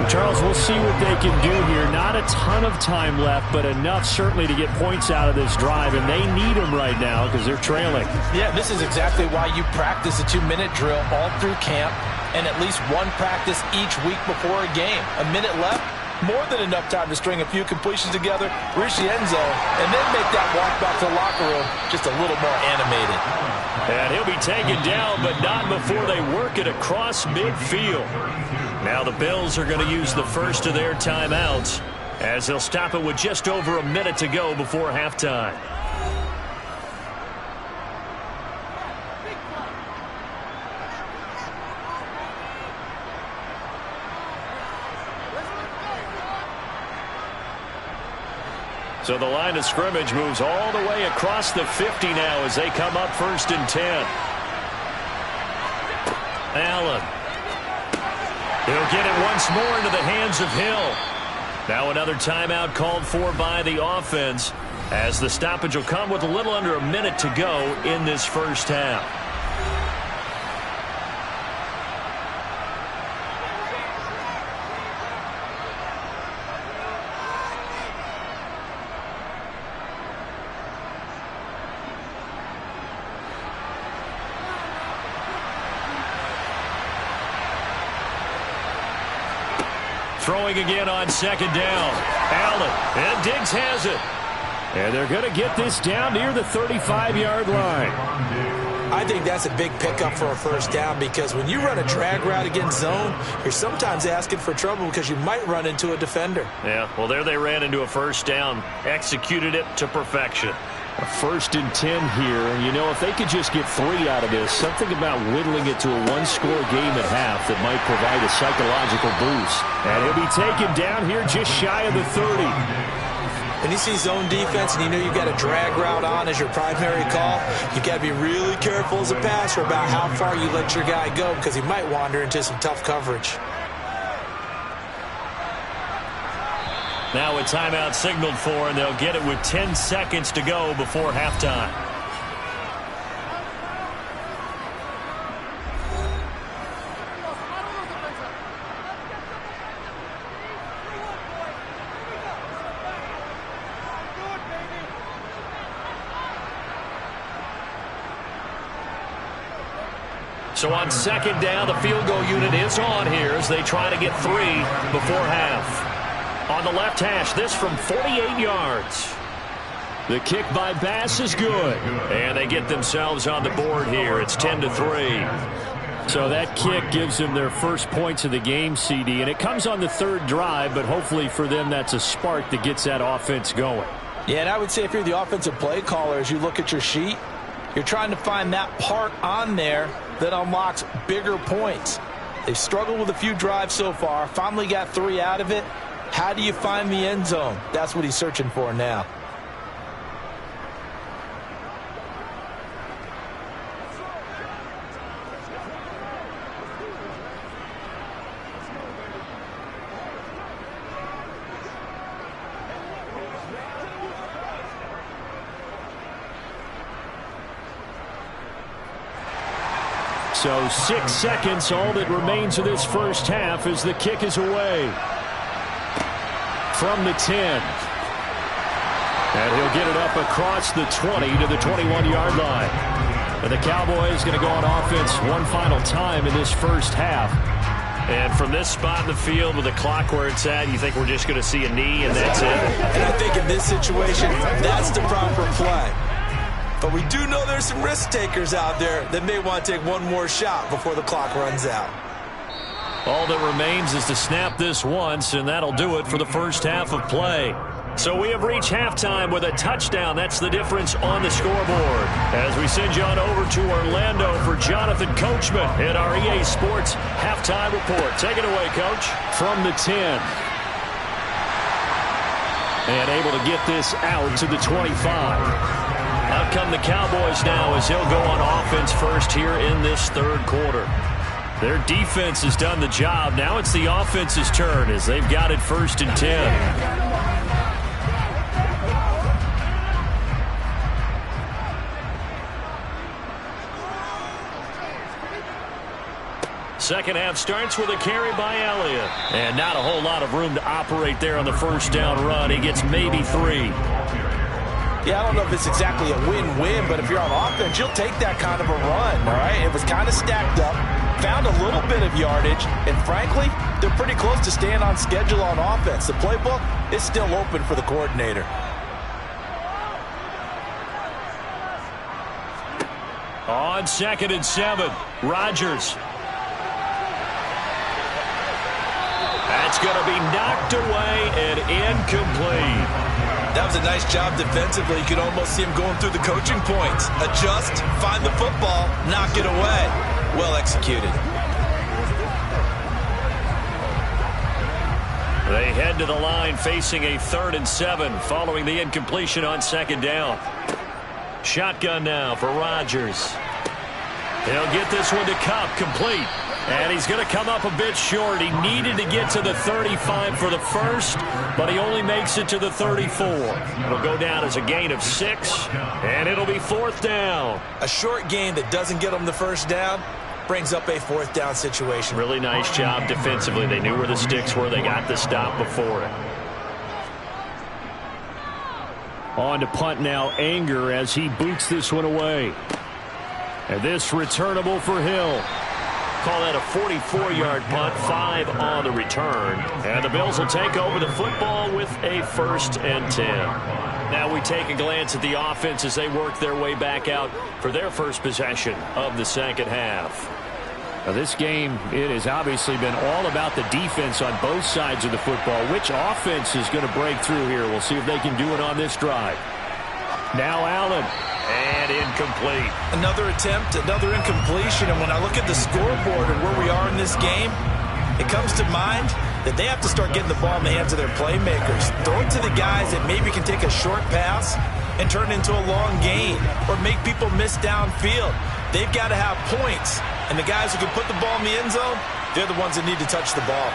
Charles, we'll see what they can do here. Not a ton of time left, but enough certainly to get points out of this drive, and they need them right now because they're trailing.
Yeah, this is exactly why you practice a 2-minute drill all through camp and at least one practice each week before a game. A minute left, more than enough time to string a few completions together, reach the end zone, and then make that walk back to the locker room just a little more animated.
And he'll be taken down, but not before they work it across midfield. Now the Bills are going to use the first of their timeouts as they'll stop it with just over a minute to go before halftime. So the line of scrimmage moves all the way across the 50 now as they come up 1st and 10. Allen. He'll get it once more into the hands of Hill. Now another timeout called for by the offense as the stoppage will come with a little under a minute to go in this first half. Throwing again on 2nd down. Allen, and Diggs has it.
And they're going to get this down near the 35-yard line.
I think that's a big pickup for a first down because when you run a drag route against zone, you're sometimes asking for trouble because you might run into a defender.
Yeah, well, there they ran into a first down, executed it to perfection.
A 1st and 10 here, and you know, if they could just get 3 out of this, something about whittling it to a one-score game at half that might provide a psychological boost. And he'll be taken down here just shy of the 30.
When you see zone defense and you know you've got a drag route on as your primary call, you've got to be really careful as a passer about how far you let your guy go because he might wander into some tough coverage.
Now a timeout signaled for, and they'll get it with 10 seconds to go before halftime. So on 2nd down, the field goal unit is on here as they try to get 3 before half. On the left hash, this from 48 yards. The kick by Bass is good. And they get themselves on the board here. It's 10-3. So that kick gives them their first points of the game, CD. And it comes on the 3rd drive, but hopefully for them that's a spark that gets that offense going.
Yeah, and I would say if you're the offensive play caller, as you look at your sheet, you're trying to find that part on there that unlocks bigger points. They've struggled with a few drives so far, finally got 3 out of it. How do you find the end zone? That's what he's searching for now.
So 6 seconds, all that remains of this first half as the kick is away. From the 10. And he'll get it up across the 20 to the 21-yard line. And the Cowboys going to go on offense one final time in this first half.
And from this spot in the field with the clock where it's at, you think we're just going to see a knee and that's it?
And I think in this situation, that's the proper play. But we do know there's some risk takers out there that may want to take one more shot before the clock runs out.
All that remains is to snap this once, and that'll do it for the first half of play. So we have reached halftime with a touchdown. That's the difference on the scoreboard. As we send you on over to Orlando for Jonathan Coachman at our EA Sports Halftime Report. Take it away, Coach.
From the 10. And able to get this out to the 25.
Out come the Cowboys now as he'll go on offense first here in this 3rd quarter. Their defense has done the job. Now it's the offense's turn as they've got it 1st and 10. Second half starts with a carry by Elliott. And not a whole lot of room to operate there on the first down run. He gets maybe 3.
Yeah, I don't know if it's exactly a win-win, but if you're on offense, you'll take that kind of a run, all right? It was kind of stacked up, found a little bit of yardage, and frankly, they're pretty close to staying on schedule on offense. The playbook is still open for the coordinator.
On 2nd and 7, Rodgers. That's going to be knocked away and incomplete.
That was a nice job defensively. You could almost see him going through the coaching points. Adjust, find the football, knock it away. Well executed.
They head to the line facing a 3rd and 7 following the incompletion on 2nd down. Shotgun now for Rodgers. He'll get this one to Kupp, complete. And he's going to come up a bit short. He needed to get to the 35 for the first, but he only makes it to the 34. It'll go down as a gain of 6, and it'll be 4th down.
A short gain that doesn't get them the first down brings up a 4th down situation.
Really nice job defensively. They knew where the sticks were. They got the stop before it.
On to punt now, Anger as he boots this one away. And this returnable for Hill.
Call that a 44-yard punt, 5 on the return. And the Bills will take over the football with a 1st and 10. Now we take a glance at the offense as they work their way back out for their first possession of the second half.
Now this game, it has obviously been all about the defense on both sides of the football. Which offense is going to break through here? We'll see if they can do it on this drive. Now Allen.
And incomplete.
Another attempt, another incompletion. And when I look at the scoreboard and where we are in this game, it comes to mind that they have to start getting the ball in the hands of their playmakers. Throw it to the guys that maybe can take a short pass and turn it into a long gain or make people miss downfield. They've got to have points. And the guys who can put the ball in the end zone, they're the ones that need to touch the ball.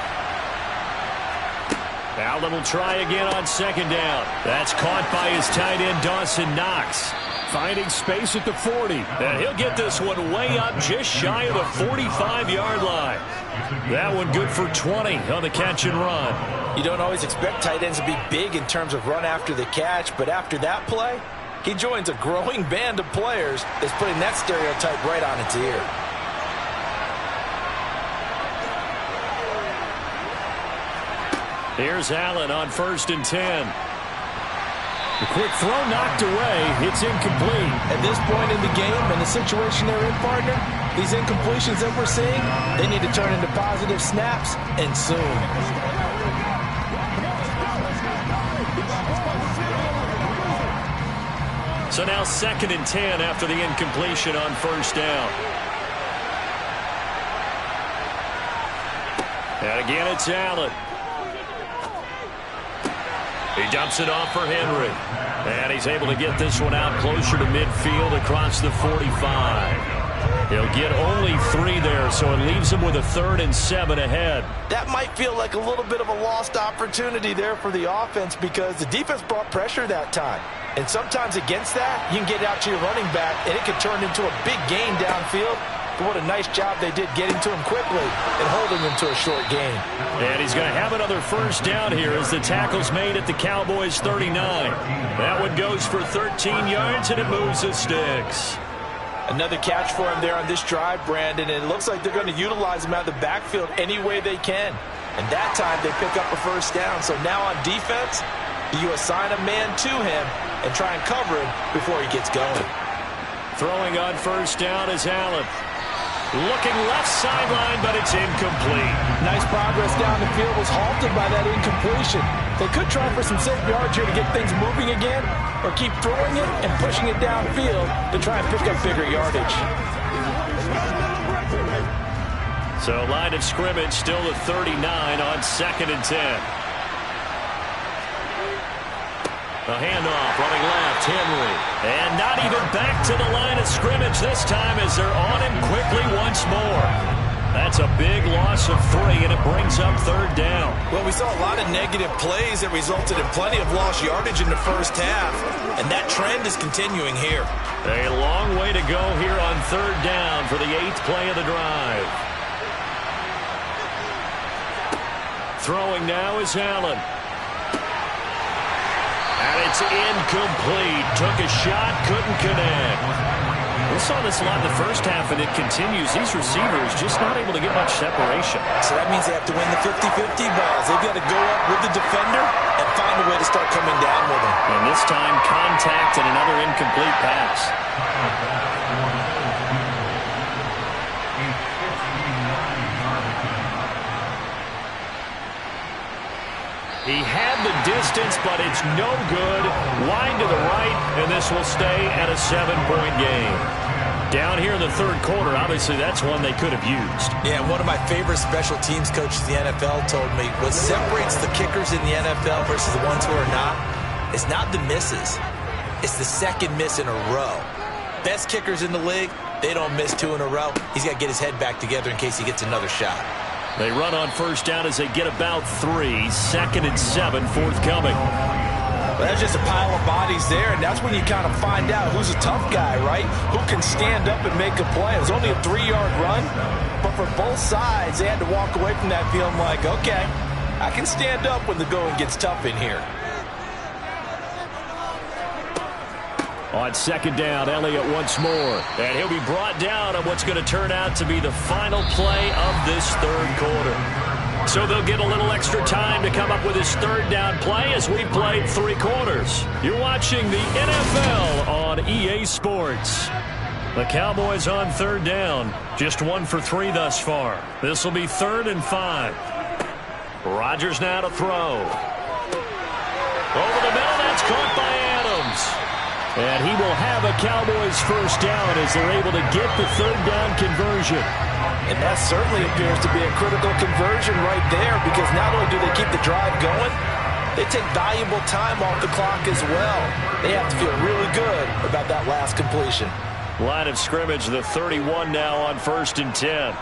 Allen will try again on second down. That's caught by his tight end, Dawson Knox. Finding space at the 40. And he'll get this one way up just shy of the 45-yard line. That one good for 20 on the catch and run.
You don't always expect tight ends to be big in terms of run after the catch, but after that play, he joins a growing band of players that's putting that stereotype right on its ear.
Here's Allen on 1st and 10.
The quick throw knocked away. It's incomplete.
At this point in the game and the situation they're in, partner, these incompletions that we're seeing, they need to turn into positive snaps, and soon.
So now 2nd and 10 after the incompletion on 1st down. And again, it's Allen. He dumps it off for Henry. And he's able to get this one out closer to midfield across the 45. He'll get only 3 there, so it leaves him with a 3rd and 7 ahead.
That might feel like a little bit of a lost opportunity there for the offense because the defense brought pressure that time. And sometimes against that, you can get out to your running back, and it can turn into a big gain downfield. But what a nice job they did getting to him quickly and holding him to a short gain.
And he's going to have another 1st down here as the tackle's made at the Cowboys' 39. That one goes for 13 yards, and it moves the sticks.
Another catch for him there on this drive, Brandon, and it looks like they're going to utilize him out of the backfield any way they can. And that time they pick up a 1st down. So now on defense, you assign a man to him and try and cover him before he gets going.
Throwing on 1st down is Allen. Looking left sideline, but it's incomplete.
Nice progress down the field was halted by that incompletion. They could try for some safe yards here to get things moving again, or keep throwing it and pushing it downfield to try and pick up bigger yardage.
So line of scrimmage still at 39 on 2nd and 10. A handoff running left, Henry. And not even back to the line of scrimmage this time as they're on him quickly once more. That's a big loss of 3, and it brings up 3rd down.
Well, we saw a lot of negative plays that resulted in plenty of lost yardage in the 1st half, and that trend is continuing here.
A long way to go here on 3rd down for the 8th play of the drive. Throwing now is Allen. And it's incomplete. Took a shot, couldn't connect. We saw this a lot in the 1st half, and it continues. These receivers just not able to get much separation.
So that means they have to win the 50-50 balls. They've got to go up with the defender and find a way to start coming down with him.
And this time, contact and another incomplete pass. He had the distance, but it's no good. Wide to the right, and this will stay at a 7-point game. Down here in the 3rd quarter, obviously that's one they could have used.
Yeah, one of my favorite special teams coaches in the NFL told me what separates the kickers in the NFL versus the ones who are not is not the misses. It's the 2nd miss in a row. Best kickers in the league, they don't miss 2 in a row. He's got to get his head back together in case he gets another shot.
They run on 1st down as they get about 3. 2nd and 7 forthcoming.
Well, that's just a pile of bodies there, and that's when you kind of find out who's a tough guy, right? Who can stand up and make a play. It was only a 3-yard run, but for both sides, they had to walk away from that feeling like, okay, I can stand up when the going gets tough in here.
On 2nd down, Elliott once more. And he'll be brought down on what's going to turn out to be the final play of this 3rd quarter. So they'll get a little extra time to come up with his third down play as we played 3 quarters. You're watching the NFL on EA Sports. The Cowboys on third down. Just 1 for 3 thus far. This will be 3rd and 5. Rodgers now to throw. Over the middle, that's caught by Adams. And he will have a Cowboys first down as they're able to get the third down conversion.
And that certainly appears to be a critical conversion right there, because not only do they keep the drive going, they take valuable time off the clock as well. They have to feel really good about that last completion.
Line of scrimmage, the 31 now on 1st and 10.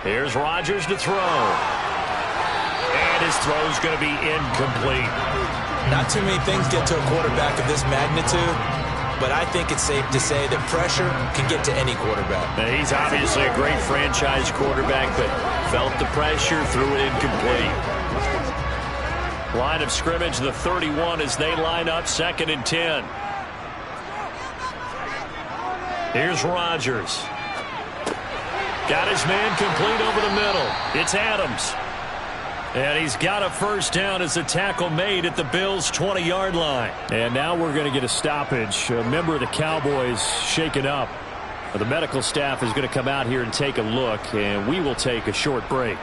Here's Rodgers to throw. And his throw's going to be incomplete.
Not too many things get to a quarterback of this magnitude, but I think it's safe to say that pressure can get to any quarterback.
Now, he's obviously a great franchise quarterback, but felt the pressure, threw it incomplete. Line of scrimmage, the 31 as they line up 2nd and 10. Here's Rodgers. Got his man complete over the middle. It's Adams. And he's got a first down as a tackle made at the Bills' 20-yard line.
And now we're going to get a stoppage. A member of the Cowboys shaken up. The medical staff is going to come out here and take a look, and we will take a short break.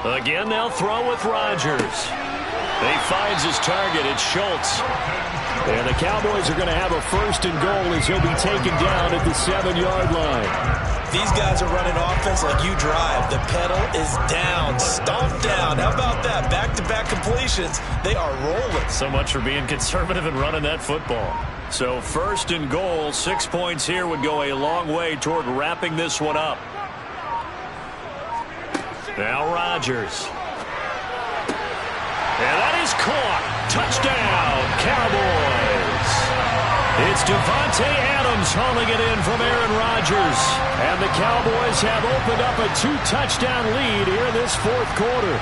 Again, they'll throw with Rodgers. He finds his target. It's Schultz.
And the Cowboys are going to have a 1st and goal as he'll be taken down at the 7-yard line.
These guys are running offense like you drive. The pedal is down, stomped down. How about that? Back-to-back completions. They are rolling.
So much for being conservative and running that football. So 1st and goal, 6 points here would go a long way toward wrapping this one up. Now Rodgers. And that is caught. Touchdown, Cowboys. It's Davante Adams hauling it in from Aaron Rodgers. And the Cowboys have opened up a 2-touchdown lead here in this 4th quarter.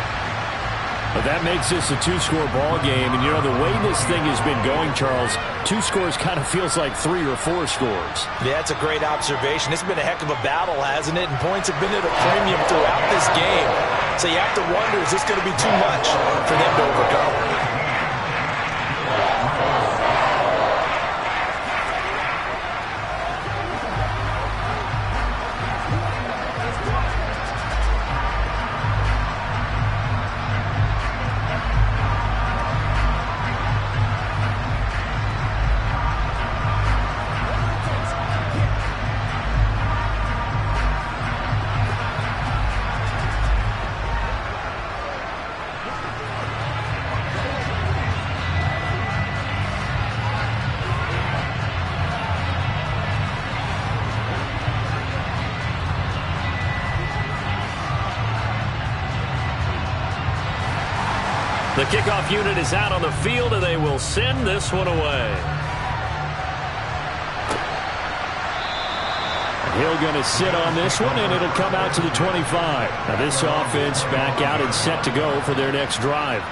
But that makes this a 2-score ball game. And, you know, the way this thing has been going, Charles, 2 scores kind of feels like 3 or 4 scores.
Yeah, that's a great observation. It's been a heck of a battle, hasn't it? And points have been at a premium throughout this game. So you have to wonder, is this going to be too much for them to overcome?
The kickoff unit is out on the field, and they will send this one away.
Hill going to sit on this one, and it'll come out to the 25. Now this offense back out and set to go for their next drive.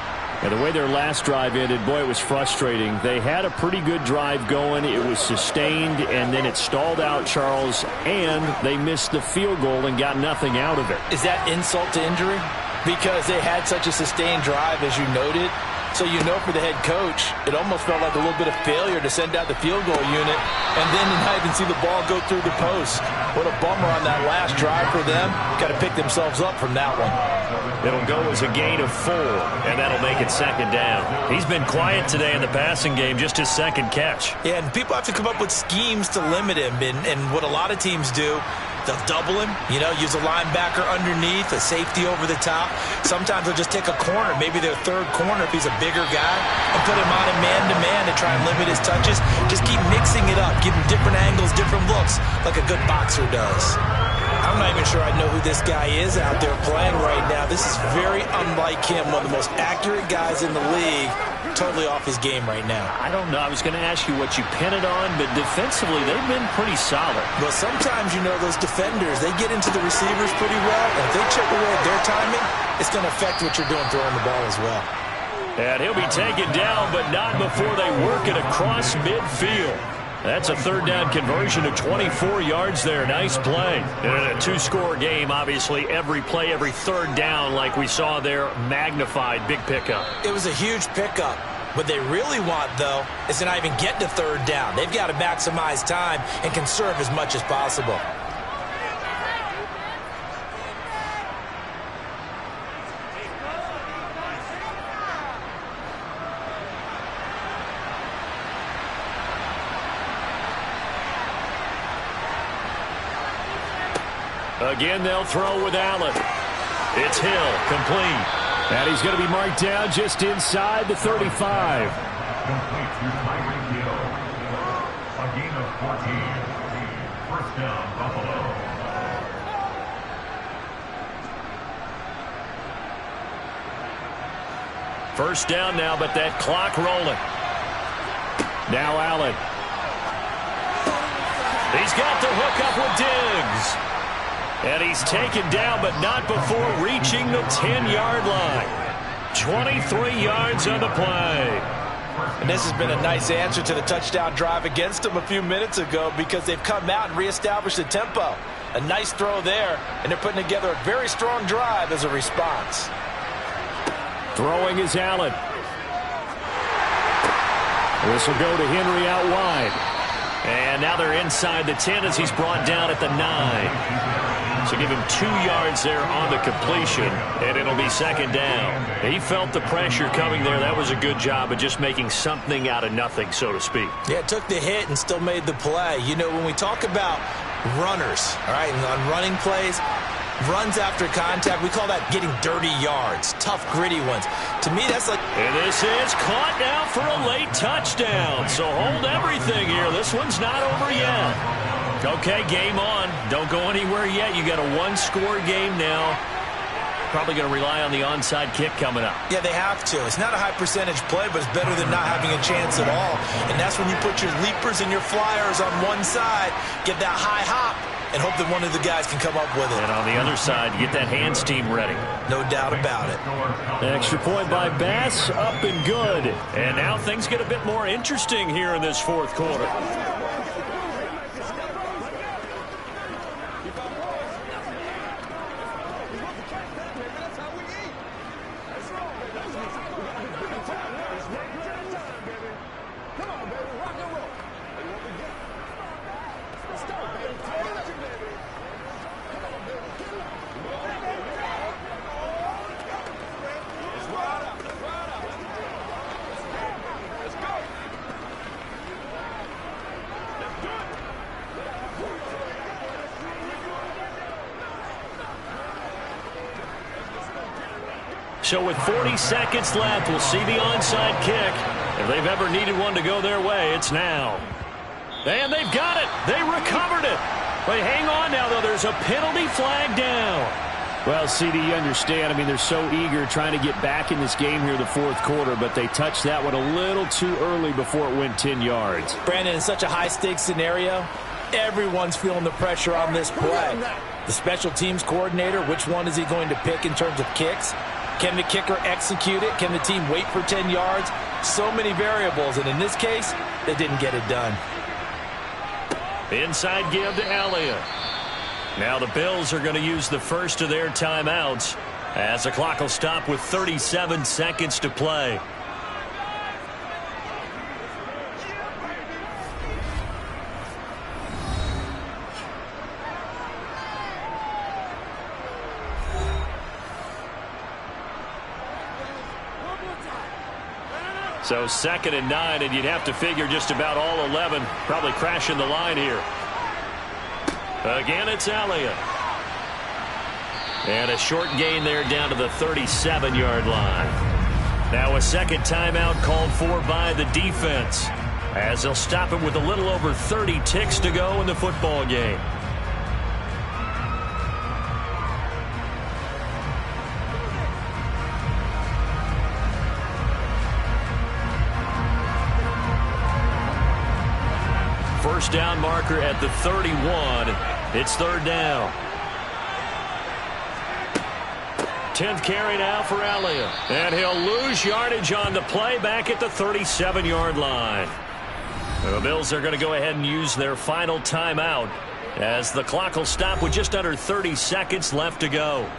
And the way their last drive ended, boy, it was frustrating. They had a pretty good drive going. It was sustained, and then it stalled out, Charles, and they missed the field goal and got nothing out of it.
Is that insult to injury? Because they had such a sustained drive, as you noted. So you know for the head coach, it almost felt like a little bit of failure to send out the field goal unit. And then you not even see the ball go through the post. What a bummer on that last drive for them. Got to pick themselves up from that one.
It'll go as a gain of 4, and that'll make it 2nd down. He's been quiet today in the passing game, just his 2nd catch.
Yeah, and people have to come up with schemes to limit him. And what a lot of teams do, they'll double him, you know, use a linebacker underneath, a safety over the top. Sometimes they'll just take a corner, maybe their 3rd corner if he's a bigger guy, and put him on a man-to-man to try and limit his touches. Just keep mixing it up, give him different angles, different looks, like a good boxer does. I'm not even sure I know who this guy is out there playing right now. This is very unlike him, one of the most accurate guys in the league, totally off his game right now.
I don't know. I was going to ask you what you pin it on, but defensively, they've been pretty solid.
Well, sometimes, those defenders, they get into the receivers pretty well, and if they chip away at their timing, it's going to affect what you're doing throwing the ball as well.
And he'll be taken down, but not before they work it across midfield. That's a third down conversion of 24 yards there. Nice play. And in a two-score game, obviously, every play, every third down, like we saw there, magnified. Big pickup.
It was a huge pickup. What they really want, though, is to not even get to third down. They've got to maximize time and conserve as much as possible.
Again, they'll throw with Allen. It's Hill, complete.
And he's going to be marked down just inside the 35.
Complete to Tyreek Hill. A gain of 14. First down, Buffalo.
First down now, but that clock rolling.
Now Allen.
He's got the hook up with Diggs. And he's taken down, but not before reaching the 10-yard line. 23 yards on the play.
And this has been a nice answer to the touchdown drive against them a few minutes ago because they've come out and reestablished the tempo. A nice throw there, and they're putting together a very strong drive as a response.
Throwing is Allen. This will go to Henry out wide.
And now they're inside the 10 as he's brought down at the 9. So give him 2 yards there on the completion, and it'll be second down. He felt the pressure coming there. That was a good job of just making something out of nothing, so to speak.
Yeah, took the hit and still made the play. When we talk about runners, all right, and on running plays, runs after contact, we call that getting dirty yards, tough, gritty ones. To me, that's like...
And this is caught now for a late touchdown. So hold everything here. This one's not over yet. Okay, game on. Don't go anywhere yet. You got a one-score game now. Probably going to rely on the onside kick coming up.
Yeah, they have to. It's not a high-percentage play, but it's better than not having a chance at all. And that's when you put your leapers and your flyers on one side, get that high hop, and hope that one of the guys can come up with it.
And on the other side, you get that hands team ready.
No doubt about it.
Extra point by Bass, up and good. And now things get a bit more interesting here in this fourth quarter. So with 40 seconds left, we'll see the onside kick. If they've ever needed one to go their way, it's now. And they've got it. They recovered it. But hang on now, though. There's a penalty flag down.
Well, CD, you understand. They're so eager trying to get back in this game here in the fourth quarter, but they touched that one a little too early before it went 10 yards.
Brandon, in such a high-stakes scenario, everyone's feeling the pressure on this play. The special teams coordinator, which one is he going to pick in terms of kicks? Can the kicker execute it? Can the team wait for 10 yards? So many variables, and in this case, they didn't get it done.
Inside give to Elliott. Now the Bills are going to use the first of their timeouts as the clock will stop with 37 seconds to play. So 2nd and 9, and you'd have to figure just about all 11 probably crashing the line here. Again, it's Elliott. And a short gain there down to the 37-yard line. Now a second timeout called for by the defense, as they'll stop it with a little over 30 ticks to go in the football game. first down marker at the 31. It's third down. 10th carry now for Elliott. And he'll lose yardage on the play back at the 37-yard line. The Bills are going to go ahead and use their final timeout as the clock will stop with just under 30 seconds left to go.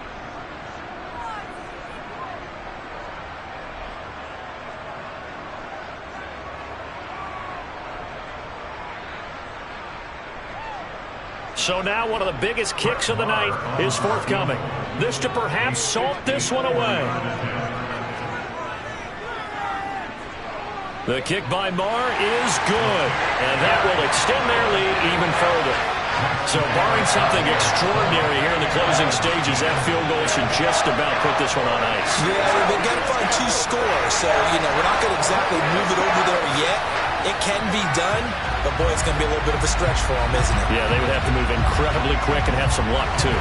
So now one of the biggest kicks of the night is forthcoming. This to perhaps salt this one away. The kick by Marr is good, and that will extend their lead even further. So barring something extraordinary here in the closing stages, that field goal should just about put this one on ice.
Yeah, they've got to find 2 scores, so, we're not going to exactly move it over there yet. It can be done, but, boy, it's going to be a little bit of a stretch for them, isn't it?
Yeah, they would have to move incredibly quick and have some luck, too.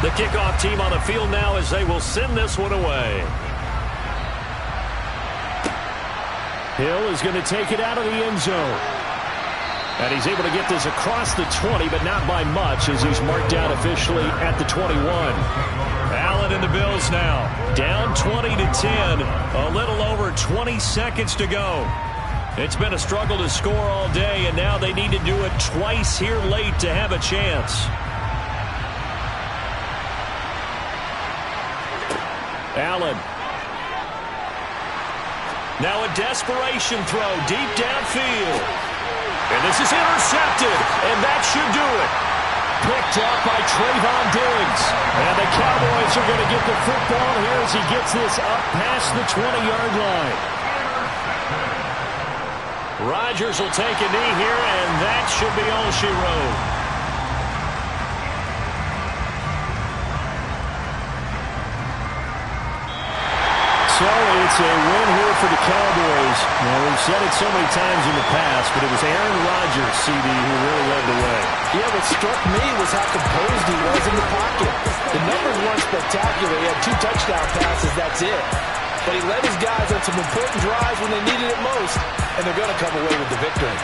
The kickoff team on the field now as they will send this one away.
Hill is going to take it out of the end zone. And he's able to get this across the 20, but not by much as he's marked down officially at the 21.
Allen and the Bills now down 20-10. A little over 20 seconds to go. It's been a struggle to score all day, and now they need to do it twice here late to have a chance.
Allen.
Now a desperation throw deep downfield. And this is intercepted, and that should do it.
Picked up by Trayvon Diggs.
And the Cowboys are going to get the football here as he gets this up past the 20-yard line. Rodgers will take a knee here, and that should be all she wrote.
So it's a win here for the Cowboys. Now, we've said it so many times in the past, but it was Aaron Rodgers, CD, who really led the way.
Yeah, what struck me was how composed he was in the pocket. The numbers weren't spectacular. He had 2 touchdown passes, that's it. But he led his guys on some important drives when they needed it most, and they're going to come away with the victory.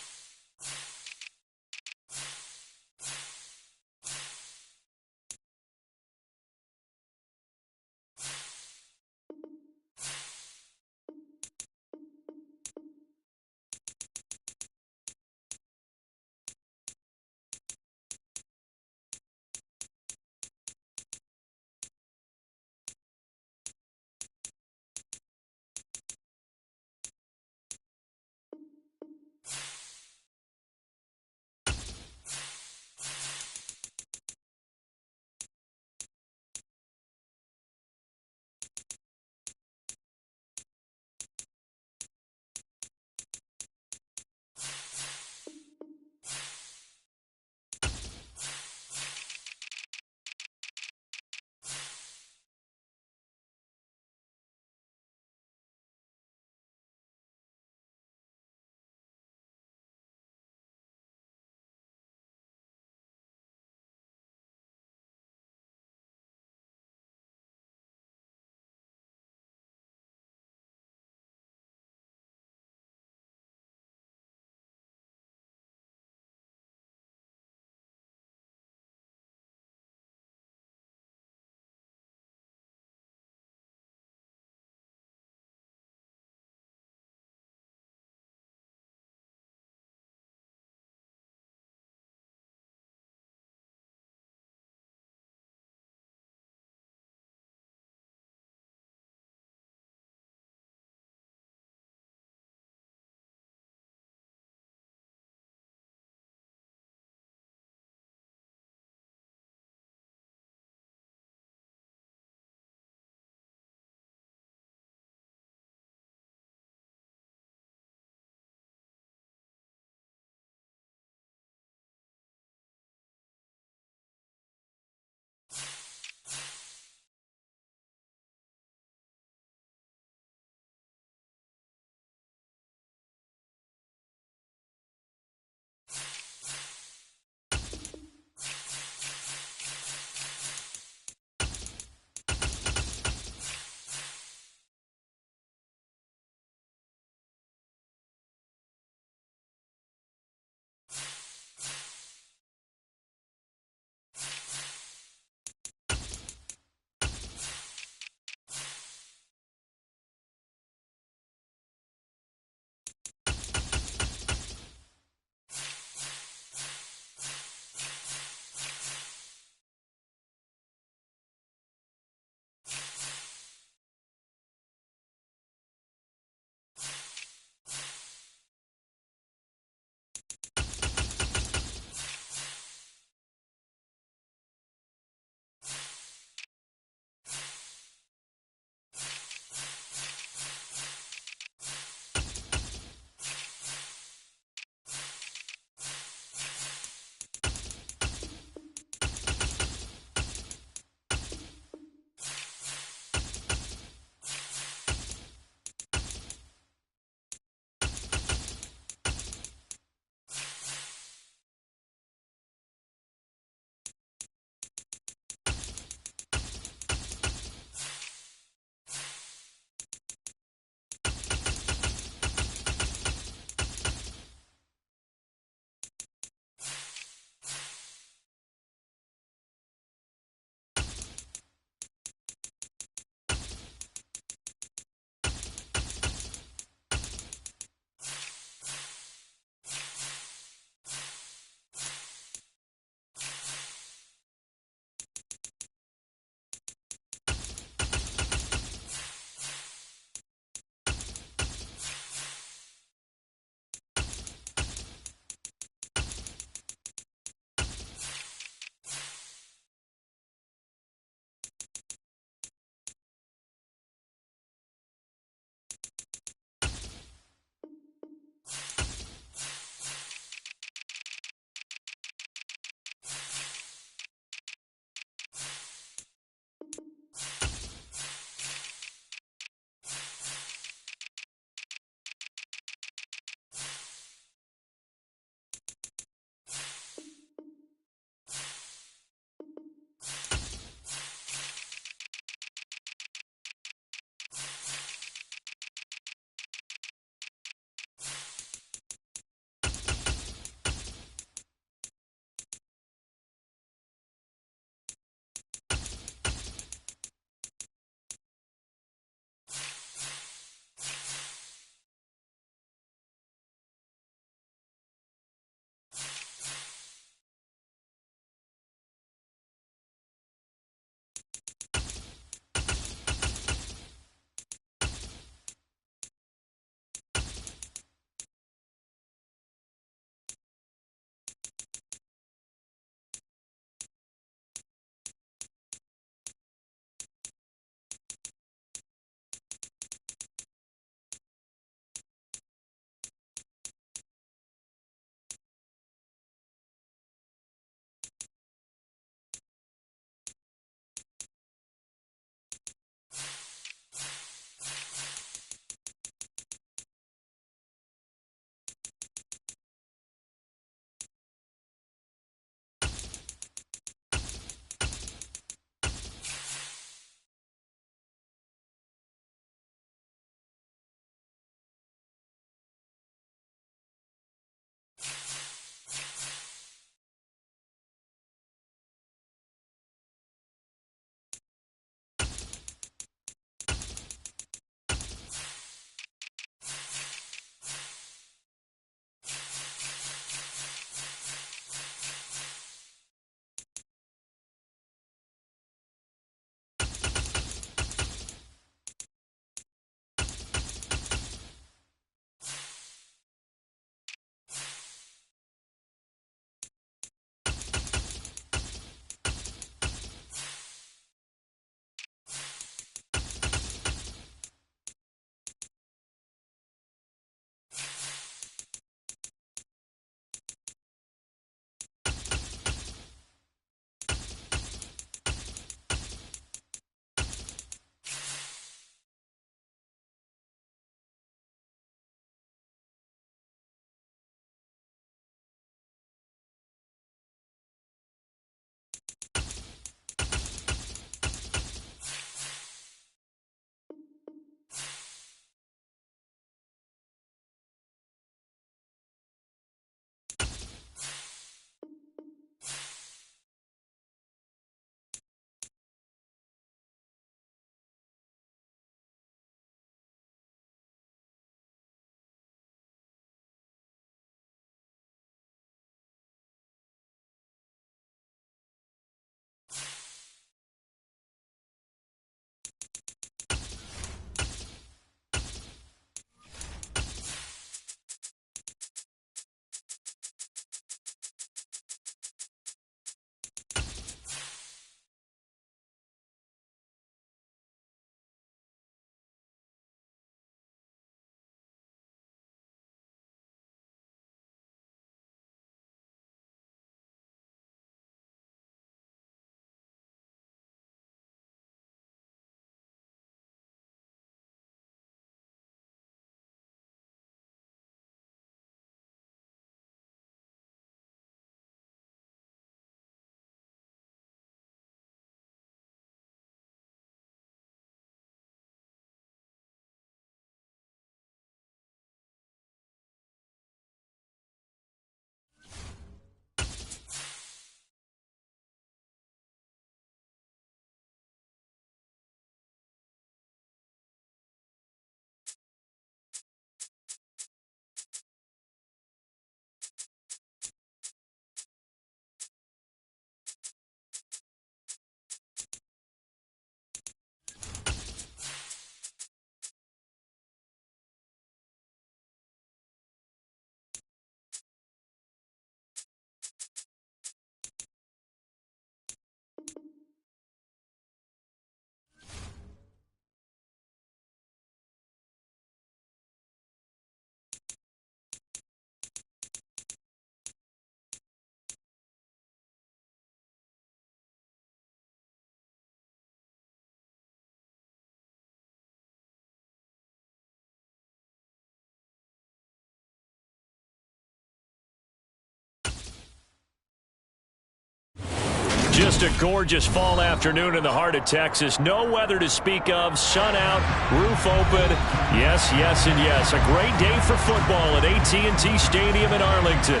Just a gorgeous fall afternoon in the heart of Texas. No weather to speak of. Sun out, roof open. Yes, yes, and yes. A great day for football at AT&T Stadium in Arlington.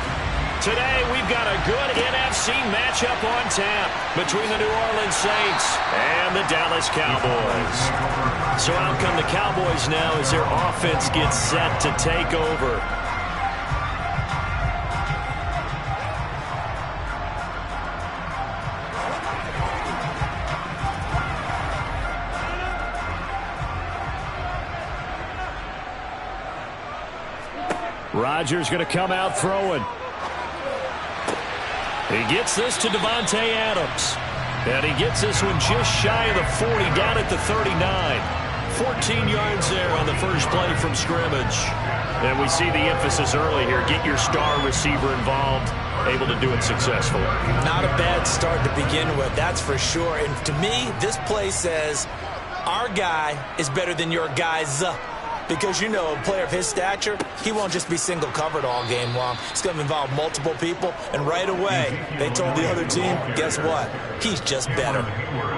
Today, we've got a good NFC matchup on tap between the New Orleans Saints and the Dallas Cowboys. So out come the Cowboys now as their offense gets set to take over. Rodgers going to come out throwing. He gets this to Davante Adams. And he gets this one just shy of the 40, down at the 39. 14 yards there on the first play from scrimmage. And we see the emphasis early here. Get your star receiver involved. Able to do it successfully.
Not a bad start to begin with, that's for sure. And to me, this play says our guy is better than your guys. Because, you know, a player of his stature, he won't just be single covered all game long. It's going to involve multiple people. And right away, they told the other team, guess what? He's just better.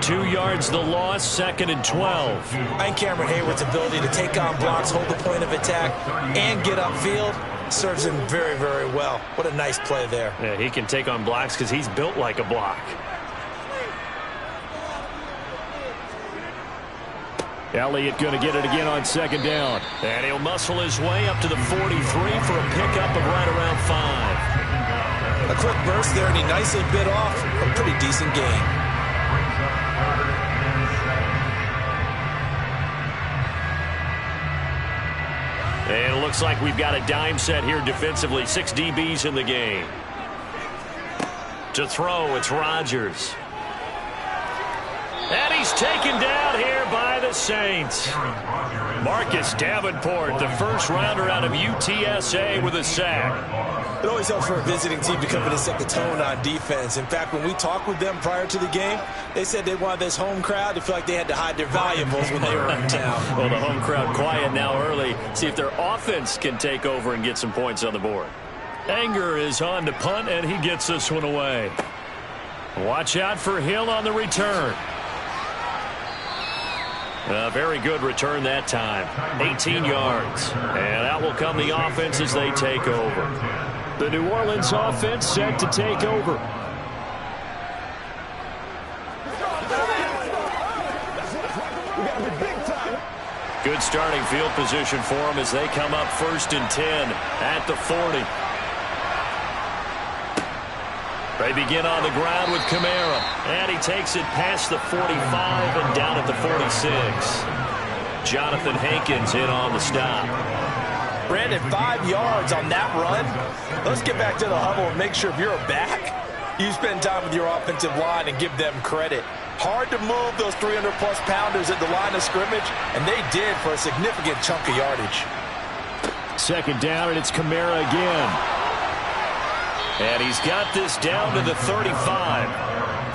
2 yards the loss, 2nd and 12.
And Cameron Hayward's ability to take on blocks, hold the point of attack, and get upfield serves him very, very well. What a nice play there.
Yeah, he can take on blocks because he's built like a block. Elliott going to get it again on 2nd down. And he'll muscle his way up to the 43 for a pickup of right around 5.
A quick burst there, and he nicely bit off a pretty decent gain.
And it looks like we've got a dime set here defensively. 6 DBs in the game. To throw, it's Rodgers. And he's taken down here by the Saints. Marcus Davenport, the first rounder out of UTSA, with a sack.
It always helps for a visiting team to come in and set the tone on defense. In fact, when we talked with them prior to the game, they said they wanted this home crowd to feel like they had to hide their valuables when they were in town.
Well, the home crowd quiet now early. See if their offense can take over and get some points on the board. Anger is on to punt, and he gets this one away. Watch out for Hill on the return. A very good return that time. 18 yards. And out will come the offense as they take over. The New Orleans offense set to take over. Good starting field position for them as they come up 1st and 10 at the 40. They begin on the ground with Kamara, and he takes it past the 45 and down at the 46. Jonathan Hankins in on the stop.
Brandon, 5 yards on that run. Let's get back to the huddle and make sure if you're a back, you spend time with your offensive line and give them credit. Hard to move those 300-plus pounders at the line of scrimmage, and they did for a significant chunk of yardage.
2nd down, and it's Kamara again. And he's got this down to the 35.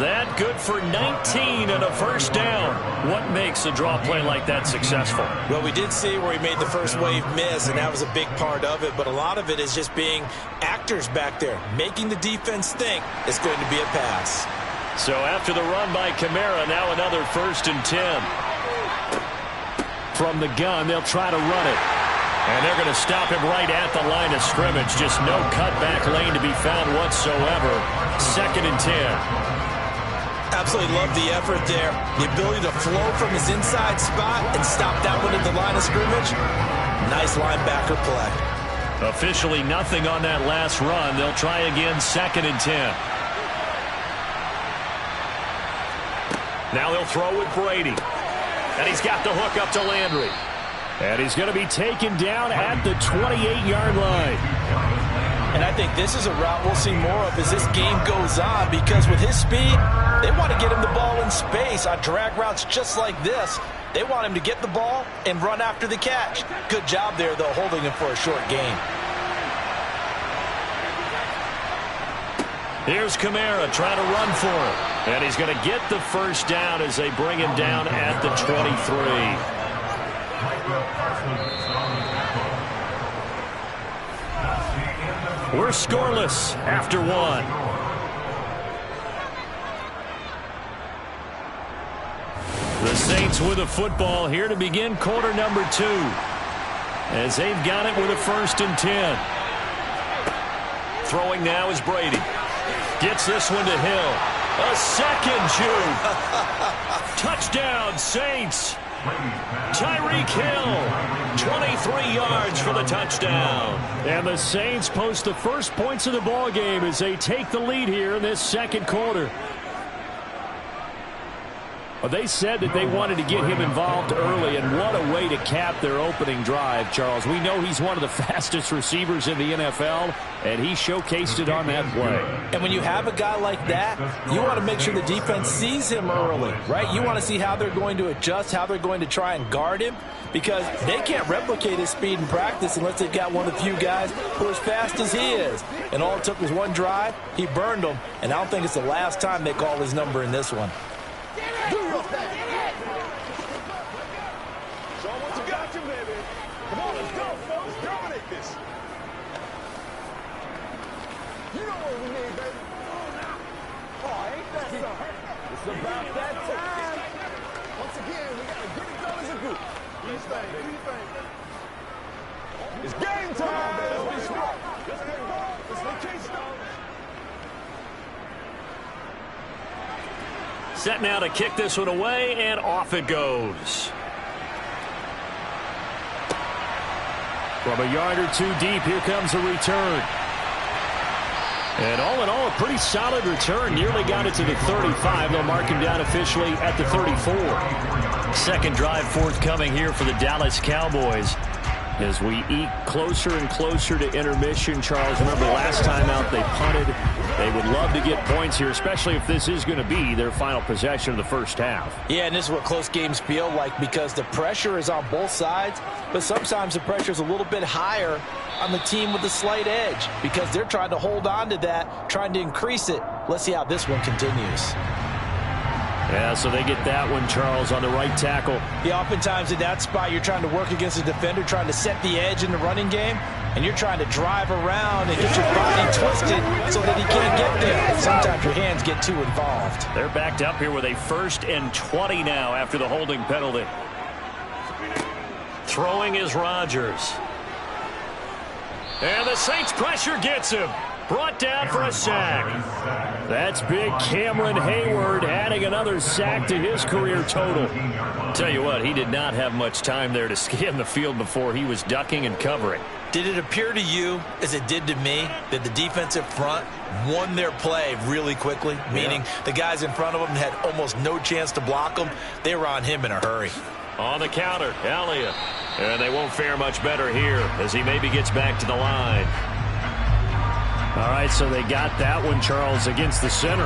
That good for 19 and a first down. What makes a draw play like that successful?
Well, we did see where he made the first wave miss, and that was a big part of it. But a lot of it is just being actors back there, making the defense think it's going to be a pass.
So after the run by Kamara, now another 1st and 10. From the gun, they'll try to run it. And they're going to stop him right at the line of scrimmage. Just no cutback lane to be found whatsoever. 2nd and 10.
Absolutely love the effort there. The ability to flow from his inside spot and stop that one at the line of scrimmage. Nice linebacker play.
Officially nothing on that last run. They'll try again 2nd and 10. Now they'll throw with Brady. And he's got the hook up to Landry. And he's going to be taken down at the 28-yard line.
And I think this is a route we'll see more of as this game goes on, because with his speed, they want to get him the ball in space on drag routes just like this. They want him to get the ball and run after the catch. Good job there, though, holding him for a short gain.
Here's Kamara trying to run for him. And he's going to get the first down as they bring him down at the 23. We're scoreless after 1. The Saints with a football here to begin quarter number 2. As they've got it with a 1st and 10. Throwing now is Brady. Gets this one to Hill. A second juke. Touchdown, Saints. Tyreek Hill, 23 yards for the touchdown.
And the Saints post the first points of the ball game as they take the lead here in this second quarter. Well, they said that they wanted to get him involved early, and what a way to cap their opening drive, Charles. We know he's one of the fastest receivers in the NFL, and he showcased it on that play.
And when you have a guy like that, you want to make sure the defense sees him early, right? You want to see how they're going to adjust, how they're going to try and guard him, because they can't replicate his speed in practice unless they've got one of the few guys who are as fast as he is. And all it took was one drive. He burned them, and I don't think it's the last time they call his number in this one.
Do your thing. Show what you got, you baby. Come on, let's go, folks. Dominate this. You know what we need, baby. Oh, ain't that something? It's about that time. Once again, we got to get it done as a group. Do you think? It's game time. Let's go. Let's get going. Let's vacation.
Set now to kick this one away, and off it goes.
From a yard or two deep, here comes a return. And all in all, a pretty solid return. Nearly got it to the 35. They'll mark him down officially at the 34.
Second drive forthcoming here for the Dallas Cowboys.
As we eke closer and closer to intermission, Charles, remember last time out they punted. They would love to get points here, especially if this is going to be their final possession of the first half.
Yeah, and this is what close games feel like because the pressure is on both sides, but sometimes the pressure is a little bit higher on the team with the slight edge because they're trying to hold on to that, trying to increase it. Let's see how this one continues.
Yeah, so they get that one, Charles, on the right tackle.
Yeah, oftentimes in that spot, you're trying to work against a defender, trying to set the edge in the running game, and you're trying to drive around and get your body twisted so that he can't get there. Sometimes your hands get too involved.
They're backed up here with a 1st and 20 now after the holding penalty. Throwing is Rodgers. And the Saints pressure gets him. Brought down for a sack.
That's big Cameron Hayward adding another sack to his career total.
Tell you what, he did not have much time there to scan the field before he was ducking and covering.
Did it appear to you, as it did to me, that the defensive front won their play really quickly? Meaning the guys in front of them had almost no chance to block them. They were on him in a hurry.
On the counter, Elliott. And they won't fare much better here as he maybe gets back to the line.
All right, so they got that one, Charles, against the center.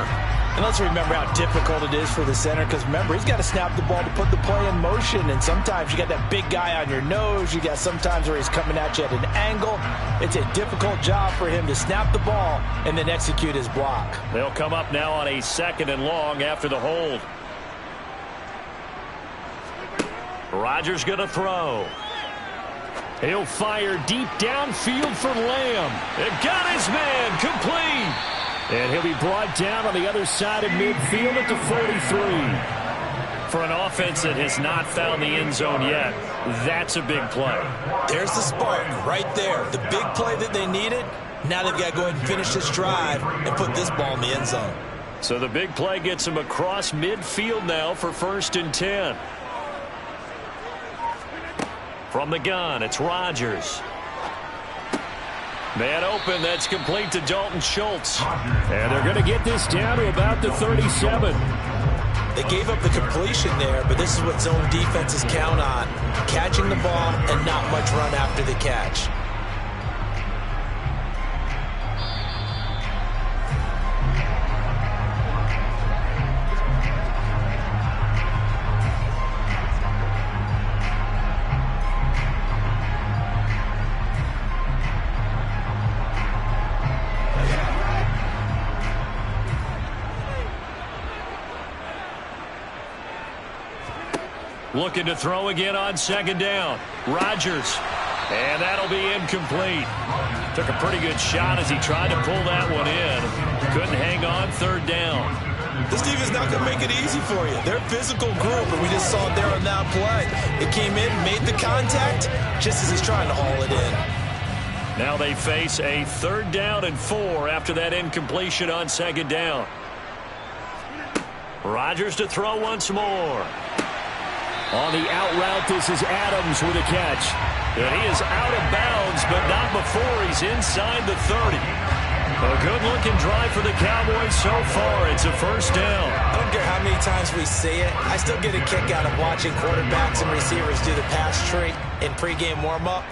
And let's remember how difficult it is for the center because, remember, he's got to snap the ball to put the play in motion. And sometimes you got that big guy on your nose. You got sometimes where he's coming at you at an angle. It's a difficult job for him to snap the ball and then execute his block.
They'll come up now on a 2nd and long after the hold. Rodgers going to throw.
He'll fire deep downfield for Lamb.
It got his man complete.
And he'll be brought down on the other side of midfield at the 43.
For an offense that has not found the end zone yet, that's a big play.
There's the spark right there. The big play that they needed. Now they've got to go ahead and finish this drive and put this ball in the end zone.
So the big play gets him across midfield now for 1st and 10. From the gun, it's Rodgers. Man open, that's complete to Dalton Schultz.
And they're going to get this down to about the 37.
They gave up the completion there, but this is what zone defenses count on. Catching the ball and not much run after the catch.
Looking to throw again on 2nd down. Rodgers. And that'll be incomplete. Took a pretty good shot as he tried to pull that one in. Couldn't hang on 3rd down.
This defense is not going to make it easy for you. They're a physical group, and we just saw it there on that play. It came in, made the contact, just as he's trying to haul it in.
Now they face a 3rd down and 4 after that incompletion on 2nd down. Rodgers to throw once more.
On the out route, this is Adams with a catch.
And he is out of bounds, but not before he's inside the 30. A good-looking drive for the Cowboys so far. It's a 1st down.
I don't care how many times we see it. I still get a kick out of watching quarterbacks and receivers do the pass tree in pregame warm-up.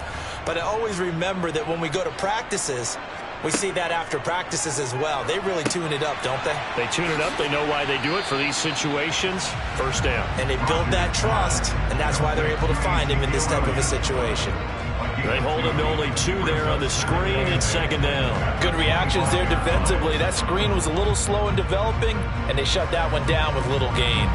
But I always remember that when we go to practices, we see that after practices as well. They really tune it up, don't they?
They tune it up. They know why they do it for these situations. 1st down.
And they build that trust, and that's why they're able to find him in this type of a situation.
They hold him to only 2 there on the screen. It's 2nd down.
Good reactions there defensively. That screen was a little slow in developing, and they shut that one down with little gain.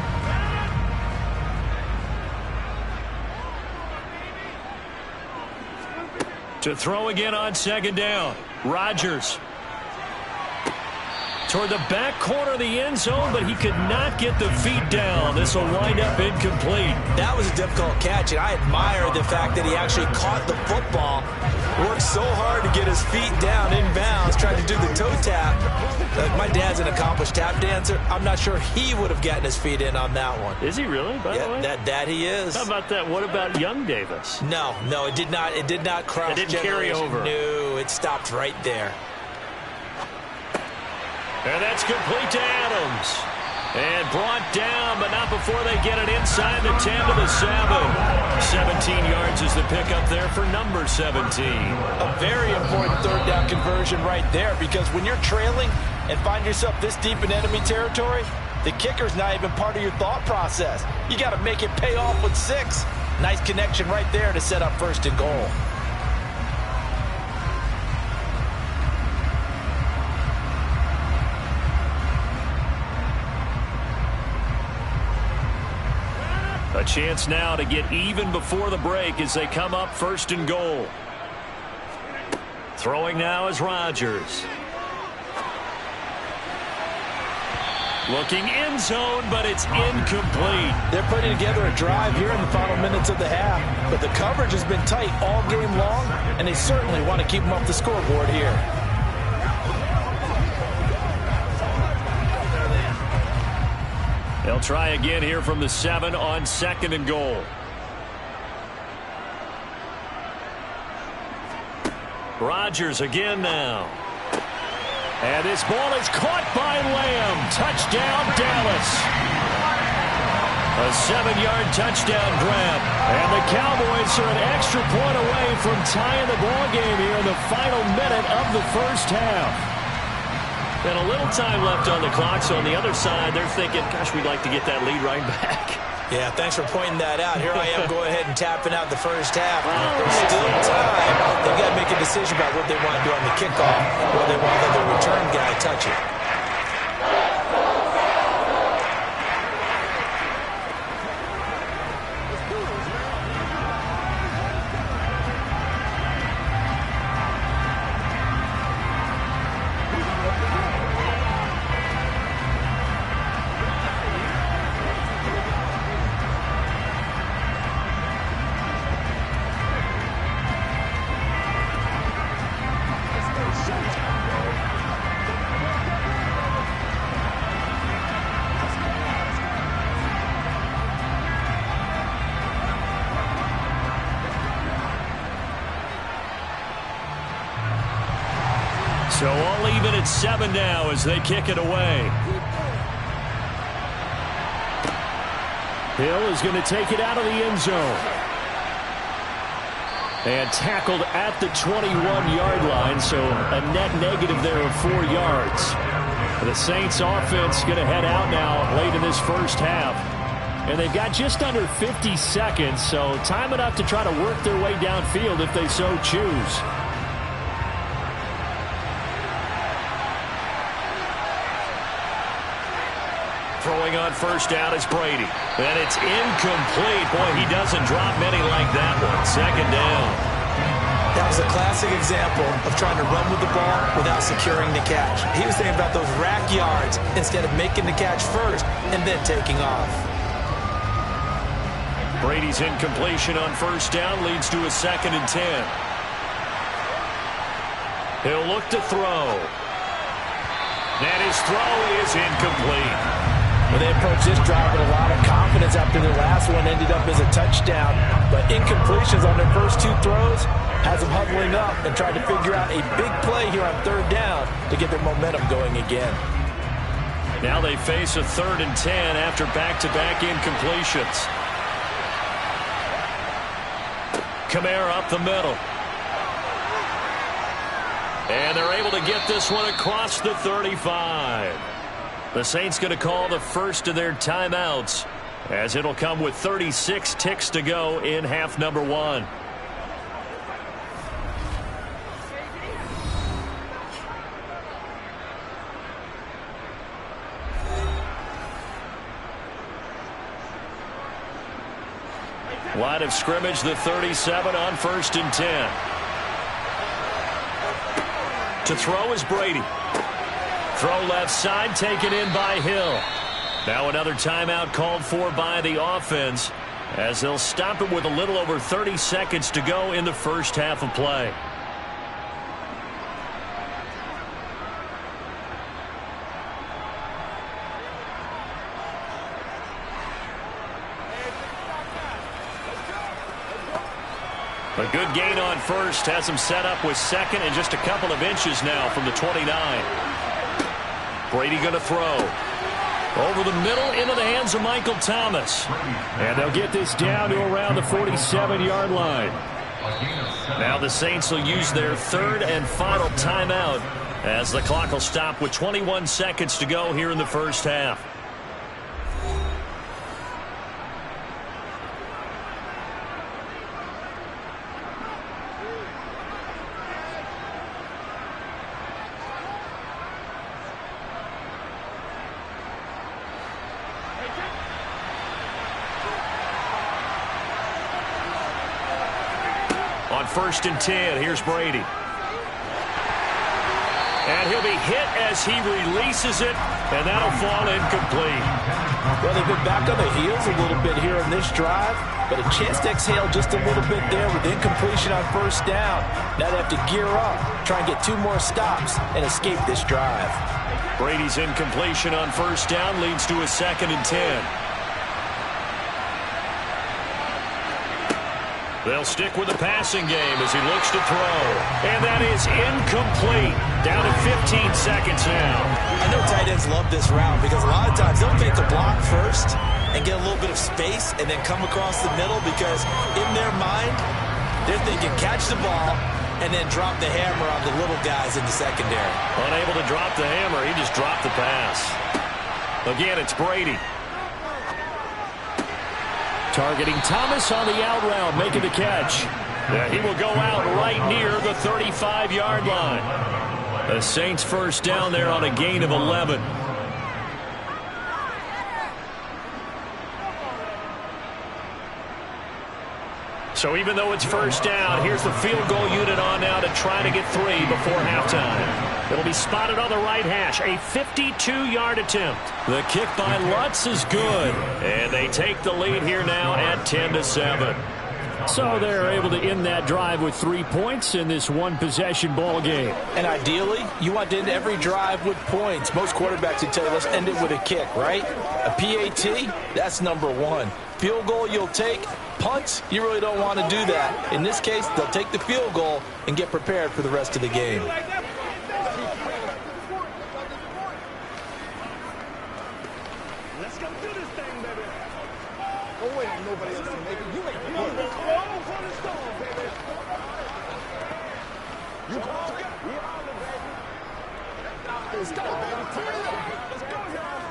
To throw again on 2nd down. Rodgers toward the back corner of the end zone, but he could not get the feet down. This will wind up incomplete.
That was a difficult catch, and I admire the fact that he actually caught the football, worked so hard to get his feet down inbounds, tried to do the toe tap. My dad's an accomplished tap dancer. I'm not sure he would have gotten his feet in on that one.
Is he really, by the way?
That he is.
How about that? What about young Davis?
No, it did not. It did not cross.
It didn't carry over.
No, it stopped right there.
And that's complete to Adams. And brought down, but not before they get it inside the 10 to the 7. 17 yards is the pickup there for number 17.
A very important 3rd down conversion right there, because when you're trailing and find yourself this deep in enemy territory, the kicker's not even part of your thought process. You got to make it pay off with 6. Nice connection right there to set up 1st and goal.
A chance now to get even before the break as they come up 1st and goal. Throwing now is Rodgers. Looking end zone, but it's incomplete.
They're putting together a drive here in the final minutes of the half, but the coverage has been tight all game long, and they certainly want to keep them off the scoreboard here.
They'll try again here from the 7 on 2nd and goal. Rodgers again now. And this ball is caught by Lamb. Touchdown, Dallas. A 7-yard touchdown grab. And the Cowboys are an extra point away from tying the ball game here in the final minute of the 1st half. And a little time left on the clock, so on the other side, they're thinking, gosh, we'd like to get that lead right back.
Yeah, thanks for pointing that out. Here I am going ahead and tapping out the 1st half. There's still time. They've got to make a decision about what they want to do on the kickoff, or they want to let the return guy touch it.
So all even at 7 now as they kick it away.
Hill is going to take it out of the end zone. And tackled at the 21-yard line, so a net negative there of 4 yards. The Saints offense going to head out now late in this 1st half. And they've got just under 50 seconds, so time enough to try to work their way downfield if they so choose.
Throwing on 1st down is Brady. And it's incomplete. Boy, he doesn't drop many like that one. 2nd down.
That was a classic example of trying to run with the ball without securing the catch. He was thinking about those rack yards instead of making the catch first and then taking off.
Brady's incompletion on first down leads to a 2nd and 10. He'll look to throw. And his throw is incomplete.
Well, they approached this drive with a lot of confidence after their last one ended up as a touchdown. But incompletions on their first 2 throws has them huddling up and trying to figure out a big play here on 3rd down to get their momentum going again.
Now they face a 3rd and 10 after back-to-back incompletions. Kamara up the middle. And they're able to get this one across the 35. The Saints going to call the first of their timeouts, as it'll come with 36 ticks to go in half number 1. Line of scrimmage, the 37 on 1st and 10. To throw is Brady. Throw left side, taken in by Hill. Now another timeout called for by the offense, as they'll stop it with a little over 30 seconds to go in the first half of play. A good gain on first has him set up with 2nd and just a couple of inches now from the 29. Brady going to throw. Over the middle into the hands of Michael Thomas.
And they'll get this down to around the 47-yard line.
Now the Saints will use their 3rd and final timeout, as the clock will stop with 21 seconds to go here in the first half. On 1st and 10, here's Brady. And he'll be hit as he releases it, and that'll fall incomplete.
Well, they've been back on the heels a little bit here on this drive, but a chance to exhale just a little bit there with incompletion on 1st down. Now they have to gear up, try and get 2 more stops, and escape this drive.
Brady's incompletion on 1st down leads to a 2nd and 10. They'll stick with the passing game as he looks to throw. And that is incomplete. Down to 15 seconds now.
I know tight ends love this route because a lot of times they'll make the block first and get a little bit of space and then come across the middle, because in their mind, they're thinking catch the ball and then drop the hammer on the little guys in the secondary.
Unable to drop the hammer, he just dropped the pass. Again, it's Brady.
Targeting Thomas on the out route, making the catch.
Yeah, he will go out right near the 35-yard line. The Saints first down there on a gain of 11. So even though it's first down, here's the field goal unit on now to try to get 3 before halftime. It'll be spotted on the right hash, a 52-yard attempt. The kick by Lutz is good, and they take the lead here now at 10-7.
So they're able to end that drive with 3 points in this one-possession ball game.
And ideally, you want to end every drive with points. Most quarterbacks would tell you, let's end it with a kick, right? A PAT, that's number 1. Field goal you'll take. Punts, you really don't want to do that. In this case, they'll take the field goal and get prepared for the rest of the game.
Let's go do this thing, baby. Oh, wait, nobody else can make it. You make it. Let's go, baby. You call it. We all the baby. Let's go, baby. Turn it up. Let's go, y'all.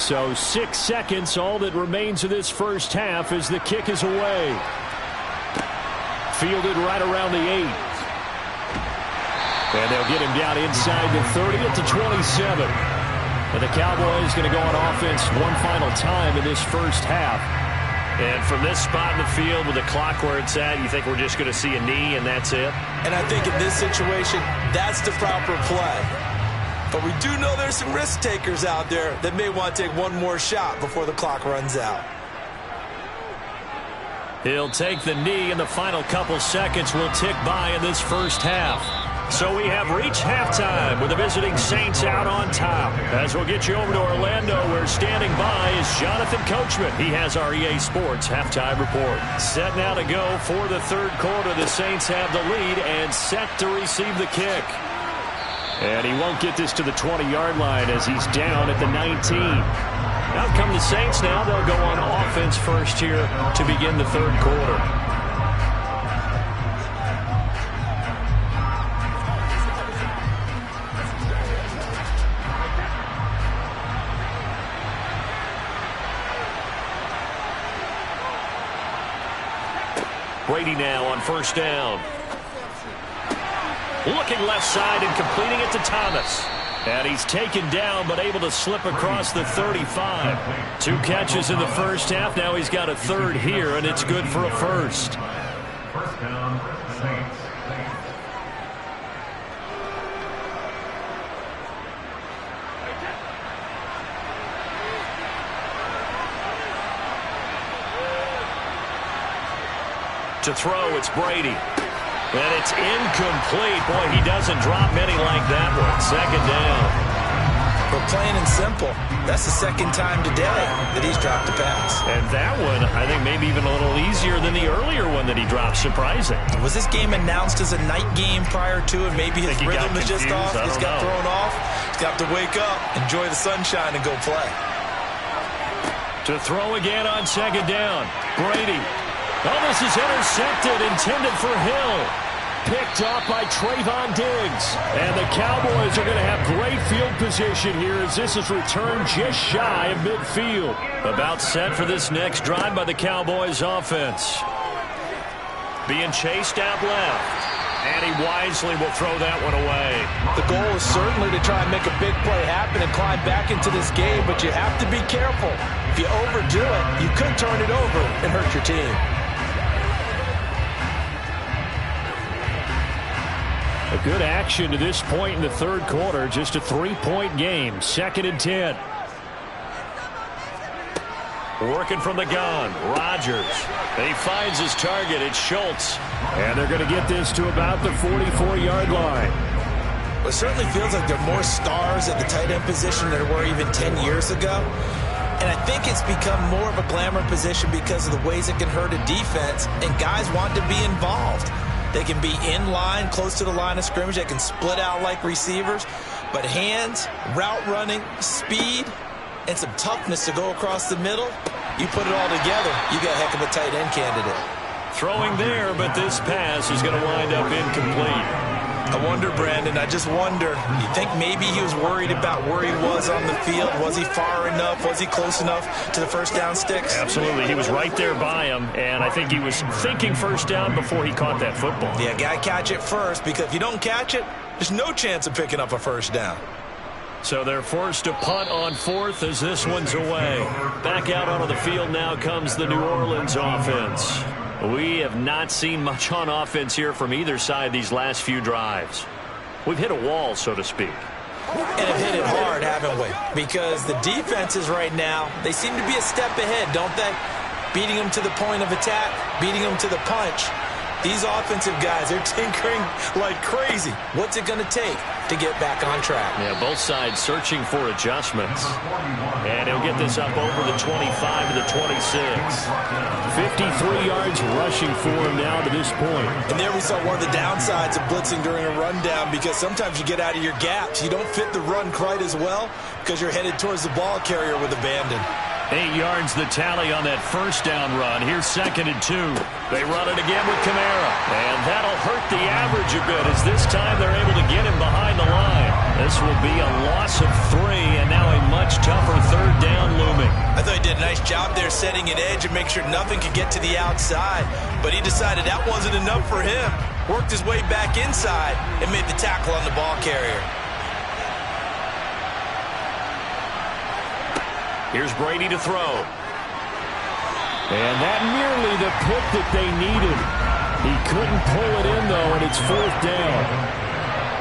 So 6 seconds, all that remains of this first half as the kick is away. Fielded right around the 8. And they'll get him down inside the 30 at the 27. And the Cowboys going to go on offense one final time in this first half.
And from this spot in the field with the clock where it's at, you think we're just going to see a knee and that's it?
And I think in this situation, that's the proper play. But we do know there's some risk takers out there that may want to take one more shot before the clock runs out.
He'll take the knee, and the final couple seconds will tick by in this first half. So we have reached halftime with the visiting Saints out on top. As we'll get you over to Orlando, where standing by is Jonathan Coachman. He has our EA Sports halftime report. Set now to go for the third quarter. The Saints have the lead and set to receive the kick. And he won't get this to the 20-yard line as he's down at the 19. Out come the Saints now. They'll go on offense first here to begin the third quarter. Brady now on first down. Looking left side and completing it to Thomas. And he's taken down but able to slip across the 35. 2 catches in the first half. Now he's got a third here, and it's good for a first.
First down, Saints.
To throw, it's Brady. And it's incomplete. Boy, he doesn't drop many like that one. Second down.
But plain and simple, that's the second time today that he's dropped a pass.
And that one, I think maybe even a little easier than the earlier one that he dropped. Surprising.
Was this game announced as a night game prior to it? Maybe his rhythm is just off. He's got thrown off. He's got to wake up, enjoy the sunshine, and go play.
To throw again on second down. Brady. Oh, this is intercepted, intended for Hill. Picked off by Trayvon Diggs. And the Cowboys are going to have great field position here as this is returned just shy of midfield. About set for this next drive by the Cowboys offense. Being chased out left. And he wisely will throw that one away.
The goal is certainly to try and make a big play happen and climb back into this game, but you have to be careful. If you overdo it, you could turn it over and hurt your team.
A good action to this point in the third quarter. Just a 3-point game. 2nd and 10. Working from the gun. Rodgers. And he finds his target. It's Schultz. And they're going to get this to about the 44-yard line.
Well, it certainly feels like there are more stars at the tight end position than there were even 10 years ago. And I think it's become more of a glamour position because of the ways it can hurt a defense. And guys want to be involved. They can be in line, close to the line of scrimmage. They can split out like receivers. But hands, route running, speed, and some toughness to go across the middle, you put it all together, you got a heck of a tight end candidate.
Throwing there, but this pass is going to wind up incomplete.
I wonder, Brandon, I just wonder, you think maybe he was worried about where he was on the field? Was he far enough? Was he close enough to the first down sticks?
Absolutely. He was right there by him, and I think he was thinking first down before he caught that football.
Yeah, got to catch it first, because if you don't catch it, there's no chance of picking up a first down.
So they're forced to punt on 4th as this one's away. Back out onto the field now comes the New Orleans offense. We have not seen much on offense here from either side these last few drives. We've hit a wall, so to speak.
And have hit it hard, haven't we? Because the defenses right now, they seem to be a step ahead, don't they? Beating them to the point of attack, beating them to the punch. These offensive guys, they're tinkering like crazy. What's it going to take to get back on track?
Yeah, both sides searching for adjustments. And he'll get this up over the 25 to the 26. 53 yards rushing for him now to this point.
And there we saw one of the downsides of blitzing during a rundown, because sometimes you get out of your gaps. You don't fit the run quite as well because you're headed towards the ball carrier with abandon.
8 yards the tally on that first down run. Here's 2nd and 2. They run it again with Kamara. And that'll hurt the average a bit as this time they're able to get him behind the line. This will be a loss of 3 and now a much tougher third down looming.
I thought he did a nice job there setting an edge and make sure nothing could get to the outside. But he decided that wasn't enough for him. Worked his way back inside and made the tackle on the ball carrier.
Here's Brady to throw.
And that nearly the pick that they needed. He couldn't pull it in, though, and it's 4th down.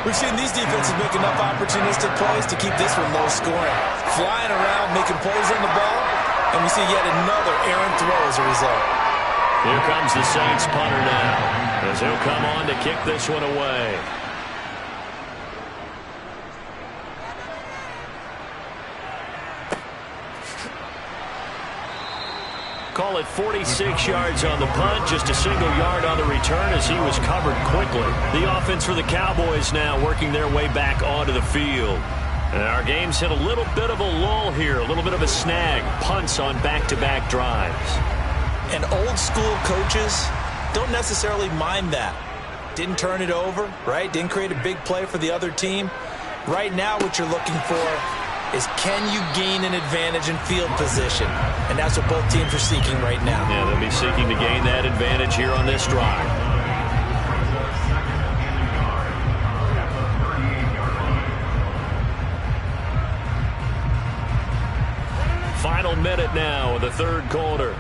We've seen these defenses make enough opportunistic plays to keep this one low scoring. Flying around, making plays on the ball, and we see yet another errant throw as a result.
Here comes the Saints punter now, as he'll come on to kick this one away. Call it 46 yards on the punt, just a single yard on the return as he was covered quickly. The offense for the Cowboys now working their way back onto the field. And our game's hit a little bit of a lull here, a little bit of a snag. Punts on back-to-back drives.
And old school coaches don't necessarily mind that. Didn't turn it over, right? Didn't create a big play for the other team. Right now what you're looking for is, can you gain an advantage in field position? And that's what both teams are seeking right now.
Yeah, they'll be seeking to gain that advantage here on this drive. Final minute now of the third quarter.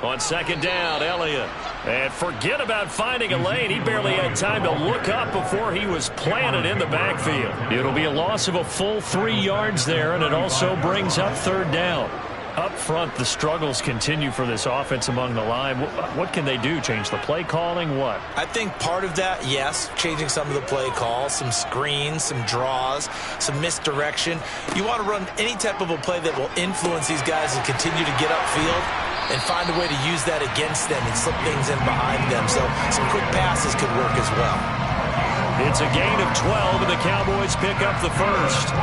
On second down, Elliott. And forget about finding a lane. He barely had time to look up before he was planted in the backfield. It'll be a loss of a full 3 yards there, and it also brings up third down. Up front, the struggles continue for this offense among the line. What can they do? Change the play calling? What?
I think part of that, yes, changing some of the play calls, some screens, some draws, some misdirection. You want to run any type of a play that will influence these guys and continue to get upfield and find a way to use that against them and slip things in behind them. So some quick passes could work as well.
It's a gain of 12, and the Cowboys pick up the first.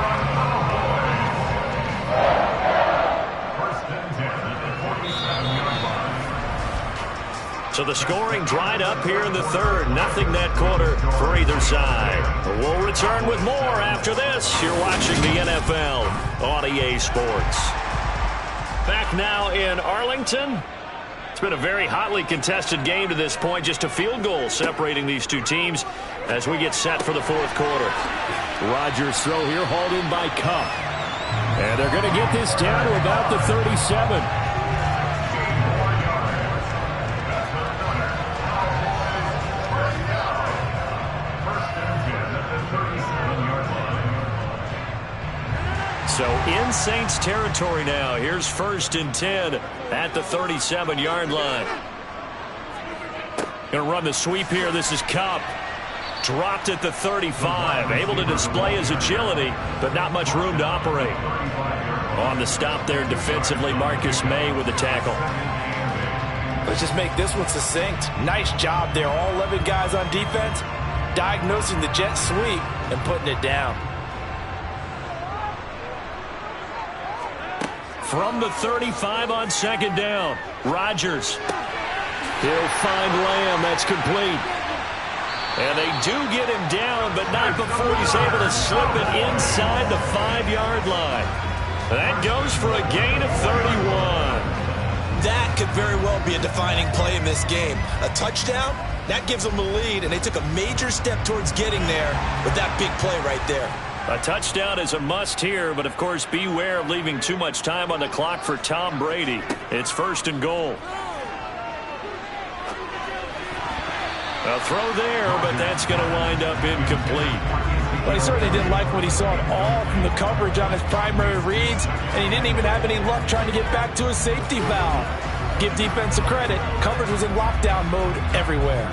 So the scoring dried up here in the third. Nothing that quarter for either side. We'll return with more after this. You're watching the NFL on EA Sports. Back now in Arlington. It's been a very hotly contested game to this point. Just a field goal separating these two teams as we get set for the fourth quarter.
Rodgers' throw here hauled in by Kupp. And they're going to get this down to about the 37. So in Saints territory now. Here's 1st and 10 at the 37-yard line. Going to run the sweep here. This is Kupp. Dropped at the 35. Able to display his agility, but not much room to operate. On the stop there defensively, Marcus May with the tackle.
Let's just make this one succinct. Nice job there. All 11 guys on defense diagnosing the jet sweep and putting it down.
From the 35 on second down, Rodgers. He'll find Lamb. That's complete. And they do get him down, but not before he's able to slip it inside the 5-yard line. That goes for a gain of 31.
That could very well be a defining play in this game. A touchdown, that gives them the lead, and they took a major step towards getting there with that big play right there.
A touchdown is a must here, but of course beware of leaving too much time on the clock for Tom Brady. It's 1st and goal. A throw there, but that's going to wind up incomplete.
But he certainly didn't like what he saw at all from the coverage on his primary reads, and he didn't even have any luck trying to get back to his safety valve. Give defense a credit. Coverage was in lockdown mode everywhere.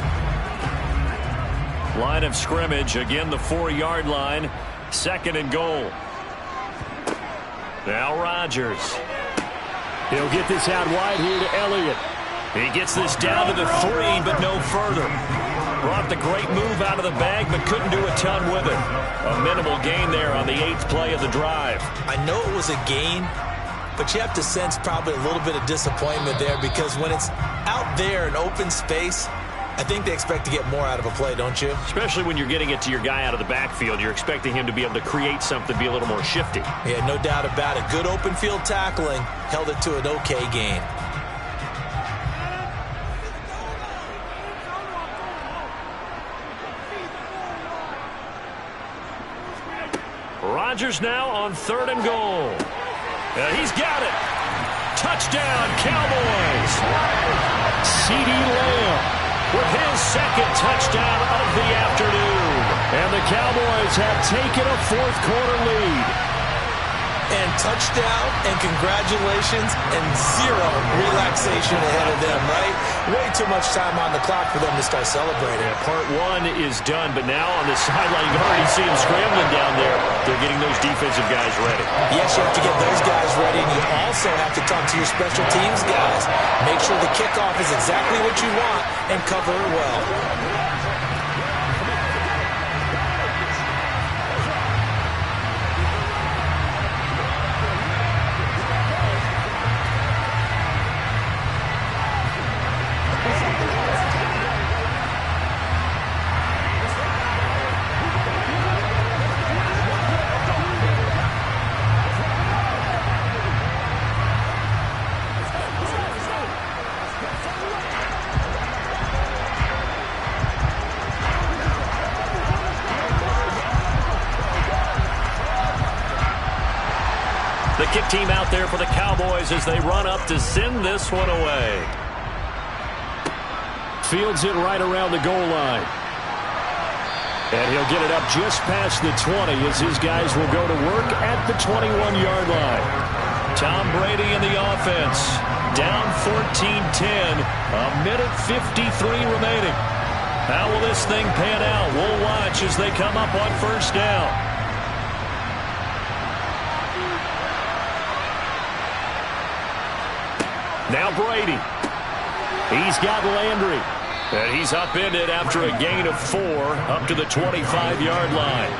Line of scrimmage, again the 4-yard line. 2nd and goal. Now Rodgers.
He'll get this out wide here to Elliott.
He gets this down to the 3, but no further. Brought the great move out of the bag, but couldn't do a ton with it. A minimal gain there on the 8th play of the drive.
I know it was a gain, but you have to sense probably a little bit of disappointment there, because when it's out there in open space, I think they expect to get more out of a play, don't you?
Especially when you're getting it to your guy out of the backfield. You're expecting him to be able to create something, be a little more shifty.
Yeah, no doubt about it. Good open field tackling held it to an okay gain.
Rodgers now on 3rd and goal. He's got it. Touchdown, Cowboys. CeeDee Lamb with his second touchdown of the afternoon. And the Cowboys have taken a fourth-quarter lead.
And touchdown, and congratulations, and zero relaxation ahead of them, right? Way too much time on the clock for them to start celebrating.
Yeah, part one is done, but now on the sideline, you already see them scrambling down there. They're getting those defensive guys ready.
Yes, you have to get those guys ready, and you also have to talk to your special teams guys. Make sure the kickoff is exactly what you want and cover it well.
The kick team out there for the Cowboys as they run up to send this one away.
Fields it right around the goal line. And he'll get it up just past the 20 as his guys will go to work at the 21-yard line.
Tom Brady in the offense. Down 14-10. A minute 53 remaining. How will this thing pan out? We'll watch as they come up on first down. Now Brady. He's got Landry. And he's upended after a gain of 4 up to the 25-yard line.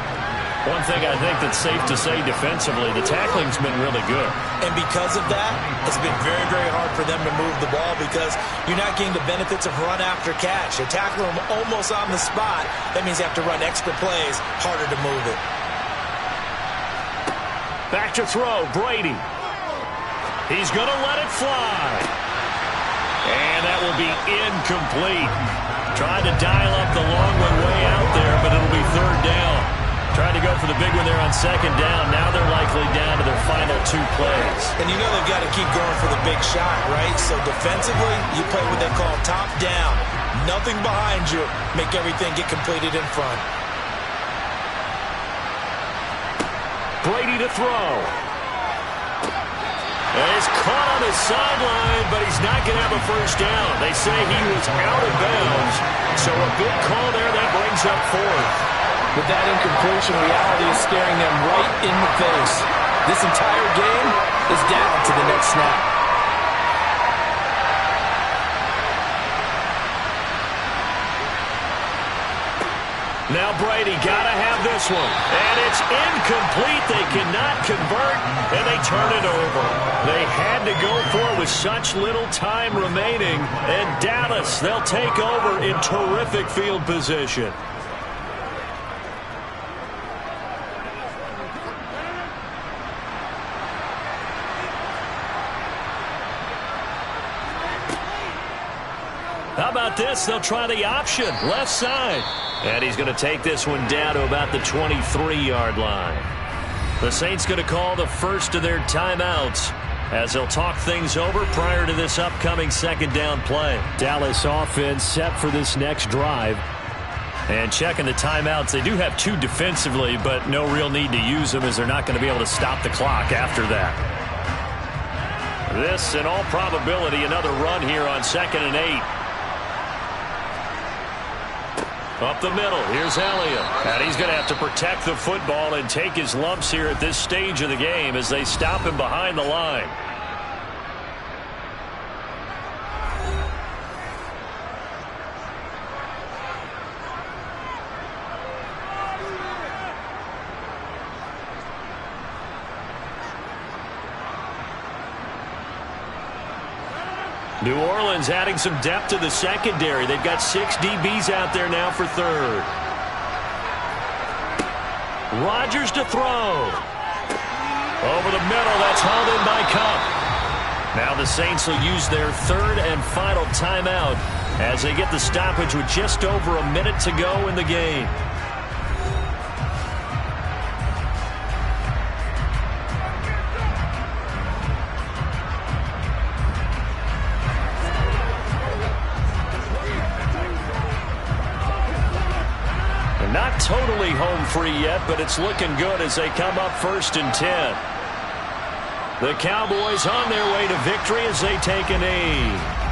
One thing I think that's safe to say defensively, the tackling's been really good.
And because of that, it's been very, very hard for them to move the ball because you're not getting the benefits of run after catch. You tackle them almost on the spot. That means you have to run extra plays, harder to move it.
Back to throw, Brady. He's going to let it fly. And that will be incomplete. Trying to dial up the long one way out there, but it'll be third down. Trying to go for the big one there on second down. Now they're likely down to their final 2 plays.
And you know they've got to keep going for the big shot, right? So defensively, you play what they call top down. Nothing behind you. Make everything get completed in front.
Brady to throw. And he's caught on the sideline, but he's not going to have a first down. They say he was out of bounds. So a big call there that brings up 4th.
With that incompletion, reality is staring them right in the face. This entire game is down to the next snap.
Now Brady got to have this one. And it's incomplete. They cannot convert, and they turn it over. They had to go for it with such little time remaining. And Dallas, they'll take over in terrific field position. How about this? They'll try the option, left side. And he's going to take this one down to about the 23-yard line. The Saints going to call the first of their timeouts as they'll talk things over prior to this upcoming second down play.
Dallas offense set for this next drive.
And checking the timeouts, they do have 2 defensively, but no real need to use them as they're not going to be able to stop the clock after that. This, in all probability, another run here on 2nd and 8. Up the middle, here's Elliott. And he's going to have to protect the football and take his lumps here at this stage of the game as they stop him behind the line. New Orleans adding some depth to the secondary. They've got 6 DBs out there now for third. Rodgers to throw. Over the middle, that's hauled in by Kupp. Now the Saints will use their 3rd and final timeout as they get the stoppage with just over a minute to go in the game. not totally home free yet, but it's looking good as they come up 1st and 10. The Cowboys on their way to victory as they take a knee.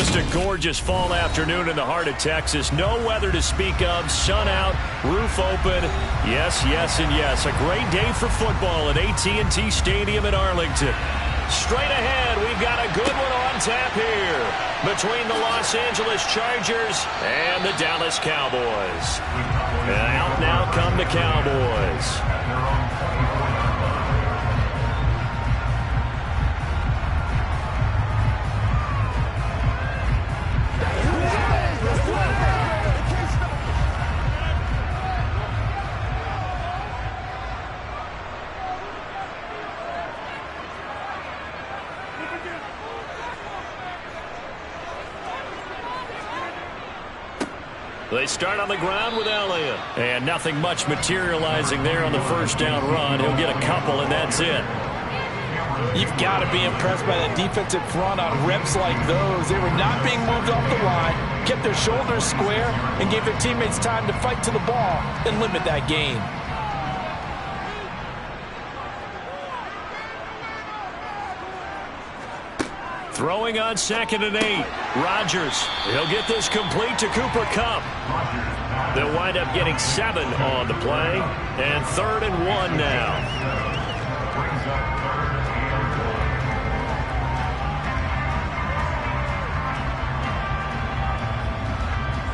Just a gorgeous fall afternoon in the heart of Texas. No weather to speak of. Sun out, roof open. Yes, yes, and yes. A great day for football at AT&T Stadium in Arlington. Straight ahead, we've got a good one on tap here between the Los Angeles Chargers and the Dallas Cowboys. And out now come the Cowboys. They start on the ground with Elliott. And nothing much materializing there on the first down run. He'll get a couple, and that's it.
You've got to be impressed by that defensive front on reps like those. They were not being moved off the line, kept their shoulders square, and gave their teammates time to fight to the ball and limit that gain.
Throwing on 2nd and 8. Rodgers. He'll get this complete to Cooper Kupp. They'll wind up getting 7 on the play. And 3rd and 1 now.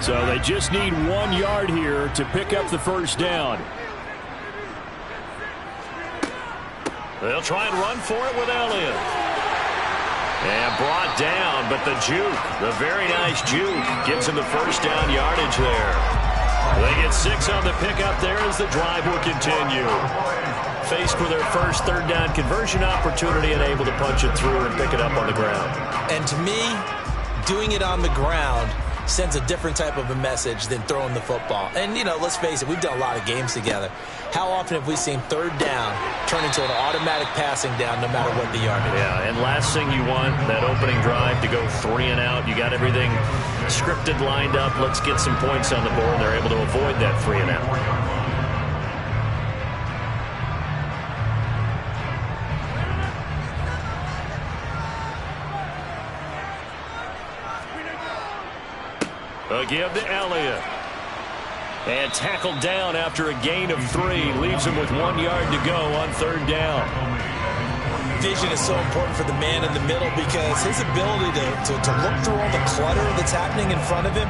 So they just need 1 yard here to pick up the first down. They'll try and run for it with Elliott. And brought down, but the juke, the very nice juke, gives him the first down yardage there. They get 6 on the pickup there as the drive will continue. Faced with their first 3rd down conversion opportunity and able to punch it through and pick it up on the ground.
And to me, doing it on the ground sends a different type of a message than throwing the football. And, you know, let's face it, we've done a lot of games together. How often have we seen 3rd down turn into an automatic passing down no matter what the yardage?
Yeah, and last thing you want, that opening drive to go 3 and out. You got everything scripted, lined up. Let's get some points on the board. They're able to avoid that 3 and out. A give to Elliott. And tackled down after a gain of 3. Leaves him with 1 yard to go on 3rd down.
Vision is so important for the man in the middle because his ability to look through all the clutter that's happening in front of him,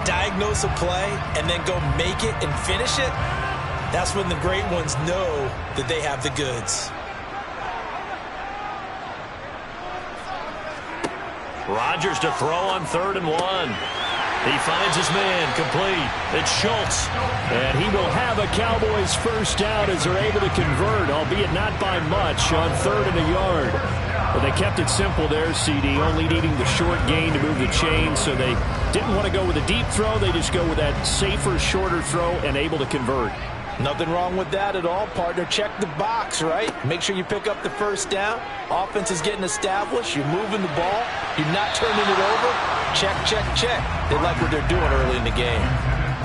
diagnose a play, and then go make it and finish it, that's when the great ones know that they have the goods.
Rodgers to throw on 3rd and 1. He finds his man complete. It's Schultz. And he will have a Cowboys first down as they're able to convert, albeit not by much, on 3rd and a yard. But they kept it simple there, CD, only needing the short gain to move the chain, so they didn't want to go with a deep throw. They just go with that safer, shorter throw and able to convert.
Nothing wrong with that at all, partner. Check the box, right? Make sure you pick up the first down. Offense is getting established. You're moving the ball. You're not turning it over. Check, check, check. They like what they're doing early in the game.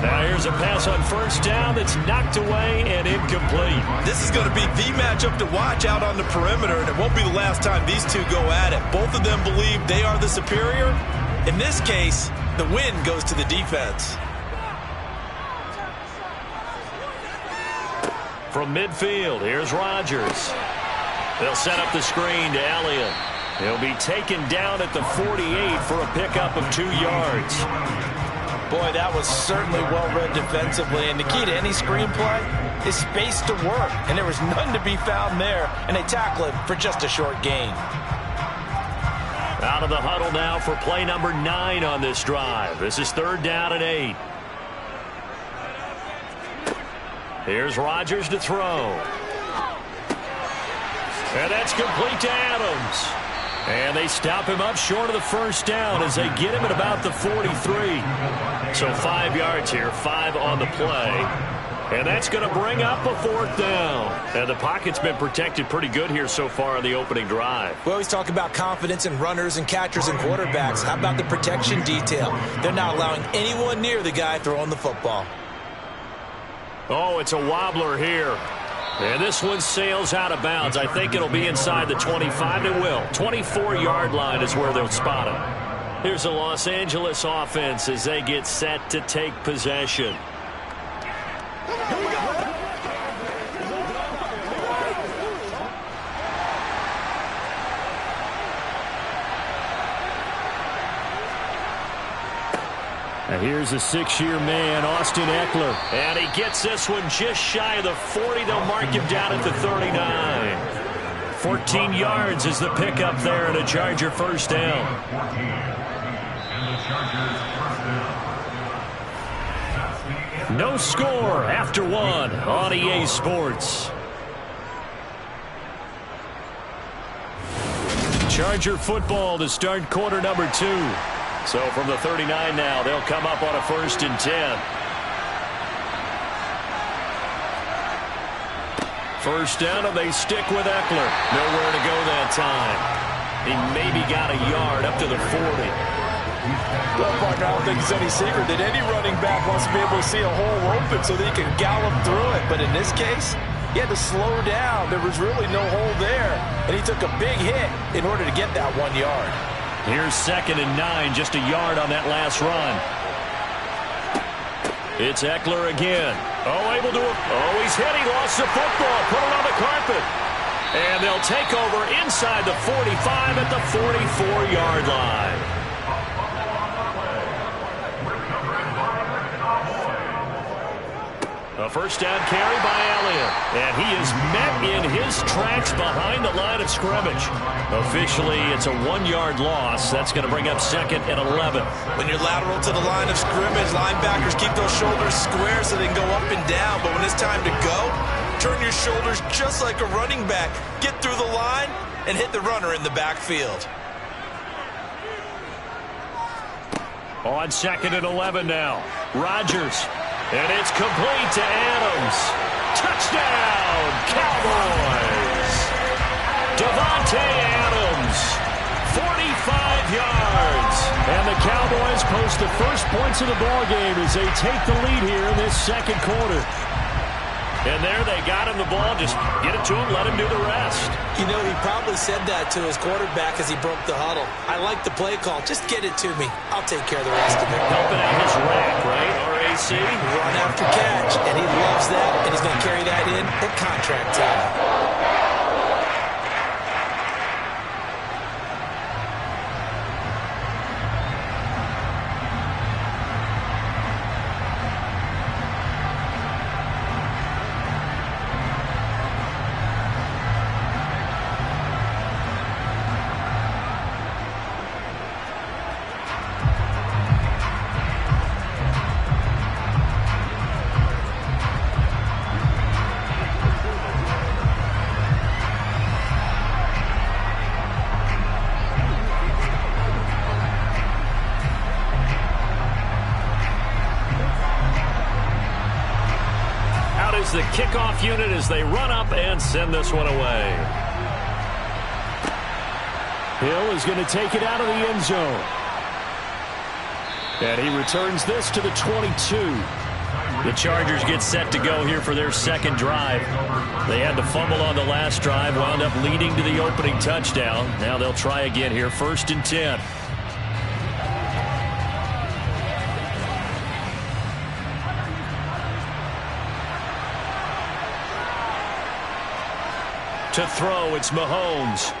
Now here's a pass on first down that's knocked away and incomplete.
This is going to be the matchup to watch out on the perimeter, and it won't be the last time these two go at it. Both of them believe they are the superior. In this case, the win goes to the defense.
From midfield, here's Rodgers. They'll set up the screen to Elliott. He'll be taken down at the 48 for a pickup of 2 yards.
Boy, that was certainly well-read defensively, and the key to any screenplay is space to work, and there was none to be found there, and they tackle it for just a short gain.
Out of the huddle now for play number 9 on this drive. This is 3rd down and 8. Here's Rodgers to throw. And that's complete to Adams. And they stop him up short of the first down as they get him at about the 43. So 5 yards here, 5 on the play. And that's going to bring up a 4th down. And the pocket's been protected pretty good here so far on the opening drive.
We always talk about confidence in runners and catchers and quarterbacks. How about the protection detail? They're not allowing anyone near the guy throwing the football.
Oh, it's a wobbler here. And this one sails out of bounds. I think it'll be inside the 25. It will. 24-yard line is where they'll spot him. Here's the Los Angeles offense as they get set to take possession.
Now here's a six-year man, Austin Ekeler.
And he gets this one just shy of the 40. They'll mark him down at the 39. 14 yards is the pickup there and a Charger first down. No score after one on EA Sports. Charger football to start quarter number 2. So from the 39 now, they'll come up on a 1st and 10. First down, and they stick with Ekeler. Nowhere to go that time. He maybe got a yard up to the 40.
Well, partner, I don't think it's any secret that any running back wants to be able to see a hole open so that he can gallop through it. But in this case, he had to slow down. There was really no hole there, and he took a big hit in order to get that 1 yard.
Here's 2nd and 9, just a yard on that last run. It's Ekeler again. Oh, able to... Oh, he's hit. He lost the football. Put it on the carpet. And they'll take over inside the 45 at the 44-yard line. A first down carry by Elliott. And he is met in his tracks behind the line of scrimmage. Officially, it's a 1-yard loss. That's going to bring up 2nd and 11.
When you're lateral to the line of scrimmage, linebackers keep those shoulders square so they can go up and down. But when it's time to go, turn your shoulders just like a running back. Get through the line and hit the runner in the backfield.
On 2nd and 11 now. Rodgers. And it's complete to Adams. Touchdown, Cowboys. Davante Adams, 45 yards. And the Cowboys post the first points of the ballgame as they take the lead here in this 2nd quarter. And there they got him the ball. Just get it to him, let him do the rest.
You know, he probably said that to his quarterback as he broke the huddle. I like the play call. Just get it to me. I'll take care of the rest of it.
Helping out his rack, right? RAC.
Run after catch. And he loves that. And he's going to carry that in at contract time.
The kickoff unit as they run up and send this one away.
Hill is going to take it out of the end zone. And he returns this to the 22.
The Chargers get set to go here for their 2nd drive. They had to fumble on the last drive, wound up leading to the opening touchdown. Now they'll try again here, 1st and 10. To throw, it's Mahomes.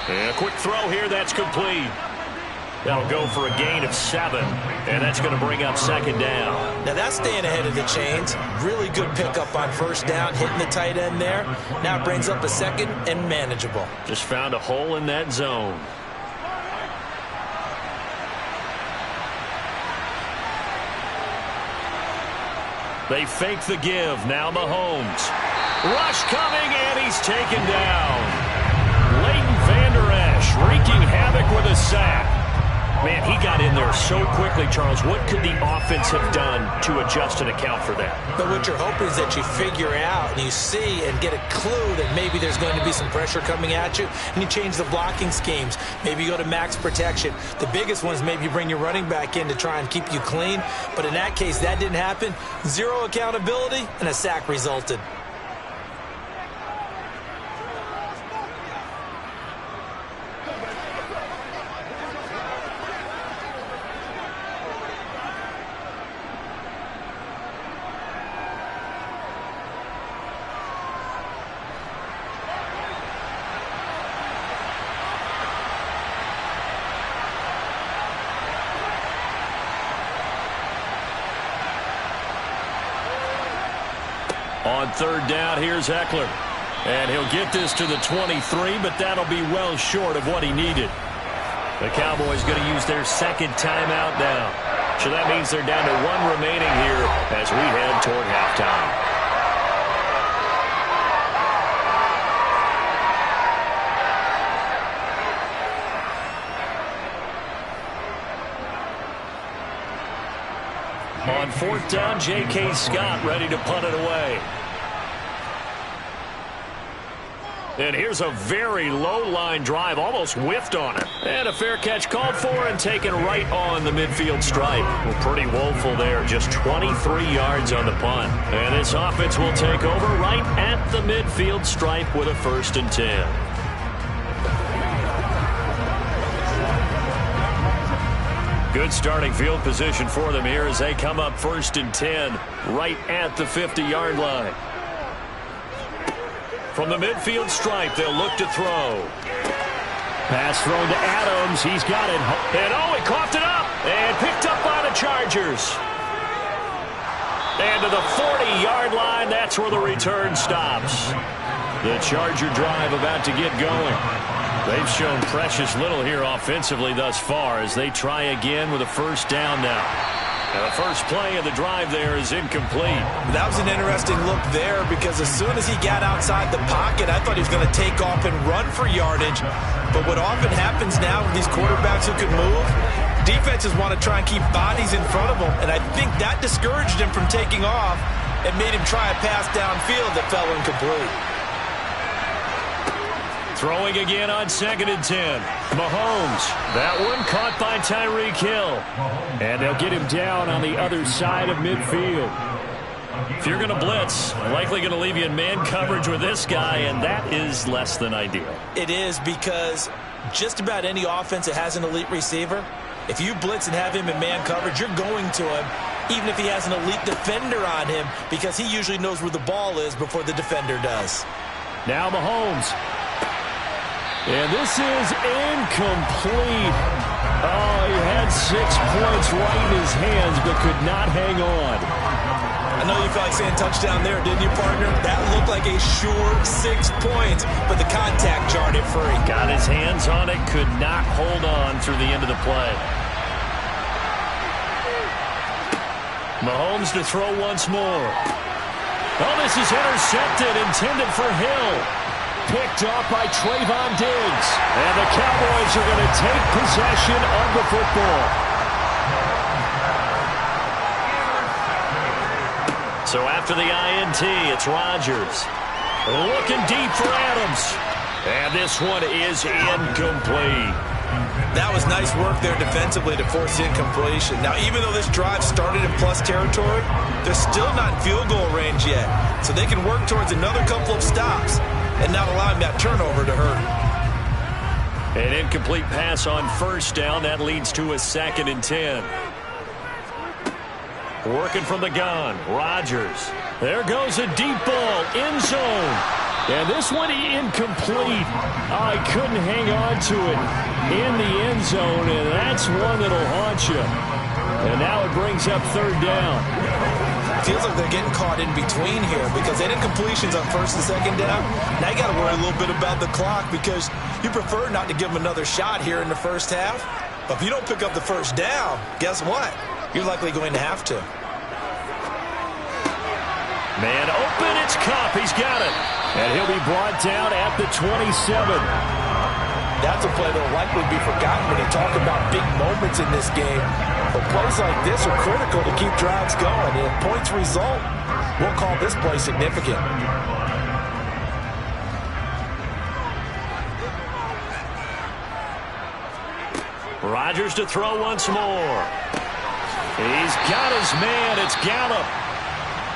And a quick throw here, that's complete. That'll go for a gain of 7, and that's going to bring up 2nd down.
Now that's staying ahead of the chains. Really good pickup on 1st down, hitting the tight end there. Now it brings up a 2nd and manageable.
Just found a hole in that zone. They fake the give. Now Mahomes. Rush coming, and he's taken down. Leighton Vander Esch wreaking havoc with a sack. Man, he got in there so quickly, Charles. What could the offense have done to adjust and account for that?
But what you're hoping is that you figure out and you see and get a clue that maybe there's going to be some pressure coming at you, and you change the blocking schemes. Maybe you go to max protection. The biggest one is maybe you bring your running back in to try and keep you clean. But in that case, that didn't happen. Zero accountability, and a sack resulted.
On third down, here's Eckler. And he'll get this to the 23, but that'll be well short of what he needed. The Cowboys going to use their second timeout now. So that means they're down to one remaining here as we head toward halftime. On fourth down, J.K. Scott ready to punt it away. And here's a very low-line drive, almost whiffed on it. And a fair catch called for and taken right on the midfield stripe. Well, pretty woeful there, just 23 yards on the punt. And this offense will take over right at the midfield stripe with a 1st and 10. Good starting field position for them here as they come up 1st and 10 right at the 50-yard line. From the midfield stripe, they'll look to throw. Pass thrown to Adams. He's got it. And he coughed it up and picked up by the Chargers. And to the 40-yard line, that's where the return stops. The Charger drive about to get going. They've shown precious little here offensively thus far as they try again with a 1st down now. And the first play of the drive there is incomplete.
That was an interesting look there because as soon as he got outside the pocket, I thought he was going to take off and run for yardage. But what often happens now with these quarterbacks who can move, defenses want to try and keep bodies in front of them. And I think that discouraged him from taking off and made him try a pass downfield that fell incomplete.
Throwing again on 2nd and 10. Mahomes. That one caught by Tyreek Hill. And they'll get him down on the other side of midfield. If you're going to blitz, likely going to leave you in man coverage with this guy, and that is less than ideal.
It is because just about any offense that has an elite receiver, if you blitz and have him in man coverage, you're going to him, even if he has an elite defender on him, because he usually knows where the ball is before the defender does.
Now Mahomes. And this is incomplete. Oh, he had 6 points right in his hands, but could not hang on.
I know you felt like saying touchdown there, didn't you, partner? That looked like a sure 6 points, but the contact jarred it free.
Got his hands on it, could not hold on through the end of the play. Mahomes to throw once more. Oh, this is intercepted, intended for Hill. Picked off by Trayvon Diggs. And the Cowboys are going to take possession of the football. So after the INT, it's Rodgers. Looking deep for Adams. And this one is incomplete.
That was nice work there defensively to force incompletion. Now, even though this drive started in plus territory, they're still not in field goal range yet. So they can work towards another couple of stops and not allowing that turnover to hurt.
An incomplete pass on 1st down. That leads to a 2nd and 10. Working from the gun, Rodgers. There goes a deep ball, end zone. And this one incomplete. Oh, he couldn't hang on to it in the end zone, and that's one that'll haunt you. And now it brings up 3rd down.
Feels like they're getting caught in between here because they did completions on 1st and 2nd down. Now you got to worry a little bit about the clock because you prefer not to give them another shot here in the 1st half. But if you don't pick up the 1st down, guess what? You're likely going to have to.
Man open, it's Kupp. He's got it.
And he'll be brought down at the 27.
That's a play that will likely be forgotten when you talk about big moments in this game. But plays like this are critical to keep drives going. And if points result, we'll call this play significant.
Rodgers to throw once more. He's got his man. It's Gallup.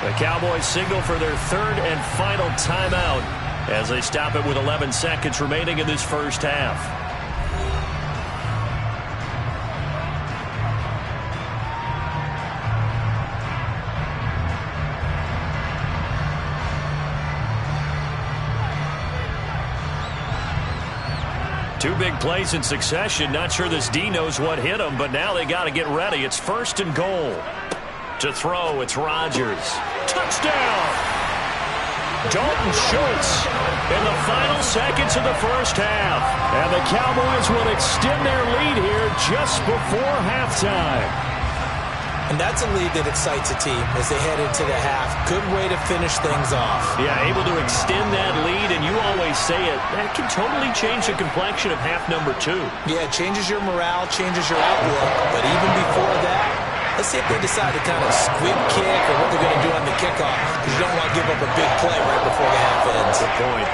The Cowboys signal for their 3rd and final timeout as they stop it with 11 seconds remaining in this 1st half. Two big plays in succession. Not sure this D knows what hit him, but now they got to get ready. It's 1st and goal. To throw, it's Rodgers. Touchdown! Dalton Schultz in the final seconds of the first half. And the Cowboys will extend their lead here just before halftime.
And that's a lead that excites a team as they head into the half. Good way to finish things off.
Yeah, able to extend that lead, and you always say it, that can totally change the complexion of half number 2.
Yeah, it changes your morale, changes your outlook. But even before that, let's see if they decide to kind of squib kick or what they're going to do on the kickoff, because you don't want to give up a big play right before the half ends.
Good point.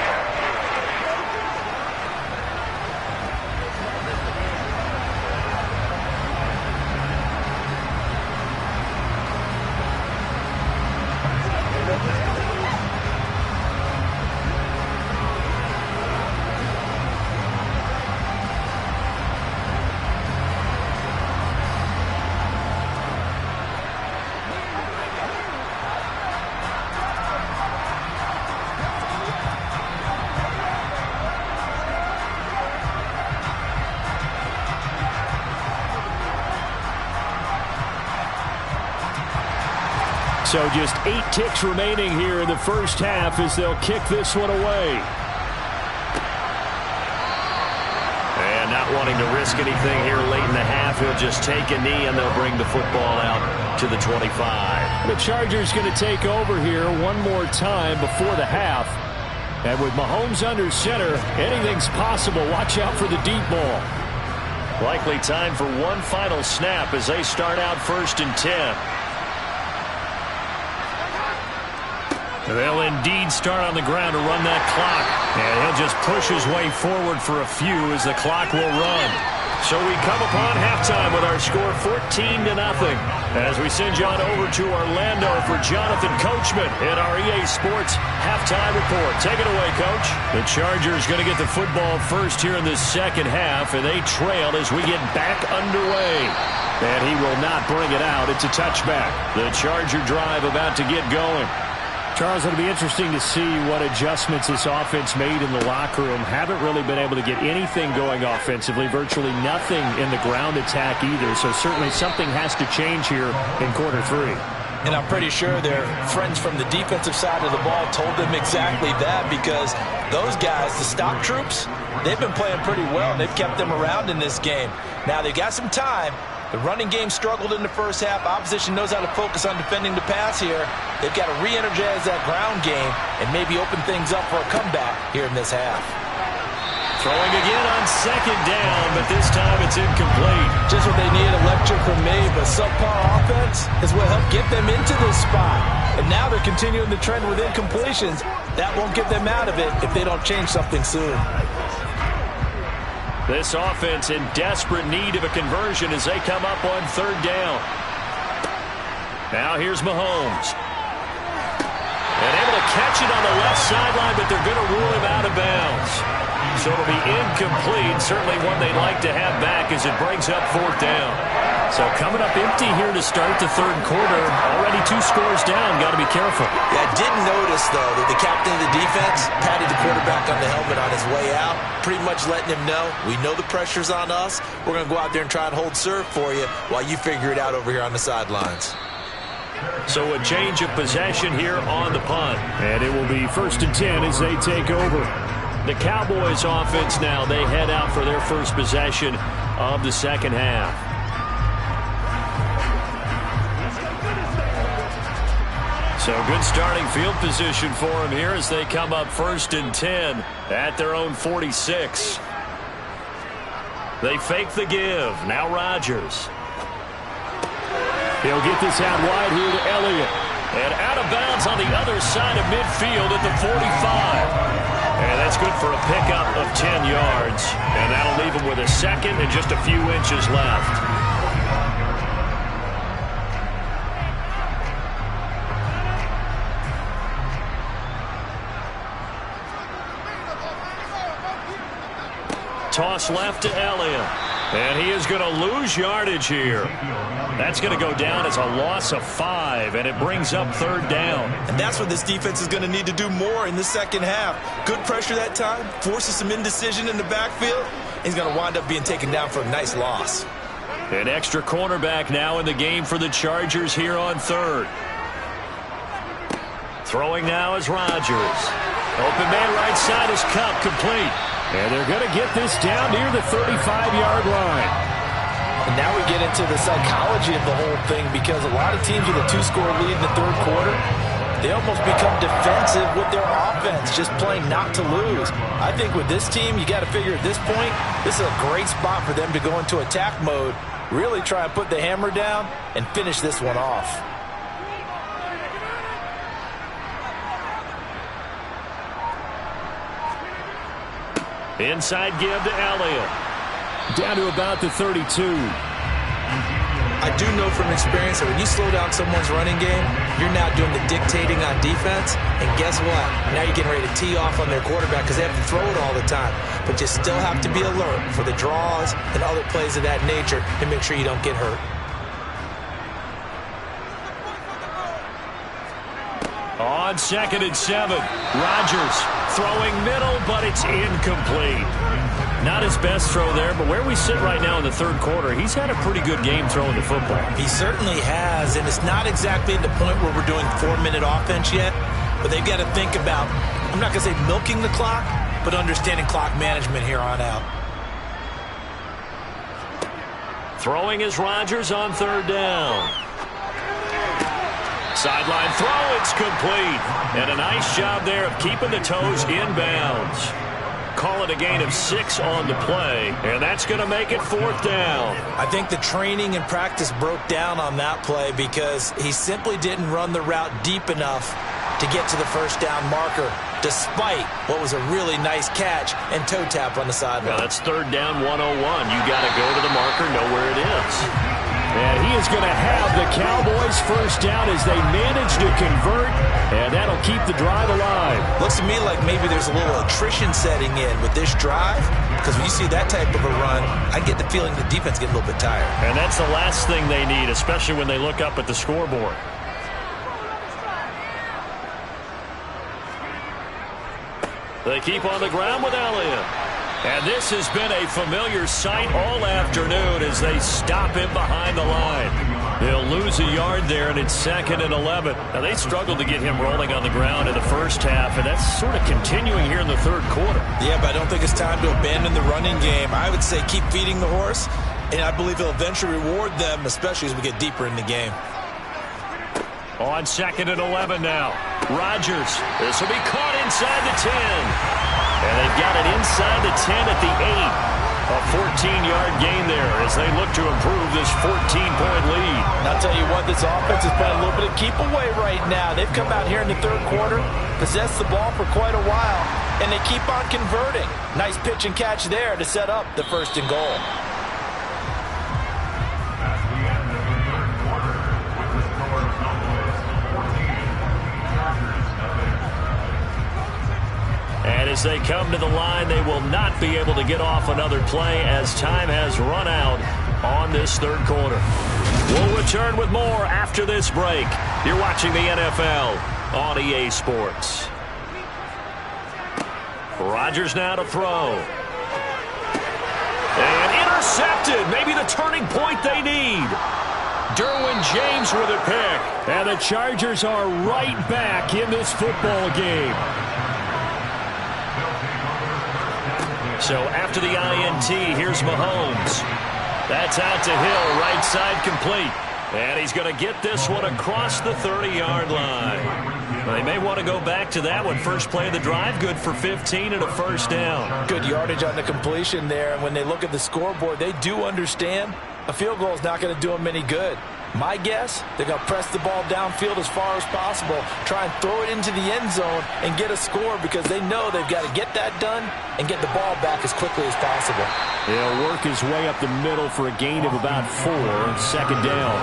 So just 8 ticks remaining here in the first half as they'll kick this one away. And not wanting to risk anything here late in the half, he'll just take a knee and they'll bring the football out to the 25. The Chargers going to take over here one more time before the half. And with Mahomes under center, anything's possible. Watch out for the deep ball. Likely time for one final snap as they start out 1st and 10. They'll indeed start on the ground to run that clock. And he'll just push his way forward for a few as the clock will run. So we come upon halftime with our score 14-0. As we send you on over to Orlando for Jonathan Coachman in our EA Sports halftime report. Take it away, Coach. The Chargers going to get the football first here in the second half, and they trail as we get back underway. And he will not bring it out. It's a touchback. The Charger drive about to get going. Charles, it'll be interesting to see what adjustments this offense made in the locker room. Haven't really been able to get anything going offensively, virtually nothing in the ground attack either. So certainly something has to change here in quarter 3.
And I'm pretty sure their friends from the defensive side of the ball told them exactly that, because those guys, the stock troops, they've been playing pretty well. They've kept them around in this game. Now they've got some time. The running game struggled in the first half. Opposition knows how to focus on defending the pass here. They've got to re-energize that ground game and maybe open things up for a comeback here in this half.
Throwing again on 2nd down, but this time it's incomplete.
Just what they need, electric from me, but subpar offense is what helped get them into this spot. And now they're continuing the trend with incompletions. That won't get them out of it if they don't change something soon.
This offense in desperate need of a conversion as they come up on 3rd down. Now here's Mahomes. And able to catch it on the left sideline, but they're going to rule him out of bounds. So it'll be incomplete. Certainly one they'd like to have back as it brings up 4th down. So coming up empty here to start the 3rd quarter. Already 2 scores down. Got to be careful.
Yeah, I did notice, though, that the captain of the defense patted the quarterback on the helmet on his way out, pretty much letting him know, we know the pressure's on us. We're going to go out there and try and hold serve for you while you figure it out over here on the sidelines.
So a change of possession here on the punt.
And it will be 1st and 10 as they take over.
The Cowboys offense now, they head out for their first possession of the second half. So good starting field position for them here as they come up 1st and 10 at their own 46. They fake the give. Now Rodgers.
He'll get this out wide here to Elliott.
And out of bounds on the other side of midfield at the 45. And that's good for a pickup of 10 yards. And that'll leave him with a second and just a few inches left. Toss left to Elliott. And he is going to lose yardage here. That's going to go down as a loss of 5, and it brings up 3rd down.
And that's what this defense is going to need to do more in the second half. Good pressure that time, forces some indecision in the backfield. He's going to wind up being taken down for a nice loss.
An extra cornerback now in the game for the Chargers here on 3rd. Throwing now is Rodgers. Open man right side is Kupp, complete.
And they're going to get this down near the 35-yard line.
And now we get into the psychology of the whole thing, because a lot of teams with a 2-score lead in the third quarter, they almost become defensive with their offense, just playing not to lose. I think with this team, you got to figure at this point, this is a great spot for them to go into attack mode, really try and put the hammer down and finish this one off.
Inside give to Elliott.
Down to about the 32.
I do know from experience that when you slow down someone's running game, you're now doing the dictating on defense. And guess what? Now you're getting ready to tee off on their quarterback because they have to throw it all the time. But you still have to be alert for the draws and other plays of that nature to make sure you don't get hurt.
On 2nd and 7, Rodgers throwing middle, but it's incomplete. Not his best throw there, but where we sit right now in the third quarter, he's had a pretty good game throwing the football.
He certainly has, and it's not exactly at the point where we're doing 4-minute offense yet, but they've got to think about, I'm not going to say milking the clock, but understanding clock management here on out.
Throwing is Rodgers on 3rd down. Sideline throw, it's complete. And a nice job there of keeping the toes inbounds. Call it a gain of 6 on the play, and that's going to make it 4th down.
I think the training and practice broke down on that play because he simply didn't run the route deep enough to get to the first down marker, despite what was a really nice catch and toe tap on the sideline.
Now that's 3rd down 101. You got to go to the marker, know where it is.
And he is going to have the Cowboys first down as they manage to convert, and that'll keep the drive alive.
Looks to me like maybe there's a little attrition setting in with this drive, because when you see that type of a run, I get the feeling the defense get a little bit tired.
And that's the last thing they need, especially when they look up at the scoreboard. They keep on the ground with Elliott. And this has been a familiar sight all afternoon as they stop him behind the line. They'll lose a yard there, and it's 2nd and 11. Now, they struggled to get him rolling on the ground in the first half, and that's sort of continuing here in the third quarter.
Yeah, but I don't think it's time to abandon the running game. I would say keep feeding the horse, and I believe he'll eventually reward them, especially as we get deeper in the game.
On 2nd and 11 now. Rodgers. This will be caught inside the 10. And they've got it inside the 10 at the 8. A 14-yard gain there as they look to improve this 14-point lead.
And I'll tell you what, this offense is playing a little bit of keep away right now. They've come out here in the third quarter, possessed the ball for quite a while, and they keep on converting. Nice pitch and catch there to set up the 1st and goal.
That's the end of the third quarter with the score of Cowboys 14, Chargers nothing.
And as they come to the line, they will not be able to get off another play as time has run out on this third quarter. We'll return with more after this break. You're watching the NFL on EA Sports. Rodgers now to throw. And intercepted. Maybe the turning point they need. Derwin James with a pick.
And the Chargers are right back in this football game.
So after the INT, here's Mahomes. That's out to Hill, right side complete. And he's going to get this one across the 30-yard line. They may want to go back to that one. First play of the drive, good for 15 and a 1st down.
Good yardage on the completion there. And when they look at the scoreboard, they do understand a field goal is not going to do them any good. My guess, they're going to press the ball downfield as far as possible, try and throw it into the end zone and get a score because they know they've got to get that done and get the ball back as quickly as possible.
He'll work his way up the middle for a gain of about 4, 2nd down.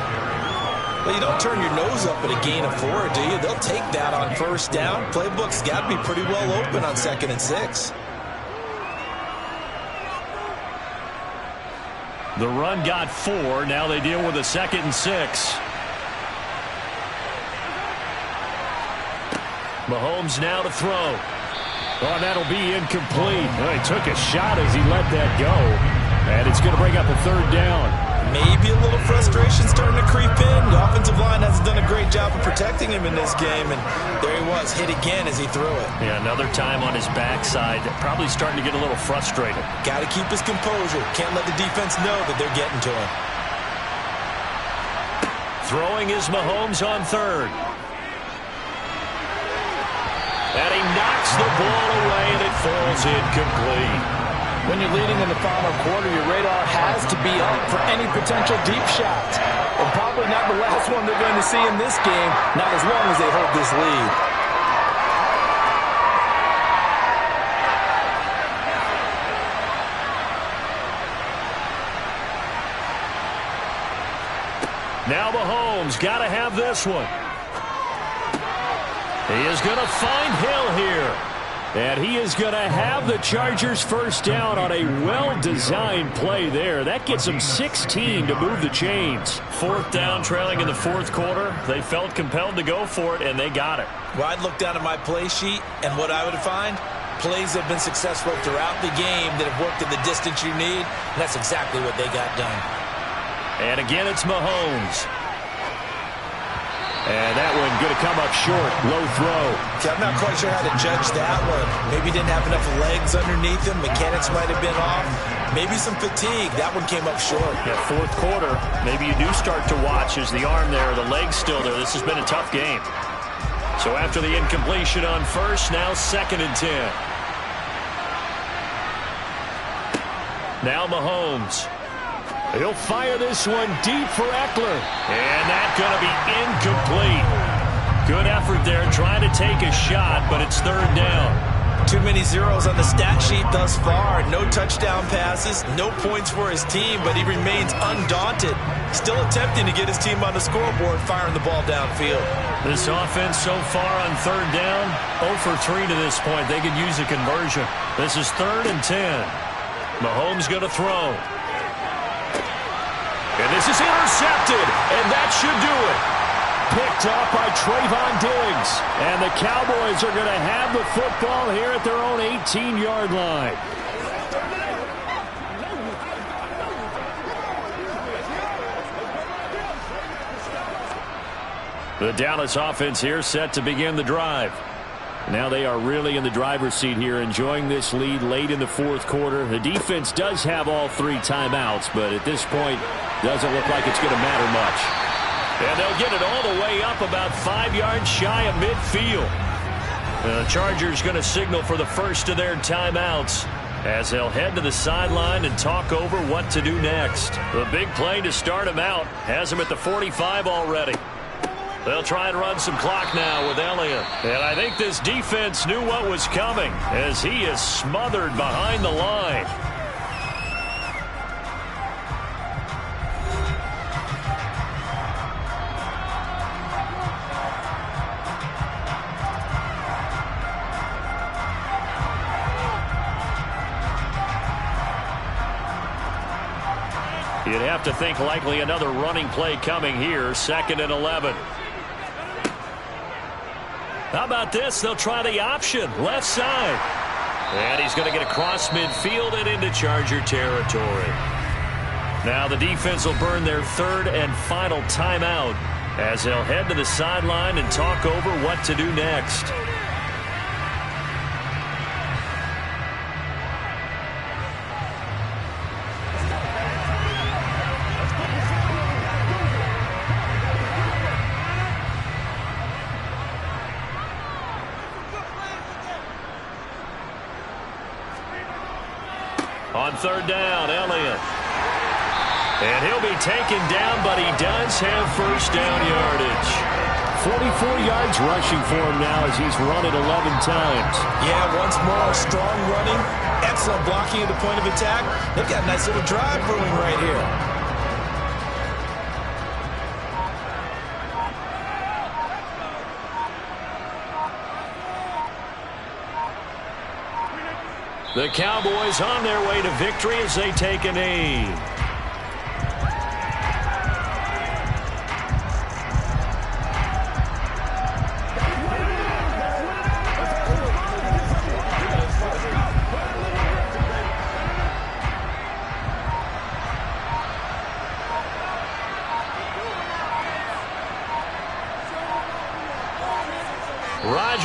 Well, you don't turn your nose up at a gain of 4, do you? They'll take that on 1st down. Playbook's got to be pretty well open on 2nd and 6.
The run got 4. Now they deal with a 2nd and 6. Mahomes now to throw. Oh, that'll be incomplete. Well, he took a shot as he let that go. And it's going to bring up a 3rd down.
Maybe a little frustration starting to creep in. The offensive line hasn't done a great job of protecting him in this game, and there he was, hit again as he threw it.
Yeah, another time on his backside, probably starting to get a little frustrated.
Got to keep his composure. Can't let the defense know that they're getting to him.
Throwing is Mahomes on third. And he knocks the ball away, and it falls incomplete.
When you're leading in the final quarter, your radar has to be up for any potential deep shots. And probably not the last one they're going to see in this game, not as long as they hold this lead.
Now Mahomes got to have this one. He is going to find Hill here. And he is going to have the Chargers first down on a well-designed play there. That gets him 16 to move the chains. Fourth down, trailing in the fourth quarter. They felt compelled to go for it, and they got it.
Well, I'd look down at my play sheet, and what I would find, plays that have been successful throughout the game that have worked in the distance you need, and that's exactly what they got done.
And again, it's Mahomes. And that one going to come up short. Low throw.
Okay, I'm not quite sure how to judge that one. Maybe didn't have enough legs underneath him. Mechanics might have been off. Maybe some fatigue. That one came up short.
Yeah, fourth quarter, maybe you do start to watch as the arm there, the leg's still there. This has been a tough game. So after the incompletion on first, now 2nd and 10. Now Mahomes. He'll fire this one deep for Eckler. And that's going to be incomplete. Good effort there trying to take a shot, but it's third down.
Too many zeros on the stat sheet thus far. No touchdown passes, no points for his team, but he remains undaunted. Still attempting to get his team on the scoreboard, firing the ball downfield.
This offense so far on third down, 0 for 3 to this point. They could use a conversion. This is 3rd and 10. Mahomes going to throw. And this is intercepted, and that should do it. Picked off by Trayvon Diggs. And the Cowboys are going to have the football here at their own 18-yard line. The Dallas offense here set to begin the drive. Now they are really in the driver's seat here, enjoying this lead late in the fourth quarter. The defense does have all 3 timeouts, but at this point, doesn't look like it's going to matter much. And they'll get it all the way up about 5 yards shy of midfield. The Chargers going to signal for the first of their timeouts as they'll head to the sideline and talk over what to do next. The big play to start him out has him at the 45 already. They'll try and run some clock now with Elliott. And I think this defense knew what was coming as he is smothered behind the line. You'd have to think likely another running play coming here. 2nd and 11. How about this? They'll try the option. Left side. And he's going to get across midfield and into Charger territory. Now the defense will burn their 3rd and final timeout as they'll head to the sideline and talk over what to do next. On third down, Elliott. And he'll be taken down, but he does have first down yardage. 44 yards rushing for him now as he's run it 11 times.
Yeah, once more, strong running, excellent blocking at the point of attack. They've got a nice little drive brewing right here.
The Cowboys on their way to victory as they take a knee.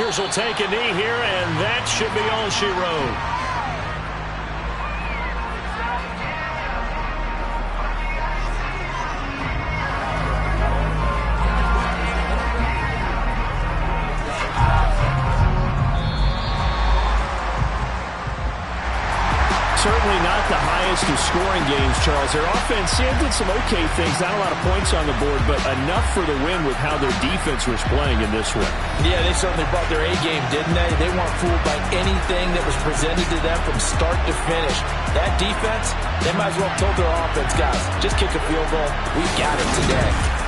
Rangers will take a knee here, and that should be all she wrote. Certainly not the highest of scoring games, Charles. Their offense did some okay things, not a lot of points on the board, but enough for the win with how their defense was playing in this one.
Yeah, they certainly brought their A game, didn't they? They weren't fooled by anything that was presented to them from start to finish. That defense, they might as well have told their offense, guys, just kick a field goal. We've got it today.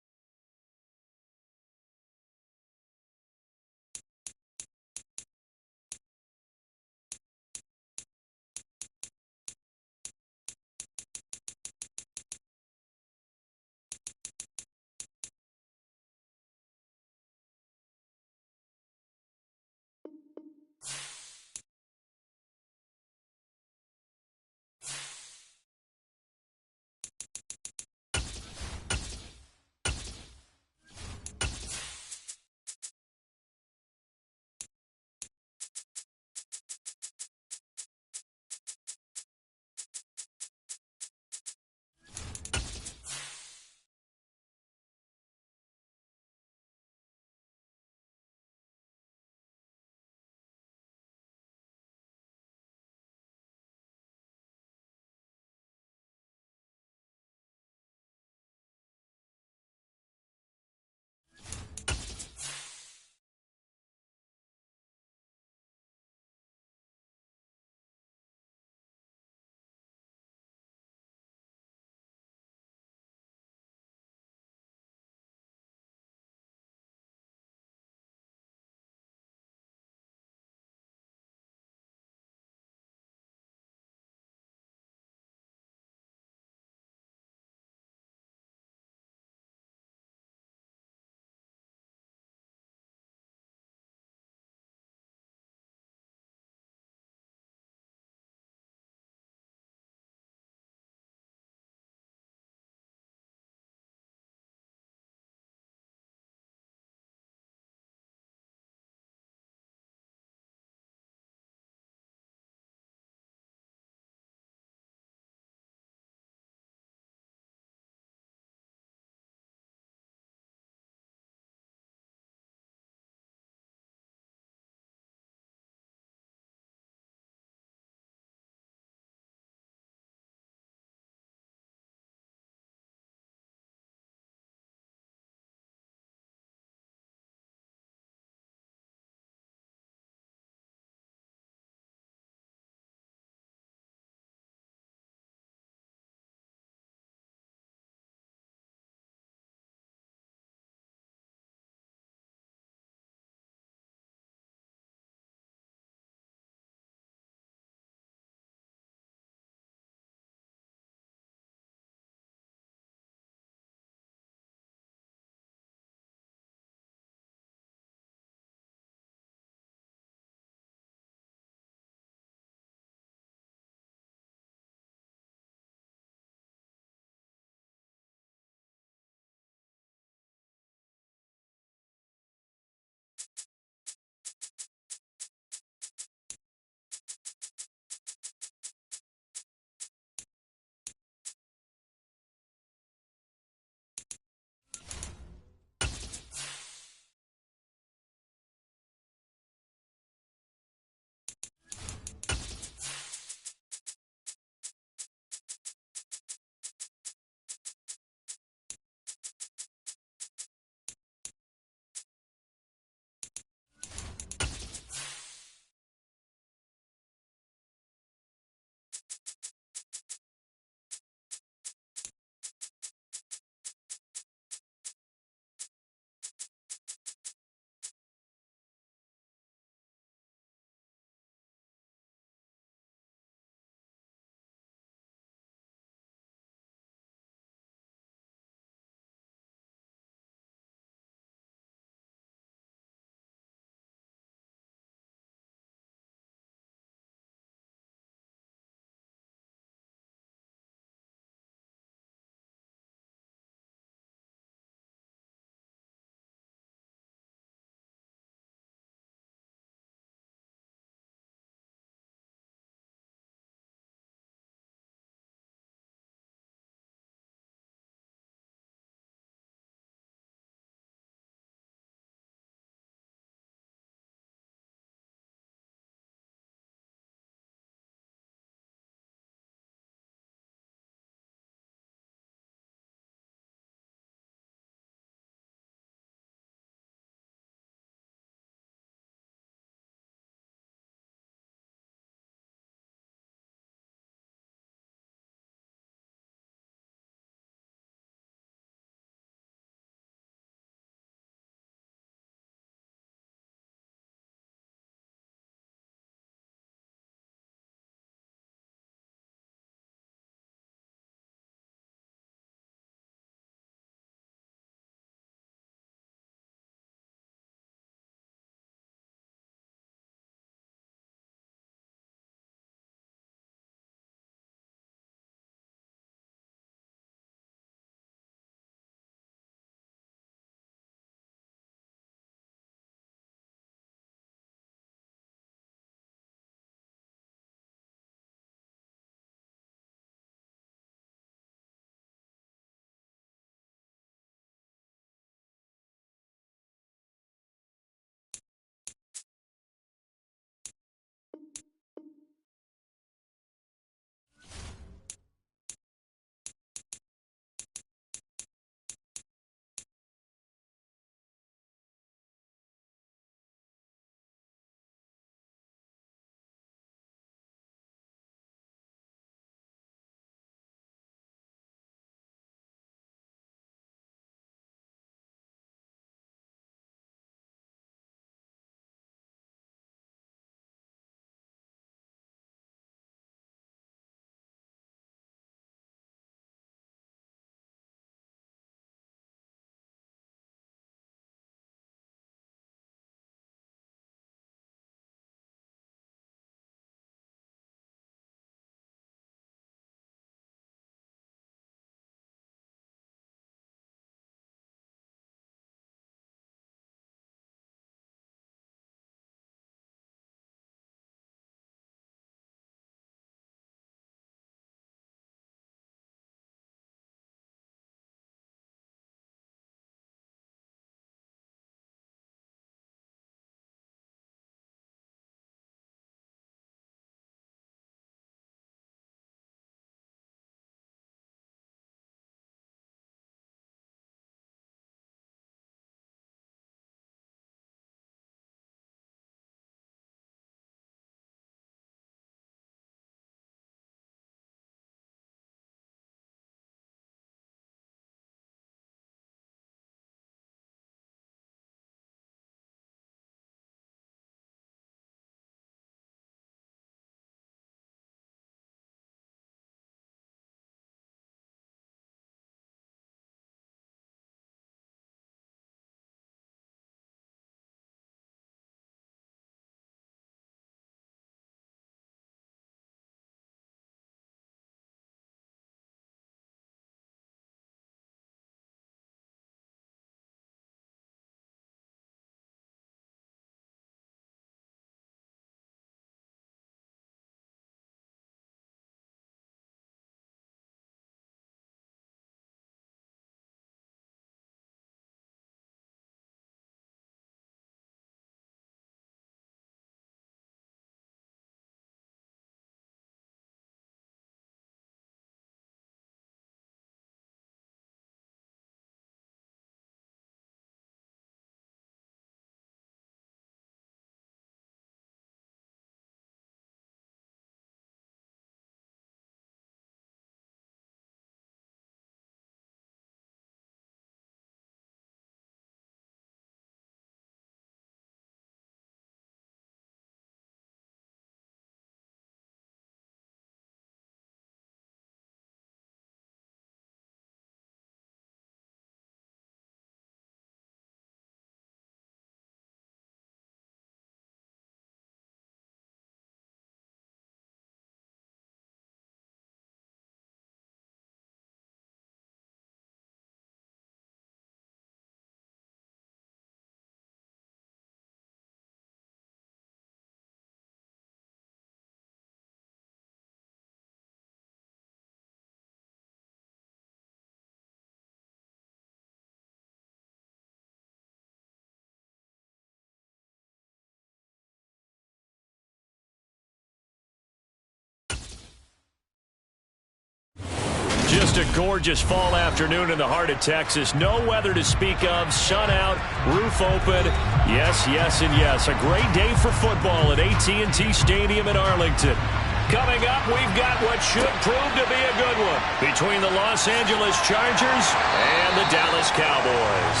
Just a gorgeous fall afternoon in the heart of Texas. No weather to speak of. Sun out, roof open. Yes, yes, and yes. A great day for football at AT&T Stadium in Arlington. Coming up, we've got what should prove to be a good one between the Los Angeles Chargers and the Dallas Cowboys.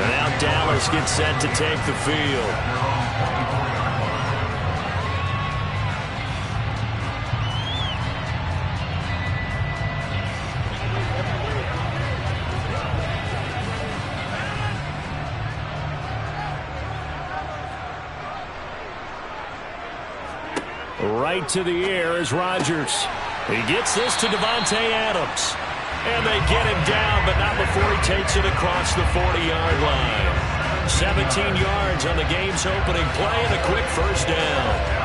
And now Dallas gets set to take the field. Right to the air is Rodgers. He gets this to Davante Adams. And they get him down, but not before he takes it across the 40-yard line. 17 yards on the game's opening play and a quick first down.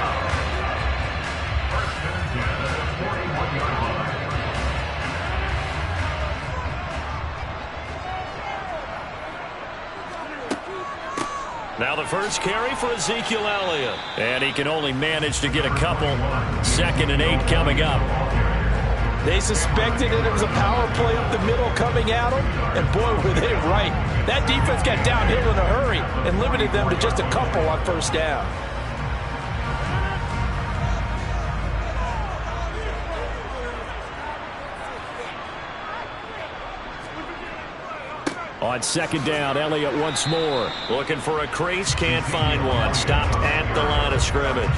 Now the first carry for Ezekiel Elliott. And he can only manage to get a couple. 2nd and 8 coming up.
They suspected it was a power play up the middle coming at them. And boy, were they right. That defense got downhill in a hurry and limited them to just a couple on first down.
On 2nd down, Elliott once more. Looking for a crease, can't find one. Stopped at the line of scrimmage.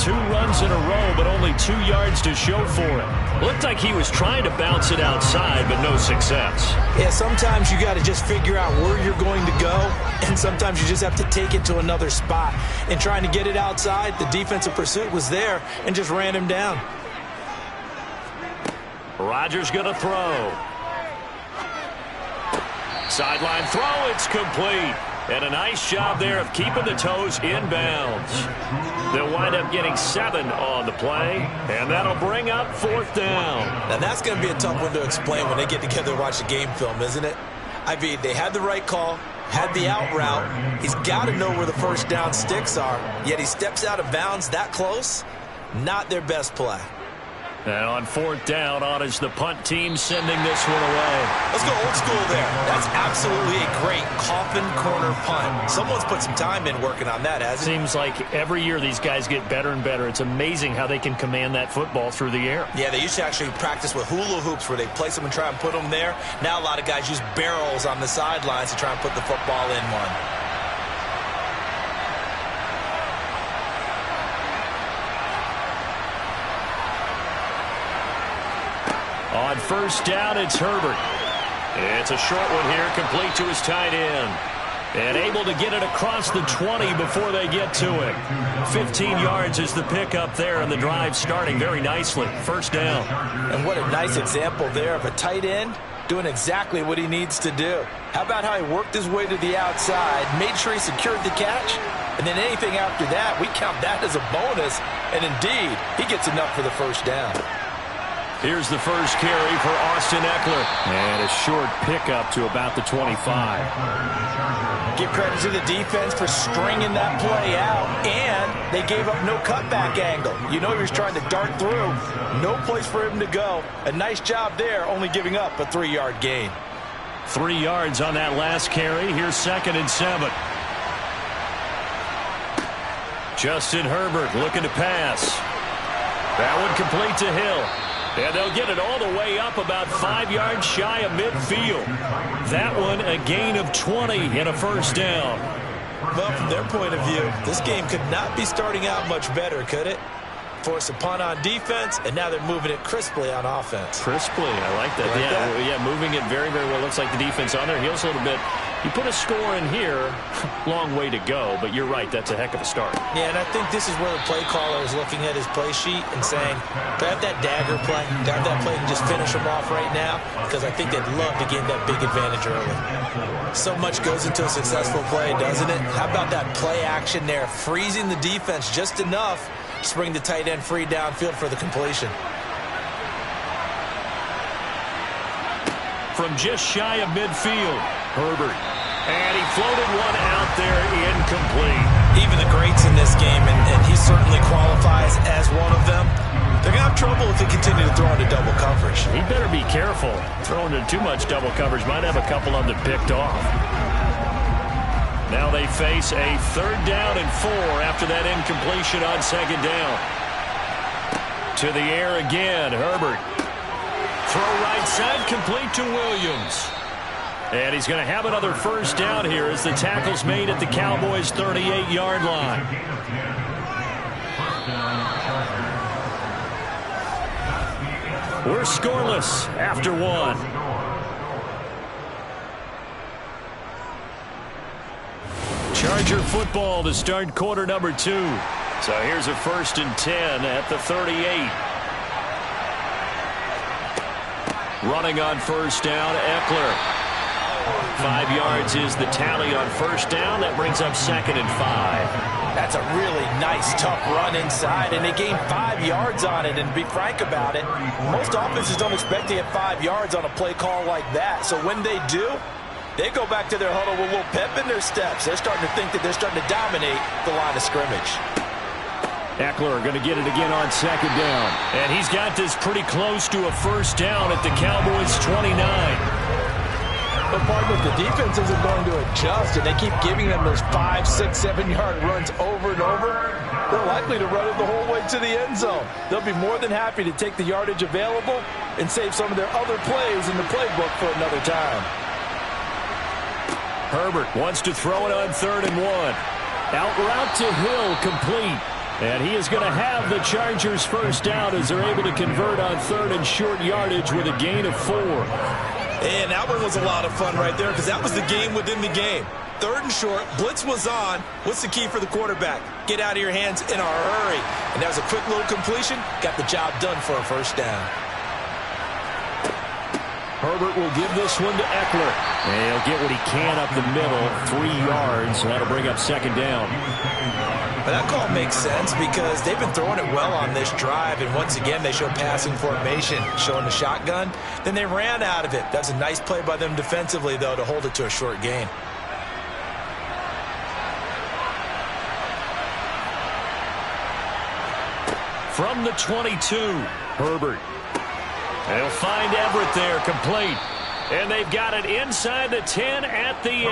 2 runs in a row, but only 2 yards to show for it. Looked like he was trying to bounce it outside, but no success.
Yeah, sometimes you got to just figure out where you're going to go, and sometimes you just have to take it to another spot. And trying to get it outside, the defensive pursuit was there and just ran him down.
Rodgers going to throw. Sideline throw, it's complete. And a nice job there of keeping the toes in bounds. They'll wind up getting 7 on the play, and that'll bring up 4th down.
Now that's going to be a tough one to explain when they get together and watch the game film, isn't it? I mean, they had the right call, had the out route. He's got to know where the first down sticks are, yet he steps out of bounds that close. Not their best play.
And on 4th down, on is the punt team sending this one away.
Let's go old school there. That's absolutely a great coffin corner punt. Someone's put some time in working on that, hasn't it?
Seems like every year these guys get better and better. It's amazing how they can command that football through the air.
Yeah, they used to actually practice with hula hoops where they place them and try and put them there. Now a lot of guys use barrels on the sidelines to try and put the football in one.
On 1st down, it's Herbert. It's a short one here, complete to his tight end. And able to get it across the 20 before they get to it. 15 yards is the pickup there, and the drive starting very nicely. 1st down.
And what a nice example there of a tight end doing exactly what he needs to do. How about how he worked his way to the outside, made sure he secured the catch, and then anything after that, we count that as a bonus. And indeed, he gets enough for the 1st down.
Here's the first carry for Austin Eckler. And a short pickup to about the 25.
Give credit to the defense for stringing that play out. And they gave up no cutback angle. You know he was trying to dart through. No place for him to go. A nice job there, only giving up a 3-yard gain.
3 yards on that last carry. Here's 2nd and 7. Justin Herbert looking to pass. That one complete to Hill. And they'll get it all the way up about 5 yards shy of midfield. That one a gain of 20 and a 1st down.
Well, from their point of view, this game could not be starting out much better, could it? Force a punt on defense, and now they're moving it crisply on offense.
Crisply, I like that. Yeah, moving it very, very well. Looks like the defense on their heels a little bit. You put a score in here, long way to go, but you're right, that's a heck of a start.
Yeah, and I think this is where the play caller is looking at his play sheet and saying, grab that dagger play, grab that play and just finish them off right now, because I think they'd love to gain that big advantage early.
So much goes into a successful play, doesn't it? How about that play action there, freezing the defense just enough to bring the tight end free downfield for the completion.
From just shy of midfield, Herbert. And he floated one out there, incomplete.
Even the greats in this game, and he certainly qualifies as one of them, they're going to have trouble if they continue to to throw into double coverage.
He better be careful. Throwing into too much double coverage might have a couple of them picked off. Now they face a 3rd down and 4 after that incompletion on 2nd down. To the air again, Herbert. Throw right side, complete to Williams. And he's going to have another 1st down here as the tackle's made at the Cowboys' 38-yard line. We're scoreless after 1. Charger football to start quarter number 2. So here's a 1st and 10 at the 38. Running on 1st down, Eckler. 5 yards is the tally on 1st down. That brings up 2nd and 5.
That's a really nice, tough run inside, and they gained 5 yards on it. And to be frank about it, most offenses don't expect to get 5 yards on a play call like that. So when they do, they go back to their huddle with a little pep in their steps. They're starting to think that they're starting to dominate the line of scrimmage.
Eckler going to get it again on 2nd down. And he's got this pretty close to a 1st down at the Cowboys' 29.
But part of the defense isn't going to adjust, and they keep giving them those 5, 6, 7-yard runs over and over. They're likely to run it the whole way to the end zone. They'll be more than happy to take the yardage available and save some of their other plays in the playbook for another time.
Herbert wants to throw it on 3rd and 1. Out route to Hill, complete. And he is going to have the Chargers' 1st down as they're able to convert on 3rd and short yardage with a gain of 4.
And that one was a lot of fun right there because that was the game within the game. 3rd and short, blitz was on. What's the key for the quarterback? Get out of your hands in a hurry. And that was a quick little completion. Got the job done for a 1st down.
Herbert will give this one to Eckler. And he'll get what he can up the middle, 3 yards. And that'll bring up 2nd down.
But that call makes sense because they've been throwing it well on this drive. And once again, they show passing formation, showing the shotgun. Then they ran out of it. That's a nice play by them defensively, though, to hold it to a short gain.
From the 22, Herbert. They'll find Everett there, complete. And they've got it inside the 10 at the 8.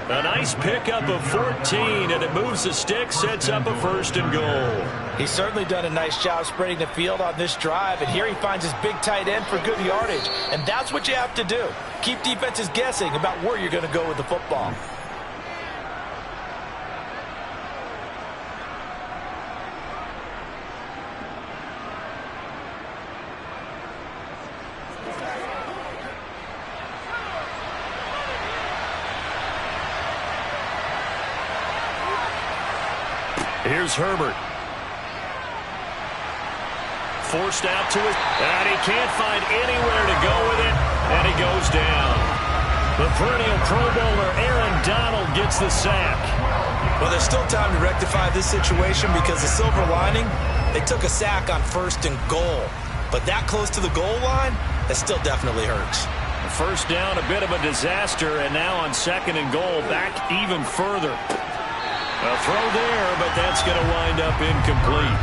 A nice pickup of 14, and it moves the stick, sets up a 1st and goal.
He's certainly done a nice job spreading the field on this drive, and here he finds his big tight end for good yardage. And that's what you have to do. Keep defenses guessing about where you're going to go with the football.
Here's Herbert. Forced out to it, and he can't find anywhere to go with it, and he goes down. The perennial Pro Bowler Aaron Donald gets the sack.
Well, there's still time to rectify this situation because the silver lining, they took a sack on 1st and goal. But that close to the goal line, that still definitely hurts.
1st down, a bit of a disaster, and now on 2nd and goal, back even further. A throw there, but that's going to wind up incomplete.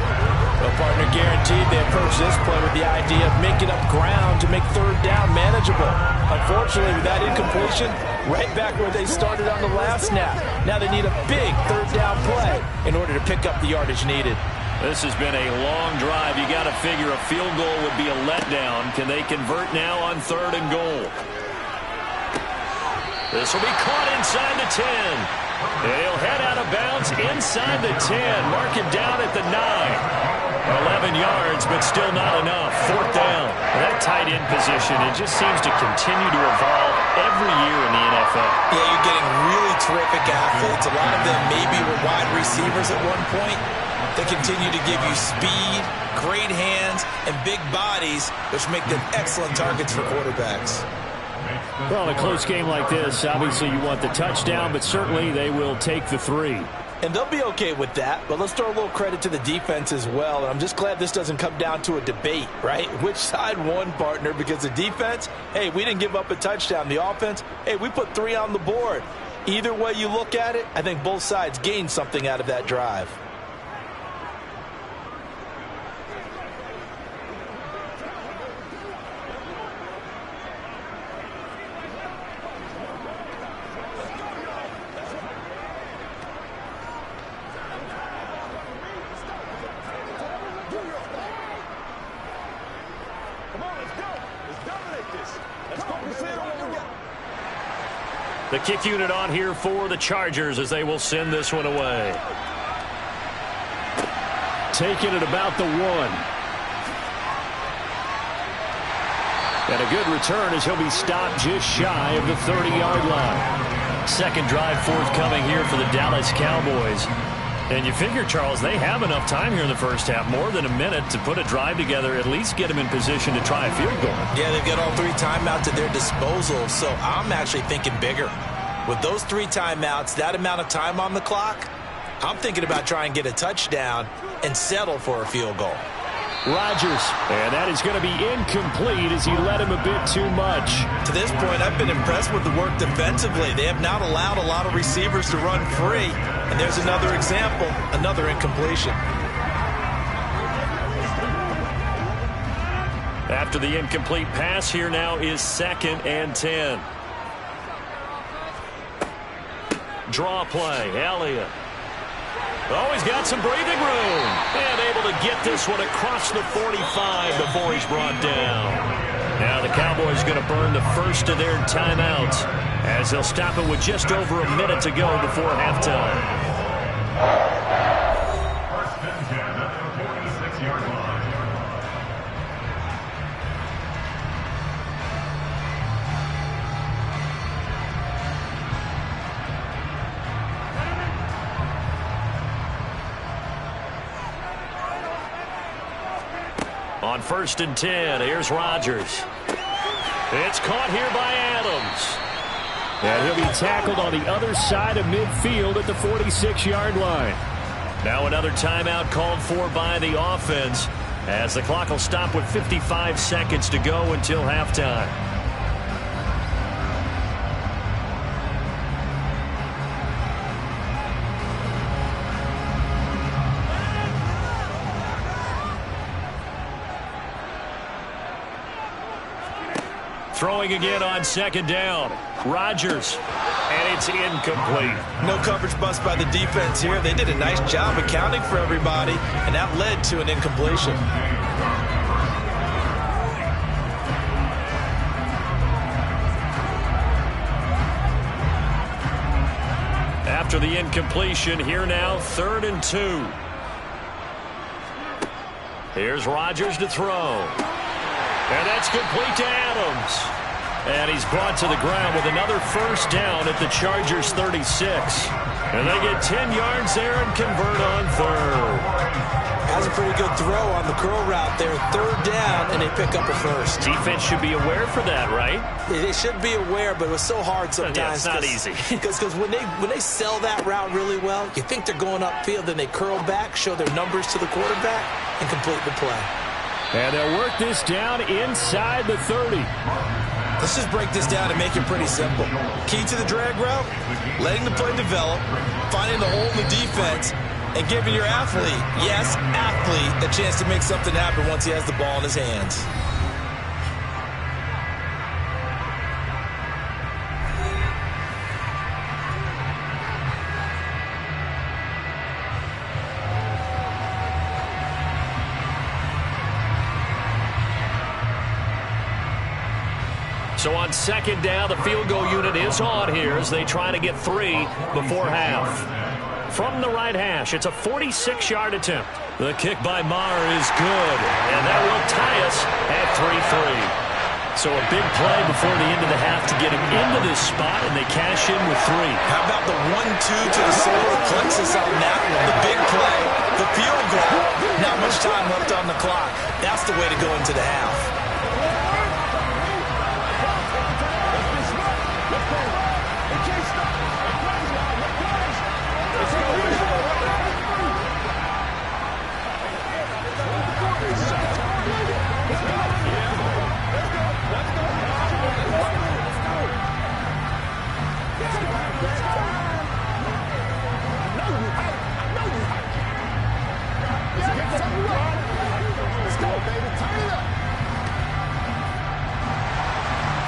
Well, partner, guaranteed they approach this play with the idea of making up ground to make 3rd down manageable. Unfortunately, with that incompletion, right back where they started on the last snap. Now they need a big 3rd down play in order to pick up the yardage needed.
This has been a long drive. You got to figure a field goal would be a letdown. Can they convert now on 3rd and goal? This will be caught inside the 10. And he'll head out of bounds inside the 10. Mark him down at the 9. 11 yards, but still not enough. 4th down. That tight end position, it just seems to continue to evolve every year in the NFL.
Yeah, you're getting really terrific athletes. A lot of them maybe were wide receivers at one point. They continue to give you speed, great hands, and big bodies, which make them excellent targets for quarterbacks.
Well, in a close game like this, obviously you want the touchdown, but certainly they will take the 3.
And they'll be okay with that, but let's throw a little credit to the defense as well. And I'm just glad this doesn't come down to a debate, right? Which side won, partner? Because the defense, hey, we didn't give up a touchdown. The offense, hey, we put 3 on the board. Either way you look at it, I think both sides gained something out of that drive.
The kick unit on here for the Chargers as they will send this one away.
Taking it about the 1. And a good return as he'll be stopped just shy of the 30-yard line.
Second drive forthcoming here for the Dallas Cowboys. And you figure, Charles, they have enough time here in the first half, more than a minute, to put a drive together, at least get them in position to try a field goal.
Yeah, they've got all 3 timeouts at their disposal, so I'm actually thinking bigger. With those 3 timeouts, that amount of time on the clock, I'm thinking about trying to get a touchdown and settle for a field goal.
Rodgers, and that is going to be incomplete as he led him a bit too much.
To this point, I've been impressed with the work defensively. They have not allowed a lot of receivers to run free. And there's another example, another incompletion.
After the incomplete pass, here now is 2nd and 10. Draw play, Elliott. Oh, he's got some breathing room. And able to get this one across the 45 before he's brought down. Now the Cowboys going to burn the first of their timeouts as they'll stop it with just over a minute to go before halftime.
First and 10 at the 46-yard line.
On 1st and 10, here's Rodgers. It's caught here by Adams.
And he'll be tackled on the other side of midfield at the 46-yard line.
Now another timeout called for by the offense as the clock will stop with 55 seconds to go until halftime. Throwing again on 2nd down. Rodgers. And it's incomplete.
No coverage bust by the defense here. They did a nice job accounting for everybody, and that led to an incompletion.
After the incompletion, here now 3rd and 2. Here's Rodgers to throw. And that's complete to Adams. And he's brought to the ground with another first down at the Chargers 36. And they get 10 yards there and convert on 3rd.
That's a pretty good throw on the curl route there. 3rd down, and they pick up a first.
Defense should be aware for that, right?
They should be aware, but it was so hard sometimes.
Yeah, it's not easy.
Because when they sell that route really well, you think they're going upfield, then they curl back, show their numbers to the quarterback, and complete the play.
And they'll work this down inside the 30.
Let's just break this down and make it pretty simple. Key to the drag route, letting the play develop, finding the hole in the defense, and giving your athlete, yes, athlete, a chance to make something happen once he has the ball in his hands.
So on 2nd down, the field goal unit is on here as they try to get 3 before half. From the right hash, it's a 46-yard attempt. The kick by Maher is good, and that will tie us at 3-3. So a big play before the end of the half to get him into this spot, and they cash in with 3.
How about the 1-2 to the solar plexus on that one? The big play, the field goal, not much time left on the clock. That's the way to go into the half.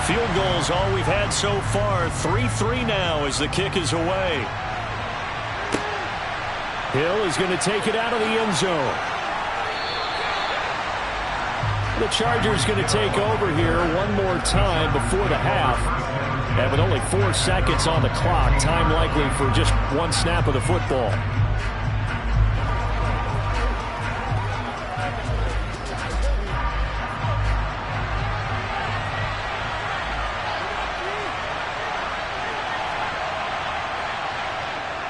Field goals all we've had so far. 3-3 now as the kick is away.
Hill is going to take it out of the end zone. The Chargers going to take over here one more time before the half. And with only 4 seconds on the clock, time likely for just one snap of the football.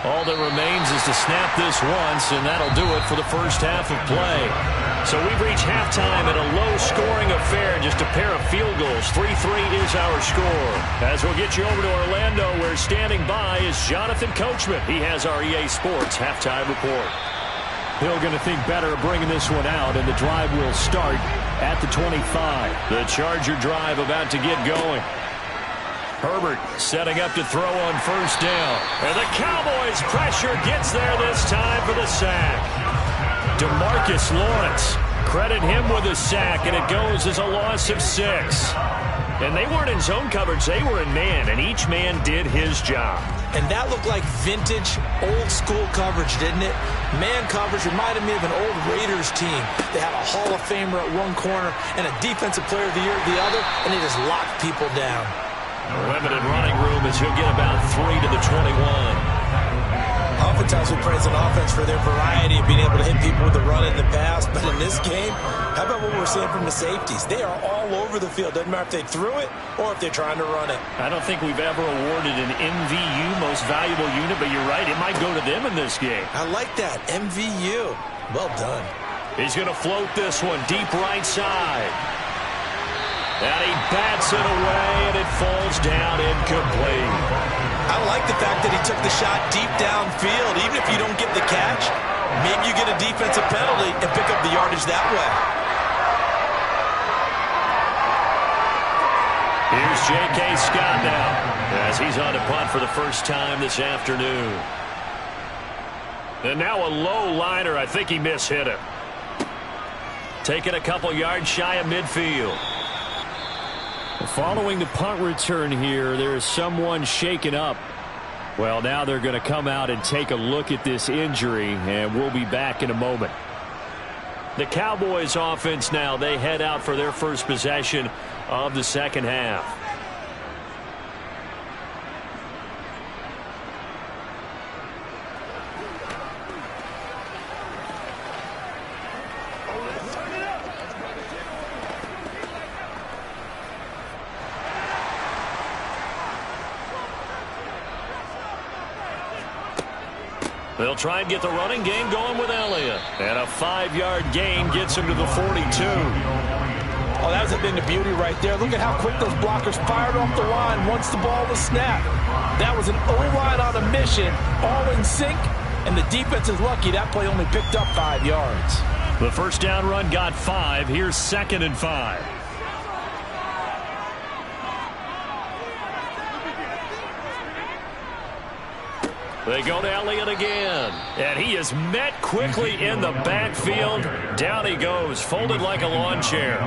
All that remains is to snap this once, and that'll do it for the first half of play. So we've reached halftime in a low-scoring affair, just a pair of field goals. 3-3 is our score. As we'll get you over to Orlando, where standing by is Jonathan Coachman. He has our EA Sports halftime report.
Hill going to think better of bringing this one out, and the drive will start at the 25.
The Charger drive about to get going. Herbert setting up to throw on first down. And the Cowboys pressure gets there this time for the sack. DeMarcus Lawrence, credit him with a sack, and it goes as a loss of 6. And they weren't in zone coverage, they were in man, and each man did his job.
And that looked like vintage, old-school coverage, didn't it? Man coverage reminded me of an old Raiders team. They had a Hall of Famer at one corner and a Defensive Player of the Year at the other, and they just locked people down.
Limited running room as he'll get about 3 to the 21.
Oftentimes we praise an offense for their variety of being able to hit people with the run and the pass. But in this game, how about what we're seeing from the safeties? They are all over the field. Doesn't matter if they threw it or if they're trying to run it.
I don't think we've ever awarded an MVU, most valuable unit, but you're right, it might go to them in this game.
I like that, MVU. Well done.
He's going to float this one deep right side. And he bats it away, and it falls down incomplete.
I like the fact that he took the shot deep downfield. Even if you don't get the catch, maybe you get a defensive penalty and pick up the yardage that way.
Here's J.K. Scott now, as he's on to punt for the first time this afternoon. And now a low liner. I think he mishit him. Taking a couple yards shy of midfield.
Following the punt return here, there is someone shaken up. Well, now they're going to come out and take a look at this injury, and we'll be back in a moment.
The Cowboys offense now, they head out for their first possession of the second half. They'll try and get the running game going with Elliott. And a 5-yard gain gets him to the 42.
Oh, that was a thing of beauty right there. Look at how quick those blockers fired off the line once the ball was snapped. That was an O-line on a mission, all in sync, and the defense is lucky that play only picked up 5 yards.
The first down run got 5. Here's 2nd and 5. They go to Elliott again, and he is met quickly in the backfield. Down he goes, folded like a lawn chair.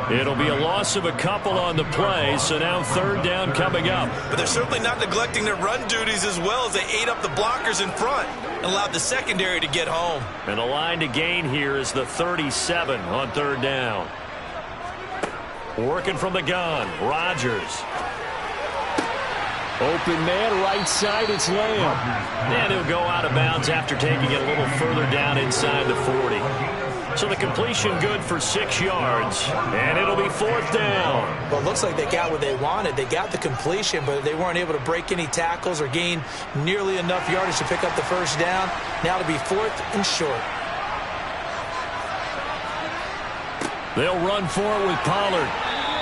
It'll be a loss of a couple on the play, so now 3rd down coming up.
But they're certainly not neglecting their run duties as well as they ate up the blockers in front and allowed the secondary to get home.
And the line to gain here is the 37 on 3rd down. Working from the gun, Rodgers.
Open man, right side, it's Lamb.
And he'll go out of bounds after taking it a little further down inside the 40. So the completion good for 6 yards, and it'll be 4th down.
Well, it looks like they got what they wanted. They got the completion, but they weren't able to break any tackles or gain nearly enough yardage to pick up the first down. Now to be 4th and short.
They'll run for it with Pollard.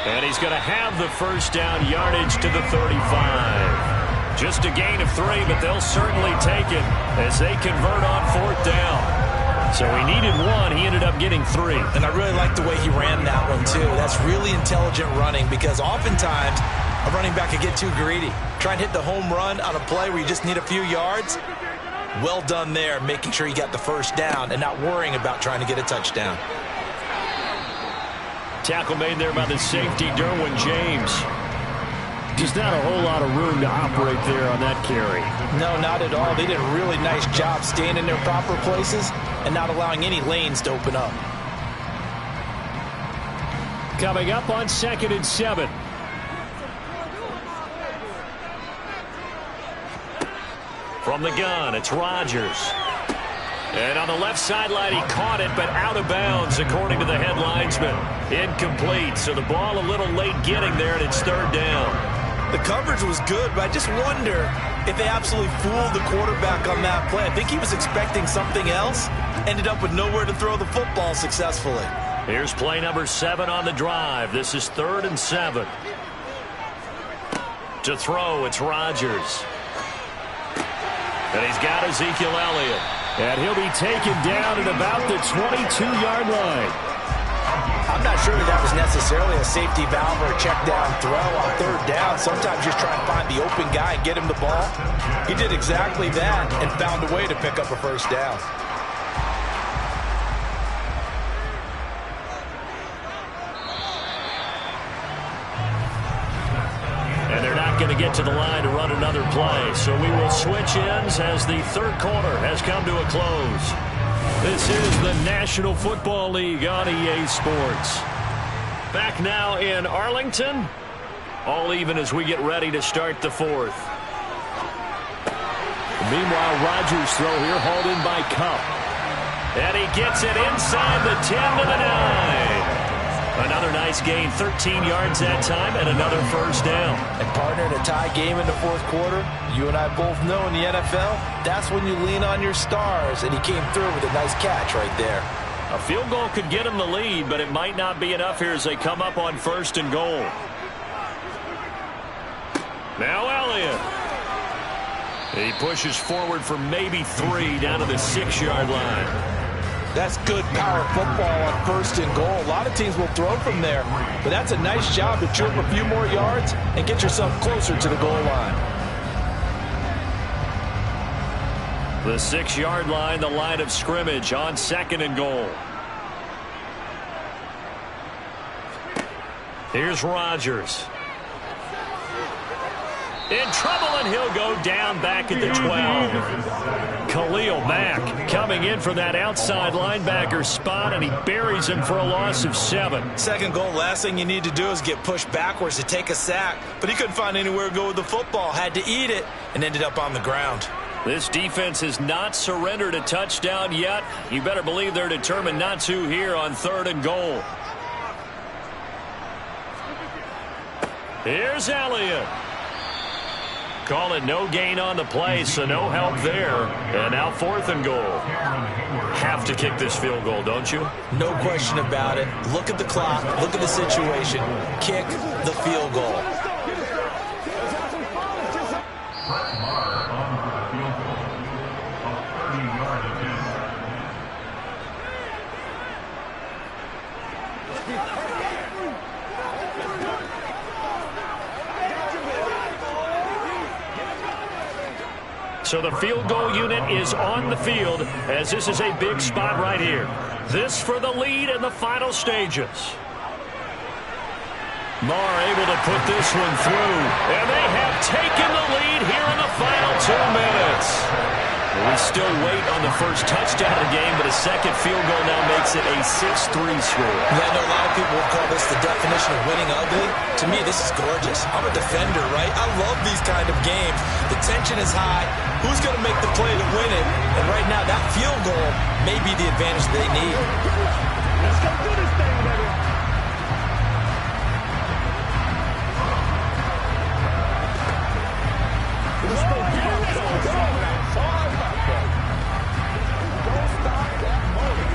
And he's going to have the first down yardage to the 35. Just a gain of 3, but they'll certainly take it as they convert on 4th down. So he needed 1. He ended up getting 3.
And I really like the way he ran that one, too. That's really intelligent running because oftentimes a running back could get too greedy. Try and hit the home run on a play where you just need a few yards. Well done there, making sure you got the first down and not worrying about trying to get a touchdown.
Tackle made there by the safety, Derwin James.
Just not a whole lot of room to operate there on that carry.
No, not at all. They did a really nice job staying in their proper places and not allowing any lanes to open up.
Coming up on 2nd and 7.
From the gun, it's Rodgers. And on the left sideline, he caught it, but out of bounds, according to the head linesman. Incomplete, so the ball a little late getting there, and it's third down.
The coverage was good, but I just wonder if they absolutely fooled the quarterback on that play. I think he was expecting something else, ended up with nowhere to throw the football successfully.
Here's play number 7 on the drive. This is 3rd and 7. To throw, it's Rodgers. And he's got Ezekiel Elliott.
And he'll be taken down at about the 22-yard line.
I'm not sure that was necessarily a safety valve or a check down throw on 3rd down. Sometimes you just try and find the open guy and get him the ball. He did exactly that and found a way to pick up a 1st down.
And they're not going to get to the line to run another play. So we will switch ends as the 3rd quarter has come to a close. This is the National Football League on EA Sports. Back now in Arlington. All even as we get ready to start the 4th.
Meanwhile, Rodgers' throw here hauled in by Kupp.
And he gets it inside the 10 to the 9. Another nice gain, 13 yards that time, and another 1st down.
And partner, in a tie game in the 4th quarter, you and I both know in the NFL, that's when you lean on your stars, and he came through with a nice catch right there.
A field goal could get him the lead, but it might not be enough here as they come up on 1st and goal. Now Elliott. He pushes forward for maybe 3 down to the 6-yard line.
That's good power football on 1st and goal. A lot of teams will throw from there, but that's a nice job to chew up a few more yards and get yourself closer to the goal line.
The 6-yard line, the line of scrimmage on 2nd and goal. Here's Rodgers. In trouble, and he'll go down back at the 12. Khalil Mack coming in from that outside linebacker spot, and he buries him for a loss of 7.
2nd goal, last thing you need to do is get pushed backwards to take a sack. But he couldn't find anywhere to go with the football, had to eat it, and ended up on the ground.
This defense has not surrendered a touchdown yet. You better believe they're determined not to here on 3rd and goal. Here's Elliott. Call it no gain on the play, so no help there. And now 4th and goal. Have to kick this field goal, don't you?
No question about it. Look at the clock. Look at the situation. Kick the field goal.
So the field goal unit is on the field as this is a big spot right here. This for the lead in the final stages. Marr able to put this one through. And they have taken the lead here in the final 2 minutes. We still wait on the first touchdown of the game, but a second field goal now makes it a 6-3 score.
Yeah, I know a lot of people will call this the definition of winning ugly. To me, this is gorgeous. I'm a defender, right? I love these kind of games. The tension is high. Who's going to make the play to win it? And right now, that field goal may be the advantage they need.
Let's go do this thing, baby. Let's go get it. Sorry about that. Don't stop that moment.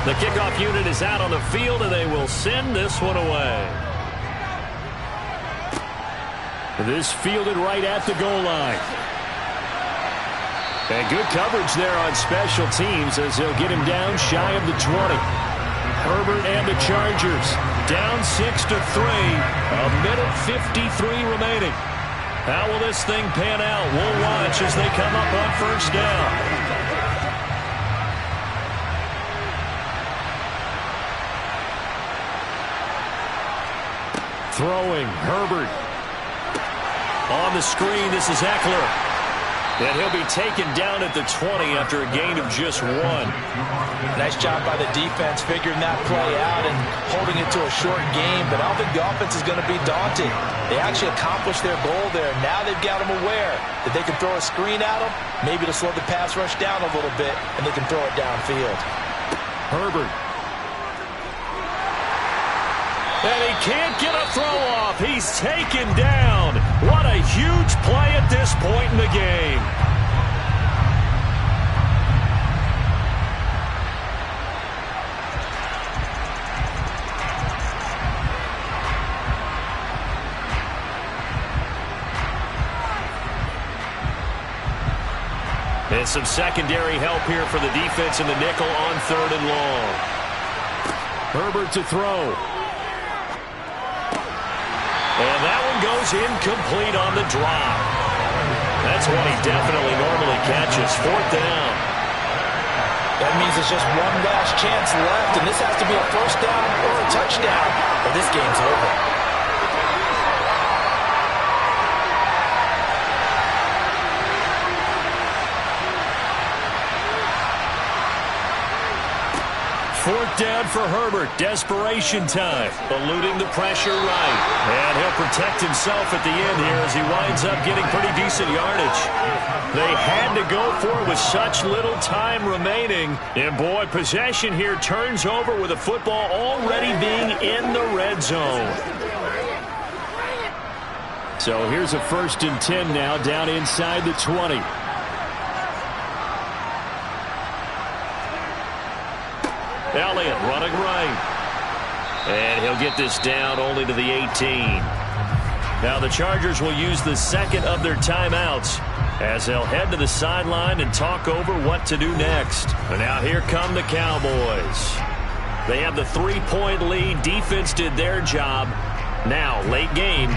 The kickoff unit is out on the field, and they will send this one away.
This fielded right at the goal line. And good coverage there on special teams as they'll get him down shy of the 20. Herbert and the Chargers down 6-3. A minute 53 remaining. How will this thing pan out? We'll watch as they come up on 1st down. Throwing, Herbert. On the screen, this is Eckler.
And he'll be taken down at the 20 after a gain of just 1.
Nice job by the defense figuring that play out and holding it to a short game, but I don't think the offense is going to be daunted. They actually accomplished their goal there. Now they've got them aware that they can throw a screen at them, maybe to slow the pass rush down a little bit, and they can throw it downfield.
Herbert. And he can't get a throw off. He's taken down. What a huge play at this point in the game. And some secondary help here for the defense in the nickel on 3rd and long. Herbert to throw. And that one goes incomplete on the drop. That's one he definitely normally catches. 4th down.
That means there's just one last chance left, and this has to be a first down or a touchdown, or this game's over.
4th down for Herbert. Desperation time. Eluding the pressure right. And he'll protect himself at the end here as he winds up getting pretty decent yardage. They had to go for it with such little time remaining. And boy, possession here turns over with the football already being in the red zone. So here's a 1st and 10 now down inside the 20. Elliott running right. And he'll get this down only to the 18. Now the Chargers will use the second of their timeouts as they'll head to the sideline and talk over what to do next. And now here come the Cowboys. They have the 3-point lead. Defense did their job. Now, late game.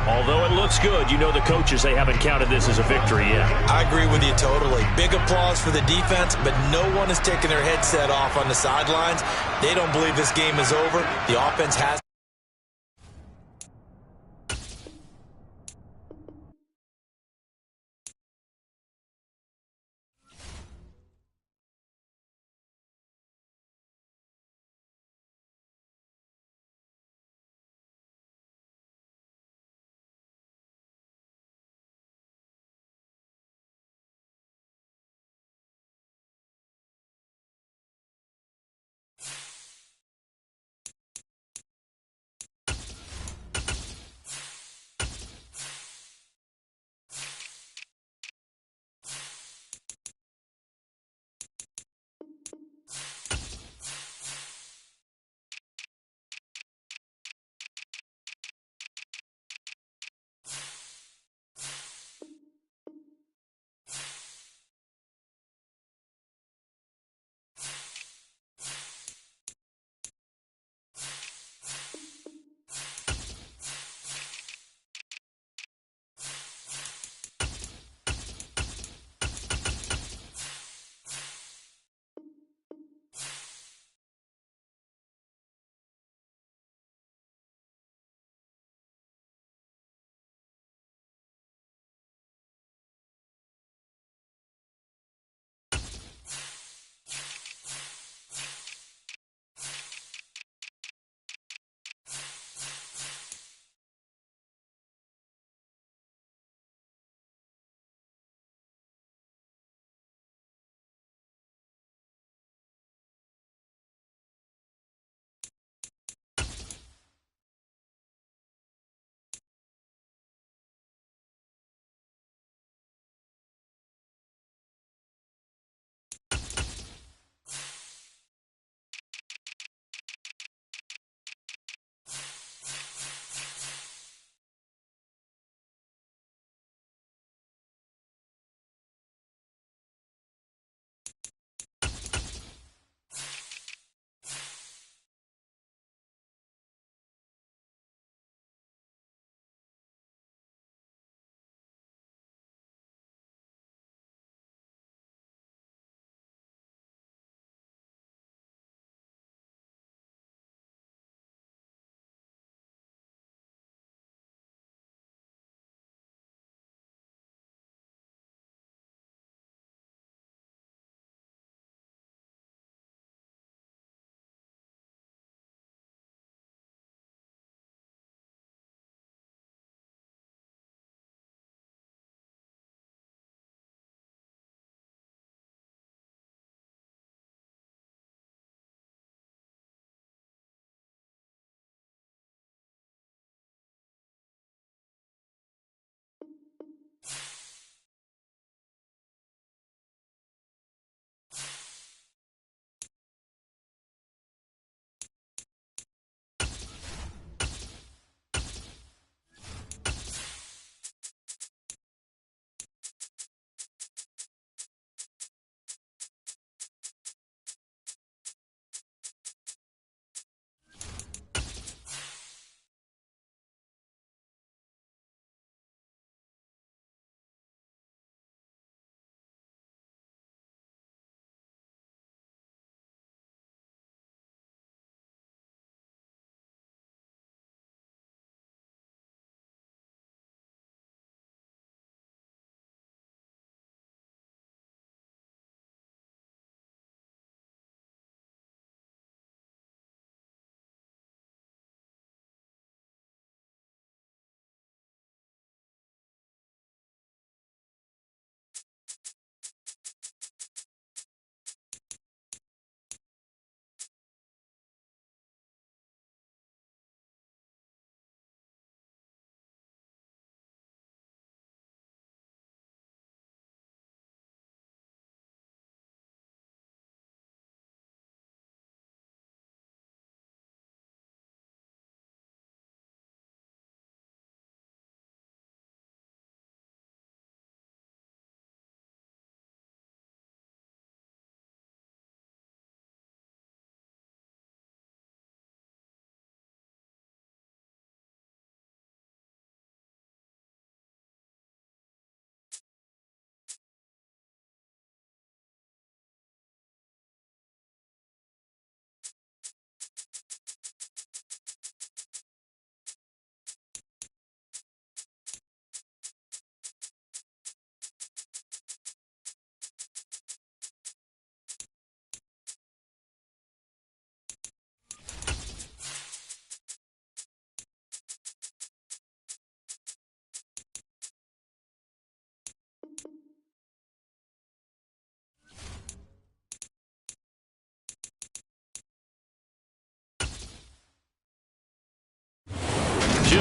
Although it looks good, you know the coaches, they haven't counted this as a victory yet.
I agree with you totally. Big applause for the defense, but no one is taking their headset off on the sidelines. They don't believe this game is over. The offense has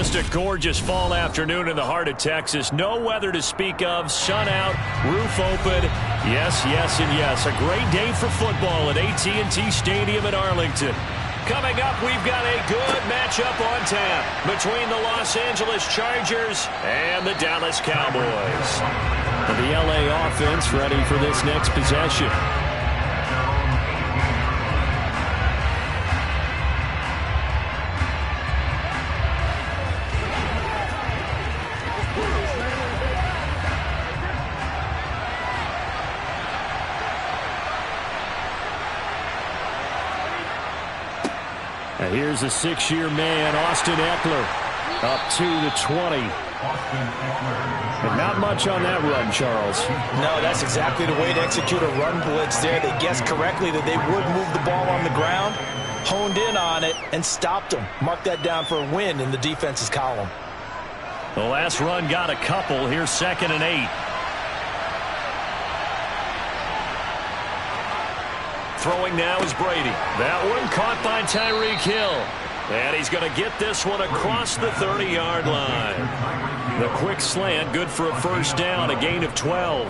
Just a gorgeous fall afternoon in the heart of Texas. No weather to speak of. Sun out, roof open. Yes, yes, and yes. A great day for football at AT&T Stadium in Arlington. Coming up, we've got a good matchup on tap between the Los Angeles Chargers and the Dallas Cowboys.
The LA offense ready for this next possession. And here's a 6-year man, Austin Ekeler, up to the 20. And not much on that run, Charles.
No, that's exactly the way to execute a run blitz there. They guessed correctly that they would move the ball on the ground, honed in on it, and stopped them. Mark that down for a win in the defense's column.
The last run got a couple. Here's 2nd and 8. Throwing now is Brady. That one caught by Tyreek Hill. And he's going to get this one across the 30-yard line. The quick slant, good for a first down, a gain of 12.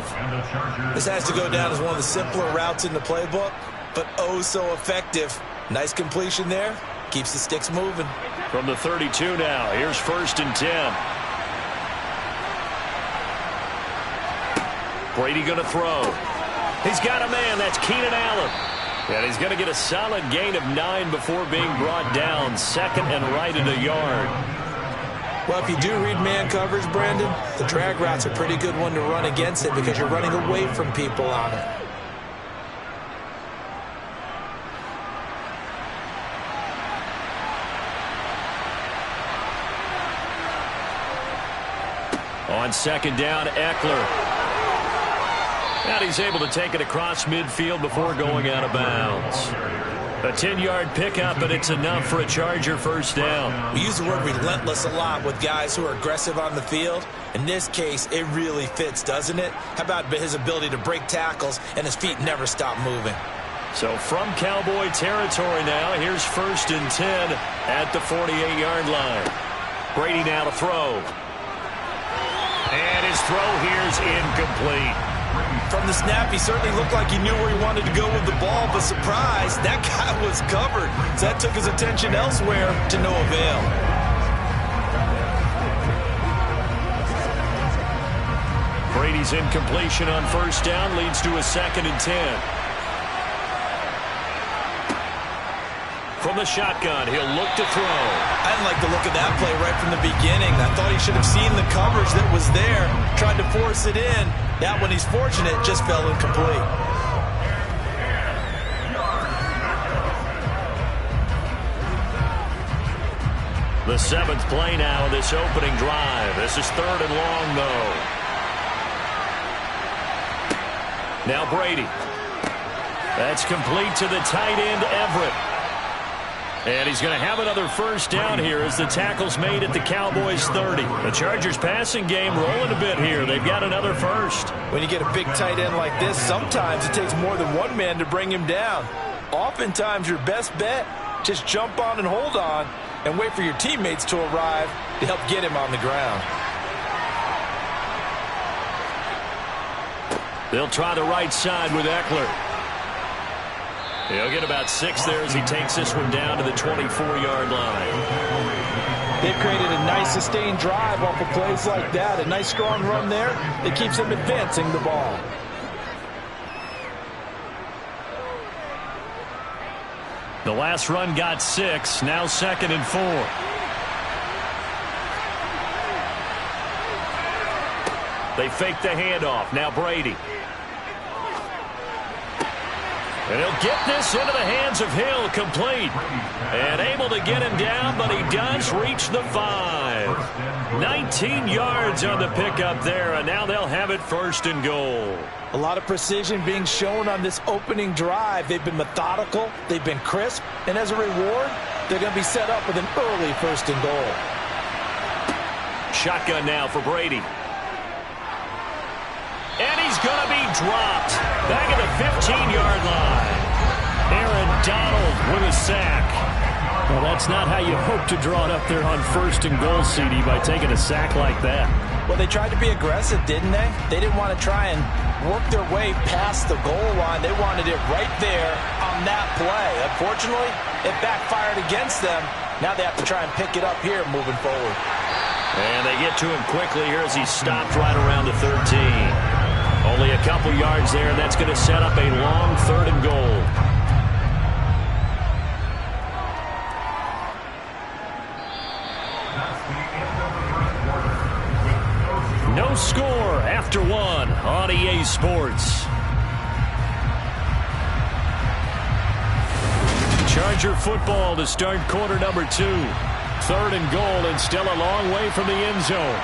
This has to go down as one of the simpler routes in the playbook, but oh so effective. Nice completion there. Keeps the sticks moving.
From the 32 now, here's 1st and 10. Brady going to throw. He's got a man. That's Keenan Allen. And he's going to get a solid gain of 9 before being brought down. 2nd and right at a yard.
Well, if you do read man coverage, Brandon, the drag route's a pretty good one to run against it because you're running away from people on it.
On 2nd down, Ekeler. And he's able to take it across midfield before going out of bounds. A 10-yard pickup, but it's enough for a Charger first down.
We use the word relentless a lot with guys who are aggressive on the field. In this case, it really fits, doesn't it? How about his ability to break tackles and his feet never stop moving?
So from Cowboy territory now, here's 1st and 10 at the 48-yard line. Brady now to throw. And his throw here's incomplete.
From the snap, he certainly looked like he knew where he wanted to go with the ball, but surprise, that guy was covered. So that took his attention elsewhere to no avail.
Brady's incompletion on 1st down leads to a 2nd and 10. From the shotgun, he'll look to throw.
I didn't like the look of that play right from the beginning. I thought he should have seen the coverage that was there, tried to force it in. That one, he's fortunate, just fell incomplete.
The 7th play now of this opening drive. This is 3rd and long, though. Now Brady. That's complete to the tight end, Everett. And he's going to have another first down here as the tackle's made at the Cowboys 30. The Chargers passing game rolling a bit here. They've got another first.
When you get a big tight end like this, sometimes it takes more than one man to bring him down. Oftentimes your best bet, just jump on and hold on and wait for your teammates to arrive to help get him on the ground.
They'll try the right side with Ekeler. He'll get about 6 there as he takes this one down to the 24-yard line.
They've created a nice sustained drive off of plays like that. A nice strong run there that keeps them advancing the ball.
The last run got 6. Now 2nd and 4. They fake the handoff. Now Brady. And he'll get this into the hands of Hill, complete. And able to get him down, but he does reach the 5. 19 yards on the pickup there, and now they'll have it 1st and goal.
A lot of precision being shown on this opening drive. They've been methodical, they've been crisp, and as a reward, they're going to be set up with an early 1st and goal.
Shotgun now for Brady. And he's going to be dropped back at the 15-yard line. Aaron Donald with a sack.
Well, that's not how you hope to draw it up there on 1st and goal, CD, by taking a sack like that.
Well, they tried to be aggressive, didn't they? They didn't want to try and work their way past the goal line. They wanted it right there on that play. Unfortunately, it backfired against them. Now they have to try and pick it up here moving forward.
And they get to him quickly here as he stopped right around the 13. Only a couple yards there, and that's going to set up a long 3rd and goal. No score after 1 on EA Sports. Charger football to start quarter number 2. 3rd and goal, and still a long way from the end zone.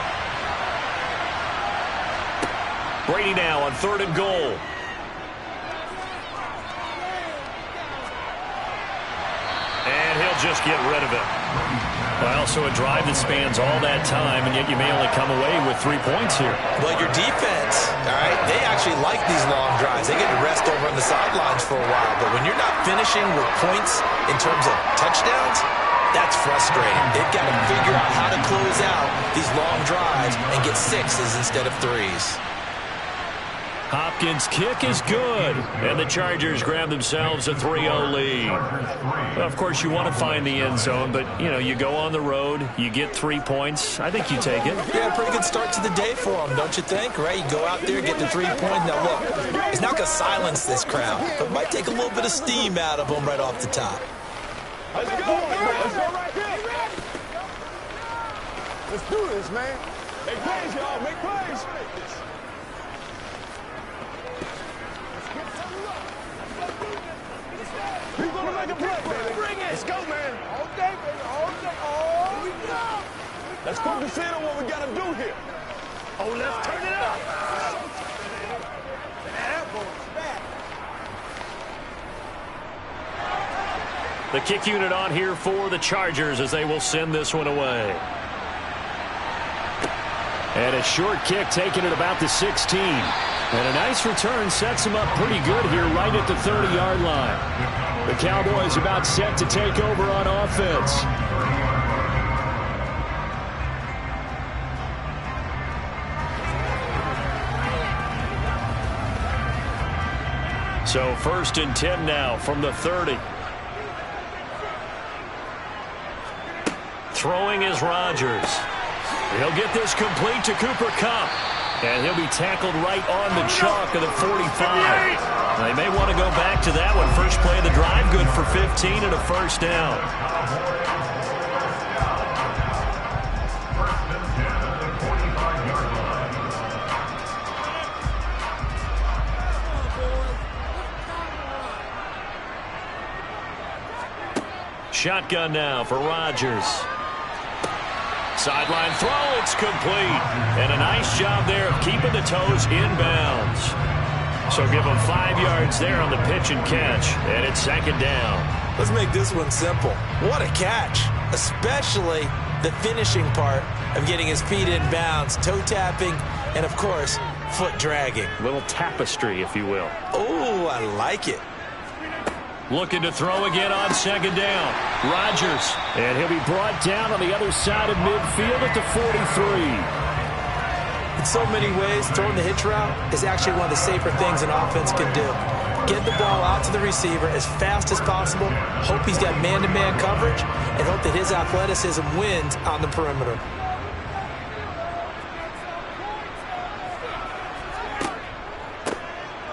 Brady now on 3rd and goal. And he'll just get rid of it. Well, so a drive that spans all that time, and yet you may only come away with 3 points here.
Well, your defense, all right, they actually like these long drives. They get to rest over on the sidelines for a while. But when you're not finishing with points in terms of touchdowns, that's frustrating. They've got to figure out how to close out these long drives and get 6s instead of 3s.
Hopkins' kick is good, and the Chargers grab themselves a 3-0 lead. Well, of course, you want to find the end zone, but, you know, you go on the road, you get 3 points. I think you take it.
Yeah, pretty good start to the day for them, don't you think? Right? You go out there, get the 3 points. Now, look, it's not going to silence this crowd, but it might take a little bit of steam out of them right off the top.
Let's go, man. Let's go right here. Let's do this, man. Make plays, y'all. Make plays. We're going to make a play, baby. Bring it. Let's go, man. All day, baby. All day. Oh, we go. Let's quick decide on what we got to do here. Oh, let's turn it up.
The kick unit on here for the Chargers as they will send this one away.
And a short kick taken at about the 16. And a nice return sets him up pretty good here right at the 30-yard line. The Cowboys about set to take over on offense.
So 1st and 10 now from the 30. Throwing is Rodgers. He'll get this complete to Cooper Kupp. And he'll be tackled right on the chalk of the 45. They may want to go back to that one. First play of the drive, good for 15 and a 1st down. Shotgun now for Rodgers. Sideline throw, it's complete. And a nice job there of keeping the toes inbounds. So give him 5 yards there on the pitch and catch. And it's 2nd down.
Let's make this one simple. What a catch, especially the finishing part of getting his feet in bounds, toe tapping, and, of course, foot dragging.
Little tapestry, if you will.
Oh, I like it.
Looking to throw again on 2nd down. Rodgers.
And he'll be brought down on the other side of midfield at the 43.
In so many ways, throwing the hitch route is actually one of the safer things an offense can do. Get the ball out to the receiver as fast as possible, hope he's got man-to-man coverage, and hope that his athleticism wins on the perimeter.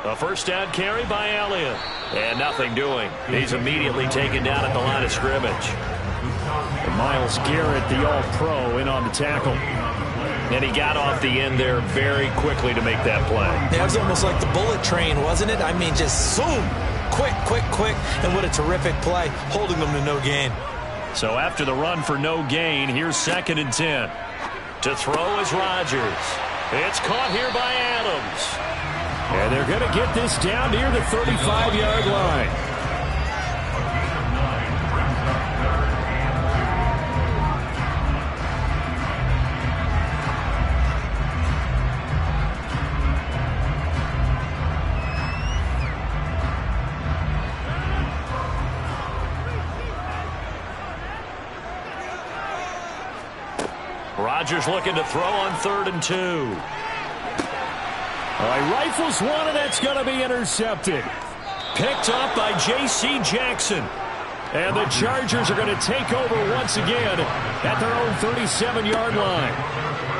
A 1st down carry by Elliott. And nothing doing. He's immediately taken down at the line of scrimmage.
And Myles Garrett, the all-pro, in on the tackle.
And he got off the end there very quickly to make that play.
That was almost like the bullet train, wasn't it? I mean, just zoom. Quick, quick, quick. And what a terrific play, holding them to no gain.
So after the run for no gain, here's 2nd and 10. To throw is Rodgers. It's caught here by Adams.
And they're going to get this down near the 35-yard line.
Rodgers looking to throw on 3rd and 2.
All right, rifles one, and that's going to be intercepted.
Picked up by J.C. Jackson. And the Chargers are going to take over once again at their own 37-yard line.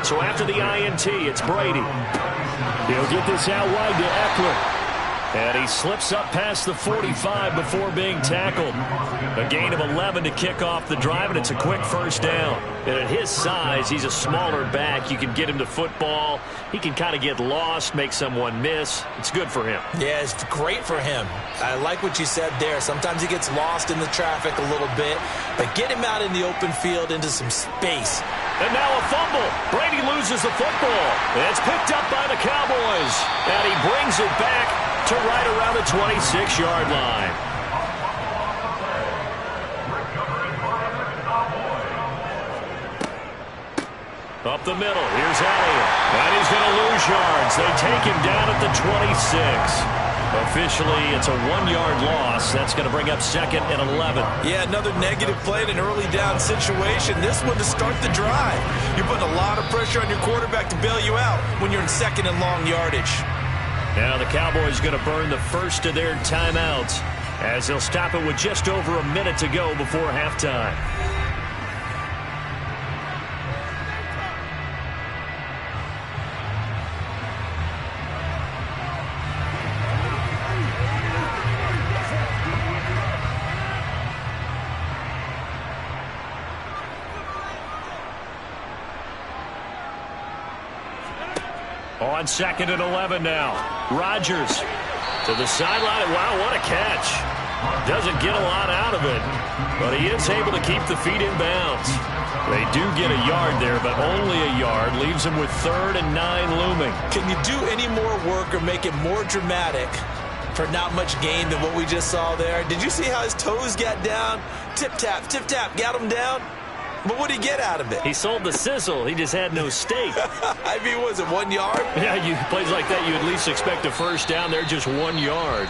So after the INT, it's Brady. He'll get this out wide to Eckler. And he slips up past the 45 before being tackled. A gain of 11 to kick off the drive, and it's a quick first down. And at his size, he's a smaller back. You can get him to football. He can kind of get lost, make someone miss. It's good for him.
Yeah, it's great for him. I like what you said there. Sometimes he gets lost in the traffic a little bit, but get him out in the open field into some space.
And now a fumble. Brady loses the football. It's picked up by the Cowboys. And he brings it back to right around the 26-yard line. Up the middle. Here's Elliott. And he's going to lose yards. They take him down at the 26. Officially, it's a 1-yard loss. That's going to bring up 2nd and 11.
Yeah, another negative play in an early down situation. This one to start the drive. You're putting a lot of pressure on your quarterback to bail you out when you're in 2nd and long yardage.
Now the Cowboys going to burn the first of their timeouts as they'll stop it with just over a minute to go before halftime. On 2nd and 11 now. Rodgers to the sideline. Wow, what a catch. Doesn't get a lot out of it, but he is able to keep the feet in bounds. They do get a yard there, but only a yard. Leaves them with 3rd and 9 looming.
Can you do any more work or make it more dramatic for not much gain than what we just saw there? Did you see how his toes got down? Tip-tap, got him down. But what did he get out of it?
He sold the sizzle. He just had no steak.
I mean, was it 1 yard?
Yeah, plays like that, you at least expect a first down. They're just 1 yard.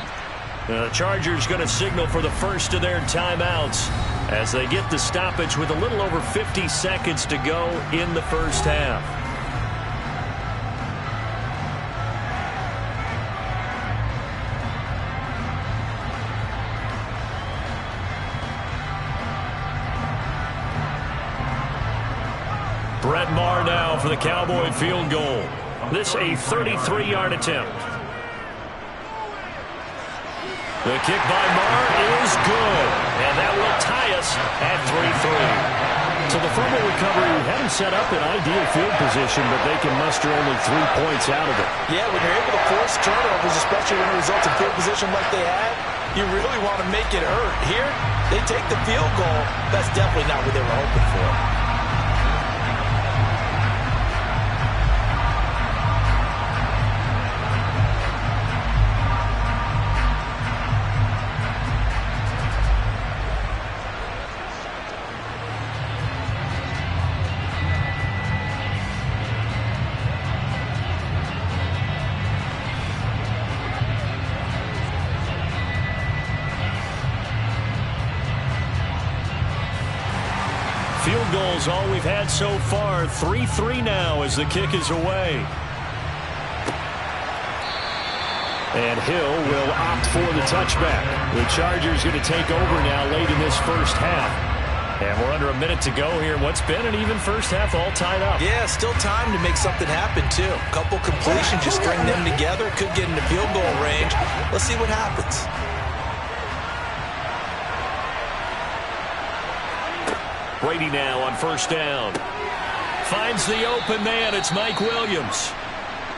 The Chargers going to signal for the first of their timeouts as they get the stoppage with a little over 50 seconds to go in the first half. Brett Maher now for the Cowboy field goal. This a 33-yard attempt. The kick by Maher is good, and that will tie us at 3-3. So the fumble recovery had him set up in ideal field position, but they can muster only 3 points out of it.
Yeah, when you're able to force turnovers, especially when it results in field position like they had, you really want to make it hurt. Here, they take the field goal. That's definitely not what they were hoping for.
Field goals all we've had so far. 3-3 now as the kick is away. And Hill will opt for the touchback. The Chargers going to take over now late in this first half. And we're under a minute to go here. What's been an even first half, all tied up.
Yeah, still time to make something happen, too. A couple completions, you string them together, could get into field goal range. Let's see what happens.
Brady now on first down. Finds the open man. It's Mike Williams.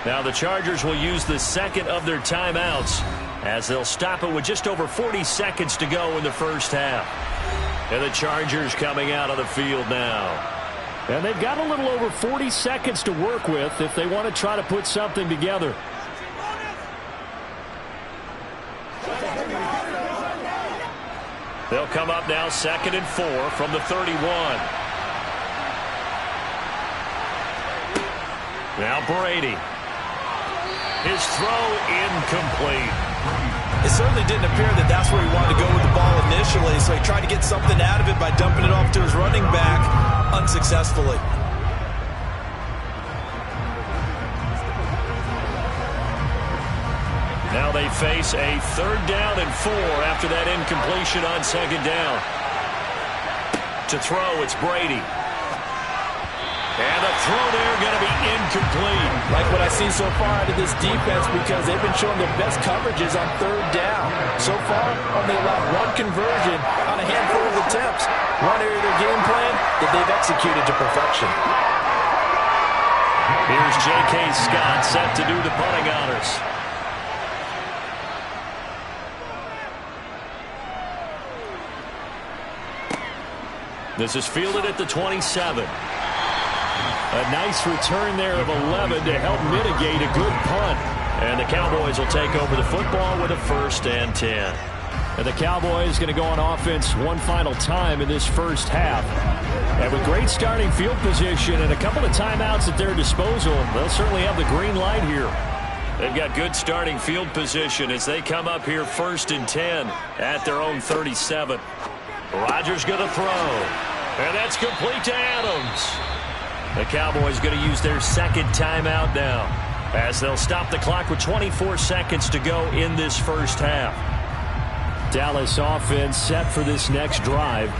Now the Chargers will use the second of their timeouts as they'll stop it with just over 40 seconds to go in the first half. And the Chargers coming out on the field now.
And they've got a little over 40 seconds to work with if they want to try to put something together.
They'll come up now 2nd and 4 from the 31. Now Brady. His throw incomplete.
It certainly didn't appear that that's where he wanted to go with the ball initially, so he tried to get something out of it by dumping it off to his running back unsuccessfully.
they face a 3rd down and 4 after that incompletion on 2nd down. To throw, it's Brady. And the throw there going to be incomplete.
Like what I see so far out of this defense, because they've been showing their best coverages on 3rd down. So far, only allowed 1 conversion on a handful of attempts. One area of their game plan that they've executed to perfection.
Here's J.K. Scott set to do the punting honors. This is fielded at the 27. A nice return there of 11 to help mitigate a good punt. And the Cowboys will take over the football with a 1st and 10. And the Cowboys going to go on offense one final time in this first half. And with great starting field position and a couple of timeouts at their disposal, they'll certainly have the green light here. They've got good starting field position as they come up here 1st and 10 at their own 37. Rodgers going to throw. And that's complete to Adams. The Cowboys going to use their 2nd timeout now as they'll stop the clock with 24 seconds to go in this first half. Dallas offense set for this next drive.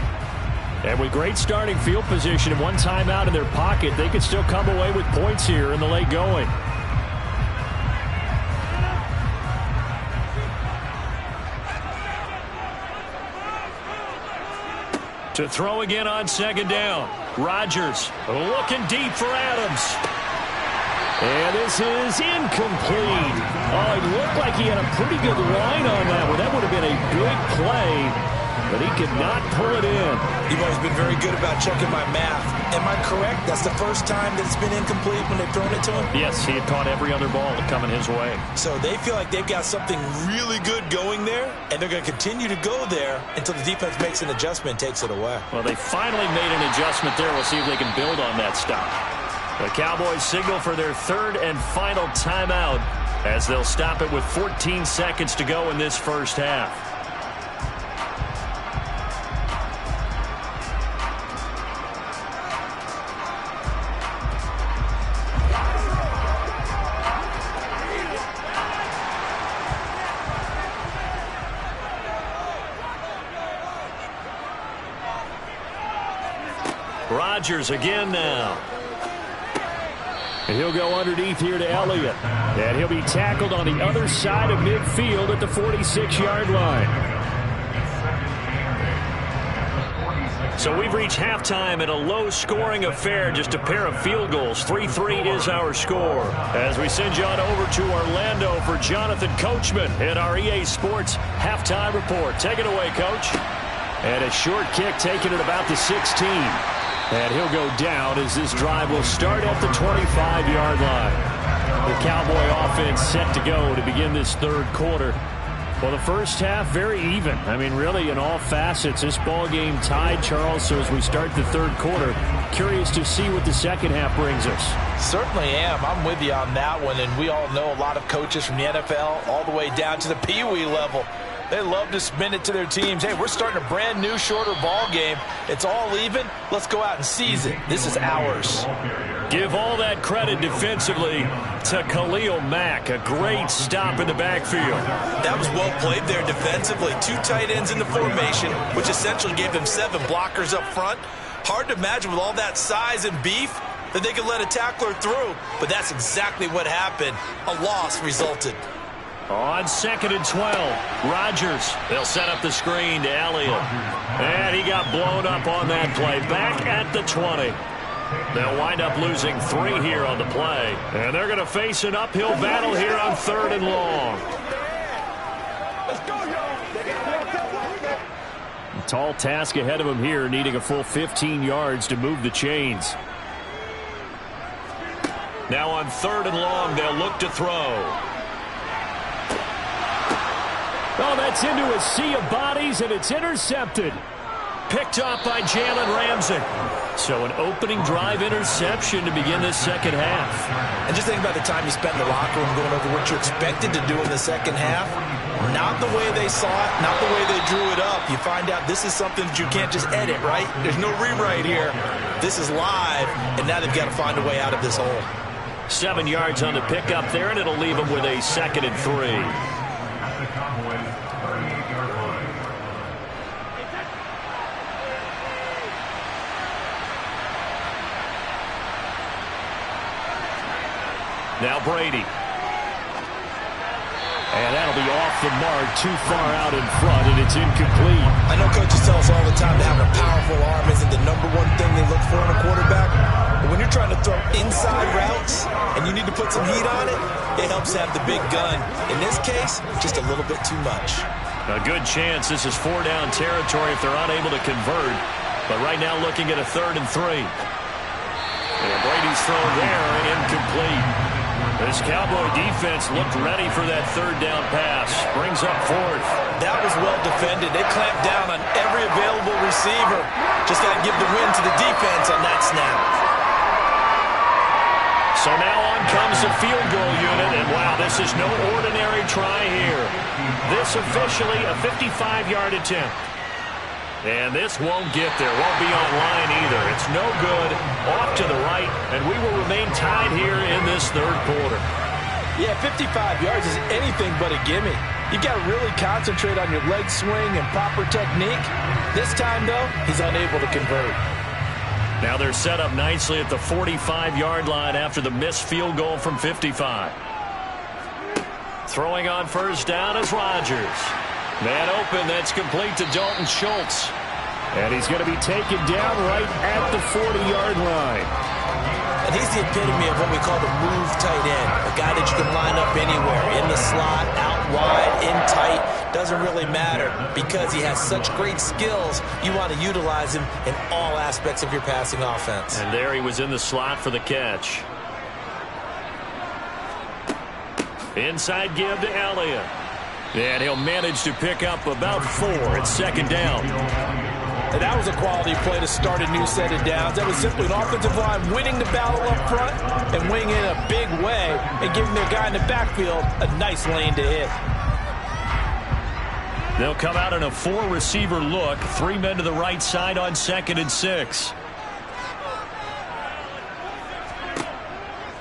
And with great starting field position and 1 timeout in their pocket, they could still come away with points here in the late going. To throw again on 2nd down. Rodgers looking deep for Adams. And this is incomplete. Oh, it looked like he had a pretty good line on that one. That would have been a big play, but he could not pull it in.
You've always been very good about checking my math. Am I correct? That's the first time that it's been incomplete when they've thrown it to him?
Yes, he had caught every other ball coming his way.
So they feel like they've got something really good going there, and they're going to continue to go there until the defense makes an adjustment and takes it away.
Well, they finally made an adjustment there. We'll see if they can build on that stop. The Cowboys signal for their 3rd and final timeout as they'll stop it with 14 seconds to go in this first half. Rodgers again now.
And he'll go underneath here to Elliott. And he'll be tackled on the other side of midfield at the 46-yard line.
So we've reached halftime in a low-scoring affair, just a pair of field goals. 3-3 is our score. As we send you on over to Orlando for Jonathan Coachman in our EA Sports halftime report. Take it away, Coach.
And a short kick taken at about the 16. And he'll go down as this drive will start at the 25-yard line. The Cowboy offense set to go to begin this 3rd quarter. Well, the first half, very even. I mean, really, in all facets, this ball game tied, Charles. So as we start the 3rd quarter, curious to see what the second half brings us.
Certainly am. I'm with you on that one. And we all know a lot of coaches from the NFL all the way down to the Pee-wee level. They love to spin it to their teams. Hey, we're starting a brand new, shorter ball game. It's all even. Let's go out and seize it. This is ours.
Give all that credit defensively to Khalil Mack. A great stop in the backfield.
That was well played there defensively. 2 tight ends in the formation, which essentially gave them 7 blockers up front. Hard to imagine with all that size and beef that they could let a tackler through. But that's exactly what happened. A loss resulted.
On 2nd and 12, Rodgers. They'll set up the screen to Elliott. And he got blown up on that play. Back at the 20. They'll wind up losing 3 here on the play. And they're going to face an uphill battle here on 3rd and long.
A tall task ahead of him here, needing a full 15 yards to move the chains.
Now on 3rd and long, they'll look to throw.
Oh, that's into a sea of bodies, and it's intercepted.
Picked up by Jalen Ramsey. So an opening drive interception to begin this second half.
And just think about the time you spent in the locker room going over what you expected to do in the second half. Not the way they saw it, not the way they drew it up. You find out this is something that you can't just edit, right? There's no rewrite here. This is live, and now they've got to find a way out of this hole.
7 yards on the pickup there, and it'll leave them with a 2nd and 3.
at the Cowboys' 38-yard line.
Now Brady. And that'll be off the mark, too far out in front, and it's incomplete.
I know coaches tell us all the time that having a powerful arm isn't the #1 thing they look for in a quarterback. But when you're trying to throw inside routes and you need to put some heat on it, it helps have the big gun. In this case, just a little bit too much.
A good chance this is 4-down territory if they're unable to convert. But right now looking at a 3rd and 3. And Brady's throw there, incomplete. This Cowboy defense looked ready for that 3rd down pass. Brings up 4th.
That was well defended. They clamped down on every available receiver. Just got to give the win to the defense on that snap.
So now on comes the field goal unit, and wow, this is no ordinary try here. This officially a 55-yard attempt. And this won't get there, won't be on line either. It's no good, off to the right, and we will remain tied here in this 3rd quarter.
Yeah, 55 yards is anything but a gimme. You got to really concentrate on your leg swing and proper technique. This time, though, he's unable to convert.
Now they're set up nicely at the 45-yard line after the missed field goal from 55. Throwing on 1st down is Rodgers. Man open, that's complete to Dalton Schultz.
And he's going to be taken down right at the 40-yard line.
And he's the epitome of what we call the move tight end. A guy that you can line up anywhere, in the slot, out wide, in tight. Doesn't really matter because he has such great skills. You want to utilize him in all aspects of your passing offense.
And there he was in the slot for the catch. Inside give to Elliott. And he'll manage to pick up about 4 at 2nd down.
And that was a quality play to start a new set of downs. That was simply an offensive line winning the battle up front and winning in a big way and giving their guy in the backfield a nice lane to hit.
They'll come out in a 4-receiver look. 3 men to the right side on 2nd and 6.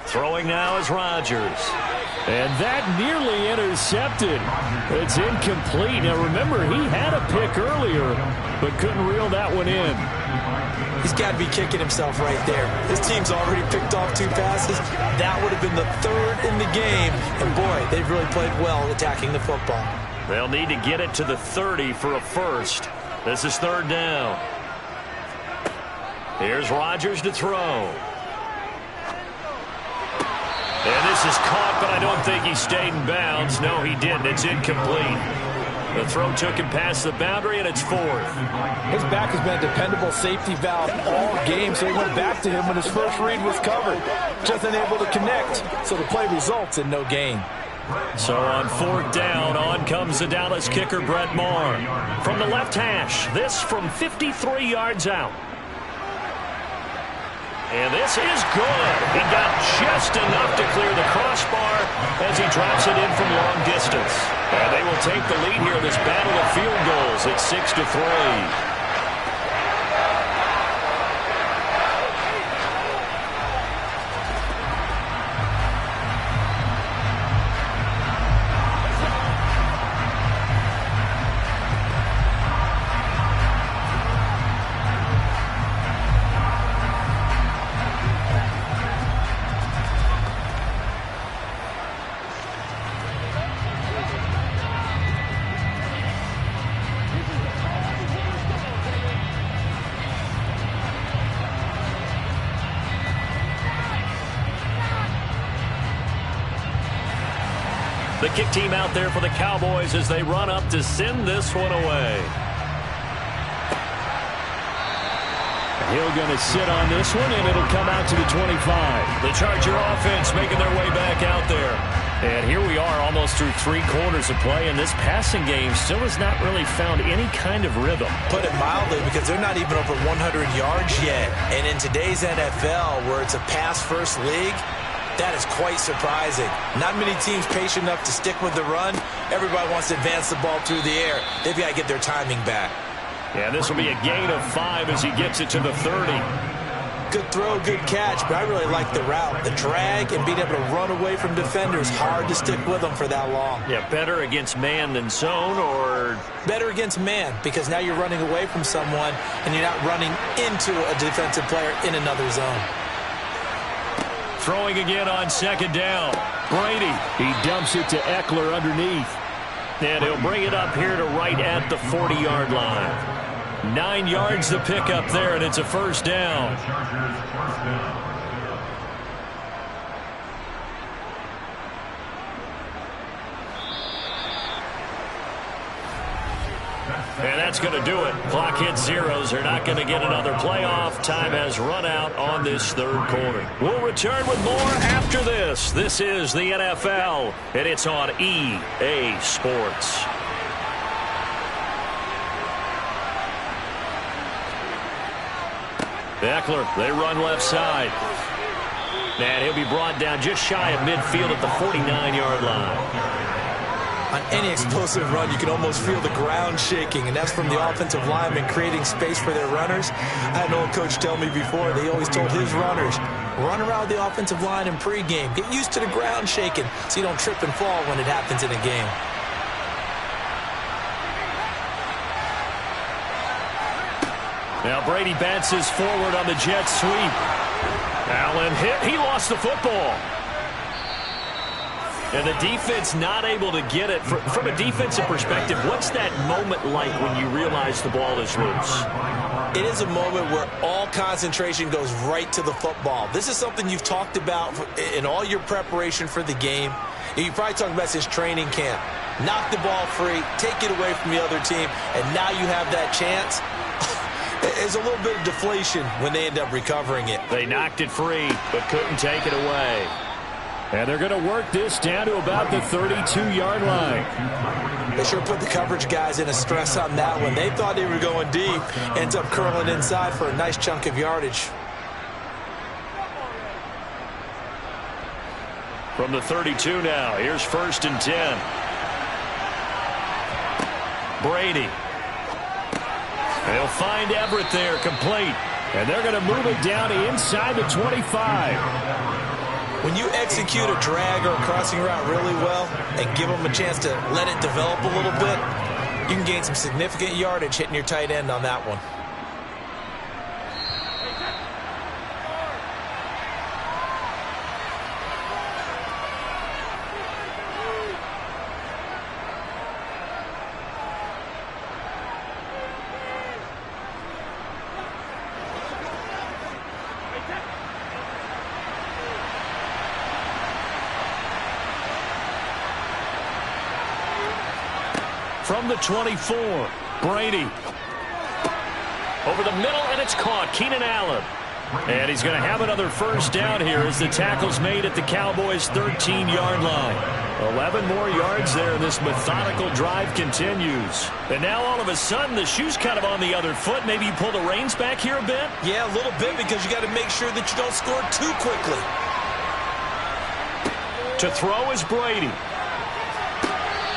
Throwing now is Rodgers.
And that nearly intercepted. It's incomplete. Now remember, he had a pick earlier, but couldn't reel that one in.
He's got to be kicking himself right there. His team's already picked off 2 passes. That would have been the 3rd in the game. And boy, they've really played well attacking the football.
They'll need to get it to the 30 for a first. This is 3rd down. Here's Rodgers to throw. And this is caught, but I don't think he stayed in bounds. No, he didn't. It's incomplete. The throw took him past the boundary, and it's 4th.
His back has been a dependable safety valve all game, so he went back to him when his first read was covered. Just unable to connect, so the play results in no gain.
So on 4th down, on comes the Dallas kicker, Brett Maher. From the left hash, this from 53 yards out. And this is good. He got just enough to clear the crossbar as he drops it in from long distance. And they will take the lead here in this battle of field goals at 6-3. The kick team out there for the Cowboys as they run up to send this one away.
Hill going to sit on this one, and it'll come out to the 25.
The Charger offense making their way back out there. And here we are almost through 3 quarters of play, and this passing game still has not really found any kind of rhythm.
Put it mildly, because they're not even over 100 yards yet. And in today's NFL, where it's a pass-first league, that is quite surprising. Not many teams patient enough to stick with the run. Everybody wants to advance the ball through the air. They've got to get their timing back.
Yeah, this will be a gain of 5 as he gets it to the 30.
good throw, good catch, but I really like the route. The drag and being able to run away from defenders, hard to stick with them for that long.
Yeah, better against man than zone, or?
Better against man, because now you're running away from someone and you're not running into a defensive player in another zone.
Throwing again on second down. Brady.
He dumps it to Eckler underneath.
And he'll bring it up here to right at the 40-yard line. 9 yards to pick up there, and it's a first down.
Chargers first down.
And that's going to do it. Clock hits zeros. They're not going to get another playoff. Time has run out on this third quarter. We'll return with more after this. This is the NFL, and it's on EA Sports. Eckler, they run left side. And he'll be brought down just shy of midfield at the 49-yard line.
On any explosive run, you can almost feel the ground shaking, and that's from the offensive linemen creating space for their runners. I had an old coach tell me before, they always told his runners, run around the offensive line in pregame. Get used to the ground shaking so you don't trip and fall when it happens in a game.
Now Brady bounces forward on the jet sweep. Allen hit. He lost the football. And the defense not able to get it. From a defensive perspective, what's that moment like when you realize the ball is loose?
It is a moment where all concentration goes right to the football. This is something you've talked about in all your preparation for the game. You probably talked about this training camp. Knock the ball free, take it away from the other team, and now you have that chance. There's a little bit of deflation when they end up recovering it.
They knocked it free, but couldn't take it away.
And they're going to work this down to about the 32-yard line.
They sure put the coverage guys in a stress on that one. They thought they were going deep. Ends up curling inside for a nice chunk of yardage.
From the 32 now, here's 1st and 10. Brady. They'll find Everett there, complete.
And they're going to move it down inside the 25.
When you execute a drag or a crossing route really well and give them a chance to let it develop a little bit, you can gain some significant yardage hitting your tight end on that one.
From the 24, Brady. Over the middle, and it's caught. Keenan Allen. And he's going to have another first down here as the tackle's made at the Cowboys' 13-yard line. 11 more yards there, and this methodical drive continues. And now all of a sudden, the shoe's kind of on the other foot. Maybe you pull the reins back here a bit?
Yeah, a little bit, because you got to make sure that you don't score too quickly.
To throw is Brady.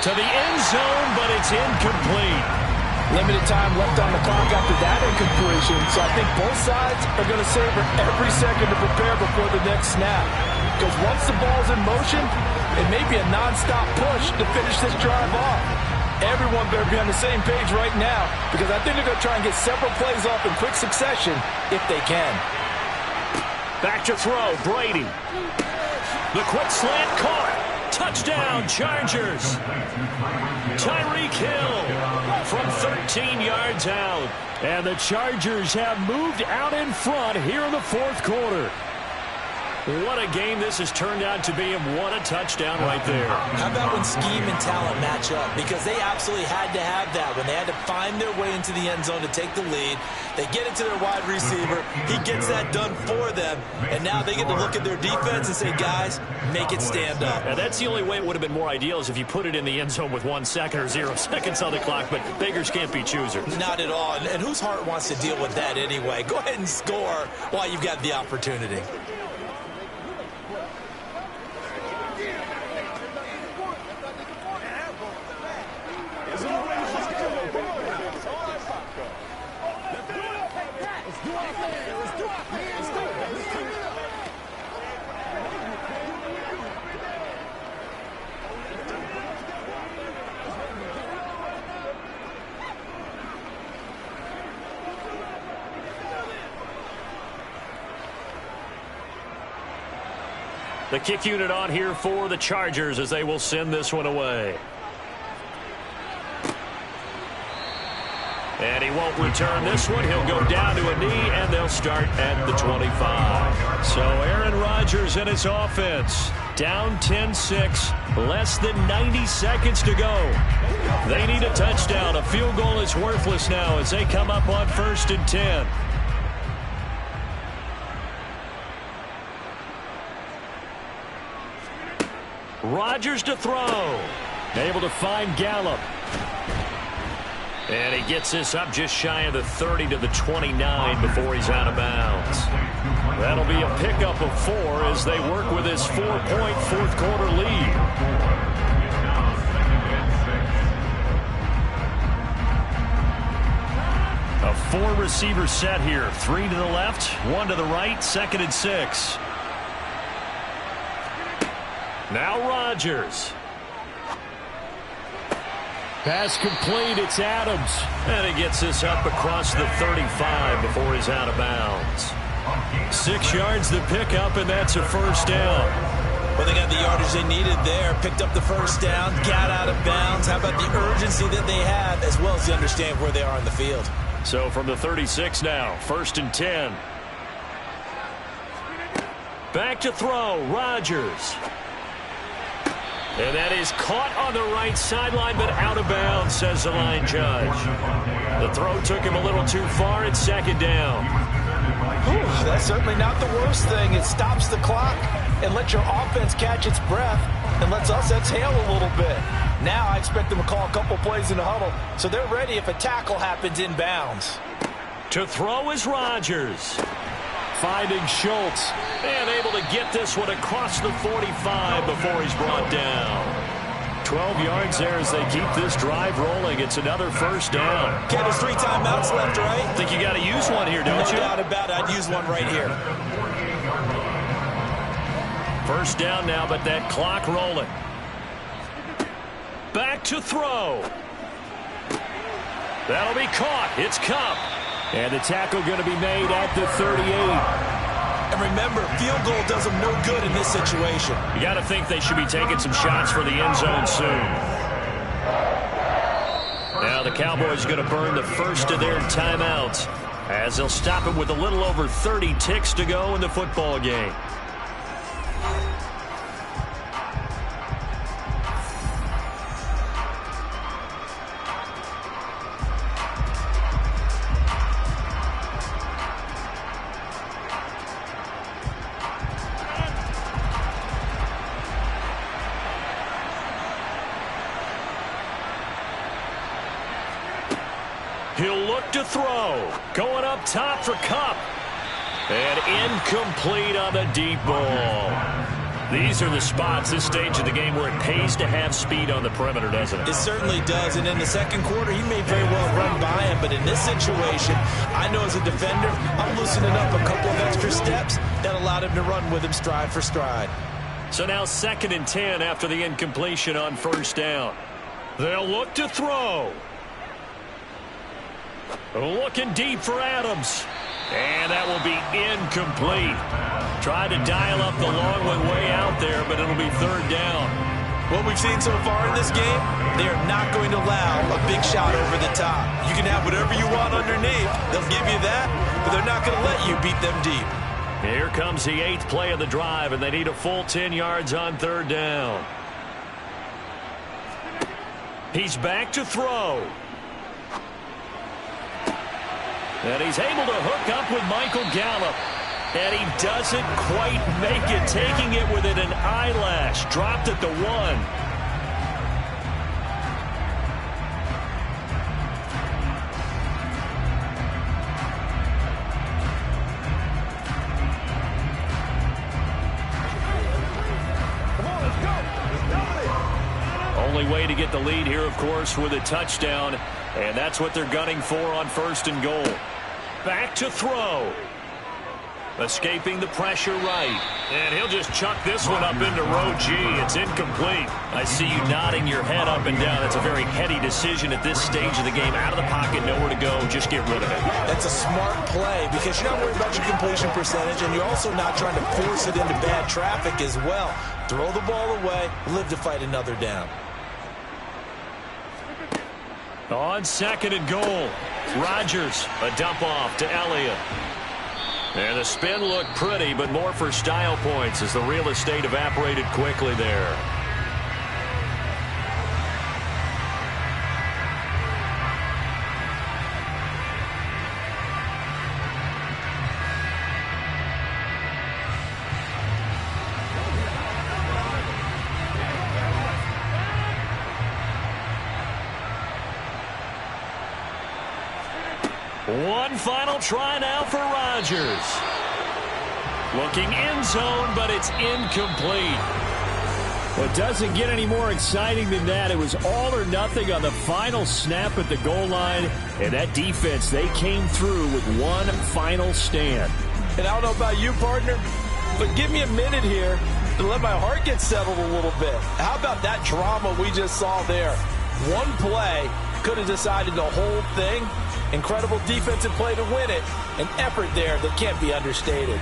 To the end zone, but it's incomplete.
Limited time left on the clock after that incompletion, so I think both sides are going to savor every second to prepare before the next snap. Because once the ball's in motion, it may be a nonstop push to finish this drive off. Everyone better be on the same page right now, because I think they're going to try and get several plays off in quick succession if they can.
Back to throw, Brady. The quick slant caught. Touchdown, Chargers. Tyreek Hill from 13 yards out.
And the Chargers have moved out in front here in the fourth quarter.
What a game this has turned out to be, and what a touchdown right there.
How about when scheme and talent match up? Because they absolutely had to have that when they had to find their way into the end zone to take the lead. They get it to their wide receiver. He gets that done for them. And now they get to look at their defense and say, guys, make it stand up.
Now, that's the only way it would have been more ideal is if you put it in the end zone with 1 second or 0 seconds on the clock. But beggars can't be choosers.
Not at all. And whose heart wants to deal with that anyway? Go ahead and score while you've got the opportunity.
The kick unit on here for the Chargers as they will send this one away. And he won't return this one. He'll go down to a knee, and they'll start at the 25. So Aaron Rodgers and his offense down 10-6, less than 90 seconds to go. They need a touchdown. A field goal is worthless now as they come up on 1st and 10. Rodgers to throw. Able to find Gallup. And he gets this up just shy of the 30 to the 29 before he's out of bounds. That'll be a pickup of 4 as they work with his 4-point fourth-quarter lead. A 4-receiver set here. 3 to the left, 1 to the right, 2nd and 6. Now Rodgers. Pass complete, it's Adams. And he gets this up across the 35 before he's out of bounds. 6 yards the pickup, and that's a first down.
Well, they got the yardage they needed there, picked up the first down, got out of bounds. How about the urgency that they had, as well as they understand where they are on the field.
So from the 36 now, 1st and 10. Back to throw, Rodgers. And that is caught on the right sideline, but out of bounds, says the line judge. The throw took him a little too far. It's 2nd down.
Whew, that's certainly not the worst thing. It stops the clock and lets your offense catch its breath and lets us exhale a little bit. Now I expect them to call a couple plays in the huddle, so they're ready if a tackle happens in bounds.
To throw is Rodgers. Finding Schultz. And able to get this one across the 45 before he's brought down. 12 yards there as they keep this drive rolling. It's another first down.
Okay, there's 3 timeouts left, right?
Think you got to use one here, don't you?
No doubt about it. I'd use one right here.
First down now, but that clock rolling. Back to throw. That'll be caught. It's Kupp. And the tackle going to be made at the 38.
And remember, field goal does them no good in this situation.
You got to think they should be taking some shots for the end zone soon. Now the Cowboys going to burn the first of their timeouts as they'll stop it with a little over 30 ticks to go in the football game. He'll look to throw. Going up top for Kupp. And incomplete on the deep ball. These are the spots, this stage of the game, where it pays to have speed on the perimeter, doesn't it?
It certainly does. And in the second quarter, he may very well run by him. But in this situation, I know as a defender, I'm loosening up a couple of extra steps that allowed him to run with him stride for stride.
So now 2nd and 10 after the incompletion on first down. They'll look to throw. Looking deep for Adams. And that will be incomplete. Tried to dial up the long one way out there, but it'll be 3rd down.
What we've seen so far in this game, they are not going to allow a big shot over the top. You can have whatever you want underneath. They'll give you that, but they're not going to let you beat them deep.
Here comes the 8th play of the drive, and they need a full 10 yards on 3rd down. He's back to throw. And he's able to hook up with Michael Gallup. And he doesn't quite make it, taking it within an eyelash. Dropped at the 1. Only way to get the lead here, of course, with a touchdown. And that's what they're gunning for on 1st and goal. Back to throw. Escaping the pressure right. And he'll just chuck this one up into row G. It's incomplete. I see you nodding your head up and down. That's a very heady decision at this stage of the game. Out of the pocket, nowhere to go. Just get rid of it.
That's a smart play because you're not worried about your completion percentage, and you're also not trying to force it into bad traffic as well. Throw the ball away, live to fight another down.
On 2nd and goal, Rodgers, a dump off to Elliott. And the spin looked pretty, but more for style points as the real estate evaporated quickly there. One final try now for Rodgers. Looking end zone, but it's incomplete.
Well, it doesn't get any more exciting than that. It was all or nothing on the final snap at the goal line. And that defense, they came through with one final stand.
And I don't know about you, partner, but give me a minute here to let my heart get settled a little bit. How about that drama we just saw there? One play could have decided the whole thing. Incredible defensive play to win it. An effort there that can't be understated.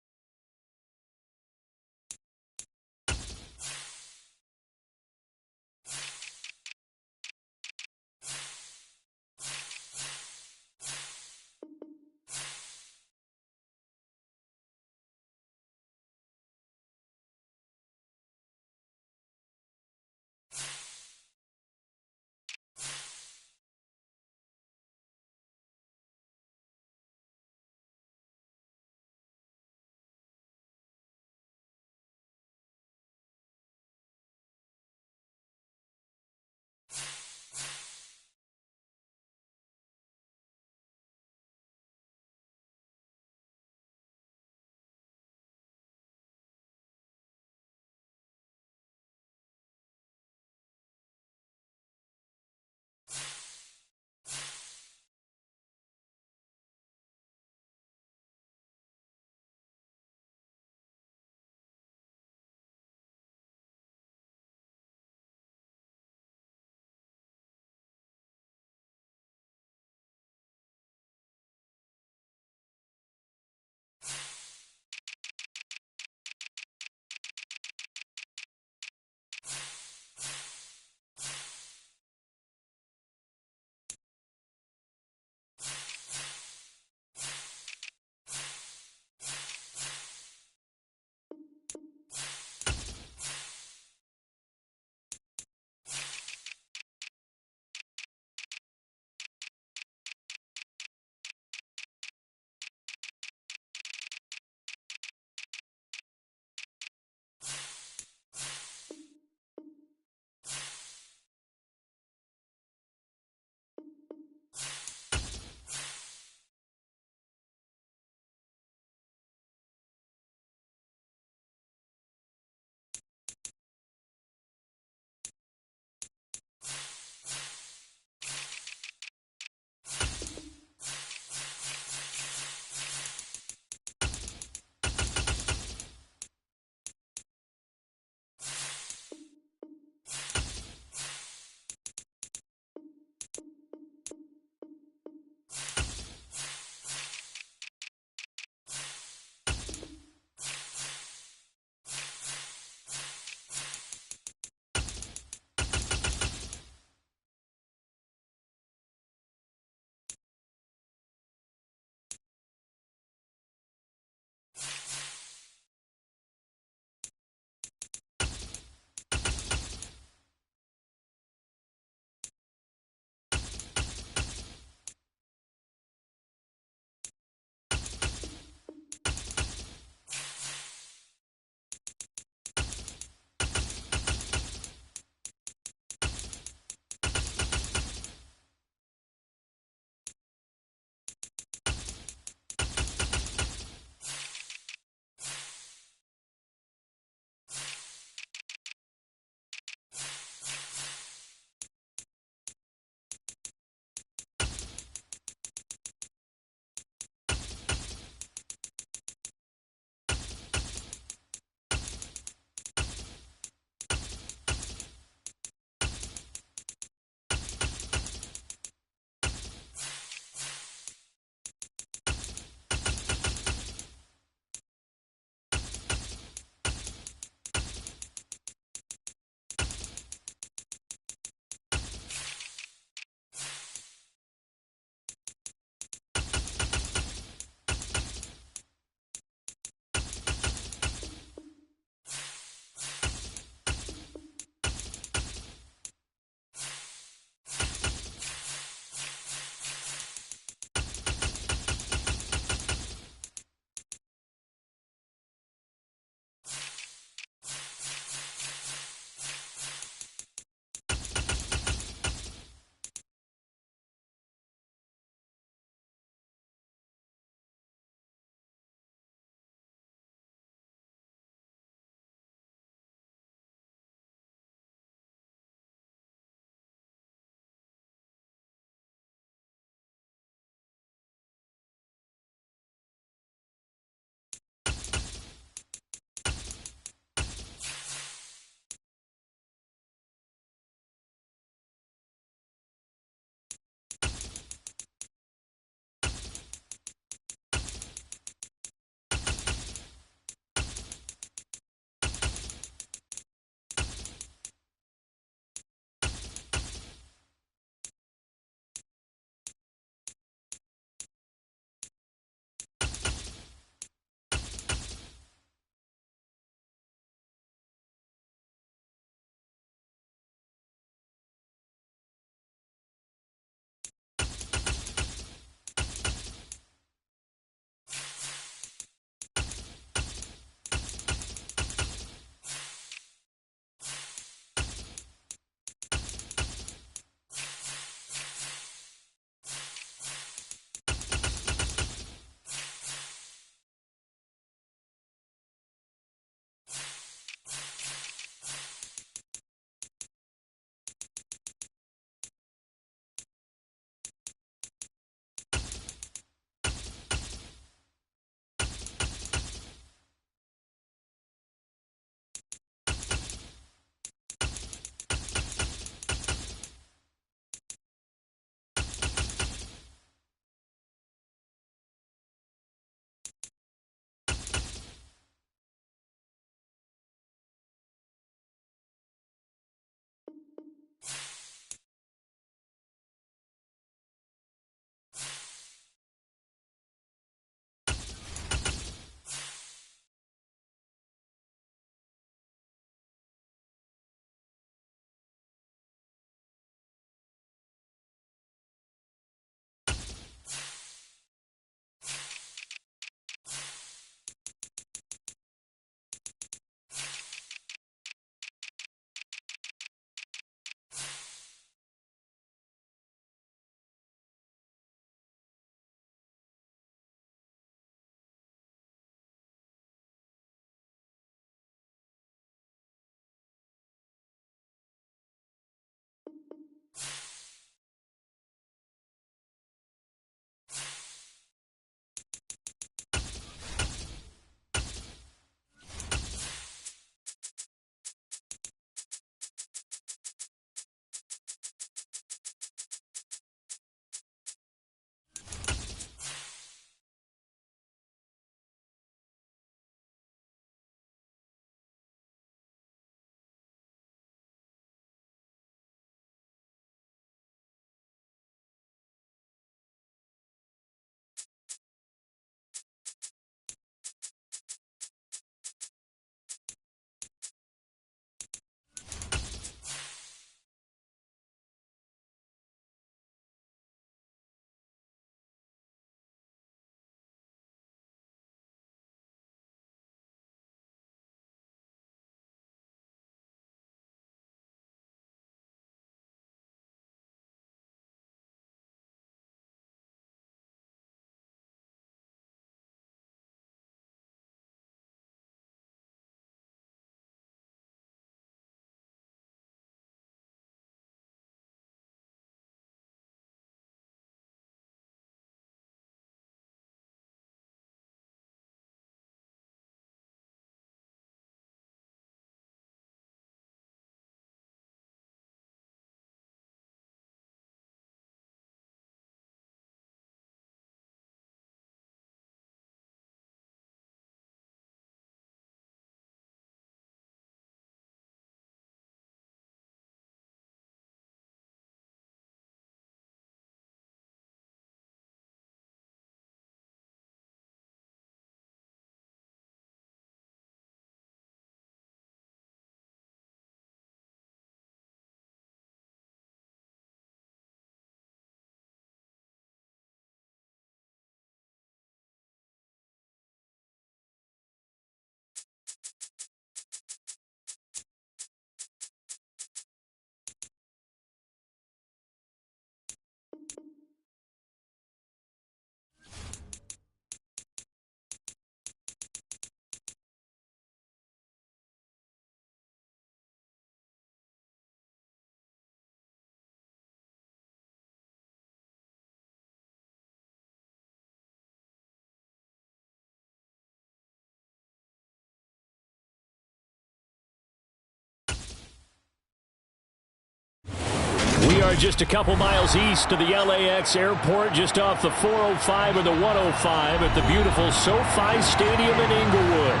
start just a couple miles east of the LAX airport, just off the 405 or the 105 at the beautiful SoFi Stadium in Inglewood.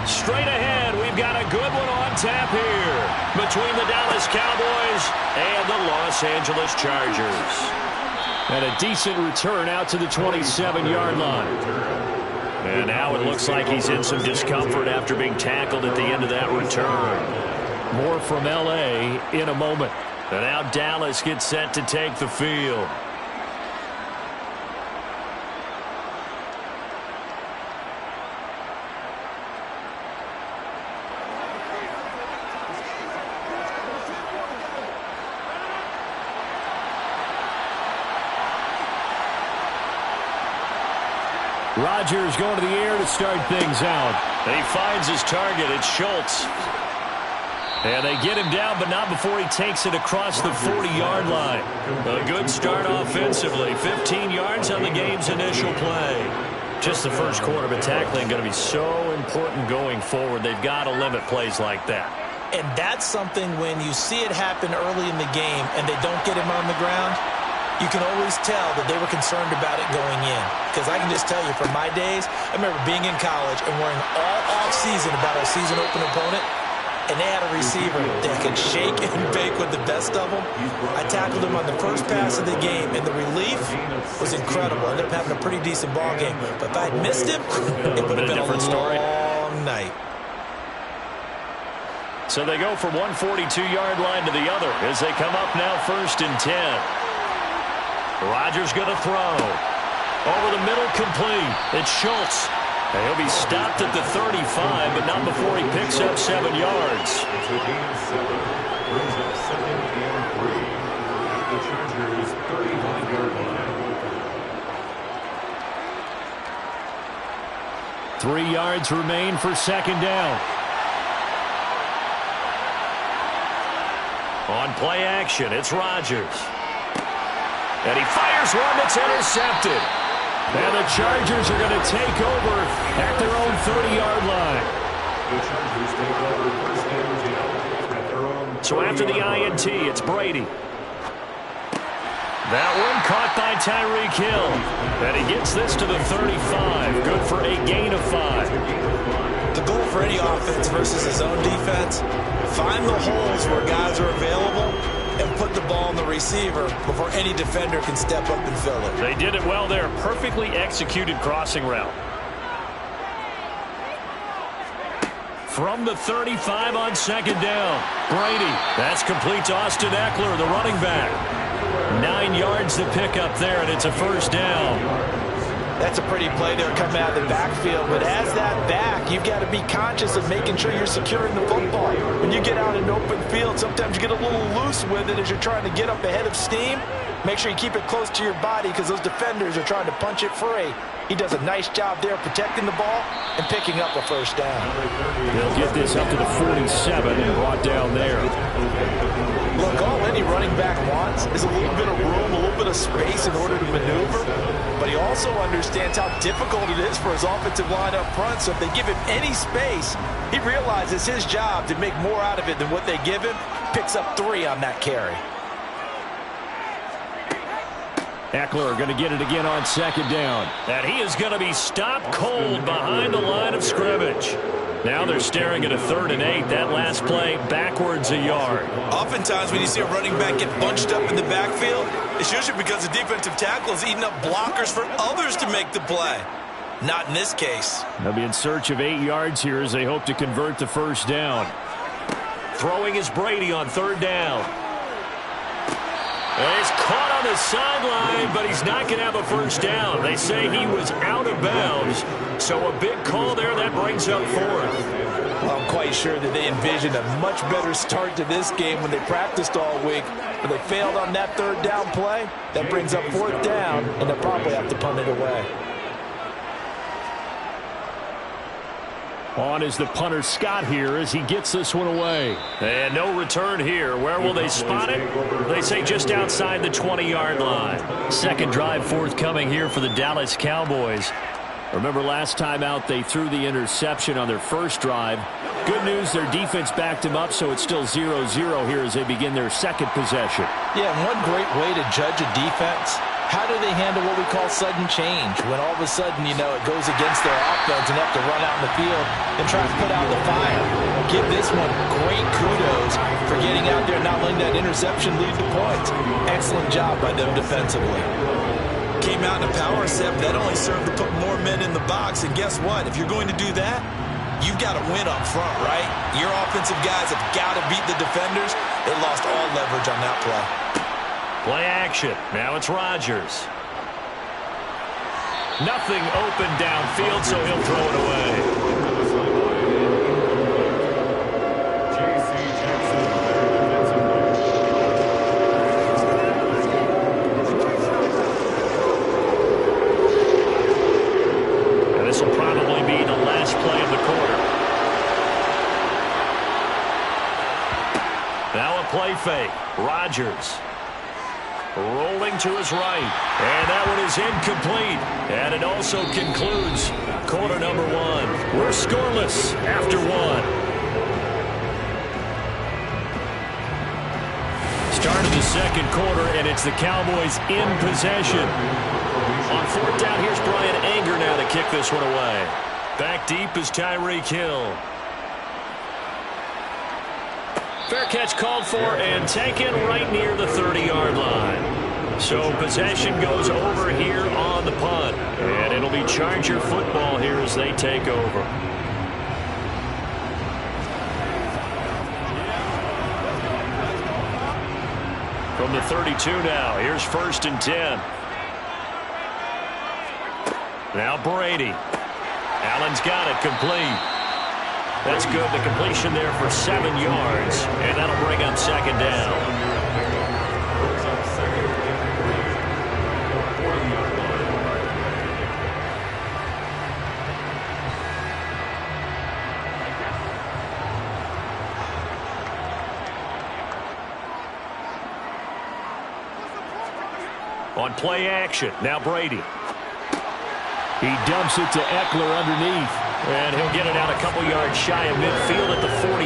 Straight ahead, we've got a good one on tap here between the Dallas Cowboys and the Los Angeles Chargers.
And a decent return out to the 27-yard line.
And now it looks like he's in some discomfort after being tackled at the end of that return.
More from L.A. in a moment.
And now Dallas gets set to take the field.
Rodgers going to the air to start things out.
And he finds his target. It's Schultz. And they get him down, but not before he takes it across the 40-yard line. A good start offensively. 15 yards on the game's initial play. Just the first quarter, but tackling going to be so important going forward. They've got to limit plays like that.
And that's something when you see it happen early in the game and they don't get him on the ground, you can always tell that they were concerned about it going in. Because I can just tell you from my days, I remember being in college and worrying all off-season about our season-open opponent. And they had a receiver that could shake and bake with the best of them. I tackled him on the first pass of the game, and the relief was incredible. I ended up having a pretty decent ball game. But if I had missed him, it would have been a long night.
So they go from one 42-yard line to the other as they come up now 1st and 10. Rodgers going to throw. Over the middle, complete. It's Schultz. And he'll be stopped at the 35, but not before he picks up 7 yards.
It's a gain of 7. Brings up 2nd and 3. The Chargers 35-yard line.
3 yards remain for 2nd down.
On play action, it's Rodgers. And he fires one that's intercepted.
And the Chargers are going to take over at their own 30-yard line.
The Chargers take over 1st and 10 at their own.
So after the INT, it's Brady. That one caught by Tyreek Hill. And he gets this to the 35. Good for a gain of 5.
The goal for any offense versus his own defense, find the holes where guys are available and put the ball on the receiver before any defender can step up and fill it.
They did it well there. Perfectly executed crossing route. From the 35 on 2nd down. Brady. That's complete to Austin Eckler, the running back. 9 yards to pick up there, and it's a 1st down.
That's a pretty play there coming out of the backfield. But as that back, you've got to be conscious of making sure you're securing the football. When you get out in open field, sometimes you get a little loose with it as you're trying to get up ahead of steam. Make sure you keep it close to your body because those defenders are trying to punch it free. He does a nice job there protecting the ball and picking up a 1st down.
They'll get this up to the 47 and brought down there.
Look, all any running back wants is a little bit of room, a little bit of space in order to maneuver. But he also understands how difficult it is for his offensive line up front. So if they give him any space, he realizes his job to make more out of it than what they give him. Picks up 3 on that carry.
Eckler going to get it again on 2nd down.
And he is going to be stopped cold behind the line of scrimmage. Now they're staring at a 3rd and 8. That last play backwards a yard.
Oftentimes when you see a running back get bunched up in the backfield, it's usually because the defensive tackle is eating up blockers for others to make the play. Not in this case.
They'll be in search of 8 yards here as they hope to convert the 1st down.
Throwing is Brady on 3rd down. And he's caught on the sideline, but he's not going to have a 1st down. They say he was out of bounds, so a big call there that brings up 4th.
Well, I'm quite sure that they envisioned a much better start to this game when they practiced all week. But they failed on that 3rd down play. That brings up 4th down, and they'll probably have to punt it away.
On is the punter Scott here as he gets this one away.
And no return here. Where will they spot it? They say just outside the 20-yard line. 2nd drive forthcoming here for the Dallas Cowboys.
Remember last time out they threw the interception on their first drive. Good news, their defense backed him up, so it's still 0-0 here as they begin their second possession.
Yeah, and one great way to judge a defense, how do they handle what we call sudden change? When all of a sudden, you know, it goes against their offense and they have to run out in the field and try to put out the fire. Give this one great kudos for getting out there and not letting that interception lead to points. Excellent job by them defensively. Came out in a power set, that only served to put more men in the box. And guess what? If you're going to do that, you've got to win up front, right? Your offensive guys have got to beat the defenders. They lost all leverage on that play.
Play action. Now it's Rodgers. Nothing open downfield, so he'll throw it away. And this will probably be the last play of the quarter. Now a play fake. Rodgers. Rolling to his right. And that one is incomplete. And it also concludes quarter number one. We're scoreless after one. Start of the second quarter, and it's the Cowboys in possession. On fourth down, here's Brian Anger now to kick this one away. Back deep is Tyreek Hill. Fair catch called for and taken right near the 30-yard line. So possession goes over here on the punt. And it'll be Charger football here as they take over. From the 32 now, here's 1st and 10. Now Brady. Allen's got it complete. That's good. The completion there for 7 yards. And that'll bring up second down. On play action, now Brady.
He dumps it to Eckler underneath.
And he'll get it out a couple yards shy of midfield at the 48.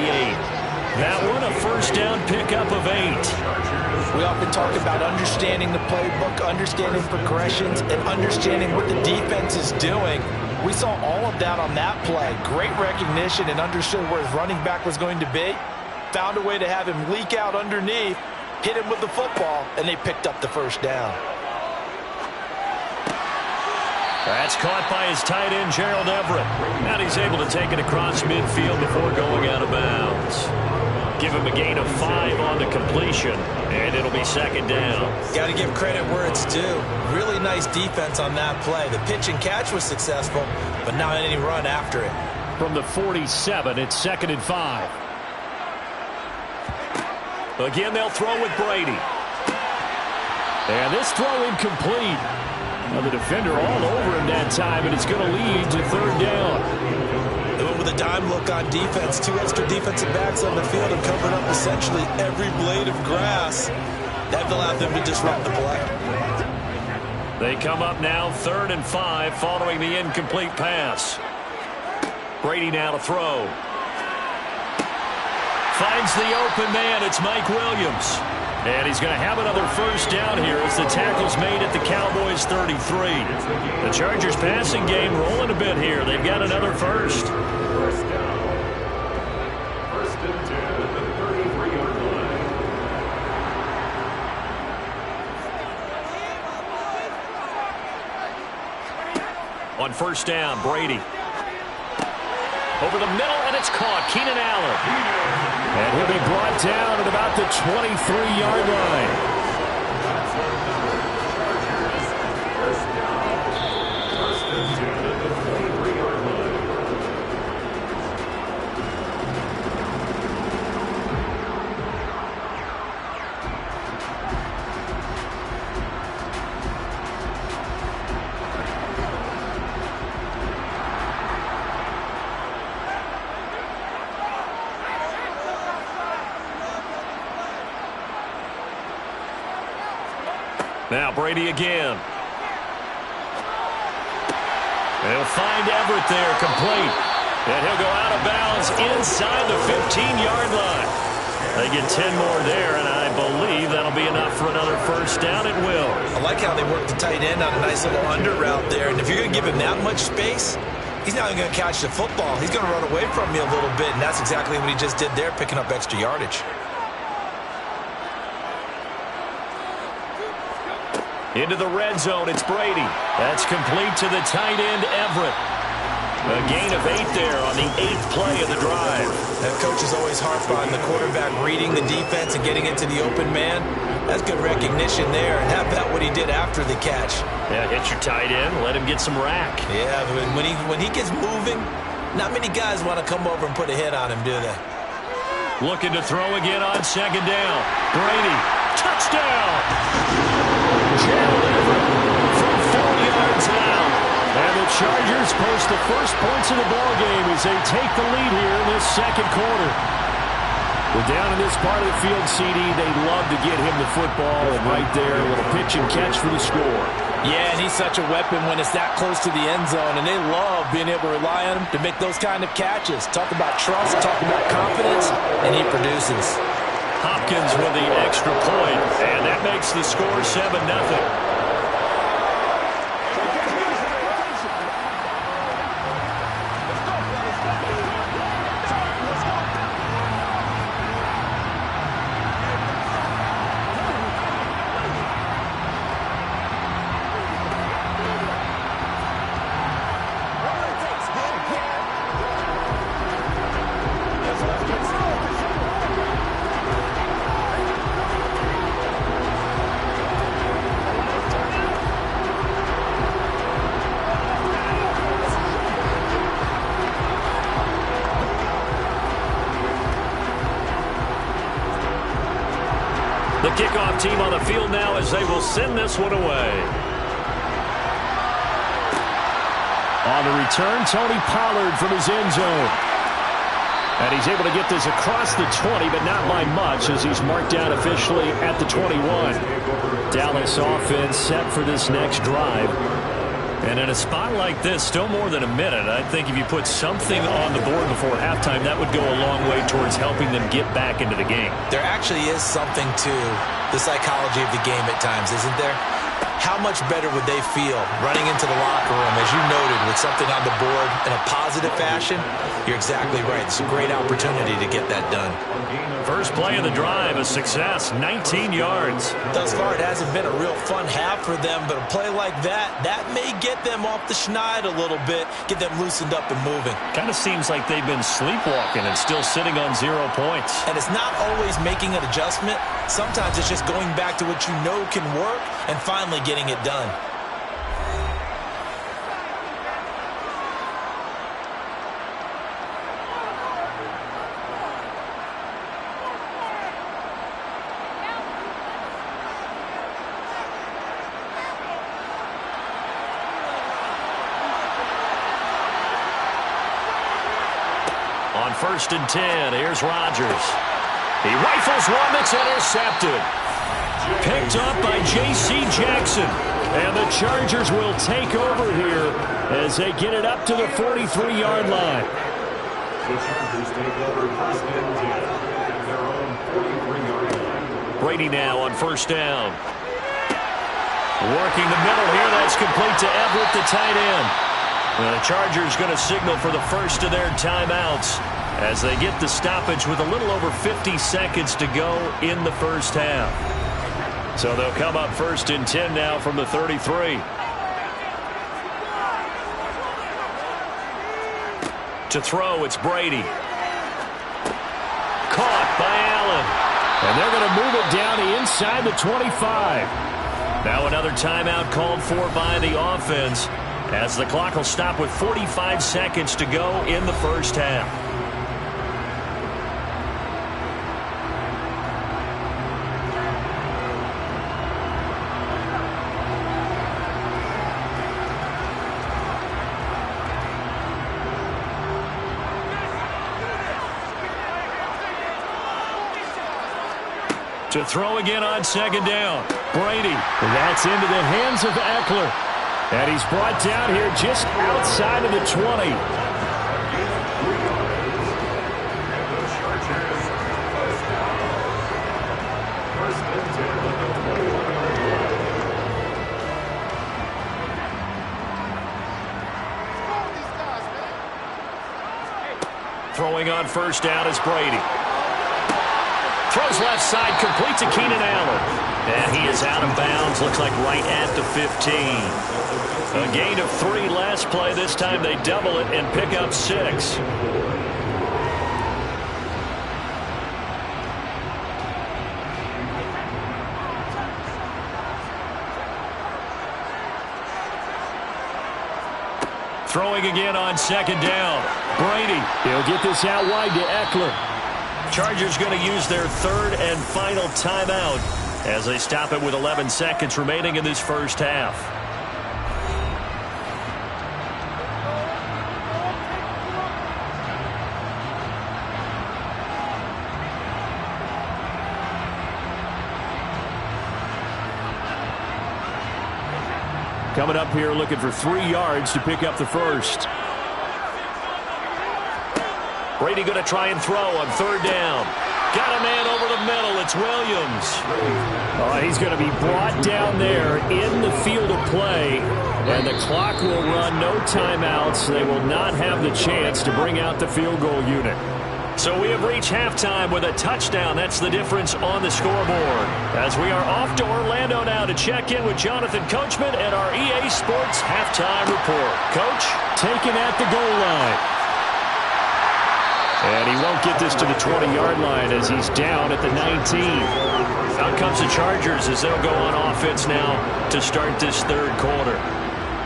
That one a first down pickup of 8.
We often talk about understanding the playbook, understanding progressions, and understanding what the defense is doing. We saw all of that on that play. Great recognition and understood where his running back was going to be. Found a way to have him leak out underneath, hit him with the football, and they picked up the first down.
That's caught by his tight end, Gerald Everett. And he's able to take it across midfield before going out of bounds. Give him a gain of 5 on the completion, and it'll be second down.
Got to give credit where it's due. Really nice defense on that play. The pitch and catch was successful, but not any run after it.
From the 47, it's 2nd and 5.
Again, they'll throw with Brady.
And this throw incomplete. Now the defender all over him that time, and it's going to lead to 3rd down.
They went with a dime look on defense. 2 extra defensive backs on the field and covered up essentially every blade of grass. That allowed them to disrupt the play.
They come up now 3rd and 5 following the incomplete pass. Brady now to throw. Finds the open man. It's Mike Williams. And he's going to have another first down here as the tackle's made at the Cowboys 33. The Chargers passing game rolling a bit here. They've got another first.
First down. 1st and 10 at the 33-yard line.
On first down, Brady. Over the middle, and it's caught. Keenan Allen.
And he'll be brought down at about the 23-yard line.
Now Brady again. They'll find Everett there, complete. And he'll go out of bounds inside the 15-yard line. They get 10 more there, and I believe that'll be enough for another first down. It will.
I like how they work the tight end on a nice little under route there. And if you're going to give him that much space, he's not even going to catch the football. He's going to run away from you a little bit, and that's exactly what he just did there, picking up extra yardage.
Into the red zone, it's Brady. That's complete to the tight end, Everett. A gain of 8 there on the 8th play of the drive.
That coach is always harp on the quarterback reading the defense and getting into the open man. That's good recognition there. And how about what he did after the catch?
Yeah, hit your tight end, let him get some rack.
Yeah, but when he gets moving, not many guys want to come over and put a hit on him, do they?
Looking to throw again on second down. Brady, touchdown! Gerald Everett from 4 yards out. And the Chargers post the first points of the ballgame as they take the lead here in this second quarter. Well, down in this part of the field, CD, they love to get him the football, and right there, a little pitch and catch for the score.
Yeah, and he's such a weapon when it's that close to the end zone, and they love being able to rely on him to make those kind of catches. Talk about trust, talk about confidence, and he produces.
Hopkins with the extra point, and that makes the score 7-0. The kickoff team on the field now as they will send this one away. On the return, Tony Pollard from his end zone. And he's able to get this across the 20, but not by much as he's marked down officially at the 21. Dallas offense set for this next drive. And in a spot like this, still more than a minute, I think if you put something on the board before halftime, that would go a long way towards helping them get back into the game.
There actually is something to the psychology of the game at times, isn't there? How much better would they feel running into the locker room, as you noted, with something on the board in a positive fashion? You're exactly right. It's a great opportunity to get that done.
First play of the drive, a success, 19 yards.
Thus far, it hasn't been a real fun half for them, but a play like that may get them off the schneid a little bit, get them loosened up and moving.
Kind of seems like they've been sleepwalking and still sitting on 0 points.
And it's not always making an adjustment. Sometimes it's just going back to what you know can work and finally getting it done.
On 1st and 10, here's Rodgers. He rifles one that's intercepted. Picked up by J.C. Jackson. And the Chargers will take over here as they get it up to the 43-yard line.
The Chargers take over 1st and 10 at their own 43-yard line.
Brady now on 1st down. Working the middle here. That's complete to Everett, the tight end. And the Chargers going to signal for the first of their timeouts as they get the stoppage with a little over 50 seconds to go in the first half. So they'll come up 1st and 10 now from the 33. To throw, it's Brady. Caught by Allen. And they're going to move it down to inside the 25. Now another timeout called for by the offense as the clock will stop with 45 seconds to go in the first half. To throw again on 2nd down. Brady. That's into the hands of Eckler. And he's brought down here just outside of the 20. Throwing on first down is Brady. Throws left side, complete to Keenan Allen. And he is out of bounds, looks like right at the 15. A gain of 3 last play. This time they double it and pick up 6. Throwing again on second down. Brady.
He'll get this out wide to Eckler.
Chargers going to use their 3rd and final timeout as they stop it with 11 seconds remaining in this first half.
Coming up here looking for 3 yards to pick up the first.
Brady going to try and throw on 3rd down. Got a man over the middle. It's Williams.
He's going to be brought down there in the field of play. And the clock will run, no timeouts. They will not have the chance to bring out the field goal unit.
So we have reached halftime with a touchdown. That's the difference on the scoreboard. As we are off to Orlando now to check in with Jonathan Coachman at our EA Sports Halftime Report. Coach?
Taken at the goal line. And he won't get this to the 20-yard line as he's down at the 19.
Out comes the Chargers as they'll go on offense now to start this 3rd quarter.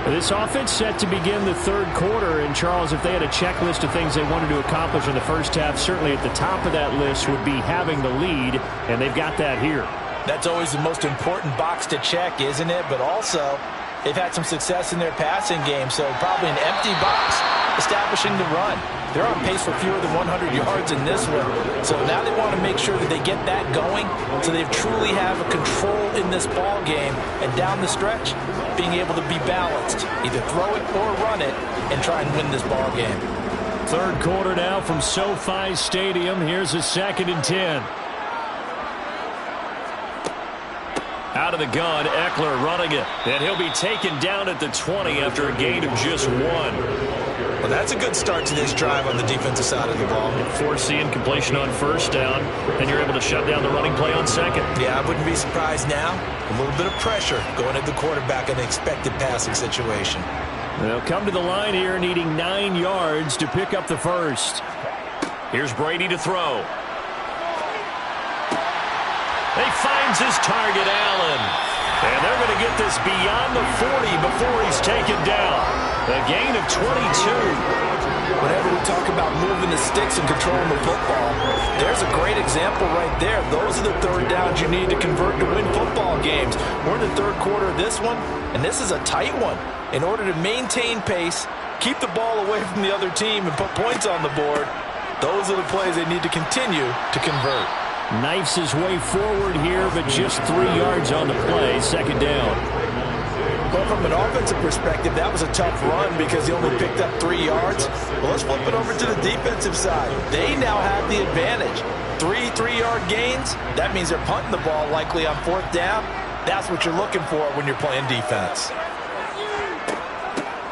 This offense set to begin the 3rd quarter. And, Charles, if they had a checklist of things they wanted to accomplish in the first half, certainly at the top of that list would be having the lead, and they've got that here.
That's always the most important box to check, isn't it? But also, they've had some success in their passing game, so probably an empty box establishing the run. They're on pace for fewer than 100 yards in this one. So now they want to make sure that they get that going so they truly have a control in this ball game. And down the stretch, being able to be balanced. Either throw it or run it and try and win this ball game.
3rd quarter now from SoFi Stadium. Here's a 2nd and 10.
Out of the gun, Eckler running it. And he'll be taken down at the 20 after a gain of just 1.
Well, that's a good start to this drive on the defensive side of the ball.
Force the incompletion on first down, and you're able to shut down the running play on 2nd.
Yeah, I wouldn't be surprised now. A little bit of pressure going at the quarterback in an expected passing situation.
They'll come to the line here needing 9 yards to pick up the first.
Here's Brady to throw. He finds his target, Allen. And they're going to get this beyond the 40 before he's taken down. A gain of 22.
Whenever we talk about moving the sticks and controlling the football, there's a great example right there. Those are the 3rd downs you need to convert to win football games. We're in the 3rd quarter of this one, and this is a tight one. In order to maintain pace, keep the ball away from the other team, and put points on the board, those are the plays they need to continue to convert.
Knifes his way forward here, but just 3 yards on the play. 2nd down.
But from an offensive perspective, that was a tough run because he only picked up 3 yards. Well, let's flip it over to the defensive side. They now have the advantage. 3 3-yard gains. That means they're punting the ball likely on 4th down. That's what you're looking for when you're playing defense.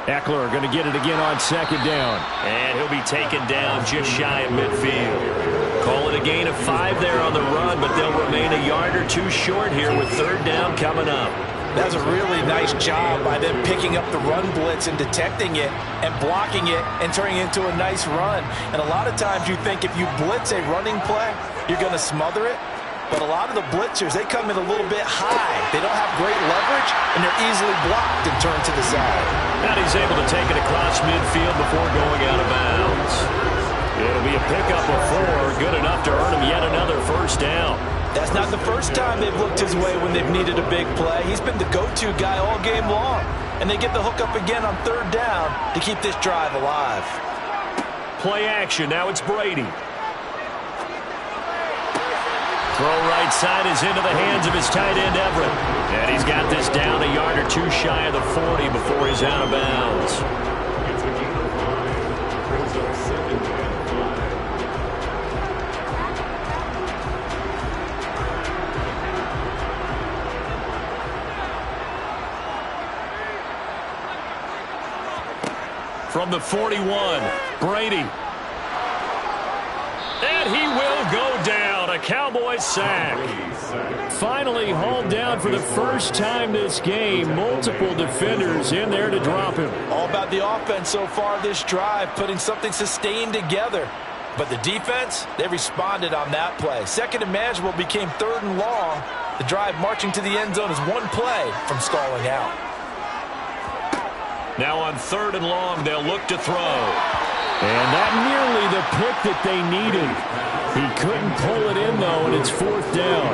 Eckler going to get it again on 2nd down.
And he'll be taken down just shy of midfield. Call it a gain of 5 there on the run, but they'll remain a yard or 2 short here with 3rd down coming up.
That's a really nice job by them picking up the run blitz and detecting it and blocking it and turning it into a nice run. And a lot of times you think if you blitz a running play, you're going to smother it. But a lot of the blitzers, they come in a little bit high. They don't have great leverage, and they're easily blocked and turned to the side.
And he's able to take it across midfield before going out of bounds. It'll be a pickup of 4, good enough to earn him yet another 1st down.
That's not the first time they've looked his way when they've needed a big play. He's been the go-to guy all game long. And they get the hook up again on 3rd down to keep this drive alive.
Play action. Now it's Brady. Throw right side is into the hands of his tight end, Everett. And he's got this down a yard or 2 shy of the 40 before he's out of bounds. From the 41, Brady. go down. A Cowboys sack.
Finally hauled down for the first time this game. Multiple defenders in there to drop him.
All about the offense so far this drive, putting something sustained together. But the defense, they responded on that play. Second and manageable became third and long. The drive marching to the end zone is one play from stalling out.
Now on third and long, they'll look to throw.
And that nearly the pick that they needed. He couldn't pull it in, though, and it's fourth down.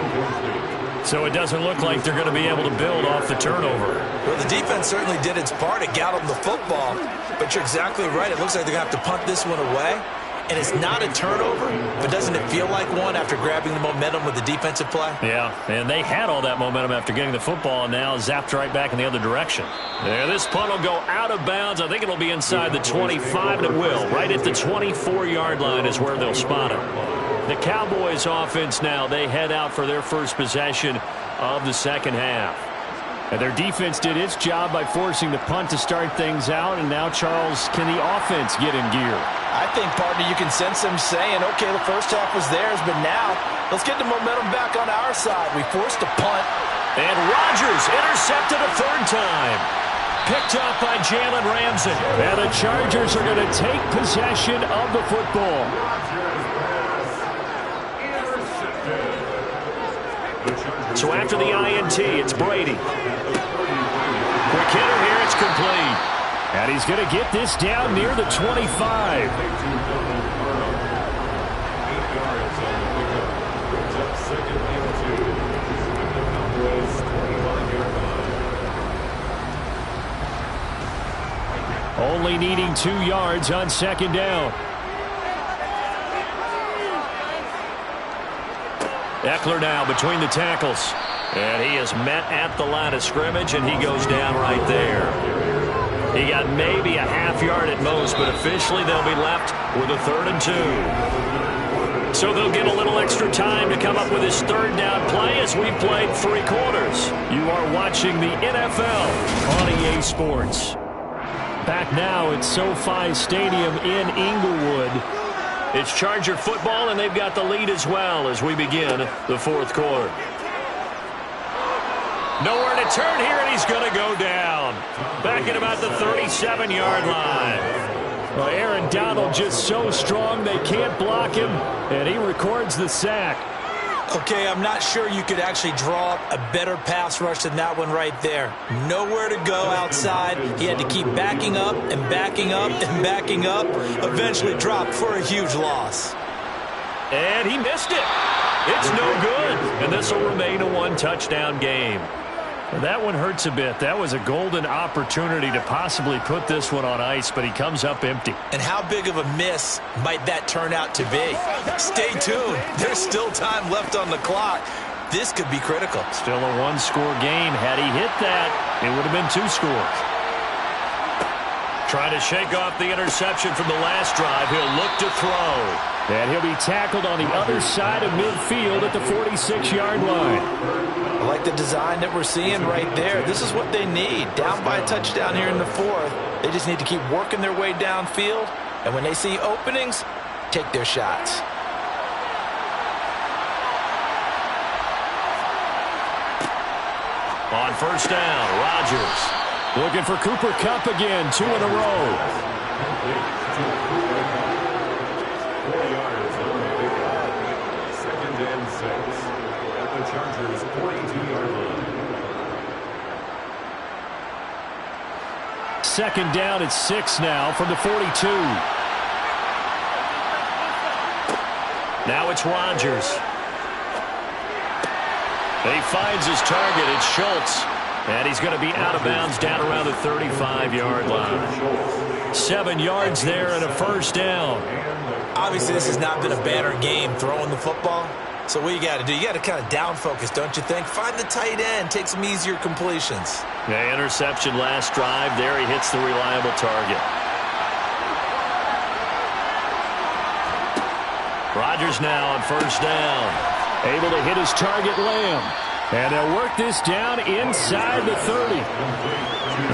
So it doesn't look like they're going to be able to build off the turnover.
Well, the defense certainly did its part. It got them the football. But you're exactly right. It looks like they're going to have to punt this one away. And it's not a turnover, but doesn't it feel like one after grabbing the momentum with the defensive play?
Yeah, and they had all that momentum after getting the football, and now zapped right back in the other direction. There, this punt will go out of bounds. I think it'll be inside the 25, and it will. Right at the 24-yard line is where they'll spot it. The Cowboys offense now, they head out for their first possession of the second half. And their defense did its job by forcing the punt to start things out, and now, Charles, can the offense get in gear?
I think, partner, you can sense them saying, okay, the first half was theirs, but now let's get the momentum back on our side. We forced a punt.
And Rodgers intercepted a third time. Picked up by Jalen Ramsey.
And the Chargers are going to take possession of the football.
So after the INT, it's Brady. Quick hitter here, it's complete.
And he's going to get this down near the 25. Only needing 2 yards on second down.
Eckler now between the tackles. And he is met at the line of scrimmage, and he goes down right there. He got maybe a half yard at most, but officially they'll be left with a 3rd and 2. So they'll get a little extra time to come up with his third down play as we played 3 quarters. You are watching the NFL on EA Sports.
Back now at SoFi Stadium in Inglewood.
It's Charger football, and they've got the lead as well as we begin the 4th quarter. Nowhere to turn here, and he's going to go down. Back at about the 37-yard line.
Well, Aaron Donald just so strong they can't block him, and he records the sack.
Okay, I'm not sure you could actually draw up a better pass rush than that one right there. Nowhere to go outside. He had to keep backing up and backing up and backing up. Eventually dropped for a huge loss.
And he missed it. It's no good. And this will remain a 1-touchdown game.
That one hurts a bit. That was a golden opportunity to possibly put this one on ice, but he comes up empty.
And how big of a miss might that turn out to be? Stay tuned. There's still time left on the clock. This could be critical.
Still a 1-score game. Had he hit that, it would have been 2 scores.
Trying to shake off the interception from the last drive. He'll look to throw.
And he'll be tackled on the other side of midfield at the 46-yard line.
I like the design that we're seeing right there. This is what they need. Down by a touchdown here in the 4th. They just need to keep working their way downfield. And when they see openings, take their shots.
On first down, Rodgers.
Looking for Cooper Kupp again, 2 in a row.
4 yards on the pickup. 2nd and 6 at the Chargers' 42-yard line.
2nd down at 6 now from the 42.
Now it's Rodgers. He finds his target. It's Schultz. And he's going to be out of bounds down around the 35-yard line. 7 yards there and a first down.
Obviously, this has not been a banner game throwing the football. So what you got to do, you got to kind of down focus, don't you think? Find the tight end, take some easier completions.
Yeah, interception last drive. There he hits the reliable target. Rodgers now on first down.
Able to hit his target, Lamb. And they'll work this down inside the 30.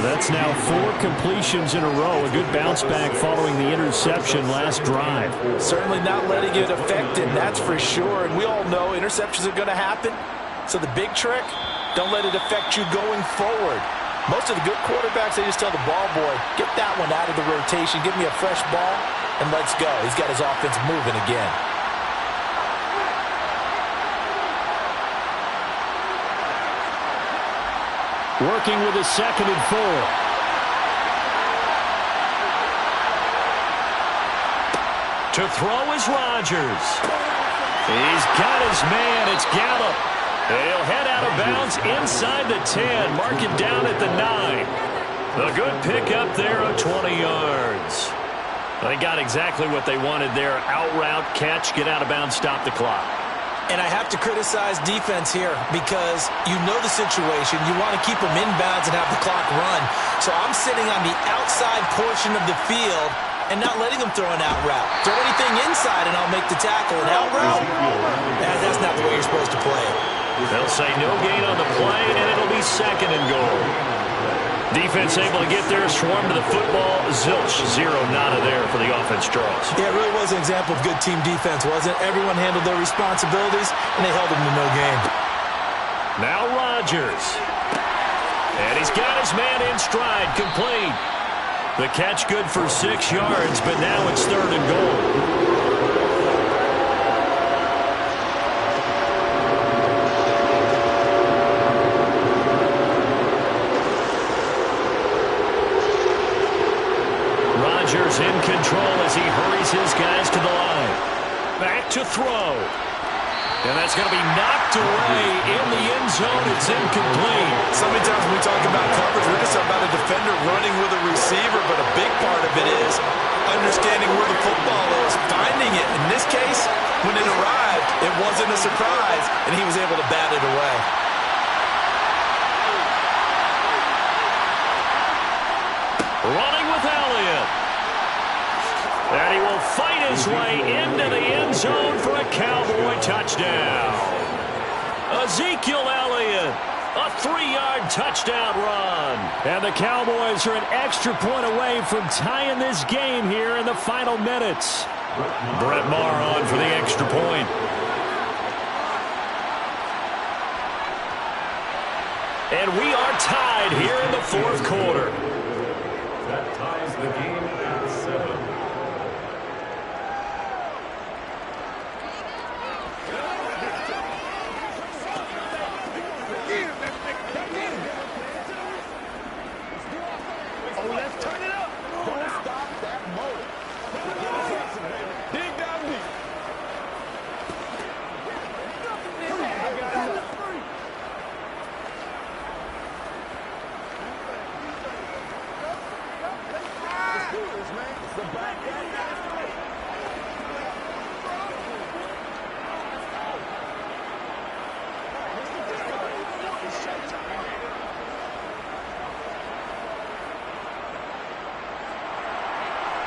That's now 4 completions in a row. A good bounce back following the interception last drive.
Certainly not letting it affect him, that's for sure. And we all know interceptions are going to happen. So the big trick, don't let it affect you going forward. Most of the good quarterbacks, they just tell the ball boy, get that one out of the rotation, give me a fresh ball, and let's go. He's got his offense moving again.
Working with a 2nd and 4.
To throw is Rodgers. He's got his man. It's Gallup. He'll head out of bounds inside the 10. Mark it down at the 9. A good pickup there of 20 yards. They got exactly what they wanted there. Out route, catch, get out of bounds, stop the clock.
And I have to criticize defense here because you know the situation. You want to keep them inbounds and have the clock run. So I'm sitting on the outside portion of the field and not letting them throw an out route. Throw anything inside and I'll make the tackle. An out route? That's not the way you're supposed to play it.
They'll say no gain on the play, and it'll be 2nd and goal. Defense able to get there, swarm to the football. Zilch, 0 nada there for the offense draws.
Yeah, it really was an example of good team defense, wasn't it? Everyone handled their responsibilities, and they held them to no gain.
Now Rodgers. And he's got his man in stride, complete. The catch good for 6 yards, but now it's 3rd and goal. Rodgers in control as he hurries his guys to the line. Back to throw. And that's going to be knocked away in the end zone. It's incomplete.
So many times when we talk about coverage, we're just about a defender running with a receiver, but a big part of it is understanding where the football is, finding it. In this case, when it arrived, it wasn't a surprise, and he was able to bat it away.
Running with Elliott. And he will fight his way into the end zone for a Cowboy touchdown. Ezekiel Elliott, a 3-yard touchdown run.
And the Cowboys are an extra point away from tying this game here in the final minutes.
Brett Maher on for the extra point. And we are tied here in the 4th quarter.
That ties the game at 7.
Oh, let's turn it up. Don't stop that motor. Dig down deep. I got it. Let's do this, man. It's the back end.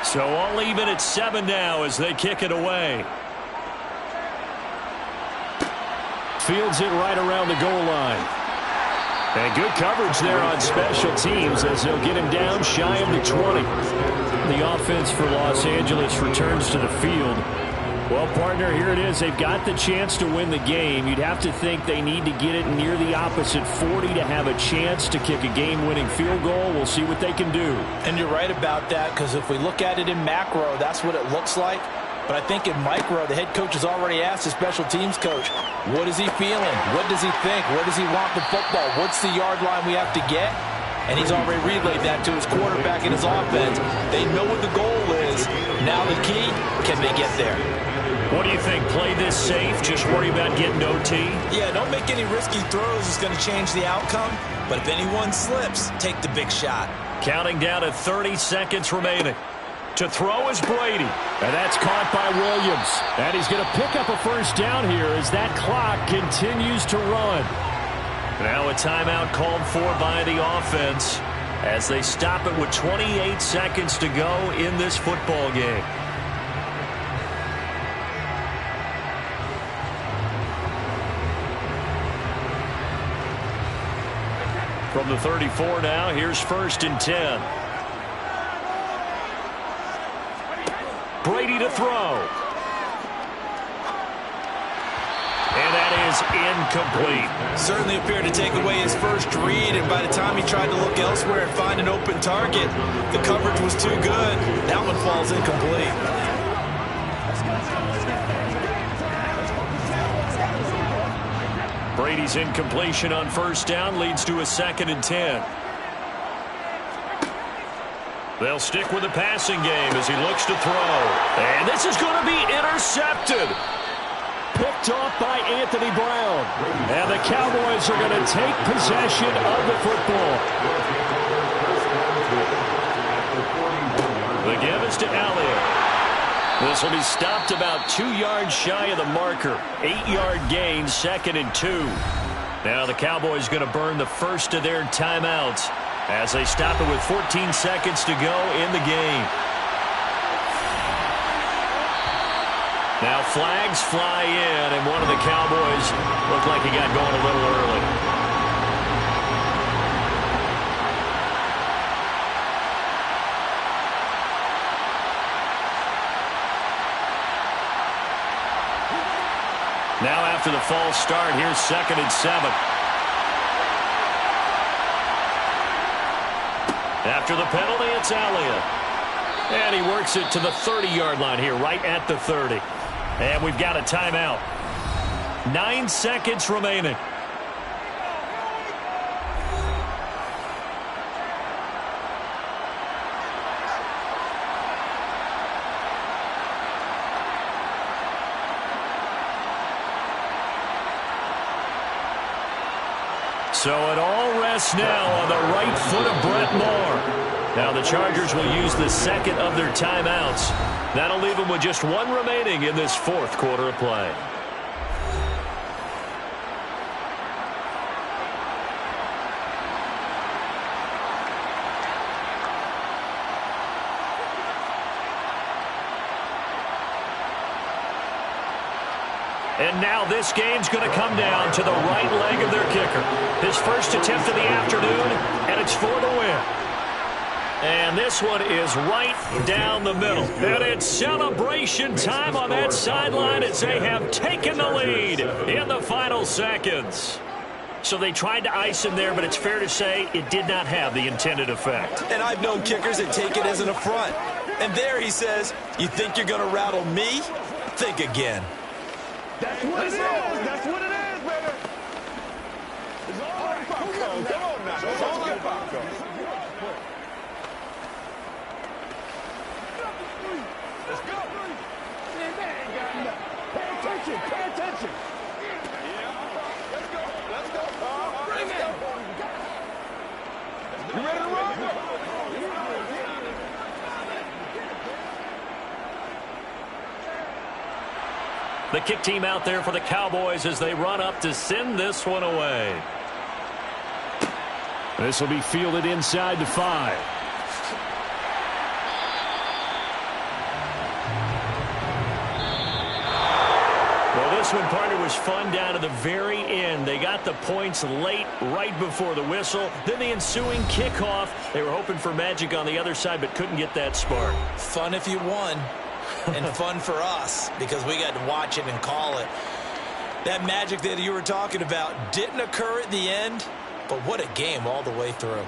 So all even at 7 now as they kick it away.
Fields it right around the goal line. And good coverage there on special teams as they'll get him down shy of the 20. The offense for Los Angeles returns to the field. Well, partner, here it is. They've got the chance to win the game. You'd have to think they need to get it near the opposite 40 to have a chance to kick a game-winning field goal. We'll see what they can do.
And you're right about that, because if we look at it in macro, that's what it looks like. But I think in micro, the head coach has already asked the special teams coach, what is he feeling? What does he think? Where does he want the football? What's the yard line we have to get? And he's already relayed that to his quarterback and his offense. They know what the goal is. Now the key, can they get there?
What do you think? Play this safe? Just worry about getting OT?
Yeah, don't make any risky throws. It's going to change the outcome. But if anyone slips, take the big shot.
Counting down at 30 seconds remaining. To throw is Brady.
And that's caught by Williams. And he's going to pick up a first down here as that clock continues to run.
Now a timeout called for by the offense as they stop it with 28 seconds to go in this football game. From the 34 now, here's 1st and 10. Brady to throw. And that is incomplete.
Certainly appeared to take away his first read, and by the time he tried to look elsewhere and find an open target, the coverage was too good. That one falls incomplete.
Brady's incompletion on 1st down leads to a 2nd and 10. They'll stick with the passing game as he looks to throw. And this is going to be intercepted. Picked off by Anthony Brown. And the Cowboys are going to take possession of the football. The give is to Elliott. This will be stopped about 2 yards shy of the marker. 8-yard gain, 2nd and 2. Now the Cowboys going to burn the first of their timeouts as they stop it with 14 seconds to go in the game. Now flags fly in, and one of the Cowboys looked like he got going a little early. Now after the false start, here's 2nd and 7. After the penalty, it's Elliott. And he works it to the 30-yard line here, right at the 30. And we've got a timeout. 9 seconds remaining. So it all rests now on the right foot of Brett Maher. Now the Chargers will use the 2nd of their timeouts. That'll leave them with just 1 remaining in this 4th quarter of play. And now this game's going to come down to the right leg of their kicker. His first attempt of the afternoon, and it's for the win. And this one is right down the middle. And it's celebration time on that sideline as they have taken the lead in the final seconds. So they tried to ice him there, but it's fair to say it did not have the intended effect.
And I've known kickers that take it as an affront. And there he says, you think you're going to rattle me? Think again.
That's what it is. That's what it is, baby. It's all right, Paco. Come on now. It's all right, Paco. Let's go. Man, that ain't got enough. Pay attention. Pay attention. Yeah. Let's go. Let's go. Bring it. You ready to run?
The kick team out there for the Cowboys as they run up to send this one away. This will be fielded inside the 5. Well, this one, partner, was fun down to the very end. They got the points late, right before the whistle. Then the ensuing kickoff. They were hoping for magic on the other side, but couldn't get that spark.
Fun if you won. And fun for us because we got to watch it and call it. That magic that you were talking about didn't occur at the end, but what a game all the way through.